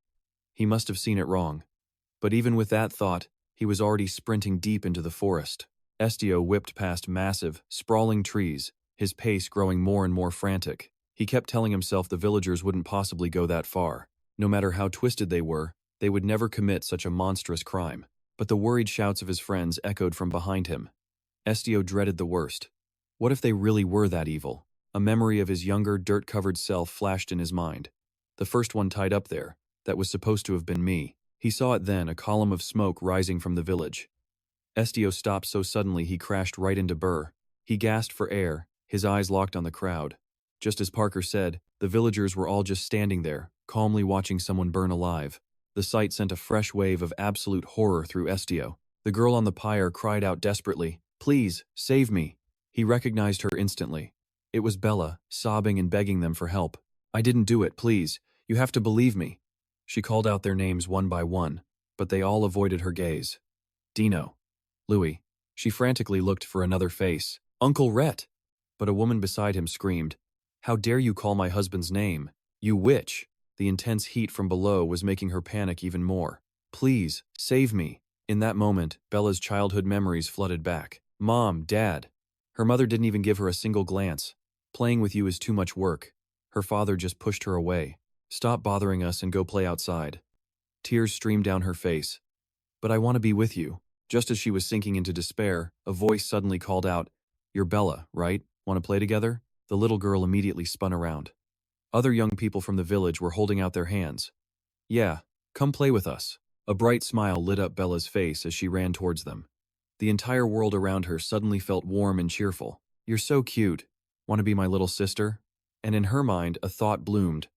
He must have seen it wrong. But even with that thought, he was already sprinting deep into the forest. Estio whipped past massive, sprawling trees, his pace growing more and more frantic. He kept telling himself the villagers wouldn't possibly go that far. No matter how twisted they were, they would never commit such a monstrous crime. But the worried shouts of his friends echoed from behind him. Estio dreaded the worst. What if they really were that evil? A memory of his younger, dirt-covered self flashed in his mind. The first one tied up there, that was supposed to have been me. He saw it then, a column of smoke rising from the village. Estio stopped so suddenly he crashed right into Burr. He gasped for air, his eyes locked on the crowd. Just as Parker said, the villagers were all just standing there, calmly watching someone burn alive. The sight sent a fresh wave of absolute horror through Estio. The girl on the pyre cried out desperately, "Please, save me." He recognized her instantly. It was Bella, sobbing and begging them for help. "I didn't do it, please. You have to believe me." She called out their names one by one, but they all avoided her gaze. Dino. Louis. She frantically looked for another face. "Uncle Rhett!" But a woman beside him screamed, "How dare you call my husband's name? You witch!" The intense heat from below was making her panic even more. "Please, save me." In that moment, Bella's childhood memories flooded back. Mom, Dad. Her mother didn't even give her a single glance. "Playing with you is too much work." Her father just pushed her away. "Stop bothering us and go play outside." Tears streamed down her face. "But I want to be with you." Just as she was sinking into despair, a voice suddenly called out, "You're Bella, right? Want to play together?" The little girl immediately spun around. Other young people from the village were holding out their hands. "Yeah, come play with us." A bright smile lit up Bella's face as she ran towards them. The entire world around her suddenly felt warm and cheerful. "You're so cute. Want to be my little sister?" And in her mind, a thought bloomed.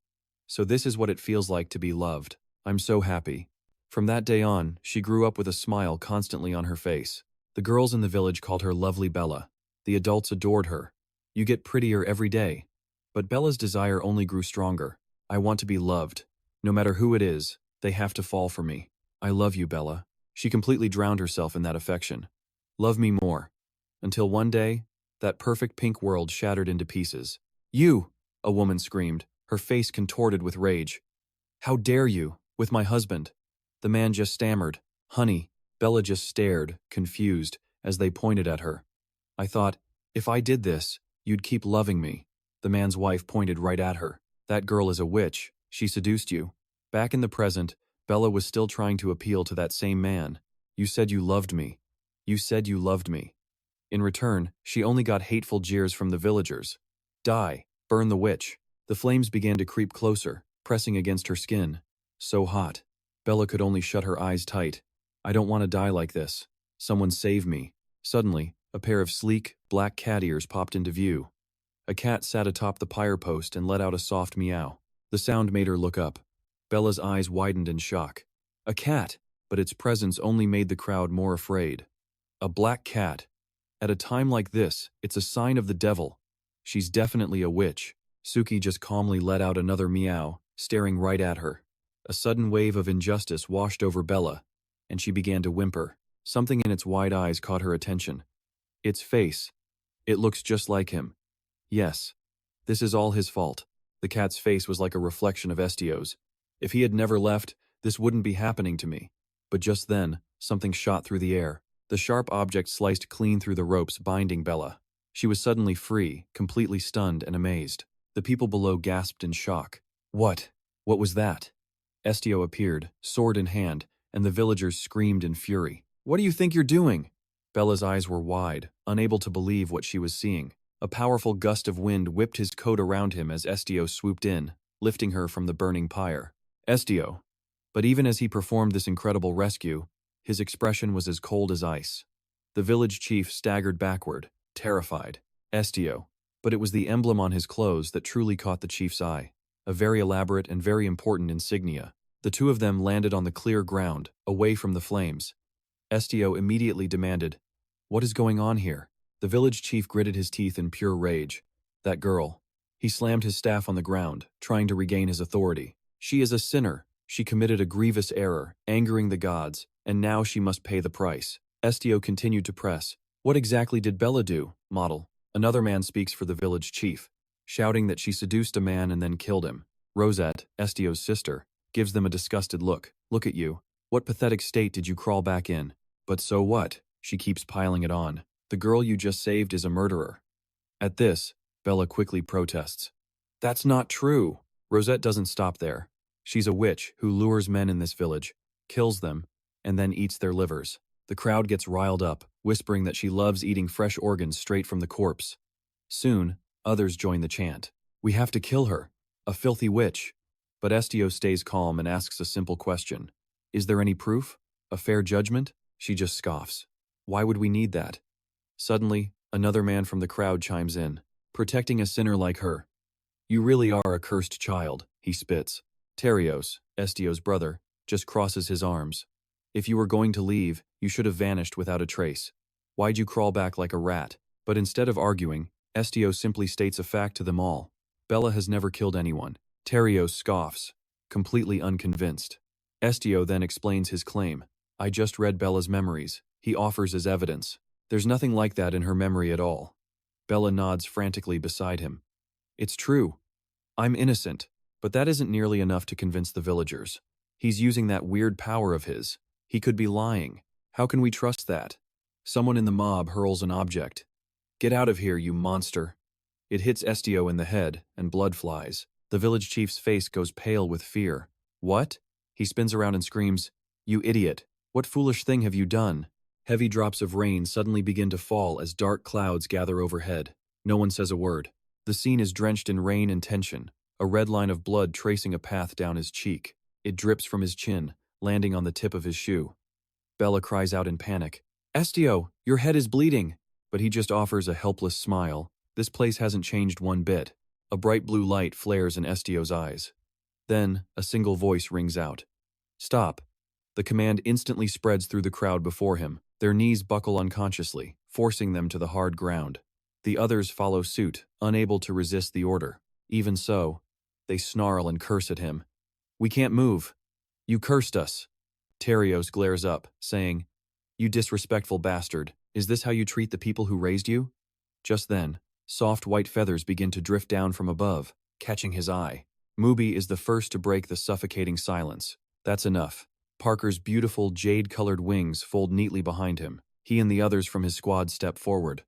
So this is what it feels like to be loved. I'm so happy. From that day on, she grew up with a smile constantly on her face. The girls in the village called her Lovely Bella. The adults adored her. You get prettier every day. But Bella's desire only grew stronger. I want to be loved. No matter who it is, they have to fall for me. I love you, Bella. She completely drowned herself in that affection. Love me more. Until one day, that perfect pink world shattered into pieces. You! A woman screamed, her face contorted with rage. How dare you, with my husband? The man just stammered. Honey. Bella just stared, confused, as they pointed at her. I thought, if I did this, you'd keep loving me. The man's wife pointed right at her. That girl is a witch. She seduced you. Back in the present, Bella was still trying to appeal to that same man. You said you loved me. You said you loved me. In return, she only got hateful jeers from the villagers. Die. Burn the witch. The flames began to creep closer, pressing against her skin. So hot. Bella could only shut her eyes tight. I don't want to die like this. Someone save me. Suddenly, a pair of sleek, black cat ears popped into view. A cat sat atop the pyre post and let out a soft meow. The sound made her look up. Bella's eyes widened in shock. A cat, but its presence only made the crowd more afraid. A black cat. At a time like this, it's a sign of the devil. She's definitely a witch. Suki just calmly let out another meow, staring right at her. A sudden wave of injustice washed over Bella, and she began to whimper. Something in its wide eyes caught her attention. Its face. It looks just like him. Yes. This is all his fault. The cat's face was like a reflection of Estio's. If he had never left, this wouldn't be happening to me. But just then, something shot through the air. The sharp object sliced clean through the ropes binding Bella. She was suddenly free, completely stunned and amazed. The people below gasped in shock. What? What was that? Estio appeared, sword in hand, and the villagers screamed in fury. What do you think you're doing? Bella's eyes were wide, unable to believe what she was seeing. A powerful gust of wind whipped his coat around him as Estio swooped in, lifting her from the burning pyre. Estio. But even as he performed this incredible rescue, his expression was as cold as ice. The village chief staggered backward, terrified. Estio. But it was the emblem on his clothes that truly caught the chief's eye. A very elaborate and very important insignia. The two of them landed on the clear ground, away from the flames. Estio immediately demanded, "What is going on here?" The village chief gritted his teeth in pure rage. That girl. He slammed his staff on the ground, trying to regain his authority. She is a sinner. She committed a grievous error, angering the gods, and now she must pay the price. Estio continued to press. What exactly did Bella do, model? Another man speaks for the village chief, shouting that she seduced a man and then killed him. Rosette, Estio's sister, gives them a disgusted look. Look at you. What pathetic state did you crawl back in? But so what? She keeps piling it on. The girl you just saved is a murderer. At this, Bella quickly protests. That's not true. Rosette doesn't stop there. She's a witch who lures men in this village, kills them, and then eats their livers. The crowd gets riled up, whispering that she loves eating fresh organs straight from the corpse. Soon, others join the chant. We have to kill her. A filthy witch. But Estio stays calm and asks a simple question. Is there any proof? A fair judgment? She just scoffs. Why would we need that? Suddenly, another man from the crowd chimes in. Protecting a sinner like her. You really are a cursed child, he spits. Terios, Estio's brother, just crosses his arms. If you were going to leave, you should have vanished without a trace. Why'd you crawl back like a rat? But instead of arguing, Estio simply states a fact to them all. Bella has never killed anyone. Terios scoffs, completely unconvinced. Estio then explains his claim. I just read Bella's memories. He offers as evidence. There's nothing like that in her memory at all. Bella nods frantically beside him. It's true. I'm innocent. But that isn't nearly enough to convince the villagers. He's using that weird power of his. He could be lying. How can we trust that? Someone in the mob hurls an object. Get out of here, you monster. It hits Estio in the head, and blood flies. The village chief's face goes pale with fear. What? He spins around and screams, You idiot. What foolish thing have you done? Heavy drops of rain suddenly begin to fall as dark clouds gather overhead. No one says a word. The scene is drenched in rain and tension, a red line of blood tracing a path down his cheek. It drips from his chin, landing on the tip of his shoe. Bella cries out in panic. Estio, your head is bleeding. But he just offers a helpless smile. This place hasn't changed one bit. A bright blue light flares in Estio's eyes. Then, a single voice rings out. Stop. The command instantly spreads through the crowd before him. Their knees buckle unconsciously, forcing them to the hard ground. The others follow suit, unable to resist the order. Even so, they snarl and curse at him. "We can't move. You cursed us." Terios glares up, saying, "You disrespectful bastard, is this how you treat the people who raised you?" Just then, soft white feathers begin to drift down from above, catching his eye. Mubi is the first to break the suffocating silence. That's enough. Parker's beautiful jade-colored wings fold neatly behind him. He and the others from his squad step forward.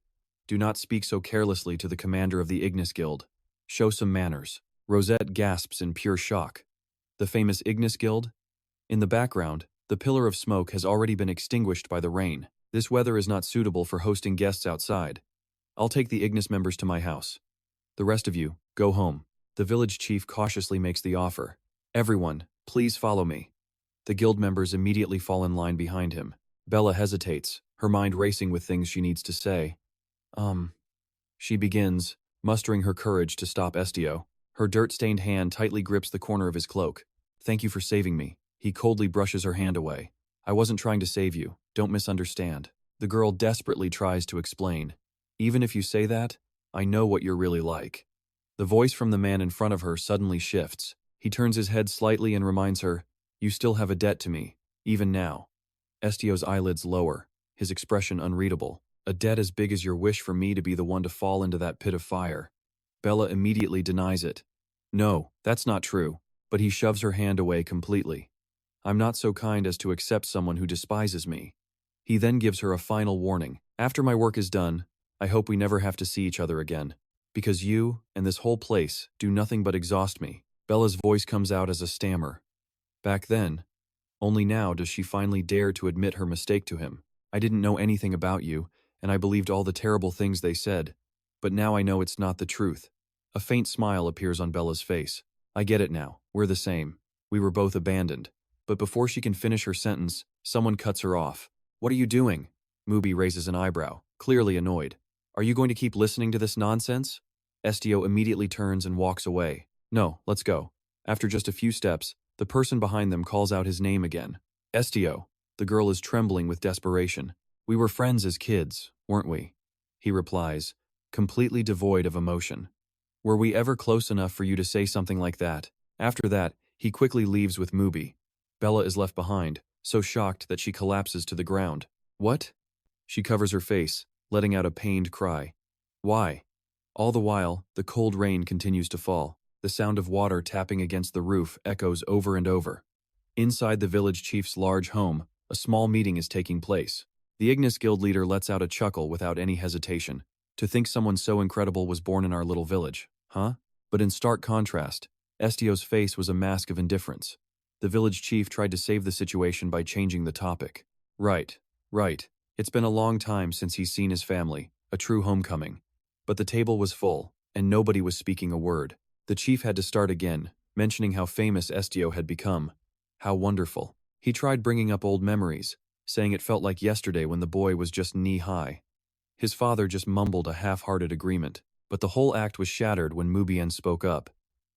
"Do not speak so carelessly to the commander of the IGNIS Guild. Show some manners." Rosette gasps in pure shock. The famous IGNIS Guild? In the background, the pillar of smoke has already been extinguished by the rain. This weather is not suitable for hosting guests outside. I'll take the IGNIS members to my house. The rest of you, go home. The village chief cautiously makes the offer. "Everyone, please follow me." The guild members immediately fall in line behind him. Bella hesitates, her mind racing with things she needs to say. She begins, mustering her courage to stop Estio. Her dirt-stained hand tightly grips the corner of his cloak. "Thank you for saving me." He coldly brushes her hand away. "I wasn't trying to save you. Don't misunderstand." The girl desperately tries to explain. "Even if you say that, I know what you're really like." The voice from the man in front of her suddenly shifts. He turns his head slightly and reminds her, "You still have a debt to me, even now." Estio's eyelids lower, his expression unreadable. "A debt as big as your wish for me to be the one to fall into that pit of fire." Bella immediately denies it. "No, that's not true," but he shoves her hand away completely. "I'm not so kind as to accept someone who despises me." He then gives her a final warning. "After my work is done, I hope we never have to see each other again. Because you, and this whole place, do nothing but exhaust me." Bella's voice comes out as a stammer. Back then, only now does she finally dare to admit her mistake to him. "I didn't know anything about you, and I believed all the terrible things they said. But now I know it's not the truth." A faint smile appears on Bella's face. "I get it now. We're the same. We were both abandoned." But before she can finish her sentence, someone cuts her off. "What are you doing?" Mubi raises an eyebrow, clearly annoyed. "Are you going to keep listening to this nonsense?" Estio immediately turns and walks away. "No, let's go." After just a few steps, the person behind them calls out his name again. "Estio." The girl is trembling with desperation. "We were friends as kids, weren't we?" He replies, completely devoid of emotion. "Were we ever close enough for you to say something like that?" After that, he quickly leaves with Mubi. Bella is left behind, so shocked that she collapses to the ground. "What?" She covers her face, letting out a pained cry. "Why?" All the while, the cold rain continues to fall. The sound of water tapping against the roof echoes over and over. Inside the village chief's large home, a small meeting is taking place. The IGNIS Guild leader lets out a chuckle without any hesitation. "To think someone so incredible was born in our little village, huh?" But in stark contrast, Estio's face was a mask of indifference. The village chief tried to save the situation by changing the topic. Right. It's been a long time since he's seen his family, a true homecoming. But the table was full, and nobody was speaking a word. The chief had to start again, mentioning how famous Estio had become. How wonderful. He tried bringing up old memories, saying it felt like yesterday when the boy was just knee-high. His father just mumbled a half-hearted agreement, but the whole act was shattered when Mubian spoke up.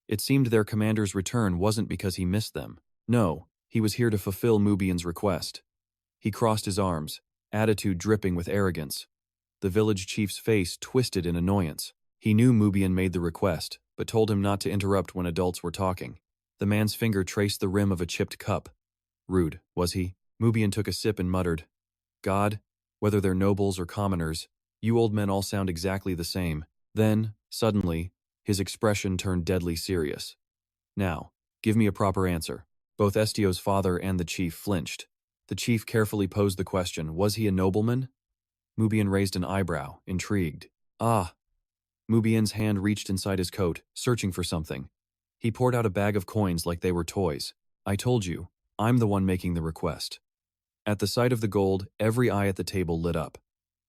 It seemed their commander's return wasn't because he missed them. No, he was here to fulfill Mubian's request. He crossed his arms, attitude dripping with arrogance. The village chief's face twisted in annoyance. He knew Mubian made the request, but told him not to interrupt when adults were talking. The man's finger traced the rim of a chipped cup. Rude, was he? Mubian took a sip and muttered, "God, whether they're nobles or commoners, you old men all sound exactly the same." Then, suddenly, his expression turned deadly serious. "Now, give me a proper answer." Both Estio's father and the chief flinched. The chief carefully posed the question, was he a nobleman? Mubian raised an eyebrow, intrigued. "Ah." Mubian's hand reached inside his coat, searching for something. He poured out a bag of coins like they were toys. "I told you, I'm the one making the request." At the sight of the gold, every eye at the table lit up.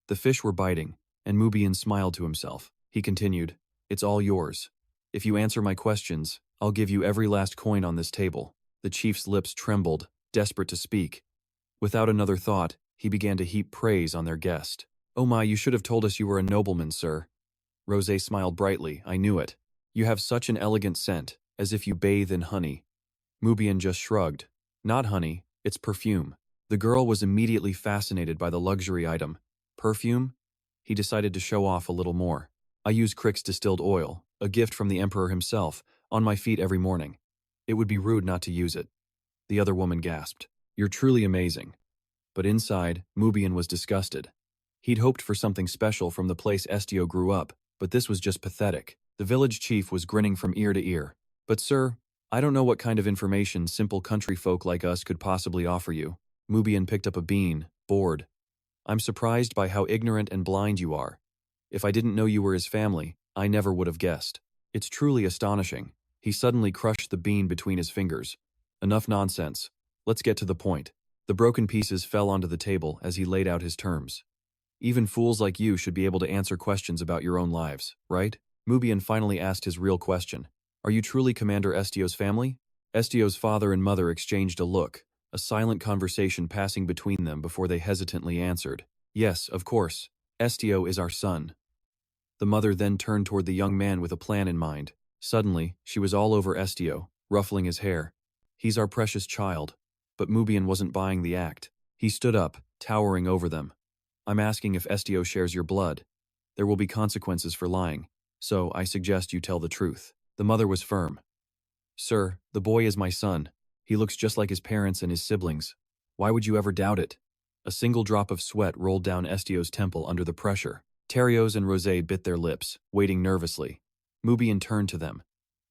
The fish were biting, and Mubian smiled to himself. He continued, "It's all yours. If you answer my questions, I'll give you every last coin on this table." The chief's lips trembled, desperate to speak. Without another thought, he began to heap praise on their guest. "Oh my, you should have told us you were a nobleman, sir." Rosé smiled brightly. "I knew it. You have such an elegant scent, as if you bathe in honey." Mubian just shrugged. "Not honey, it's perfume." The girl was immediately fascinated by the luxury item. "Perfume?" he decided to show off a little more. I use Crick's distilled oil, a gift from the Emperor himself, on my feet every morning. It would be rude not to use it. The other woman gasped. You're truly amazing. But inside, Mubian was disgusted. He'd hoped for something special from the place Estio grew up, but this was just pathetic. The village chief was grinning from ear to ear. But sir, I don't know what kind of information simple country folk like us could possibly offer you. Mubian picked up a bean, bored. I'm surprised by how ignorant and blind you are. If I didn't know you were his family, I never would have guessed. It's truly astonishing. He suddenly crushed the bean between his fingers. Enough nonsense. Let's get to the point. The broken pieces fell onto the table as he laid out his terms. Even fools like you should be able to answer questions about your own lives, right? Mubian finally asked his real question. Are you truly Commander Estio's family? Estio's father and mother exchanged a look, a silent conversation passing between them before they hesitantly answered. Yes, of course. Estio is our son. The mother then turned toward the young man with a plan in mind. Suddenly, she was all over Estio, ruffling his hair. He's our precious child. But Mubian wasn't buying the act. He stood up, towering over them. I'm asking if Estio shares your blood. There will be consequences for lying, so I suggest you tell the truth. The mother was firm. Sir, the boy is my son. He looks just like his parents and his siblings. Why would you ever doubt it? A single drop of sweat rolled down Estio's temple under the pressure. Terios and Rosé bit their lips, waiting nervously. Mubian turned to them.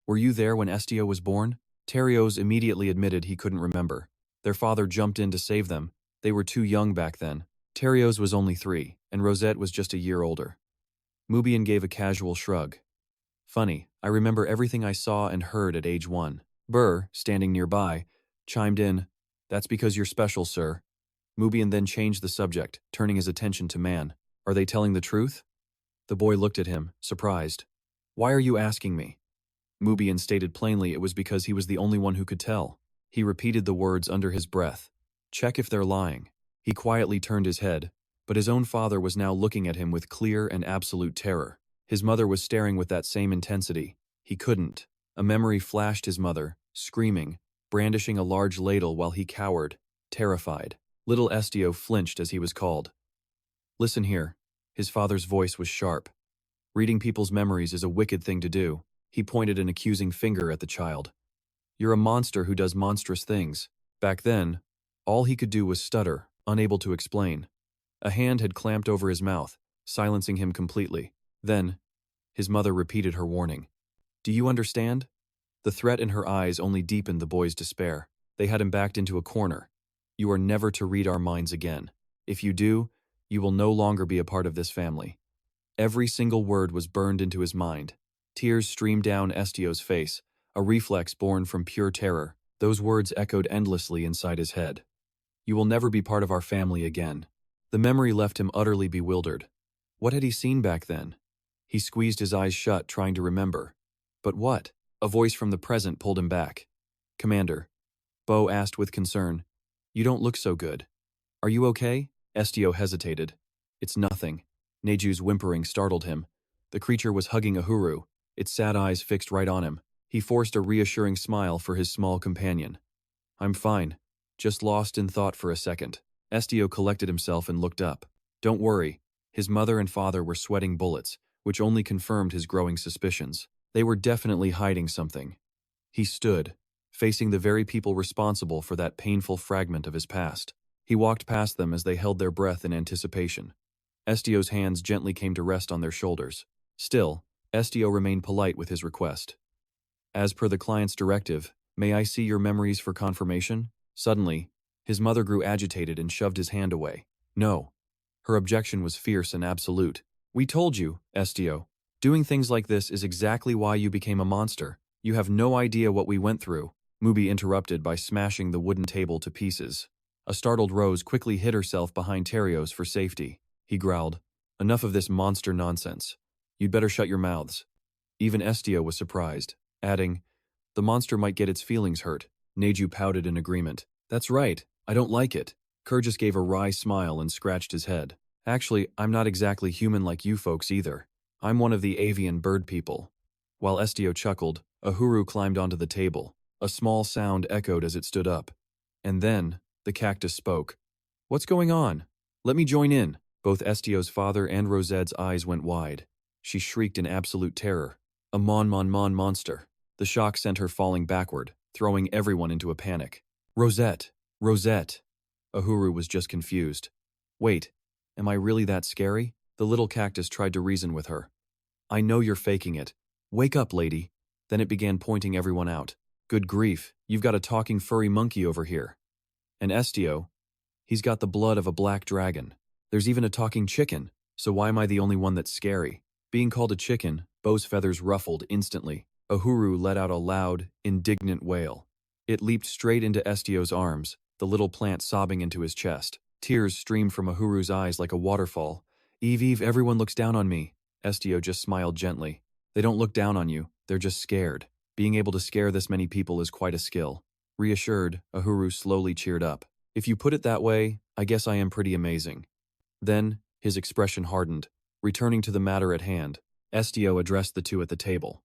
Were you there when Estio was born? Terios immediately admitted he couldn't remember. Their father jumped in to save them. They were too young back then. Terios was only 3, and Rosette was just a year older. Mubian gave a casual shrug. Funny, I remember everything I saw and heard at age 1. Burr, standing nearby, chimed in, That's because you're special, sir. Mubian then changed the subject, turning his attention to Man. Are they telling the truth? The boy looked at him, surprised. Why are you asking me? Mubian stated plainly it was because he was the only one who could tell. He repeated the words under his breath. Check if they're lying. He quietly turned his head, but his own father was now looking at him with clear and absolute terror. His mother was staring with that same intensity. He couldn't. A memory flashed his mother, screaming, brandishing a large ladle while he cowered, terrified. Little Estio flinched as he was called. Listen here. His father's voice was sharp. Reading people's memories is a wicked thing to do. He pointed an accusing finger at the child. You're a monster who does monstrous things. Back then, all he could do was stutter, unable to explain. A hand had clamped over his mouth, silencing him completely. Then, his mother repeated her warning. Do you understand? The threat in her eyes only deepened the boy's despair. They had him backed into a corner. You are never to read our minds again. If you do, you will no longer be a part of this family. Every single word was burned into his mind. Tears streamed down Estio's face, a reflex born from pure terror. Those words echoed endlessly inside his head. You will never be part of our family again. The memory left him utterly bewildered. What had he seen back then? He squeezed his eyes shut, trying to remember. But what? A voice from the present pulled him back. Commander. Bo asked with concern. You don't look so good. Are you okay? Estio hesitated. It's nothing. Neju's whimpering startled him. The creature was hugging Uhuru, its sad eyes fixed right on him. He forced a reassuring smile for his small companion. I'm fine. Just lost in thought for a second. Estio collected himself and looked up. Don't worry. His mother and father were sweating bullets, which only confirmed his growing suspicions. They were definitely hiding something. He stood, facing the very people responsible for that painful fragment of his past. He walked past them as they held their breath in anticipation. Estio's hands gently came to rest on their shoulders. Still, Estio remained polite with his request. As per the client's directive, may I see your memories for confirmation? Suddenly, his mother grew agitated and shoved his hand away. No. Her objection was fierce and absolute. We told you, Estio. Doing things like this is exactly why you became a monster. You have no idea what we went through. Mubi interrupted by smashing the wooden table to pieces. A startled Rose quickly hid herself behind Terios for safety. He growled, Enough of this monster nonsense. You'd better shut your mouths. Even Estio was surprised, adding, The monster might get its feelings hurt. Neju pouted in agreement. That's right, I don't like it. Kurgis gave a wry smile and scratched his head. Actually, I'm not exactly human like you folks either. I'm one of the avian bird people. While Estio chuckled, Uhuru climbed onto the table. A small sound echoed as it stood up. And then, the cactus spoke. What's going on? Let me join in. Both Estio's father and Rosette's eyes went wide. She shrieked in absolute terror. A monster. The shock sent her falling backward, throwing everyone into a panic. Rosette! Rosette! Uhuru was just confused. Wait, am I really that scary? The little cactus tried to reason with her. I know you're faking it. Wake up, lady. Then it began pointing everyone out. Good grief, you've got a talking furry monkey over here. And Estio, he's got the blood of a black dragon. There's even a talking chicken, so why am I the only one that's scary? Being called a chicken, Bo's feathers ruffled instantly. Uhuru let out a loud, indignant wail. It leaped straight into Estio's arms, the little plant sobbing into his chest. Tears streamed from Uhuru's eyes like a waterfall. Eve, everyone looks down on me. Estio just smiled gently. They don't look down on you, they're just scared. Being able to scare this many people is quite a skill. Reassured, Uhuru slowly cheered up. If you put it that way, I guess I am pretty amazing. Then, his expression hardened. Returning to the matter at hand, Estio addressed the two at the table.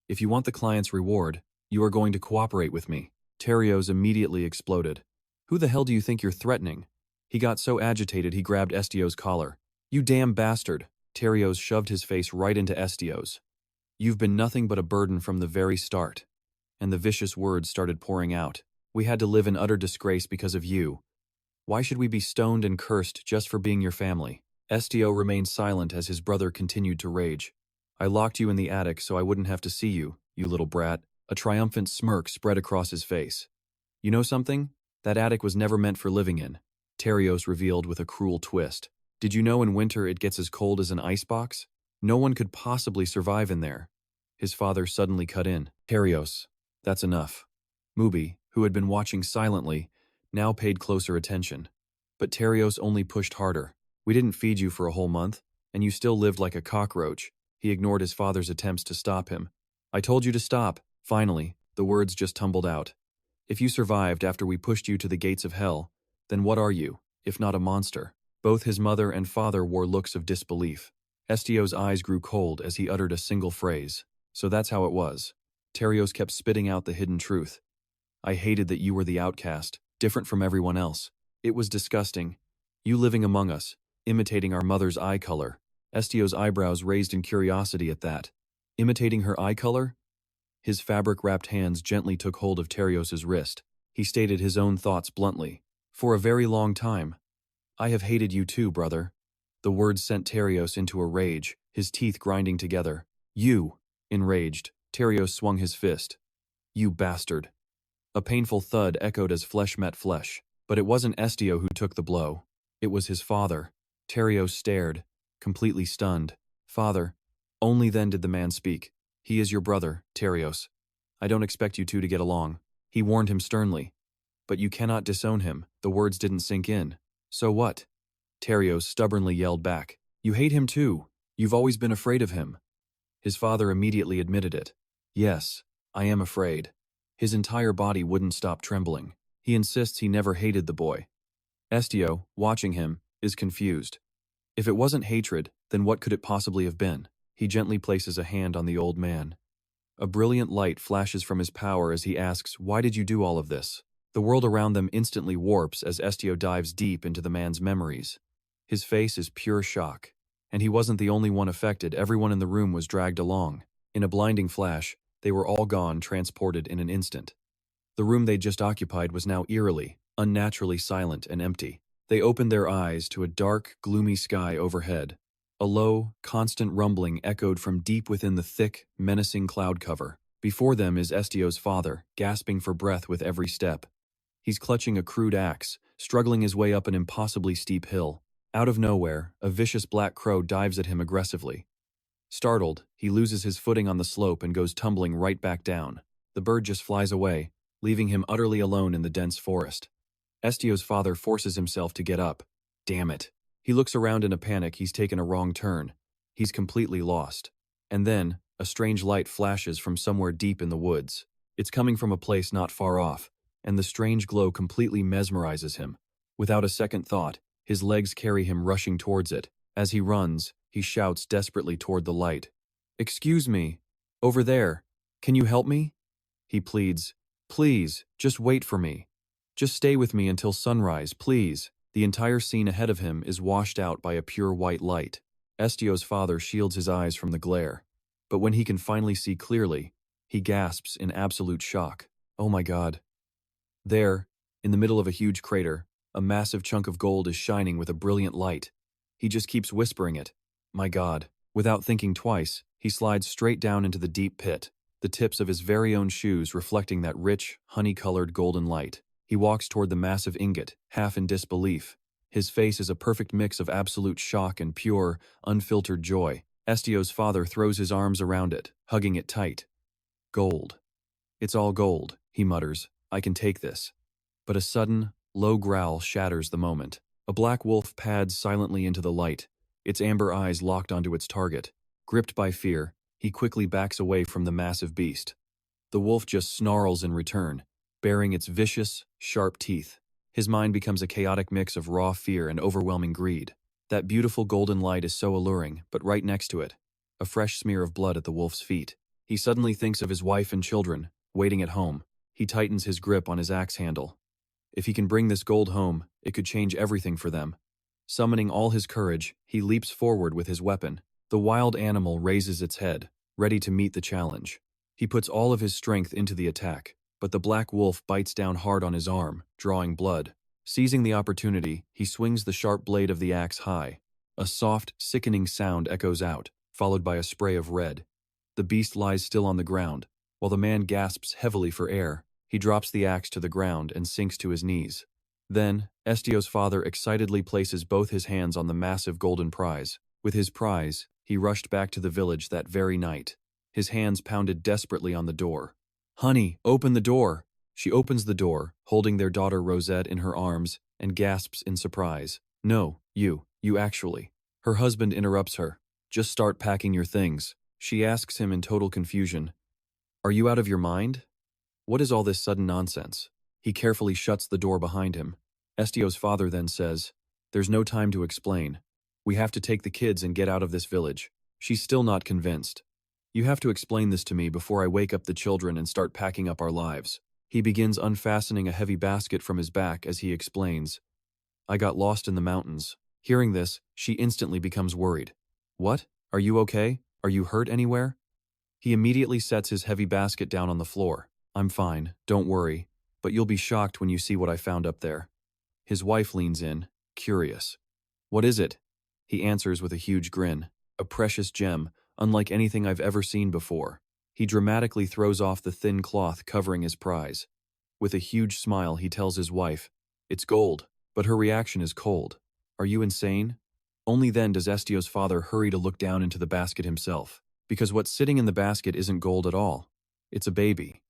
If you want the client's reward, you are going to cooperate with me. Terios immediately exploded. Who the hell do you think you're threatening? He got so agitated he grabbed Estio's collar. You damn bastard! Terios shoved his face right into Estio's. You've been nothing but a burden from the very start. And the vicious words started pouring out. We had to live in utter disgrace because of you. Why should we be stoned and cursed just for being your family? Estio remained silent as his brother continued to rage. I locked you in the attic so I wouldn't have to see you, you little brat. A triumphant smirk spread across his face. You know something? That attic was never meant for living in. Terios revealed with a cruel twist. Did you know in winter it gets as cold as an icebox? No one could possibly survive in there. His father suddenly cut in. Terios, that's enough. Mubi, who had been watching silently, now paid closer attention. But Terios only pushed harder. We didn't feed you for a whole month, and you still lived like a cockroach. He ignored his father's attempts to stop him. I told you to stop. Finally, the words just tumbled out. If you survived after we pushed you to the gates of hell, then what are you, if not a monster? Both his mother and father wore looks of disbelief. Estio's eyes grew cold as he uttered a single phrase. So that's how it was. Terios kept spitting out the hidden truth. I hated that you were the outcast, different from everyone else. It was disgusting. You living among us, imitating our mother's eye color. Estio's eyebrows raised in curiosity at that. Imitating her eye color? His fabric-wrapped hands gently took hold of Terios's wrist. He stated his own thoughts bluntly. For a very long time. I have hated you too, brother. The words sent Terios into a rage, his teeth grinding together. You! Enraged, Terios swung his fist. You bastard. A painful thud echoed as flesh met flesh. But it wasn't Estio who took the blow. It was his father. Terios stared, completely stunned. Father. Only then did the man speak. He is your brother, Terios. I don't expect you two to get along. He warned him sternly. But you cannot disown him. The words didn't sink in. So what? Terios stubbornly yelled back. You hate him too. You've always been afraid of him. His father immediately admitted it. Yes, I am afraid. His entire body wouldn't stop trembling. He insists he never hated the boy. Estio, watching him, is confused. If it wasn't hatred, then what could it possibly have been? He gently places a hand on the old man. A brilliant light flashes from his power as he asks, why did you do all of this? The world around them instantly warps as Estio dives deep into the man's memories. His face is pure shock. And he wasn't the only one affected, everyone in the room was dragged along. In a blinding flash, they were all gone, transported in an instant. The room they'd just occupied was now eerily, unnaturally silent and empty. They opened their eyes to a dark, gloomy sky overhead. A low, constant rumbling echoed from deep within the thick, menacing cloud cover. Before them is Estio's father, gasping for breath with every step. He's clutching a crude axe, struggling his way up an impossibly steep hill. Out of nowhere, a vicious black crow dives at him aggressively. Startled, he loses his footing on the slope and goes tumbling right back down. The bird just flies away, leaving him utterly alone in the dense forest. Estio's father forces himself to get up. Damn it. He looks around in a panic. He's taken a wrong turn. He's completely lost. And then, a strange light flashes from somewhere deep in the woods. It's coming from a place not far off, and the strange glow completely mesmerizes him. Without a second thought, his legs carry him rushing towards it. As he runs, he shouts desperately toward the light. Excuse me. Over there. Can you help me? He pleads. Please, just wait for me. Just stay with me until sunrise, please. The entire scene ahead of him is washed out by a pure white light. Estio's father shields his eyes from the glare. But when he can finally see clearly, he gasps in absolute shock. Oh my God. There, in the middle of a huge crater, a massive chunk of gold is shining with a brilliant light. He just keeps whispering it. My God. Without thinking twice, he slides straight down into the deep pit, the tips of his very own shoes reflecting that rich, honey-colored golden light. He walks toward the massive ingot, half in disbelief. His face is a perfect mix of absolute shock and pure, unfiltered joy. Estio's father throws his arms around it, hugging it tight. Gold. It's all gold, he mutters. I can take this. But a sudden, low growl shatters the moment. A black wolf pads silently into the light, its amber eyes locked onto its target. Gripped by fear, he quickly backs away from the massive beast. The wolf just snarls in return, baring its vicious, sharp teeth. His mind becomes a chaotic mix of raw fear and overwhelming greed. That beautiful golden light is so alluring, but right next to it, a fresh smear of blood at the wolf's feet. He suddenly thinks of his wife and children, waiting at home. He tightens his grip on his axe handle. If he can bring this gold home, it could change everything for them. Summoning all his courage, he leaps forward with his weapon. The wild animal raises its head, ready to meet the challenge. He puts all of his strength into the attack, but the black wolf bites down hard on his arm, drawing blood. Seizing the opportunity, he swings the sharp blade of the axe high. A soft, sickening sound echoes out, followed by a spray of red. The beast lies still on the ground, while the man gasps heavily for air. He drops the axe to the ground and sinks to his knees. Then, Estio's father excitedly places both his hands on the massive golden prize. With his prize, he rushed back to the village that very night. His hands pounded desperately on the door. Honey, open the door! She opens the door, holding their daughter Rosette in her arms, and gasps in surprise. No, you actually. Her husband interrupts her. Just start packing your things. She asks him in total confusion. Are you out of your mind? What is all this sudden nonsense? He carefully shuts the door behind him. Estio's father then says, There's no time to explain. We have to take the kids and get out of this village. She's still not convinced. You have to explain this to me before I wake up the children and start packing up our lives. He begins unfastening a heavy basket from his back as he explains. I got lost in the mountains. Hearing this, she instantly becomes worried. What? Are you okay? Are you hurt anywhere? He immediately sets his heavy basket down on the floor. I'm fine, don't worry, but you'll be shocked when you see what I found up there. His wife leans in, curious. What is it? He answers with a huge grin. A precious gem, unlike anything I've ever seen before. He dramatically throws off the thin cloth covering his prize. With a huge smile, he tells his wife, It's gold, but her reaction is cold. Are you insane? Only then does Estio's father hurry to look down into the basket himself, because what's sitting in the basket isn't gold at all. It's a baby.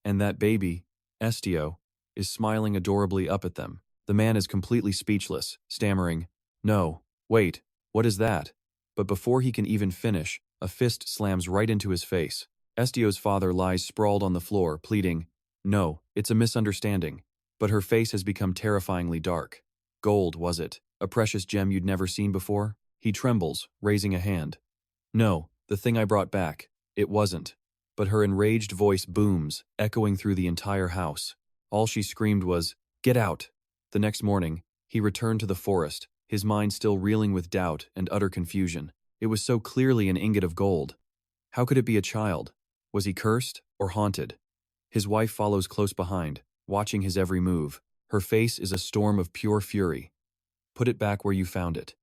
And that baby, Estio, is smiling adorably up at them. The man is completely speechless, stammering, No, wait, what is that? But before he can even finish, a fist slams right into his face. Estio's father lies sprawled on the floor, pleading, No, it's a misunderstanding. But her face has become terrifyingly dark. Gold, was it? A precious gem you'd never seen before? He trembles, raising a hand. No, the thing I brought back. It wasn't. But her enraged voice booms, echoing through the entire house. All she screamed was, Get out! The next morning, he returned to the forest, his mind still reeling with doubt and utter confusion. It was so clearly an ingot of gold. How could it be a child? Was he cursed or haunted? His wife follows close behind, watching his every move. Her face is a storm of pure fury. Put it back where you found it.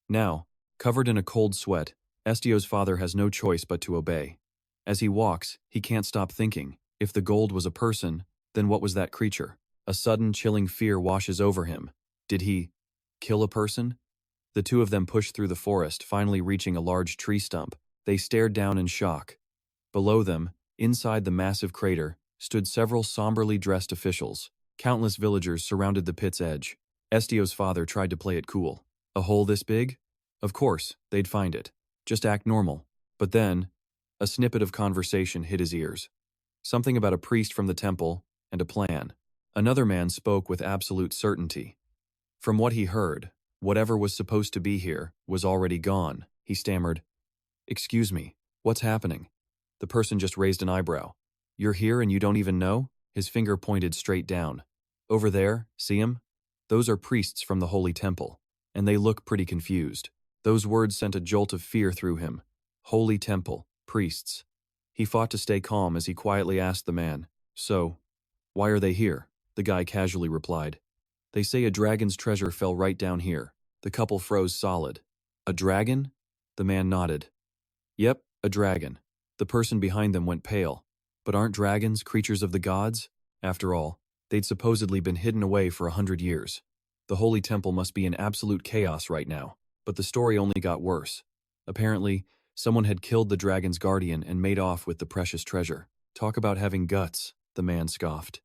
Now, covered in a cold sweat, Estio's father has no choice but to obey. As he walks, he can't stop thinking, if the gold was a person, then what was that creature? A sudden, chilling fear washes over him. Did he kill a person? The two of them pushed through the forest, finally reaching a large tree stump. They stared down in shock. Below them, inside the massive crater, stood several somberly dressed officials. Countless villagers surrounded the pit's edge. Estio's father tried to play it cool. A hole this big? Of course, they'd find it. Just act normal. But then, a snippet of conversation hit his ears. Something about a priest from the temple and a plan. Another man spoke with absolute certainty. From what he heard, whatever was supposed to be here was already gone. He stammered, Excuse me, what's happening? The person just raised an eyebrow. You're here and you don't even know? His finger pointed straight down. Over there, see him? Those are priests from the Holy Temple, and they look pretty confused. Those words sent a jolt of fear through him. Holy Temple, priests. He fought to stay calm as he quietly asked the man, "So, why are they here?" The guy casually replied, "They say a dragon's treasure fell right down here." The couple froze solid. "A dragon?" The man nodded. "Yep, a dragon." The person behind them went pale. But aren't dragons creatures of the gods? After all, they'd supposedly been hidden away for 100 years. The Holy Temple must be in absolute chaos right now. But the story only got worse. Apparently, someone had killed the dragon's guardian and made off with the precious treasure. Talk about having guts, the man scoffed.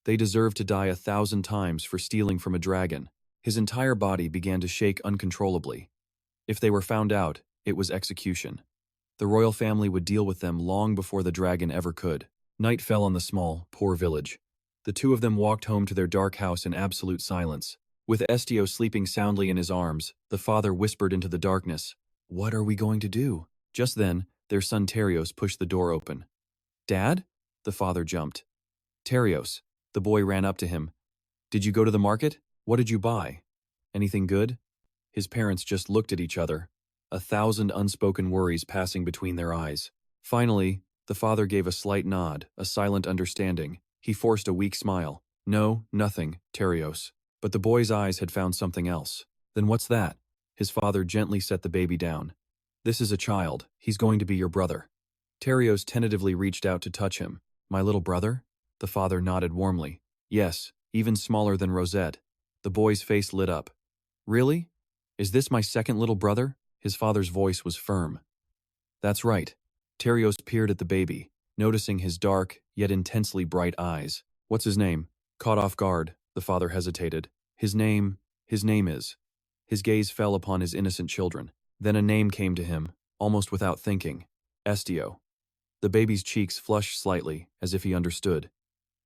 They deserve to die 1,000 times for stealing from a dragon. His entire body began to shake uncontrollably. If they were found out, it was execution. The royal family would deal with them long before the dragon ever could. Night fell on the small, poor village. The two of them walked home to their dark house in absolute silence. With Estio sleeping soundly in his arms, the father whispered into the darkness, "What are we going to do?" Just then, their son Terios pushed the door open. "Dad?" The father jumped. "Terios." The boy ran up to him. "Did you go to the market? What did you buy? Anything good?" His parents just looked at each other, 1,000 unspoken worries passing between their eyes. Finally, the father gave a slight nod, a silent understanding. He forced a weak smile. "No, nothing, Terios." But the boy's eyes had found something else. "Then what's that?" His father gently set the baby down. "This is a child. He's going to be your brother." Terios tentatively reached out to touch him. "My little brother?" The father nodded warmly. "Yes, even smaller than Rosette." The boy's face lit up. "Really? Is this my second little brother?" His father's voice was firm. "That's right." Terios peered at the baby, noticing his dark, yet intensely bright eyes. "What's his name?" Caught off guard, the father hesitated. His name is. His gaze fell upon his innocent children. Then a name came to him, almost without thinking. Estio. The baby's cheeks flushed slightly, as if he understood.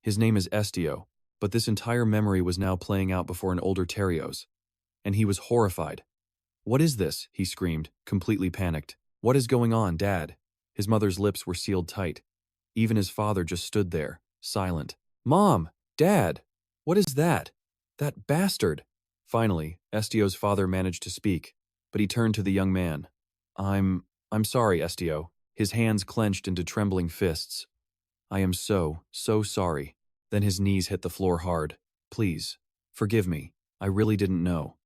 His name is Estio, but this entire memory was now playing out before an older Terios. And he was horrified. "What is this?" he screamed, completely panicked. "What is going on, Dad?" His mother's lips were sealed tight. Even his father just stood there, silent. "Mom! Dad! What is that? That bastard!" Finally, Estio's father managed to speak, but he turned to the young man. I'm sorry, Estio." His hands clenched into trembling fists. "I am so sorry." Then his knees hit the floor hard. "Please, forgive me. I really didn't know."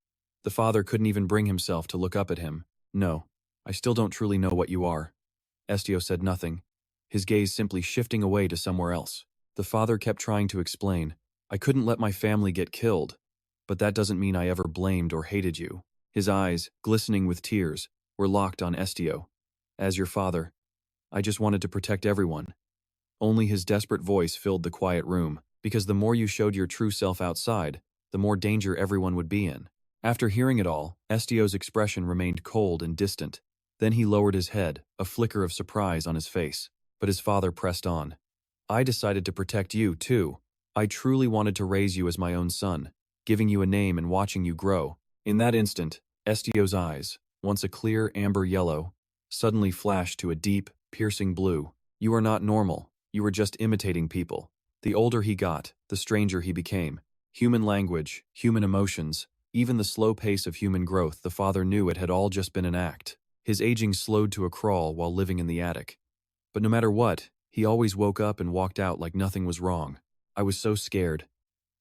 The father couldn't even bring himself to look up at him. "No, I still don't truly know what you are." Estio said nothing, his gaze simply shifting away to somewhere else. The father kept trying to explain, "I couldn't let my family get killed, but that doesn't mean I ever blamed or hated you." His eyes, glistening with tears, were locked on Estio. "As your father, I just wanted to protect everyone." Only his desperate voice filled the quiet room, because the more you showed your true self outside, the more danger everyone would be in. After hearing it all, Estio's expression remained cold and distant. Then he lowered his head, a flicker of surprise on his face. But his father pressed on. "I decided to protect you, too. I truly wanted to raise you as my own son, giving you a name and watching you grow." In that instant, Estio's eyes, once a clear amber yellow, suddenly flashed to a deep, piercing blue. "You are not normal. You were just imitating people." The older he got, the stranger he became. Human language, human emotions, even the slow pace of human growth, the father knew it had all just been an act. His aging slowed to a crawl while living in the attic. But no matter what, he always woke up and walked out like nothing was wrong. "I was so scared."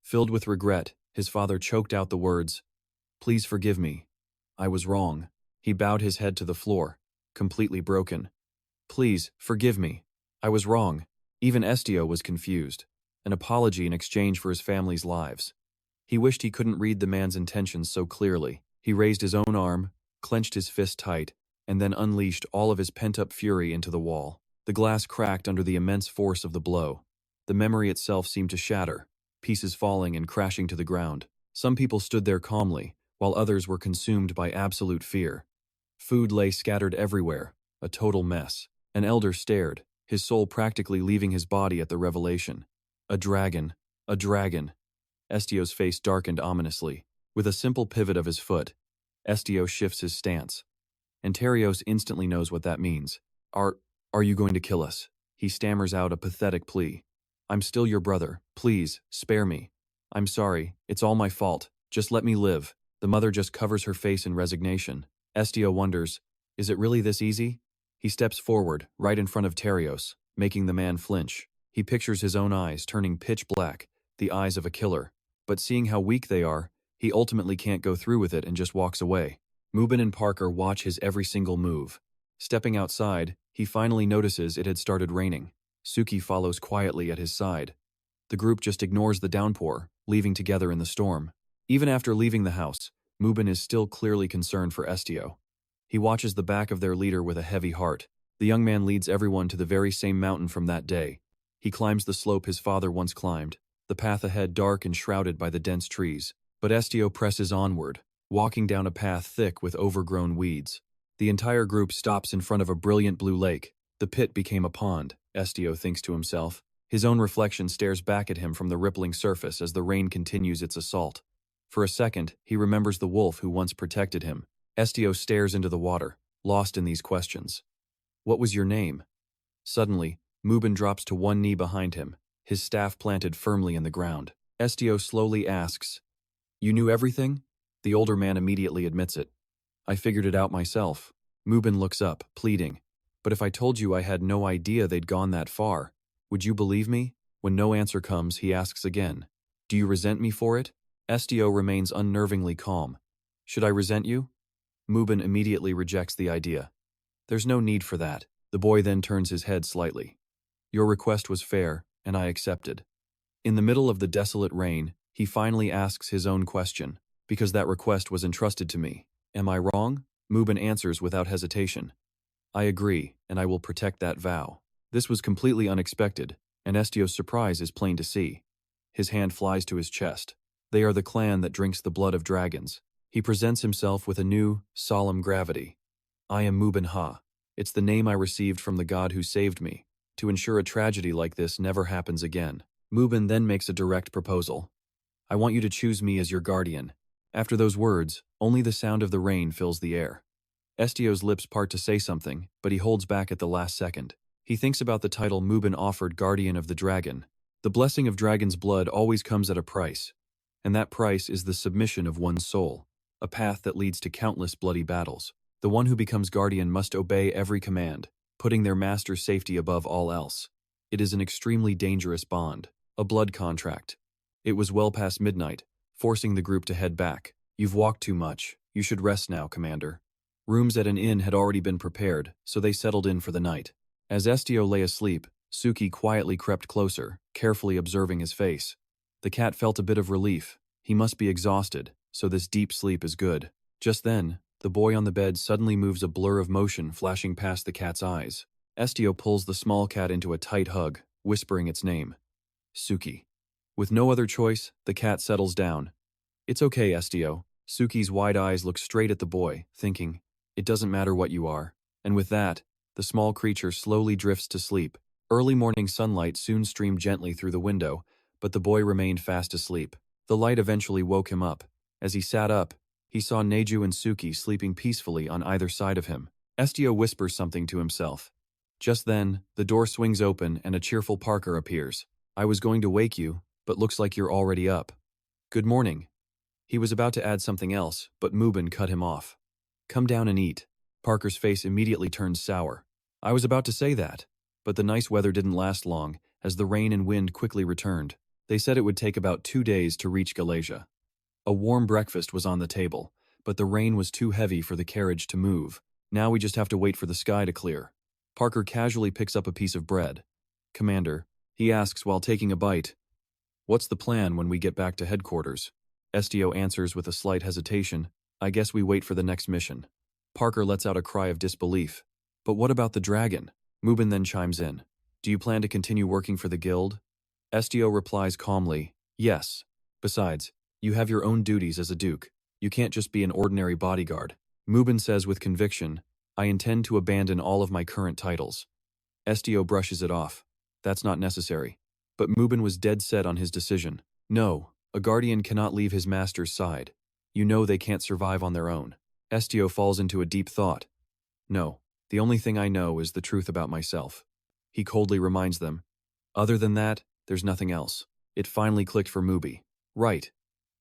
Filled with regret, his father choked out the words, "Please forgive me. I was wrong." He bowed his head to the floor, completely broken. "Please, forgive me. I was wrong." Even Estio was confused. An apology in exchange for his family's lives. He wished he couldn't read the man's intentions so clearly. He raised his own arm, clenched his fist tight, and then unleashed all of his pent-up fury into the wall. The glass cracked under the immense force of the blow. The memory itself seemed to shatter, pieces falling and crashing to the ground. Some people stood there calmly, while others were consumed by absolute fear. Food lay scattered everywhere, a total mess. An elder stared, his soul practically leaving his body at the revelation. A dragon. A dragon. Estio's face darkened ominously. With a simple pivot of his foot, Estio shifts his stance. And Terios instantly knows what that means. Are you going to kill us?" He stammers out a pathetic plea. "I'm still your brother. Please, spare me. I'm sorry, it's all my fault." Just let me live. The mother just covers her face in resignation. Estio wonders, is it really this easy? He steps forward, right in front of Terios, making the man flinch. He pictures his own eyes turning pitch black, the eyes of a killer. But seeing how weak they are, he ultimately can't go through with it and just walks away. Mubin and Parker watch his every single move. Stepping outside, he finally notices it had started raining. Suki follows quietly at his side. The group just ignores the downpour, leaving together in the storm. Even after leaving the house, Mubin is still clearly concerned for Estio. He watches the back of their leader with a heavy heart. The young man leads everyone to the very same mountain from that day. He climbs the slope his father once climbed, the path ahead dark and shrouded by the dense trees. But Estio presses onward, walking down a path thick with overgrown weeds. The entire group stops in front of a brilliant blue lake. The pit became a pond, Estio thinks to himself. His own reflection stares back at him from the rippling surface as the rain continues its assault. For a second, he remembers the wolf who once protected him. Estio stares into the water, lost in these questions. What was your name? Suddenly, Mubin drops to one knee behind him, his staff planted firmly in the ground. Estio slowly asks, "You knew everything?" The older man immediately admits it. "I figured it out myself." Mubin looks up, pleading, "But if I told you I had no idea they'd gone that far, would you believe me?" When no answer comes, he asks again, "Do you resent me for it?" Estio remains unnervingly calm. "Should I resent you?" Mubin immediately rejects the idea. "There's no need for that." The boy then turns his head slightly. "Your request was fair, and I accepted." In the middle of the desolate rain, he finally asks his own question, "Because that request was entrusted to me. Am I wrong?" Mubin answers without hesitation, "I agree, and I will protect that vow." This was completely unexpected, and Estio's surprise is plain to see. His hand flies to his chest. They are the clan that drinks the blood of dragons. He presents himself with a new, solemn gravity. "I am Mubin Ha. It's the name I received from the god who saved me, to ensure a tragedy like this never happens again." Mubin then makes a direct proposal. "I want you to choose me as your guardian." After those words, only the sound of the rain fills the air. Estio's lips part to say something, but he holds back at the last second. He thinks about the title Mubin offered Guardian of the Dragon. The blessing of dragon's blood always comes at a price, and that price is the submission of one's soul, a path that leads to countless bloody battles. The one who becomes guardian must obey every command, putting their master's safety above all else. It is an extremely dangerous bond, a blood contract. It was well past midnight, forcing the group to head back. "You've walked too much. You should rest now, Commander." Rooms at an inn had already been prepared, so they settled in for the night. As Estio lay asleep, Suki quietly crept closer, carefully observing his face. The cat felt a bit of relief. He must be exhausted, so this deep sleep is good. Just then, the boy on the bed suddenly moves a blur of motion flashing past the cat's eyes. Estio pulls the small cat into a tight hug, whispering its name. Suki. With no other choice, the cat settles down. "It's okay, Estio." Suki's wide eyes look straight at the boy, thinking, "It doesn't matter what you are." And with that, the small creature slowly drifts to sleep. Early morning sunlight soon streamed gently through the window, but the boy remained fast asleep. The light eventually woke him up. As he sat up, he saw Neju and Suki sleeping peacefully on either side of him. Estio whispers something to himself. Just then, the door swings open and a cheerful Parker appears. "I was going to wake you, but looks like you're already up." "Good morning." He was about to add something else, but Mubin cut him off. "Come down and eat." Parker's face immediately turned sour. "I was about to say that." But the nice weather didn't last long, as the rain and wind quickly returned. They said it would take about 2 days to reach Galatia. A warm breakfast was on the table, but the rain was too heavy for the carriage to move. "Now we just have to wait for the sky to clear." Parker casually picks up a piece of bread. "Commander," he asks while taking a bite, "what's the plan when we get back to headquarters?" Estio answers with a slight hesitation, "I guess we wait for the next mission." Parker lets out a cry of disbelief. "But what about the dragon?" Mubin then chimes in. "Do you plan to continue working for the guild?" Estio replies calmly, "Yes. Besides, you have your own duties as a duke. You can't just be an ordinary bodyguard." Mubin says with conviction, "I intend to abandon all of my current titles." Estio brushes it off. "That's not necessary." But Mubin was dead set on his decision. "No, a guardian cannot leave his master's side. You know they can't survive on their own." Estio falls into a deep thought. "No, the only thing I know is the truth about myself." He coldly reminds them. "Other than that, there's nothing else." It finally clicked for Mubi. Right.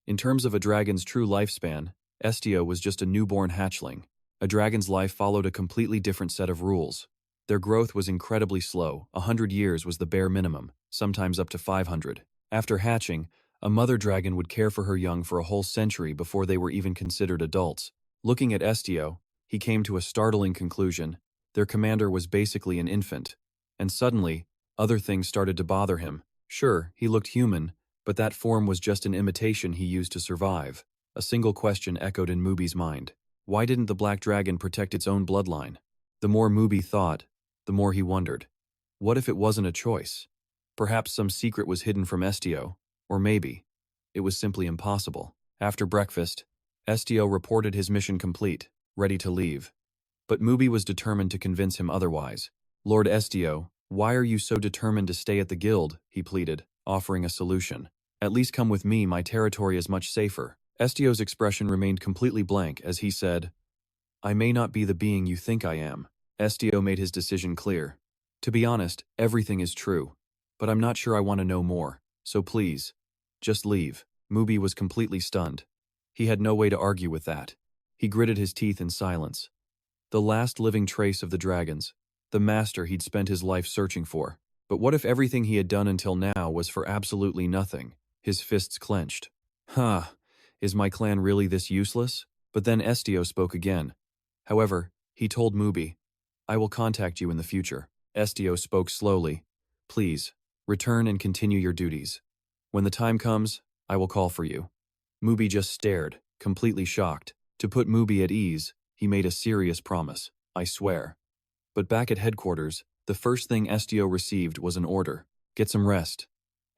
In terms of a dragon's true lifespan, Estio was just a newborn hatchling. A dragon's life followed a completely different set of rules. Their growth was incredibly slow. 100 years was the bare minimum, sometimes up to 500. After hatching, a mother dragon would care for her young for a whole century before they were even considered adults. Looking at Estio, he came to a startling conclusion. Their commander was basically an infant. And suddenly, other things started to bother him. Sure, he looked human, but that form was just an imitation he used to survive. A single question echoed in Mubi's mind. Why didn't the black dragon protect its own bloodline? The more Mubi thought, the more he wondered. What if it wasn't a choice? Perhaps some secret was hidden from Estio, or maybe it was simply impossible. After breakfast, Estio reported his mission complete, ready to leave. But Mubi was determined to convince him otherwise. Lord Estio, why are you so determined to stay at the guild? He pleaded, offering a solution. At least come with me, my territory is much safer. Estio's expression remained completely blank as he said, I may not be the being you think I am. Estio made his decision clear. To be honest, everything is true. But I'm not sure I want to know more, so please, just leave. Mubi was completely stunned. He had no way to argue with that. He gritted his teeth in silence. The last living trace of the dragons, the master he'd spent his life searching for. But what if everything he had done until now was for absolutely nothing? His fists clenched. Is my clan really this useless? But then Estio spoke again. However, he told Mubi, I will contact you in the future. Estio spoke slowly. Please, return and continue your duties. When the time comes, I will call for you. Mubi just stared, completely shocked. To put Mubi at ease, he made a serious promise. I swear. But back at headquarters, the first thing Estio received was an order. Get some rest.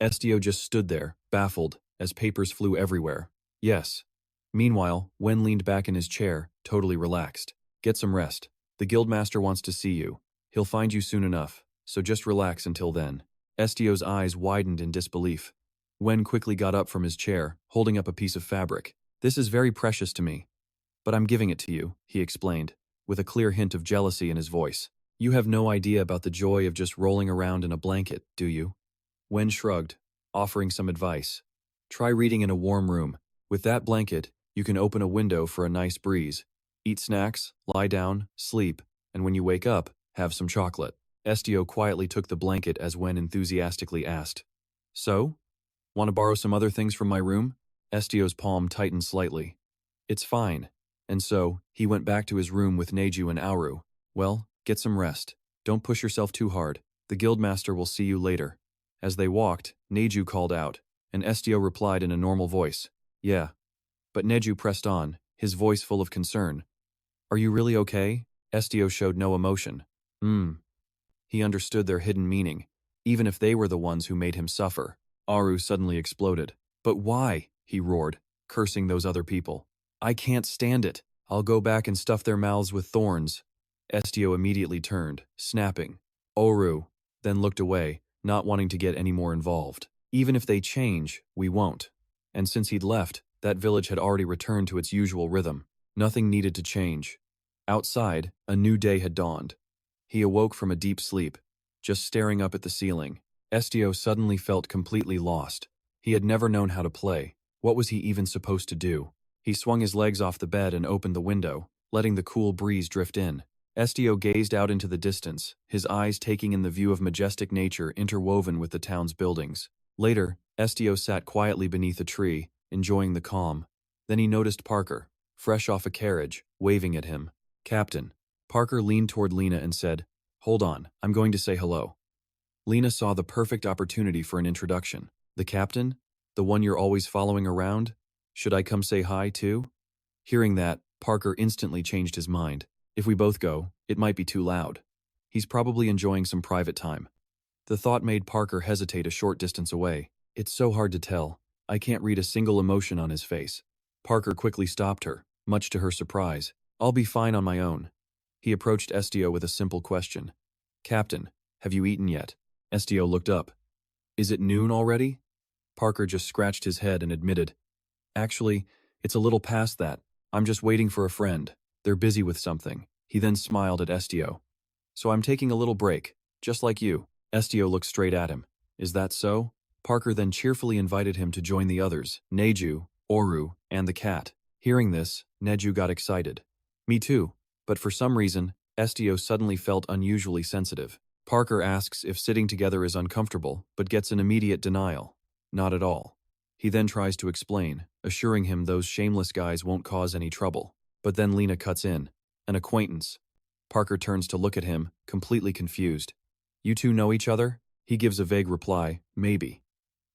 Estio just stood there, baffled, as papers flew everywhere. Yes. Meanwhile, Wen leaned back in his chair, totally relaxed. Get some rest. The guildmaster wants to see you. He'll find you soon enough, so just relax until then. Estio's eyes widened in disbelief. Wen quickly got up from his chair, holding up a piece of fabric. This is very precious to me. But I'm giving it to you, he explained, with a clear hint of jealousy in his voice. You have no idea about the joy of just rolling around in a blanket, do you? Wen shrugged, offering some advice. Try reading in a warm room. With that blanket, you can open a window for a nice breeze. Eat snacks, lie down, sleep, and when you wake up, have some chocolate. Estio quietly took the blanket as Wen enthusiastically asked. So? Want to borrow some other things from my room? Estio's palm tightened slightly. It's fine. And so, he went back to his room with Neju and Auru. Well, get some rest. Don't push yourself too hard. The guildmaster will see you later. As they walked, Neju called out, and Estio replied in a normal voice. Yeah. But Neju pressed on, his voice full of concern. Are you really okay? Estio showed no emotion. He understood their hidden meaning, even if they were the ones who made him suffer. Auru suddenly exploded. But why? He roared, cursing those other people. I can't stand it. I'll go back and stuff their mouths with thorns. Estio immediately turned, snapping. Auru, then looked away, not wanting to get any more involved. Even if they change, we won't. And since he'd left, that village had already returned to its usual rhythm. Nothing needed to change. Outside, a new day had dawned. He awoke from a deep sleep, just staring up at the ceiling. Estio suddenly felt completely lost. He had never known how to play. What was he even supposed to do? He swung his legs off the bed and opened the window, letting the cool breeze drift in. Estio gazed out into the distance, his eyes taking in the view of majestic nature interwoven with the town's buildings. Later, Estio sat quietly beneath a tree, enjoying the calm. Then he noticed Parker, fresh off a carriage, waving at him. Captain. Parker leaned toward Lena and said, Hold on, I'm going to say hello. Lena saw the perfect opportunity for an introduction. The captain? The one you're always following around? Should I come say hi too? Hearing that, Parker instantly changed his mind. If we both go, it might be too loud. He's probably enjoying some private time. The thought made Parker hesitate a short distance away. It's so hard to tell. I can't read a single emotion on his face. Parker quickly stopped her, much to her surprise. I'll be fine on my own. He approached Estio with a simple question. Captain, have you eaten yet? Estio looked up. Is it noon already? Parker just scratched his head and admitted. Actually, it's a little past that. I'm just waiting for a friend. They're busy with something. He then smiled at Estio. So I'm taking a little break, just like you. Estio looked straight at him. Is that so? Parker then cheerfully invited him to join the others. Neju, Oru, and the cat. Hearing this, Neju got excited. Me too, but for some reason, Estio suddenly felt unusually sensitive. Parker asks if sitting together is uncomfortable, but gets an immediate denial. Not at all. He then tries to explain, assuring him those shameless guys won't cause any trouble. But then Lena cuts in. An acquaintance. Parker turns to look at him, completely confused. You two know each other? He gives a vague reply, maybe.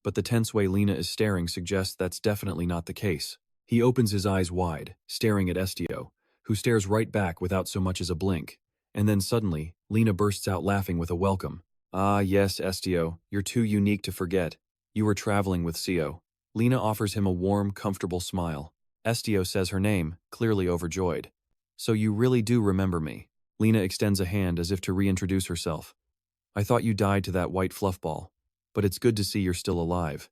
But the tense way Lena is staring suggests that's definitely not the case. He opens his eyes wide, staring at Estio, who stares right back without so much as a blink. And then suddenly, Lena bursts out laughing with a welcome. Ah yes, Estio, you're too unique to forget. You were traveling with Sio. Lena offers him a warm, comfortable smile. Estio says her name, clearly overjoyed. So you really do remember me. Lena extends a hand as if to reintroduce herself. I thought you died to that white fluff ball, but it's good to see you're still alive.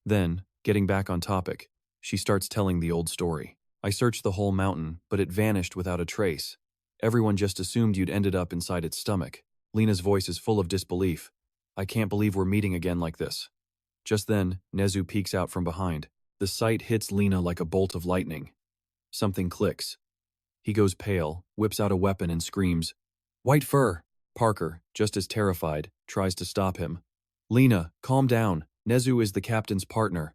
Then, getting back on topic, she starts telling the old story. I searched the whole mountain, but it vanished without a trace. Everyone just assumed you'd ended up inside its stomach. Lena's voice is full of disbelief. I can't believe we're meeting again like this. Just then, Nezu peeks out from behind. The sight hits Lena like a bolt of lightning. Something clicks. He goes pale, whips out a weapon and screams, White fur! Parker, just as terrified, tries to stop him. Lena, calm down. Nezu is the captain's partner.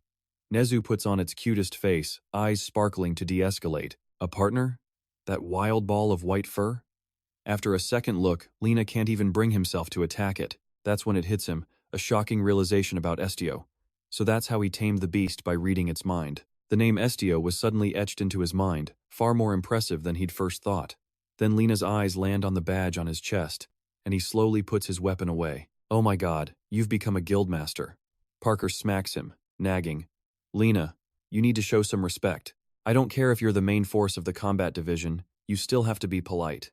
Nezu puts on its cutest face, eyes sparkling to de-escalate. A partner? That wild ball of white fur? After a second look, Lena can't even bring himself to attack it. That's when it hits him, a shocking realization about Estio. So that's how he tamed the beast, by reading its mind. The name Estio was suddenly etched into his mind, far more impressive than he'd first thought. Then Lena's eyes land on the badge on his chest, and he slowly puts his weapon away. Oh my god, you've become a guildmaster. Parker smacks him, nagging. Lena, you need to show some respect. I don't care if you're the main force of the combat division, you still have to be polite.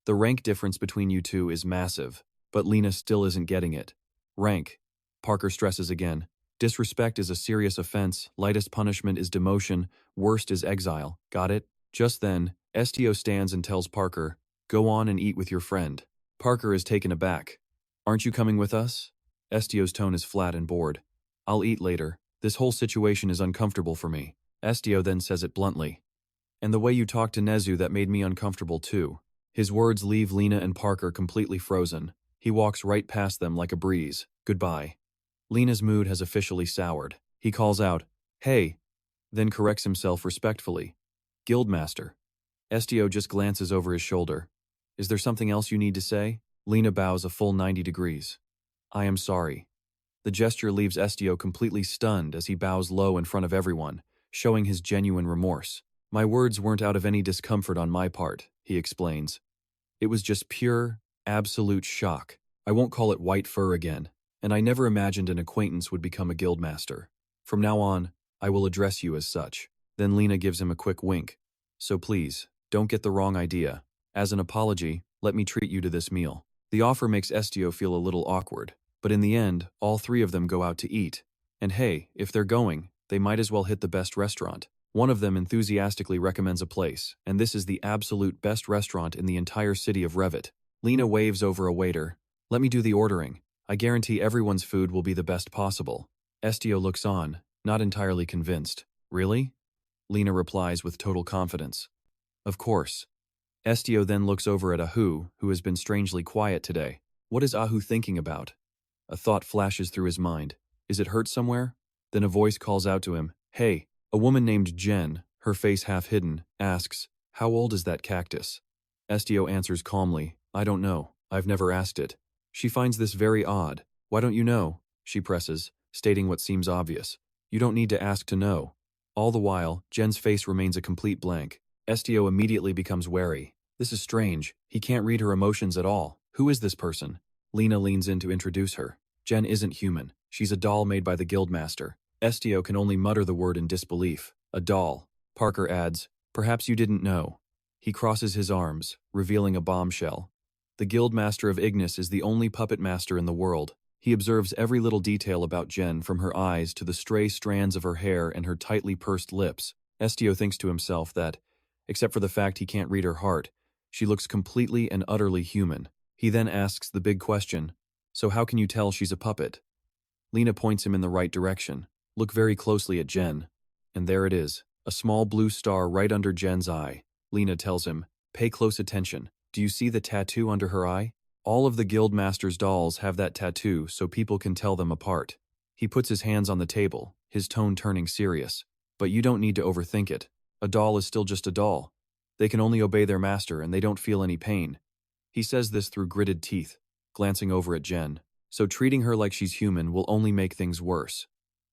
The rank difference between you two is massive, but Lena still isn't getting it. Rank. Parker stresses again. Disrespect is a serious offense, lightest punishment is demotion, worst is exile. Got it? Just then, Estio stands and tells Parker, go on and eat with your friend. Parker is taken aback. Aren't you coming with us? Estio's tone is flat and bored. I'll eat later. This whole situation is uncomfortable for me. Estio then says it bluntly. And the way you talked to Nezu, that made me uncomfortable too. His words leave Lena and Parker completely frozen. He walks right past them like a breeze. Goodbye. Lena's mood has officially soured. He calls out, hey, then corrects himself respectfully. Guildmaster. Estio just glances over his shoulder. Is there something else you need to say? Lena bows a full 90 degrees. I am sorry. The gesture leaves Estio completely stunned as he bows low in front of everyone, showing his genuine remorse. My words weren't out of any discomfort on my part, he explains. It was just pure, absolute shock. I won't call it white fur again, and I never imagined an acquaintance would become a guildmaster. From now on, I will address you as such. Then Lena gives him a quick wink. So please, don't get the wrong idea. As an apology, let me treat you to this meal. The offer makes Estio feel a little awkward, but in the end, all three of them go out to eat. And hey, if they're going, they might as well hit the best restaurant. One of them enthusiastically recommends a place, and this is the absolute best restaurant in the entire city of Revit. Lena waves over a waiter. Let me do the ordering. I guarantee everyone's food will be the best possible. Estio looks on, not entirely convinced. Really? Lena replies with total confidence. Of course. Estio then looks over at Ahu, who has been strangely quiet today. What is Ahu thinking about? A thought flashes through his mind. Is it hurt somewhere? Then a voice calls out to him. Hey, a woman named Jen, her face half hidden, asks, how old is that cactus? Estio answers calmly, I don't know. I've never asked it. She finds this very odd. Why don't you know? She presses, stating what seems obvious. You don't need to ask to know. All the while, Jen's face remains a complete blank. Estio immediately becomes wary. This is strange. He can't read her emotions at all. Who is this person? Lena leans in to introduce her. Jen isn't human. She's a doll made by the guildmaster. Estio can only mutter the word in disbelief. A doll. Parker adds, perhaps you didn't know. He crosses his arms, revealing a bombshell. The guildmaster of IGNIS is the only puppet master in the world. He observes every little detail about Jen, from her eyes to the stray strands of her hair and her tightly pursed lips. Estio thinks to himself that, except for the fact he can't read her heart, she looks completely and utterly human. He then asks the big question, so how can you tell she's a puppet? Lena points him in the right direction. Look very closely at Jen. And there it is, a small blue star right under Jen's eye. Lena tells him, "Pay close attention. Do you see the tattoo under her eye? All of the Guildmaster's dolls have that tattoo so people can tell them apart." He puts his hands on the table, his tone turning serious. "But you don't need to overthink it. A doll is still just a doll. They can only obey their master and they don't feel any pain." He says this through gritted teeth, glancing over at Jen. "So treating her like she's human will only make things worse."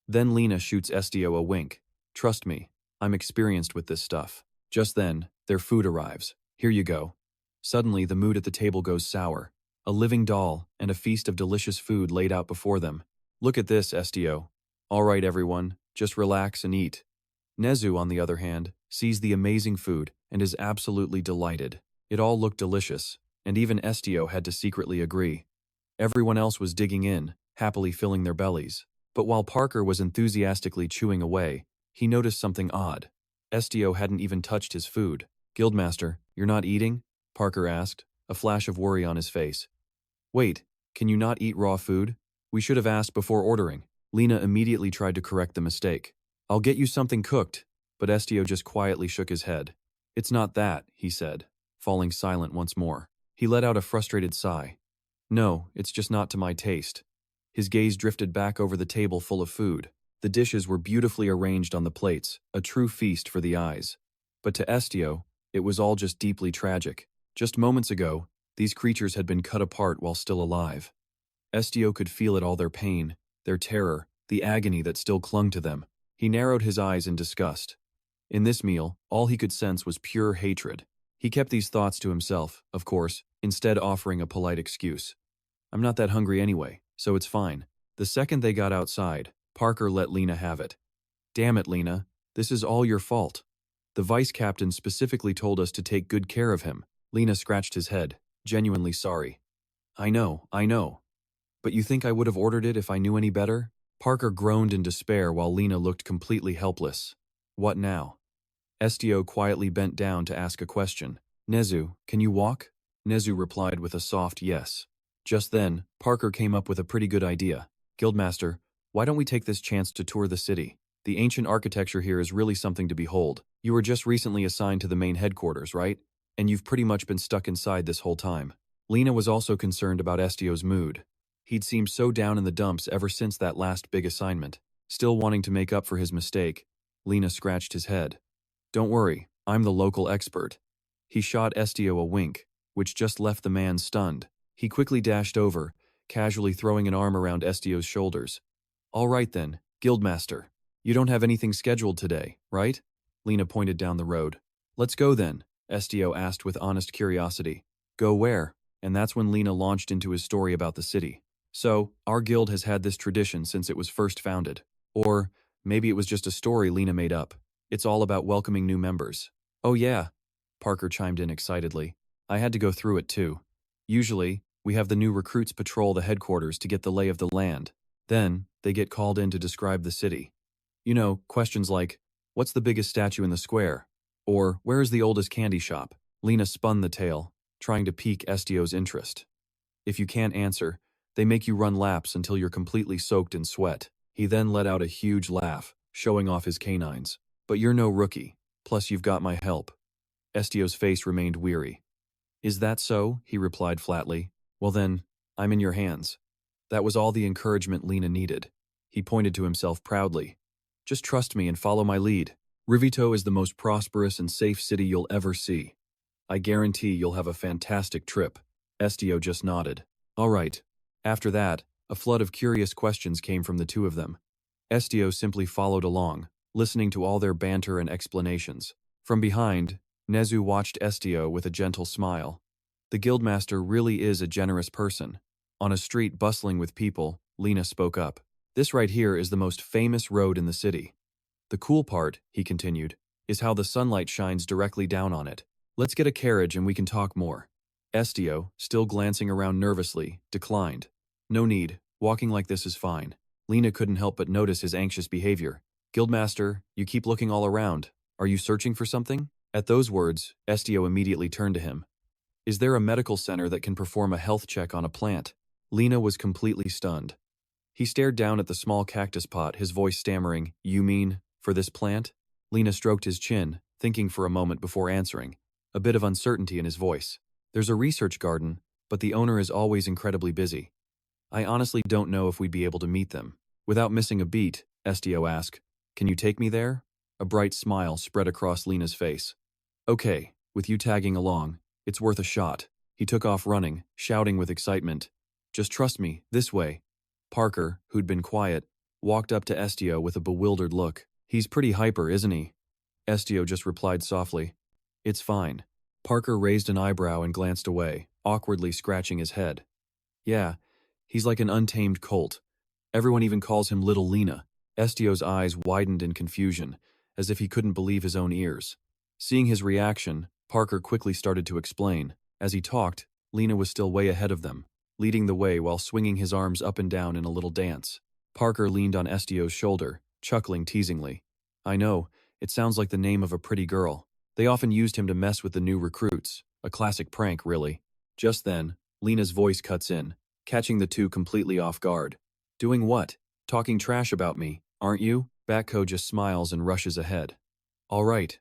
Then Lena shoots Estio a wink. "Trust me, I'm experienced with this stuff." Just then, their food arrives. "Here you go." Suddenly, the mood at the table goes sour. A living doll and a feast of delicious food laid out before them. "Look at this, Estio." "All right, everyone, just relax and eat." Nezu, on the other hand, sees the amazing food and is absolutely delighted. It all looked delicious, and even Estio had to secretly agree. Everyone else was digging in, happily filling their bellies. But while Parker was enthusiastically chewing away, he noticed something odd. Estio hadn't even touched his food. "Guildmaster, you're not eating?" Parker asked, a flash of worry on his face. "Wait, can you not eat raw food? We should have asked before ordering." Lena immediately tried to correct the mistake. "I'll get you something cooked," but Estio just quietly shook his head. "It's not that," he said, falling silent once more. He let out a frustrated sigh. "No, it's just not to my taste." His gaze drifted back over the table full of food. The dishes were beautifully arranged on the plates, a true feast for the eyes. But to Estio, it was all just deeply tragic. Just moments ago, these creatures had been cut apart while still alive. Estio could feel it all, their pain, their terror, the agony that still clung to them. He narrowed his eyes in disgust. In this meal, all he could sense was pure hatred. He kept these thoughts to himself, of course, instead offering a polite excuse. "I'm not that hungry anyway, so it's fine." The second they got outside, Parker let Lena have it. "Damn it, Lena, this is all your fault. The vice captain specifically told us to take good care of him." Lena scratched his head, genuinely sorry. I know. But you think I would have ordered it if I knew any better?" Parker groaned in despair while Lena looked completely helpless. "What now?" Estio quietly bent down to ask a question. "Nezu, can you walk?" Nezu replied with a soft yes. Just then, Parker came up with a pretty good idea. "Guildmaster, why don't we take this chance to tour the city? The ancient architecture here is really something to behold. You were just recently assigned to the main headquarters, right? And you've pretty much been stuck inside this whole time." Lena was also concerned about Estio's mood. He'd seemed so down in the dumps ever since that last big assignment. Still wanting to make up for his mistake, Lena scratched his head. "Don't worry, I'm the local expert." He shot Estio a wink, which just left the man stunned. He quickly dashed over, casually throwing an arm around Estio's shoulders. "All right then, Guildmaster. You don't have anything scheduled today, right?" Lena pointed down the road. "Let's go then," Estio asked with honest curiosity. "Go where?" And that's when Lena launched into his story about the city. "So, our guild has had this tradition since it was first founded. Or, maybe it was just a story Lena made up. It's all about welcoming new members." "Oh yeah," Parker chimed in excitedly. "I had to go through it too. Usually, we have the new recruits patrol the headquarters to get the lay of the land. Then, they get called in to describe the city. You know, questions like, what's the biggest statue in the square? Or, where is the oldest candy shop?" Lena spun the tale, trying to pique Estio's interest. "If you can't answer, they make you run laps until you're completely soaked in sweat." He then let out a huge laugh, showing off his canines. "But you're no rookie, plus you've got my help." Estio's face remained weary. "Is that so?" he replied flatly. "Well then, I'm in your hands." That was all the encouragement Lena needed. He pointed to himself proudly. "Just trust me and follow my lead. Rivito is the most prosperous and safe city you'll ever see. I guarantee you'll have a fantastic trip." Estio just nodded. "All right." After that, a flood of curious questions came from the two of them. Estio simply followed along, listening to all their banter and explanations. From behind, Nezu watched Estio with a gentle smile. The guildmaster really is a generous person. On a street bustling with people, Lena spoke up. "This right here is the most famous road in the city. The cool part," he continued, "is how the sunlight shines directly down on it. Let's get a carriage and we can talk more." Estio, still glancing around nervously, declined. "No need, walking like this is fine." Lena couldn't help but notice his anxious behavior. "Guildmaster, you keep looking all around. Are you searching for something?" At those words, Estio immediately turned to him. "Is there a medical center that can perform a health check on a plant?" Lena was completely stunned. He stared down at the small cactus pot, his voice stammering, "You mean, For this plant? Lena stroked his chin, thinking for a moment before answering, a bit of uncertainty in his voice. There's a research garden, but the owner is always incredibly busy. I honestly don't know if we'd be able to meet them. Without missing a beat, Estio asked, "Can you take me there?" A bright smile spread across Lena's face. "Okay, with you tagging along, it's worth a shot." He took off running, shouting with excitement, "Just trust me, this way." Parker, who'd been quiet, walked up to Estio with a bewildered look. "He's pretty hyper, isn't he?" Estio just replied softly, "It's fine." Parker raised an eyebrow and glanced away, awkwardly scratching his head. "Yeah, he's like an untamed colt. Everyone even calls him Little Lena." Estio's eyes widened in confusion, as if he couldn't believe his own ears. Seeing his reaction, Parker quickly started to explain. As he talked, Lena was still way ahead of them, leading the way while swinging his arms up and down in a little dance. Parker leaned on Estio's shoulder, chuckling teasingly. "I know, it sounds like the name of a pretty girl. They often used him to mess with the new recruits. A classic prank, really." Just then, Lena's voice cuts in, catching the two completely off guard. "Doing what? Talking trash about me, aren't you?" Batco just smiles and rushes ahead. All right,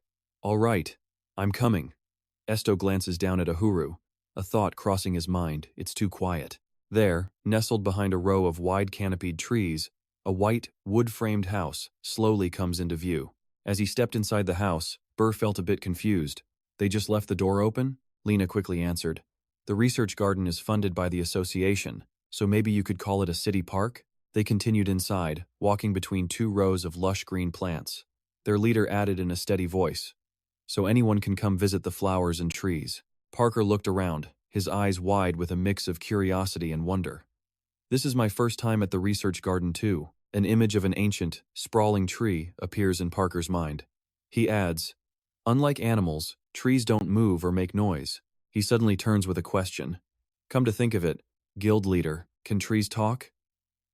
I'm coming." Esto glances down at Uhuru, a thought crossing his mind. It's too quiet. There, nestled behind a row of wide canopied trees, a white, wood-framed house slowly comes into view. As he stepped inside the house, Burr felt a bit confused. "They just left the door open?" Lena quickly answered. "The research garden is funded by the association, so maybe you could call it a city park?" They continued inside, walking between two rows of lush green plants. Their leader added in a steady voice, "So anyone can come visit the flowers and trees." Parker looked around, his eyes wide with a mix of curiosity and wonder. "This is my first time at the research garden too." An image of an ancient, sprawling tree appears in Parker's mind. He adds, "Unlike animals, trees don't move or make noise." He suddenly turns with a question. "Come to think of it, guild leader, can trees talk?"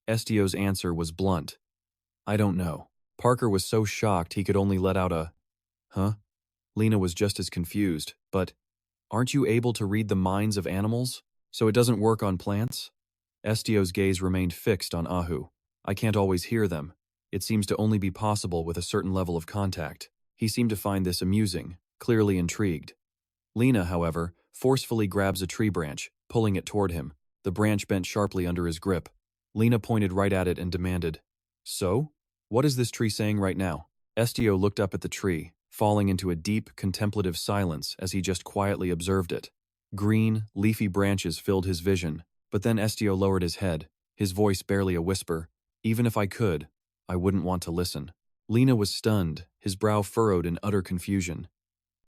Estio's answer was blunt. "I don't know." Parker was so shocked he could only let out a, "Huh?" Lena was just as confused, but, "Aren't you able to read the minds of animals? So it doesn't work on plants?" Estio's gaze remained fixed on Ahu. "I can't always hear them. It seems to only be possible with a certain level of contact." He seemed to find this amusing, clearly intrigued. Lena, however, forcefully grabs a tree branch, pulling it toward him. The branch bent sharply under his grip. Lena pointed right at it and demanded, "So? What is this tree saying right now?" Estio looked up at the tree, falling into a deep, contemplative silence as he just quietly observed it. Green, leafy branches filled his vision, but then Estio lowered his head, his voice barely a whisper. "Even if I could, I wouldn't want to listen." Lena was stunned, his brow furrowed in utter confusion.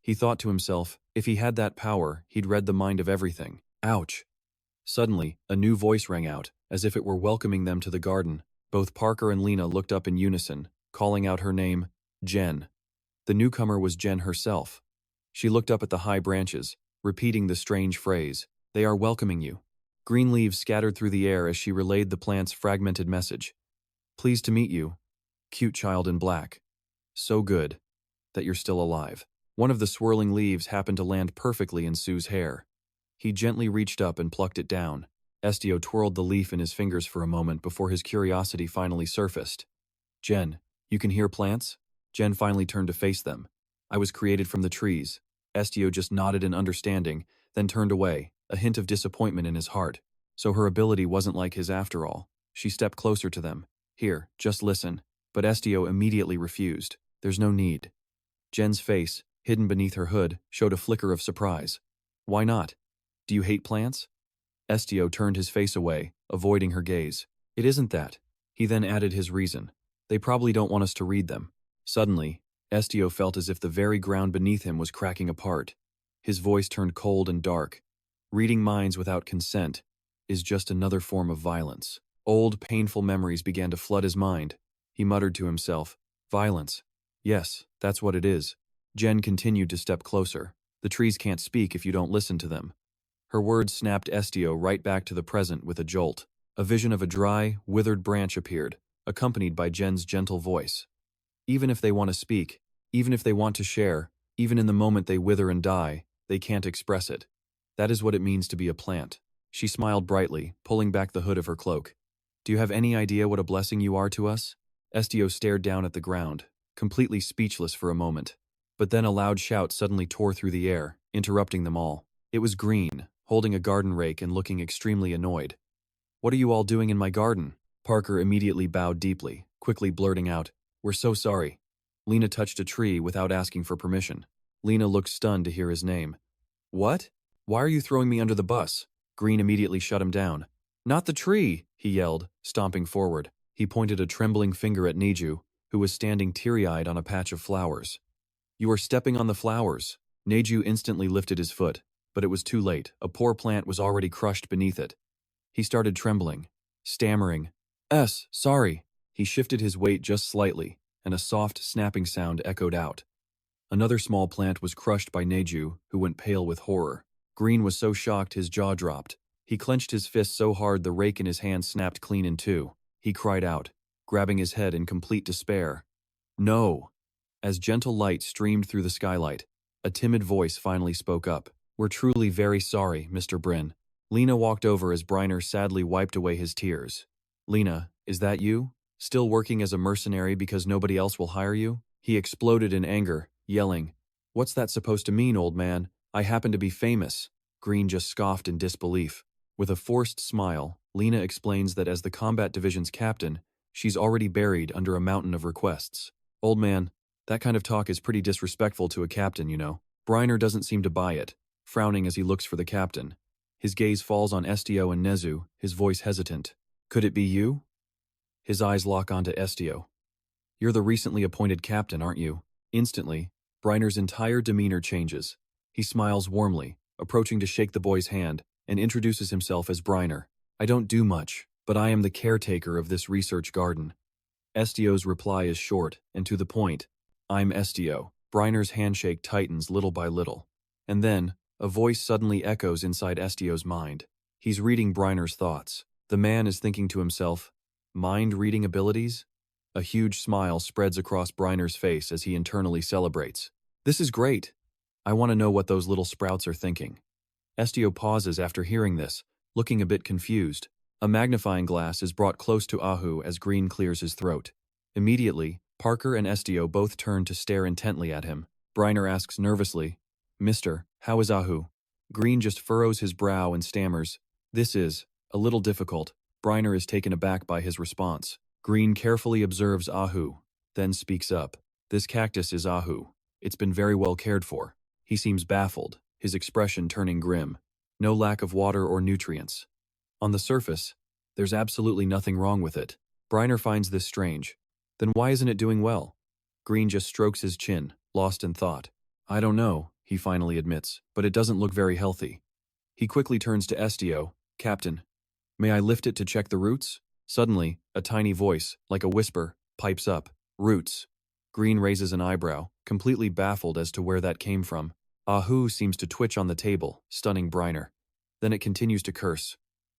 He thought to himself, if he had that power, he'd read the mind of everything. Ouch. Suddenly, a new voice rang out, as if it were welcoming them to the garden. Both Parker and Lena looked up in unison, calling out her name, Jen. The newcomer was Jen herself. She looked up at the high branches, repeating the strange phrase, "They are welcoming you." Green leaves scattered through the air as she relayed the plant's fragmented message. "Pleased to meet you, cute child in black. So good that you're still alive." One of the swirling leaves happened to land perfectly in Sue's hair. He gently reached up and plucked it down. Estio twirled the leaf in his fingers for a moment before his curiosity finally surfaced. "Jen, you can hear plants?" Jen finally turned to face them. "I was created from the trees." Estio just nodded in understanding, then turned away, a hint of disappointment in his heart. So her ability wasn't like his after all. She stepped closer to them. "Here, just listen." But Estio immediately refused. "There's no need." Jen's face, hidden beneath her hood, showed a flicker of surprise. "Why not? Do you hate plants?" Estio turned his face away, avoiding her gaze. "It isn't that." He then added his reason. "They probably don't want us to read them." Suddenly, Estio felt as if the very ground beneath him was cracking apart. His voice turned cold and dark. "Reading minds without consent is just another form of violence." Old, painful memories began to flood his mind. He muttered to himself, "Violence. Yes, that's what it is." Jen continued to step closer. "The trees can't speak if you don't listen to them." Her words snapped Estio right back to the present with a jolt. A vision of a dry, withered branch appeared, accompanied by Jen's gentle voice. "Even if they want to speak, even if they want to share, even in the moment they wither and die, they can't express it. That is what it means to be a plant." She smiled brightly, pulling back the hood of her cloak. "Do you have any idea what a blessing you are to us?" Estio stared down at the ground. completely speechless for a moment. But then a loud shout suddenly tore through the air, interrupting them all. It was Green, holding a garden rake and looking extremely annoyed. "What are you all doing in my garden?" Parker immediately bowed deeply, quickly blurting out, "We're so sorry." Lena touched a tree without asking for permission. Lena looked stunned to hear his name. "What? Why are you throwing me under the bus?" Green immediately shut him down. "Not the tree!" he yelled, stomping forward. He pointed a trembling finger at Neju, who was standing teary-eyed on a patch of flowers. "You are stepping on the flowers." Neju instantly lifted his foot, but it was too late. A poor plant was already crushed beneath it. He started trembling, stammering, Sorry." He shifted his weight just slightly, and a soft, snapping sound echoed out. Another small plant was crushed by Neju, who went pale with horror. Green was so shocked his jaw dropped. He clenched his fist so hard the rake in his hand snapped clean in two. He cried out, grabbing his head in complete despair. "No!" As gentle light streamed through the skylight, a timid voice finally spoke up. "We're truly very sorry, Mr. Bryn." Lena walked over as Briner sadly wiped away his tears. "Lena, is that you? Still working as a mercenary because nobody else will hire you?" He exploded in anger, yelling, "What's that supposed to mean, old man? I happen to be famous." Green just scoffed in disbelief. With a forced smile, Lena explains that as the combat division's captain, she's already buried under a mountain of requests. "Old man, that kind of talk is pretty disrespectful to a captain, you know." Briner doesn't seem to buy it, frowning as he looks for the captain. His gaze falls on Estio and Nezu, his voice hesitant. "Could it be you?" His eyes lock onto Estio. "You're the recently appointed captain, aren't you?" Instantly, Briner's entire demeanor changes. He smiles warmly, approaching to shake the boy's hand, and introduces himself as Briner. "I don't do much, but I am the caretaker of this research garden." Estio's reply is short and to the point. "I'm Estio." Briner's handshake tightens little by little. And then, a voice suddenly echoes inside Estio's mind. He's reading Briner's thoughts. The man is thinking to himself, mind-reading abilities? A huge smile spreads across Briner's face as he internally celebrates. "This is great. I want to know what those little sprouts are thinking." Estio pauses after hearing this, looking a bit confused. A magnifying glass is brought close to Ahu as Green clears his throat. Immediately, Parker and Estio both turn to stare intently at him. Briner asks nervously, "Mister, how is Ahu?" Green just furrows his brow and stammers, "This is a little difficult." Briner is taken aback by his response. Green carefully observes Ahu, then speaks up. "This cactus is Ahu. It's been very well cared for." He seems baffled, his expression turning grim. No lack of water or nutrients. On the surface, there's absolutely nothing wrong with it. Briner finds this strange. Then why isn't it doing well? Green just strokes his chin, lost in thought. "I don't know," he finally admits, "but it doesn't look very healthy." He quickly turns to Estio. "Captain, may I lift it to check the roots?" Suddenly, a tiny voice, like a whisper, pipes up. "Roots." Green raises an eyebrow, completely baffled as to where that came from. Ahu seems to twitch on the table, stunning Briner. Then it continues to curse.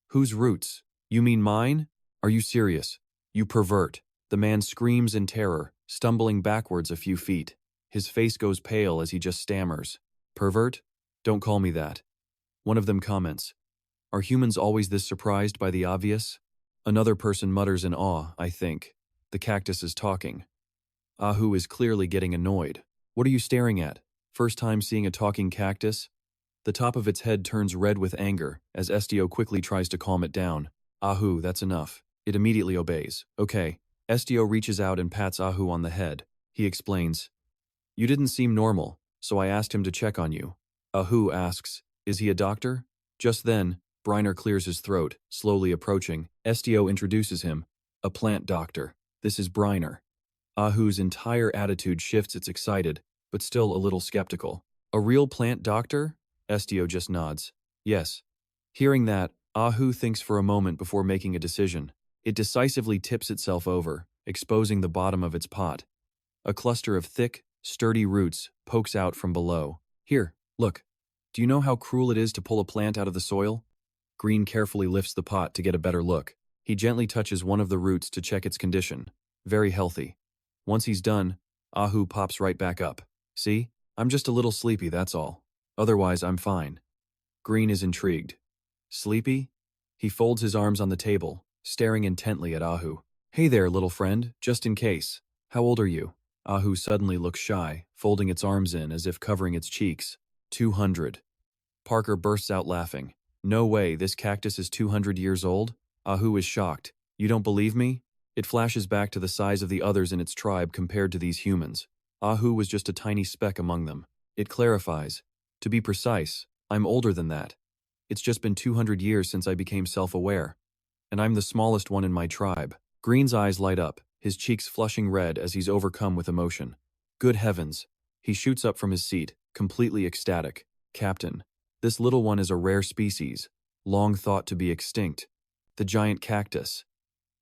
"Whose roots? You mean mine? Are you serious? You pervert." The man screams in terror, stumbling backwards a few feet. His face goes pale as he just stammers. "Pervert? Don't call me that." One of them comments, "Are humans always this surprised by the obvious?" Another person mutters in awe, "I think. The cactus is talking." Ahu is clearly getting annoyed. "What are you staring at? First time seeing a talking cactus?" The top of its head turns red with anger as Estio quickly tries to calm it down. "Ahu, that's enough." It immediately obeys. "Okay." Estio reaches out and pats Ahu on the head. He explains, "You didn't seem normal, so I asked him to check on you." Ahu asks, "Is he a doctor?" Just then, Briner clears his throat, slowly approaching. Estio introduces him. "A plant doctor. This is Briner." Ahu's entire attitude shifts. It's excited, but still a little skeptical. "A real plant doctor?" Estio just nods. "Yes." Hearing that, Ahu thinks for a moment before making a decision. It decisively tips itself over, exposing the bottom of its pot. A cluster of thick, sturdy roots pokes out from below. "Here, look. Do you know how cruel it is to pull a plant out of the soil?" Green carefully lifts the pot to get a better look. He gently touches one of the roots to check its condition. Very healthy. Once he's done, Ahu pops right back up. "See? I'm just a little sleepy, that's all. Otherwise, I'm fine." Green is intrigued. "Sleepy?" He folds his arms on the table, staring intently at Ahu. "Hey there, little friend, just in case. How old are you?" Ahu suddenly looks shy, folding its arms in as if covering its cheeks. 200. Parker bursts out laughing. No way, this cactus is 200 years old? Ahu is shocked. You don't believe me? It flashes back to the size of the others in its tribe compared to these humans. Ahu was just a tiny speck among them. It clarifies. To be precise, I'm older than that. It's just been 200 years since I became self-aware. And I'm the smallest one in my tribe. Green's eyes light up, his cheeks flushing red as he's overcome with emotion. Good heavens. He shoots up from his seat, completely ecstatic. Captain, this little one is a rare species, long thought to be extinct. The giant cactus.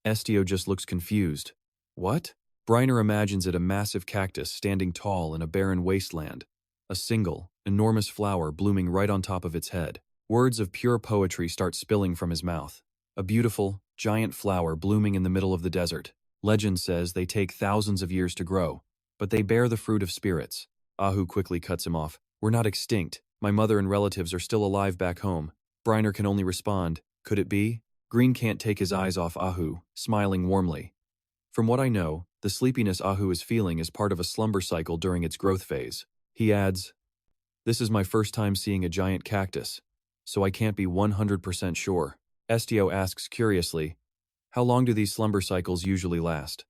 Estio just looks confused. What? Briner imagines it a massive cactus standing tall in a barren wasteland. A single, enormous flower blooming right on top of its head. Words of pure poetry start spilling from his mouth. A beautiful, giant flower blooming in the middle of the desert. Legend says they take thousands of years to grow, but they bear the fruit of spirits. Ahu quickly cuts him off. We're not extinct. My mother and relatives are still alive back home. Briner can only respond, could it be? Green can't take his eyes off Ahu, smiling warmly. From what I know, the sleepiness Ahu is feeling is part of a slumber cycle during its growth phase. He adds, this is my first time seeing a giant cactus, so I can't be 100% sure. Estio asks curiously, how long do these slumber cycles usually last?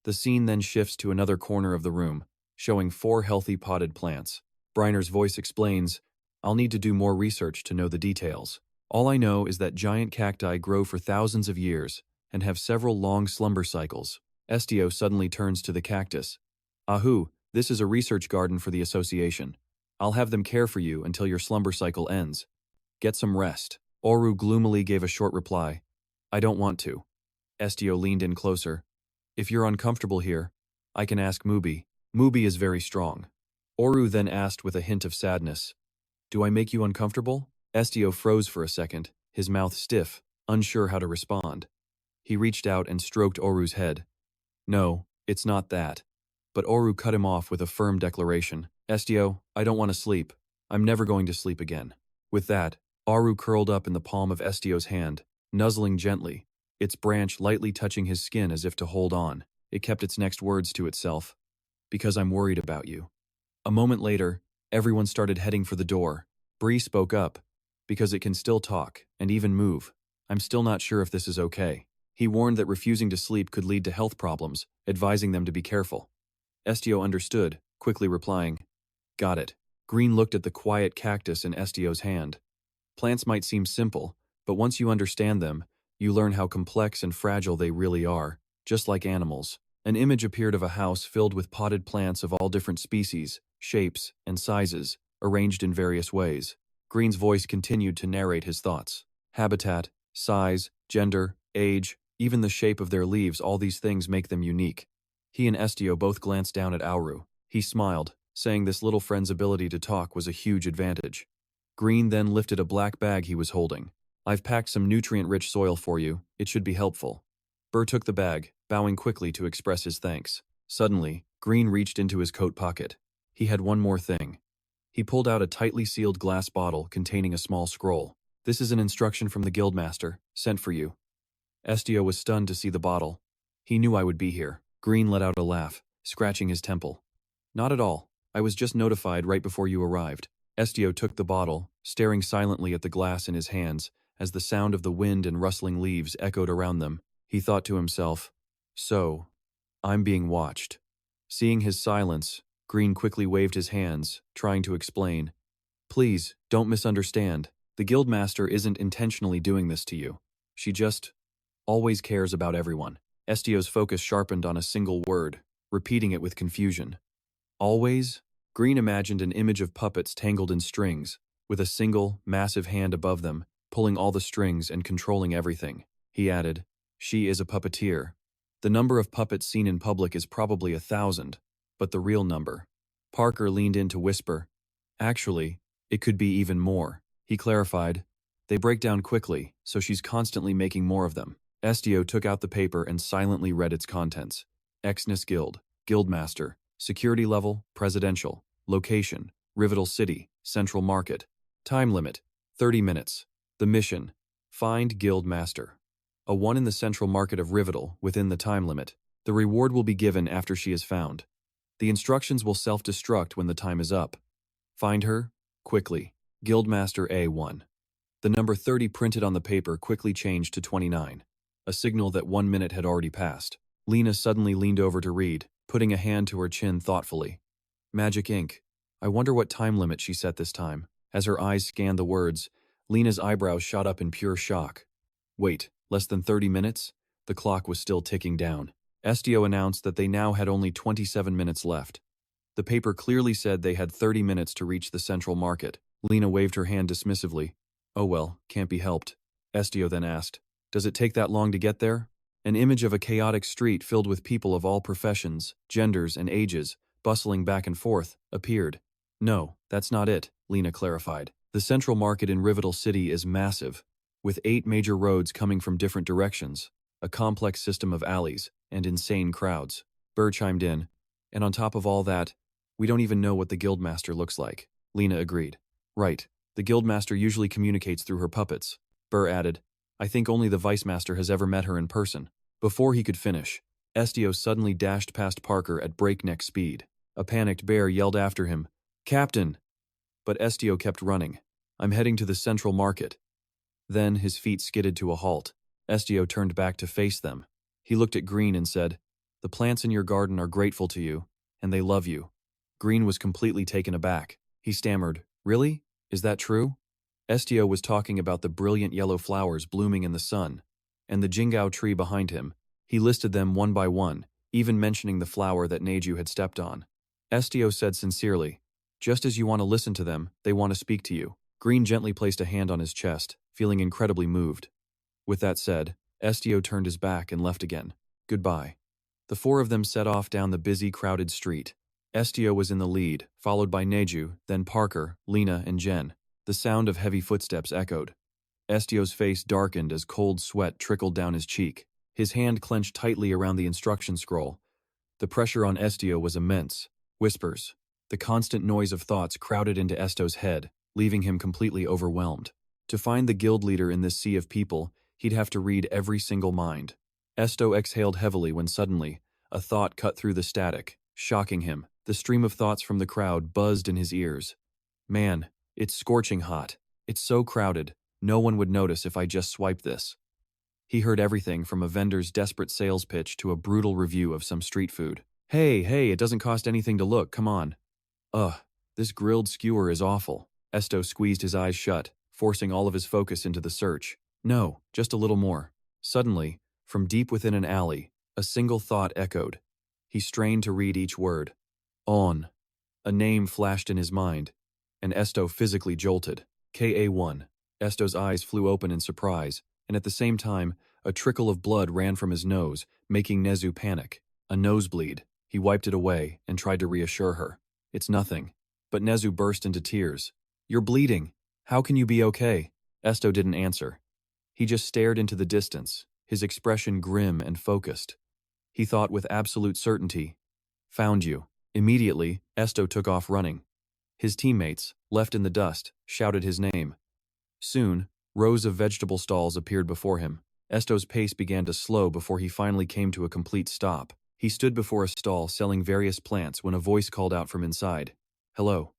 The scene then shifts to another corner of the room, showing 4 healthy potted plants. Briner's voice explains, I'll need to do more research to know the details. All I know is that giant cacti grow for thousands of years and have several long slumber cycles. Estio suddenly turns to the cactus. Ahu, this is a research garden for the association. I'll have them care for you until your slumber cycle ends. Get some rest. Oru gloomily gave a short reply. I don't want to. Estio leaned in closer. If you're uncomfortable here, I can ask Mubi. Mubi is very strong. Oru then asked with a hint of sadness. Do I make you uncomfortable? Estio froze for a second, his mouth stiff, unsure how to respond. He reached out and stroked Oru's head. No, it's not that. But Oru cut him off with a firm declaration. Estio, I don't want to sleep. I'm never going to sleep again. With that, Oru curled up in the palm of Estio's hand, nuzzling gently, its branch lightly touching his skin as if to hold on. It kept its next words to itself. Because I'm worried about you. A moment later, everyone started heading for the door. Bree spoke up. Because it can still talk, and even move. I'm still not sure if this is okay. He warned that refusing to sleep could lead to health problems, advising them to be careful. Estio understood, quickly replying, Got it. Green looked at the quiet cactus in Estio's hand. Plants might seem simple, but once you understand them, you learn how complex and fragile they really are, just like animals. An image appeared of a house filled with potted plants of all different species, shapes, and sizes, arranged in various ways. Green's voice continued to narrate his thoughts. Habitat, size, gender, age, even the shape of their leaves, all these things make them unique. He and Estio both glanced down at Auru. He smiled, saying this little friend's ability to talk was a huge advantage. Green then lifted a black bag he was holding. I've packed some nutrient-rich soil for you. It should be helpful. Burr took the bag, bowing quickly to express his thanks. Suddenly, Green reached into his coat pocket. He had one more thing. He pulled out a tightly sealed glass bottle containing a small scroll. This is an instruction from the guildmaster, sent for you. Estio was stunned to see the bottle. He knew I would be here. Green let out a laugh, scratching his temple. Not at all. I was just notified right before you arrived. Estio took the bottle, staring silently at the glass in his hands, as the sound of the wind and rustling leaves echoed around them. He thought to himself, so, I'm being watched. Seeing his silence, Green quickly waved his hands, trying to explain. Please, don't misunderstand. The guildmaster isn't intentionally doing this to you. She just always cares about everyone. Estio's focus sharpened on a single word, repeating it with confusion. Always? Green imagined an image of puppets tangled in strings, with a single, massive hand above them, pulling all the strings and controlling everything. He added, she is a puppeteer. The number of puppets seen in public is probably 1,000, but the real number. Parker leaned in to whisper, actually, it could be even more. He clarified, they break down quickly, so she's constantly making more of them. Estio took out the paper and silently read its contents. IGNIS Guild, Guildmaster, Security Level, Presidential, Location, Rivendell City, Central Market. Time limit, 30 minutes. The mission, find Guildmaster. A 1 in the Central Market of Rivendell within the time limit. The reward will be given after she is found. The instructions will self-destruct when the time is up. Find her, quickly. Guildmaster A1. The number 30 printed on the paper quickly changed to 29, a signal that 1 minute had already passed. Lena suddenly leaned over to read, putting a hand to her chin thoughtfully. Magic ink. I wonder what time limit she set this time. As her eyes scanned the words, Lena's eyebrows shot up in pure shock. Wait, less than 30 minutes? The clock was still ticking down. Estio announced that they now had only 27 minutes left. The paper clearly said they had 30 minutes to reach the central market. Lena waved her hand dismissively. Oh well, can't be helped. Estio then asked, does it take that long to get there? An image of a chaotic street filled with people of all professions, genders, and ages, bustling back and forth, appeared. No, that's not it, Lena clarified. The central market in Rivetal City is massive, with 8 major roads coming from different directions, a complex system of alleys, and insane crowds. Burr chimed in, and on top of all that, we don't even know what the Guildmaster looks like. Lena agreed. Right, the Guildmaster usually communicates through her puppets. Burr added, I think only the Vice-Master has ever met her in person. Before he could finish, Estio suddenly dashed past Parker at breakneck speed. A panicked bear yelled after him, Captain! But Estio kept running. I'm heading to the central market. Then his feet skidded to a halt. Estio turned back to face them. He looked at Green and said, the plants in your garden are grateful to you, and they love you. Green was completely taken aback. He stammered, Really? Is that true? Estio was talking about the brilliant yellow flowers blooming in the sun, and the Jingao tree behind him. He listed them one by one, even mentioning the flower that Neju had stepped on. Estio said sincerely, just as you want to listen to them, they want to speak to you. Green gently placed a hand on his chest, feeling incredibly moved. With that said, Estio turned his back and left again. Goodbye. The 4 of them set off down the busy, crowded street. Estio was in the lead, followed by Neju, then Parker, Lena, and Jen. The sound of heavy footsteps echoed. Estio's face darkened as cold sweat trickled down his cheek. His hand clenched tightly around the instruction scroll. The pressure on Estio was immense. Whispers. The constant noise of thoughts crowded into Estio's head, leaving him completely overwhelmed. To find the guild leader in this sea of people, he'd have to read every single mind. Estio exhaled heavily when suddenly, a thought cut through the static, shocking him. The stream of thoughts from the crowd buzzed in his ears. Man, it's scorching hot. It's so crowded, no one would notice if I just swiped this. He heard everything from a vendor's desperate sales pitch to a brutal review of some street food. Hey, it doesn't cost anything to look, come on. Ugh, this grilled skewer is awful. Estio squeezed his eyes shut, forcing all of his focus into the search. No, just a little more. Suddenly, from deep within an alley, a single thought echoed. He strained to read each word. On. A name flashed in his mind, and Estio physically jolted. KA1. Estio's eyes flew open in surprise, and at the same time, a trickle of blood ran from his nose, making Nezu panic. A nosebleed. He wiped it away and tried to reassure her. It's nothing. But Nezu burst into tears. You're bleeding. How can you be okay? Estio didn't answer. He just stared into the distance, his expression grim and focused. He thought with absolute certainty. Found you. Immediately, Estio took off running. His teammates, left in the dust, shouted his name. Soon, rows of vegetable stalls appeared before him. Estio's pace began to slow before he finally came to a complete stop. He stood before a stall selling various plants when a voice called out from inside. Hello.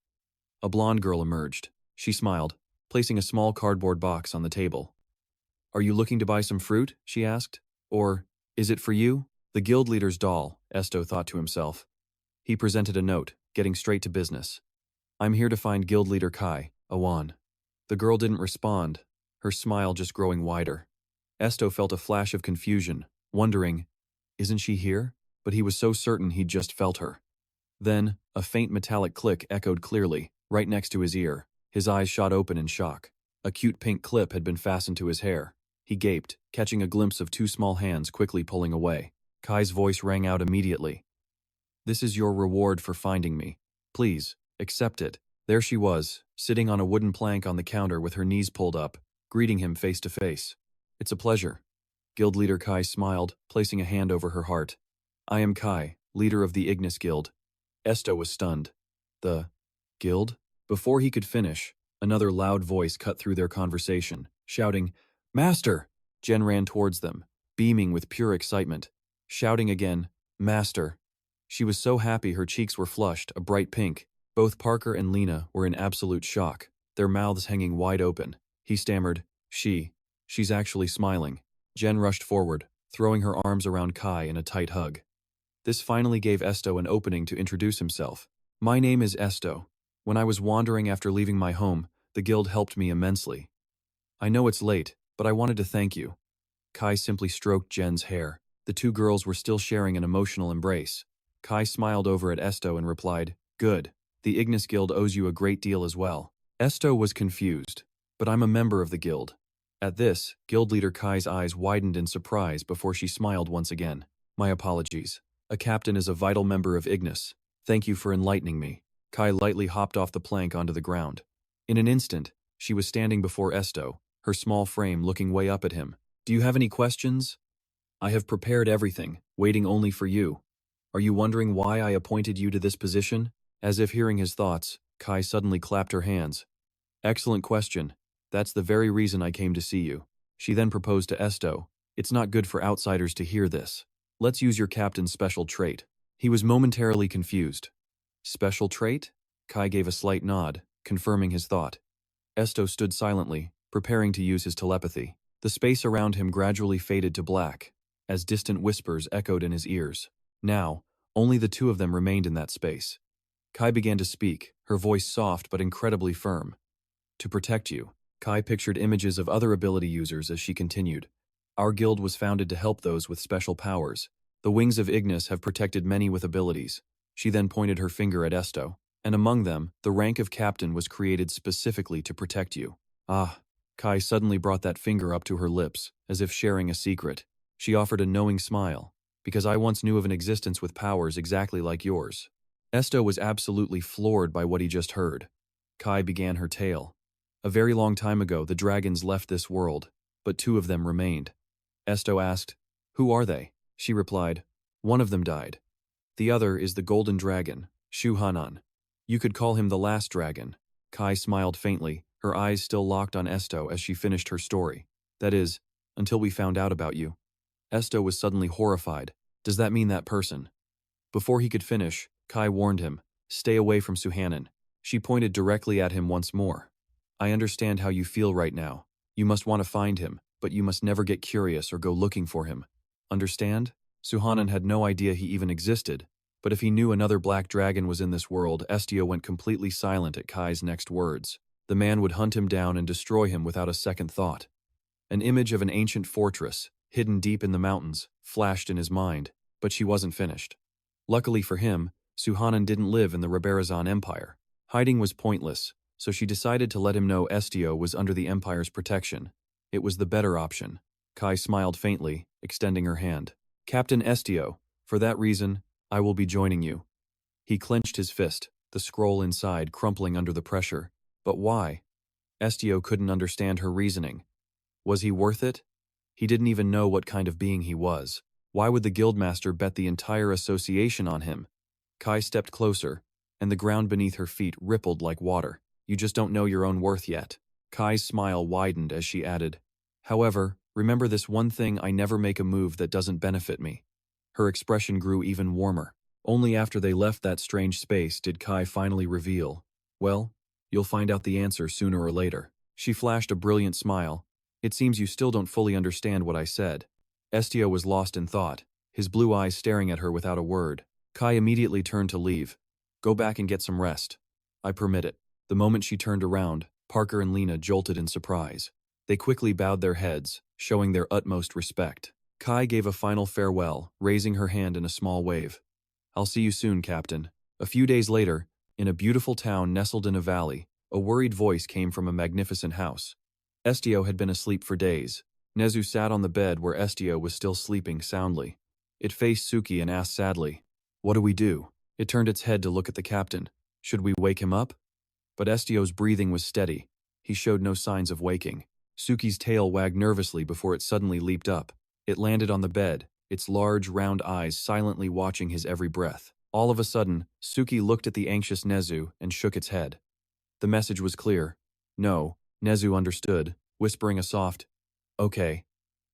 A blonde girl emerged. She smiled, placing a small cardboard box on the table. Are you looking to buy some fruit? She asked. Or, is it for you? The guild leader's doll, Estio thought to himself. He presented a note, getting straight to business. I'm here to find guild leader Kai, Awan. The girl didn't respond, her smile just growing wider. Estio felt a flash of confusion, wondering, isn't she here? But he was so certain he'd just felt her. Then, a faint metallic click echoed clearly, right next to his ear. His eyes shot open in shock. A cute pink clip had been fastened to his hair. He gaped, catching a glimpse of 2 small hands quickly pulling away. Kai's voice rang out immediately. This is your reward for finding me. Please, accept it. There she was, sitting on a wooden plank on the counter with her knees pulled up, greeting him face to face. It's a pleasure. Guild leader Kai smiled, placing a hand over her heart. I am Kai, leader of the IGNIS Guild. Estio was stunned. The guild? Before he could finish, another loud voice cut through their conversation, shouting, Master! Jen ran towards them, beaming with pure excitement. Shouting again, Master! She was so happy her cheeks were flushed, a bright pink. Both Parker and Lena were in absolute shock, their mouths hanging wide open. He stammered, She's actually smiling. Jen rushed forward, throwing her arms around Kai in a tight hug. This finally gave Estio an opening to introduce himself. My name is Estio. When I was wandering after leaving my home, the guild helped me immensely. I know it's late, but I wanted to thank you. Kai simply stroked Jen's hair. The two girls were still sharing an emotional embrace. Kai smiled over at Estio and replied, Good. The IGNIS Guild owes you a great deal as well. Estio was confused, but I'm a member of the guild. At this, guild leader Kai's eyes widened in surprise before she smiled once again. My apologies. A captain is a vital member of IGNIS. Thank you for enlightening me. Kai lightly hopped off the plank onto the ground. In an instant, she was standing before Estio, her small frame looking way up at him. Do you have any questions? I have prepared everything, waiting only for you. Are you wondering why I appointed you to this position? As if hearing his thoughts, Kai suddenly clapped her hands. Excellent question. That's the very reason I came to see you. She then proposed to Estio. It's not good for outsiders to hear this. Let's use your captain's special trait. He was momentarily confused. Special trait? Kai gave a slight nod, confirming his thought. Estio stood silently, preparing to use his telepathy. The space around him gradually faded to black, as distant whispers echoed in his ears. Now, only the two of them remained in that space. Kai began to speak, her voice soft but incredibly firm. To protect you. Kai pictured images of other ability users as she continued. Our guild was founded to help those with special powers. The wings of IGNIS have protected many with abilities. She then pointed her finger at Estio. And among them, the rank of captain was created specifically to protect you. Ah. Kai suddenly brought that finger up to her lips, as if sharing a secret. She offered a knowing smile. Because I once knew of an existence with powers exactly like yours. Estio was absolutely floored by what he just heard. Kai began her tale. A very long time ago, the dragons left this world, but two of them remained. Estio asked, Who are they? She replied, One of them died. The other is the golden dragon, Shu Hanan. You could call him the last dragon. Kai smiled faintly, her eyes still locked on Estio as she finished her story. That is, until we found out about you. Estio was suddenly horrified. Does that mean that person? Before he could finish, Kai warned him, Stay away from Suhanan. She pointed directly at him once more. I understand how you feel right now. You must want to find him, but you must never get curious or go looking for him. Understand? Suhanan had no idea he even existed, but if he knew another black dragon was in this world, Estio went completely silent at Kai's next words. The man would hunt him down and destroy him without a second thought. An image of an ancient fortress, hidden deep in the mountains, flashed in his mind, but she wasn't finished. Luckily for him, Suhanan didn't live in the Rabarazan Empire. Hiding was pointless, so she decided to let him know Estio was under the Empire's protection. It was the better option. Kai smiled faintly, extending her hand. Captain Estio, for that reason, I will be joining you. He clenched his fist, the scroll inside crumpling under the pressure. But why? Estio couldn't understand her reasoning. Was he worth it? He didn't even know what kind of being he was. Why would the guildmaster bet the entire association on him? Kai stepped closer, and the ground beneath her feet rippled like water. You just don't know your own worth yet. Kai's smile widened as she added, However, remember this one thing, I never make a move that doesn't benefit me. Her expression grew even warmer. Only after they left that strange space did Kai finally reveal, Well, you'll find out the answer sooner or later. She flashed a brilliant smile. It seems you still don't fully understand what I said. Estio was lost in thought, his blue eyes staring at her without a word. Kai immediately turned to leave. Go back and get some rest. I permit it. The moment she turned around, Parker and Lena jolted in surprise. They quickly bowed their heads, showing their utmost respect. Kai gave a final farewell, raising her hand in a small wave. I'll see you soon, Captain. A few days later, in a beautiful town nestled in a valley, a worried voice came from a magnificent house. Estio had been asleep for days. Nezu sat on the bed where Estio was still sleeping soundly. It faced Suki and asked sadly, What do we do? It turned its head to look at the captain. Should we wake him up? But Estio's breathing was steady. He showed no signs of waking. Suki's tail wagged nervously before it suddenly leaped up. It landed on the bed, its large, round eyes silently watching his every breath. All of a sudden, Suki looked at the anxious Nezu and shook its head. The message was clear. No, Nezu understood, whispering a soft, Okay.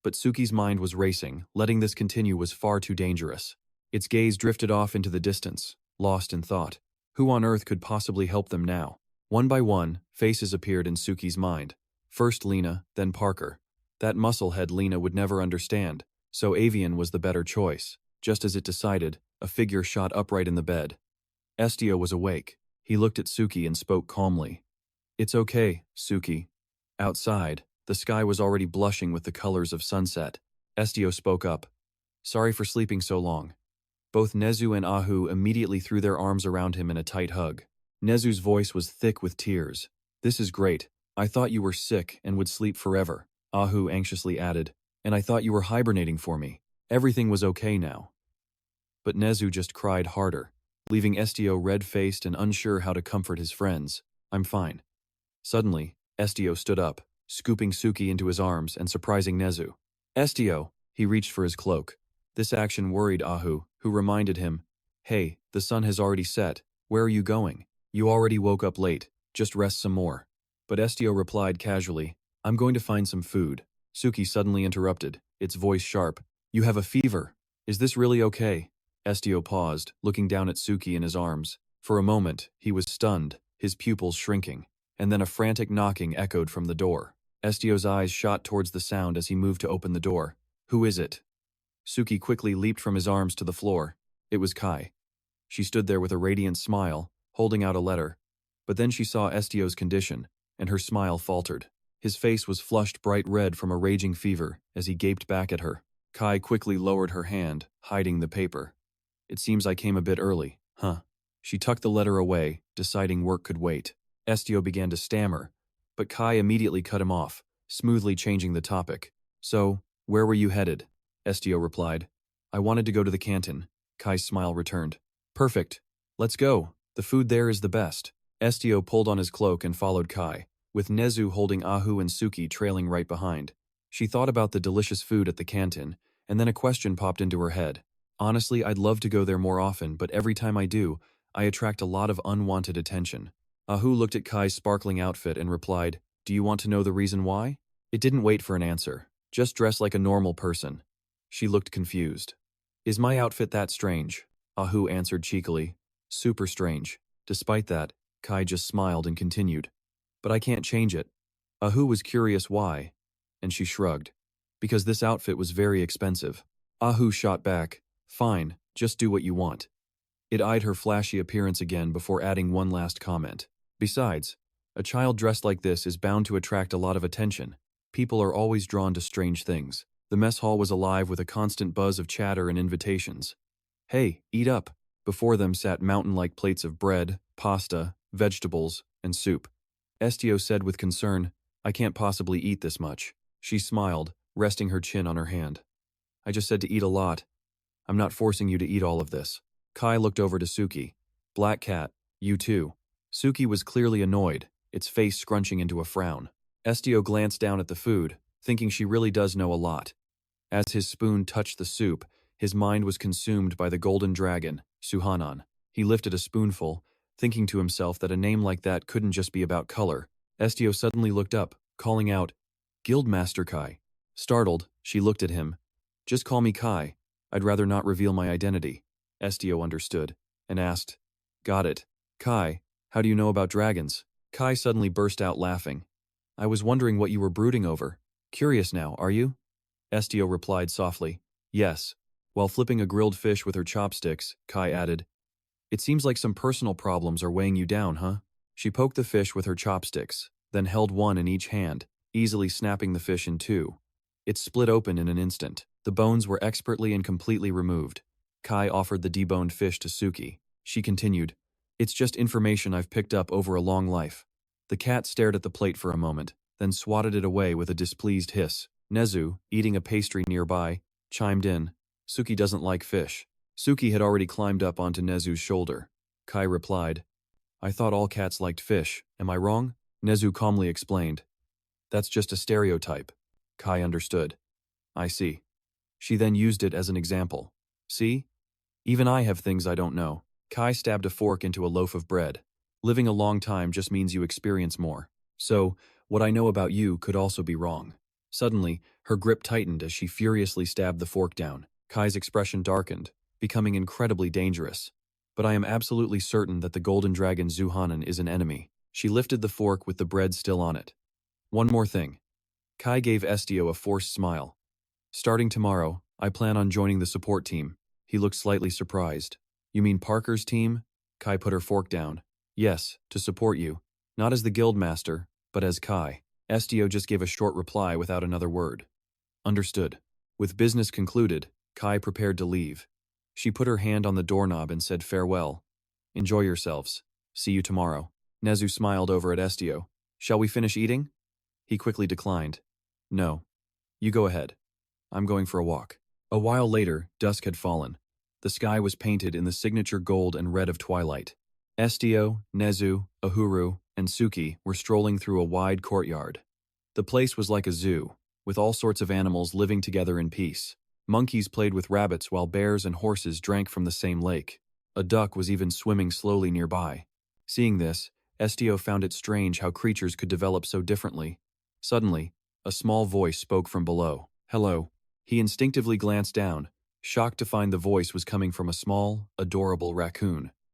But Suki's mind was racing. Letting this continue was far too dangerous. Its gaze drifted off into the distance, lost in thought. Who on earth could possibly help them now? One by one, faces appeared in Suki's mind. First Lena, then Parker. That musclehead Lena would never understand, so Avian was the better choice. Just as it decided, a figure shot upright in the bed. Estio was awake. He looked at Suki and spoke calmly. "It's okay, Suki." Outside, the sky was already blushing with the colors of sunset. Estio spoke up. "Sorry for sleeping so long." Both Nezu and Ahu immediately threw their arms around him in a tight hug. Nezu's voice was thick with tears. "This is great. I thought you were sick and would sleep forever," Ahu anxiously added. "And I thought you were hibernating for me. Everything was okay now." But Nezu just cried harder, leaving Estio red-faced and unsure how to comfort his friends. "I'm fine." Suddenly, Estio stood up, scooping Suki into his arms and surprising Nezu. "Estio!" He reached for his cloak. This action worried Ahu, who reminded him, "Hey, the sun has already set. Where are you going? You already woke up late. Just rest some more." But Estio replied casually, "I'm going to find some food." Suki suddenly interrupted, its voice sharp. "You have a fever. Is this really okay?" Estio paused, looking down at Suki in his arms. For a moment, he was stunned, his pupils shrinking, and then a frantic knocking echoed from the door. Estio's eyes shot towards the sound as he moved to open the door. "Who is it?" Suki quickly leaped from his arms to the floor. It was Kai. She stood there with a radiant smile, holding out a letter. But then she saw Estio's condition, and her smile faltered. His face was flushed bright red from a raging fever as he gaped back at her. Kai quickly lowered her hand, hiding the paper. "It seems I came a bit early, huh?" She tucked the letter away, deciding work could wait. Estio began to stammer, but Kai immediately cut him off, smoothly changing the topic. "So, where were you headed?" Estio replied. "I wanted to go to the canton." Kai's smile returned. "Perfect. Let's go. The food there is the best." Estio pulled on his cloak and followed Kai, with Nezu holding Ahu and Suki trailing right behind. She thought about the delicious food at the canton, and then a question popped into her head. "Honestly, I'd love to go there more often, but every time I do, I attract a lot of unwanted attention." Ahu looked at Kai's sparkling outfit and replied, "Do you want to know the reason why?" It didn't wait for an answer. "Just dress like a normal person." She looked confused. "Is my outfit that strange?" Ahu answered cheekily. "Super strange." Despite that, Kai just smiled and continued. "But I can't change it." Ahu was curious why, and she shrugged. "Because this outfit was very expensive." Ahu shot back, "Fine, just do what you want." It eyed her flashy appearance again before adding one last comment. "Besides, a child dressed like this is bound to attract a lot of attention. People are always drawn to strange things." The mess hall was alive with a constant buzz of chatter and invitations. "Hey, eat up." Before them sat mountain-like plates of bread, pasta, vegetables, and soup. Estio said with concern, "I can't possibly eat this much." She smiled, resting her chin on her hand. "I just said to eat a lot. I'm not forcing you to eat all of this." Kai looked over to Suki. "Black cat, you too." Suki was clearly annoyed, its face scrunching into a frown. Estio glanced down at the food, thinking she really does know a lot. As his spoon touched the soup, his mind was consumed by the golden dragon, Suhanan. He lifted a spoonful, thinking to himself that a name like that couldn't just be about color. Estio suddenly looked up, calling out, "Guildmaster Kai." Startled, she looked at him. "Just call me Kai. I'd rather not reveal my identity." Estio understood, and asked, "Got it. Kai, how do you know about dragons?" Kai suddenly burst out laughing. "I was wondering what you were brooding over. Curious now, are you?" Estio replied softly, "Yes." While flipping a grilled fish with her chopsticks, Kai added, "It seems like some personal problems are weighing you down, huh?" She poked the fish with her chopsticks, then held one in each hand, easily snapping the fish in two. It split open in an instant. The bones were expertly and completely removed. Kai offered the deboned fish to Suki. She continued, "It's just information I've picked up over a long life." The cat stared at the plate for a moment, then swatted it away with a displeased hiss. Nezu, eating a pastry nearby, chimed in, "Suki doesn't like fish." Suki had already climbed up onto Nezu's shoulder. Kai replied, "I thought all cats liked fish, am I wrong?" Nezu calmly explained, "That's just a stereotype." Kai understood. "I see." She then used it as an example. "See? Even I have things I don't know." Kai stabbed a fork into a loaf of bread. "Living a long time just means you experience more. So, what I know about you could also be wrong." Suddenly, her grip tightened as she furiously stabbed the fork down. Kai's expression darkened. becoming incredibly dangerous. But I am absolutely certain that the golden dragon Zuhanan is an enemy. She lifted the fork with the bread still on it. One more thing. Kai gave Estio a forced smile. Starting tomorrow, I plan on joining the support team. He looked slightly surprised. You mean Parker's team? Kai put her fork down. Yes, to support you. Not as the guild master, but as Kai. Estio just gave a short reply without another word. Understood. With business concluded, Kai prepared to leave. She put her hand on the doorknob and said farewell. Enjoy yourselves. See you tomorrow. Nezu smiled over at Estio. Shall we finish eating? He quickly declined. No. You go ahead. I'm going for a walk. A while later, dusk had fallen. The sky was painted in the signature gold and red of twilight. Estio, Nezu, Ahuru, and Suki were strolling through a wide courtyard. The place was like a zoo, with all sorts of animals living together in peace. Monkeys played with rabbits while bears and horses drank from the same lake. A duck was even swimming slowly nearby. Seeing this, Estio found it strange how creatures could develop so differently. Suddenly, a small voice spoke from below. Hello. He instinctively glanced down, shocked to find the voice was coming from a small, adorable raccoon.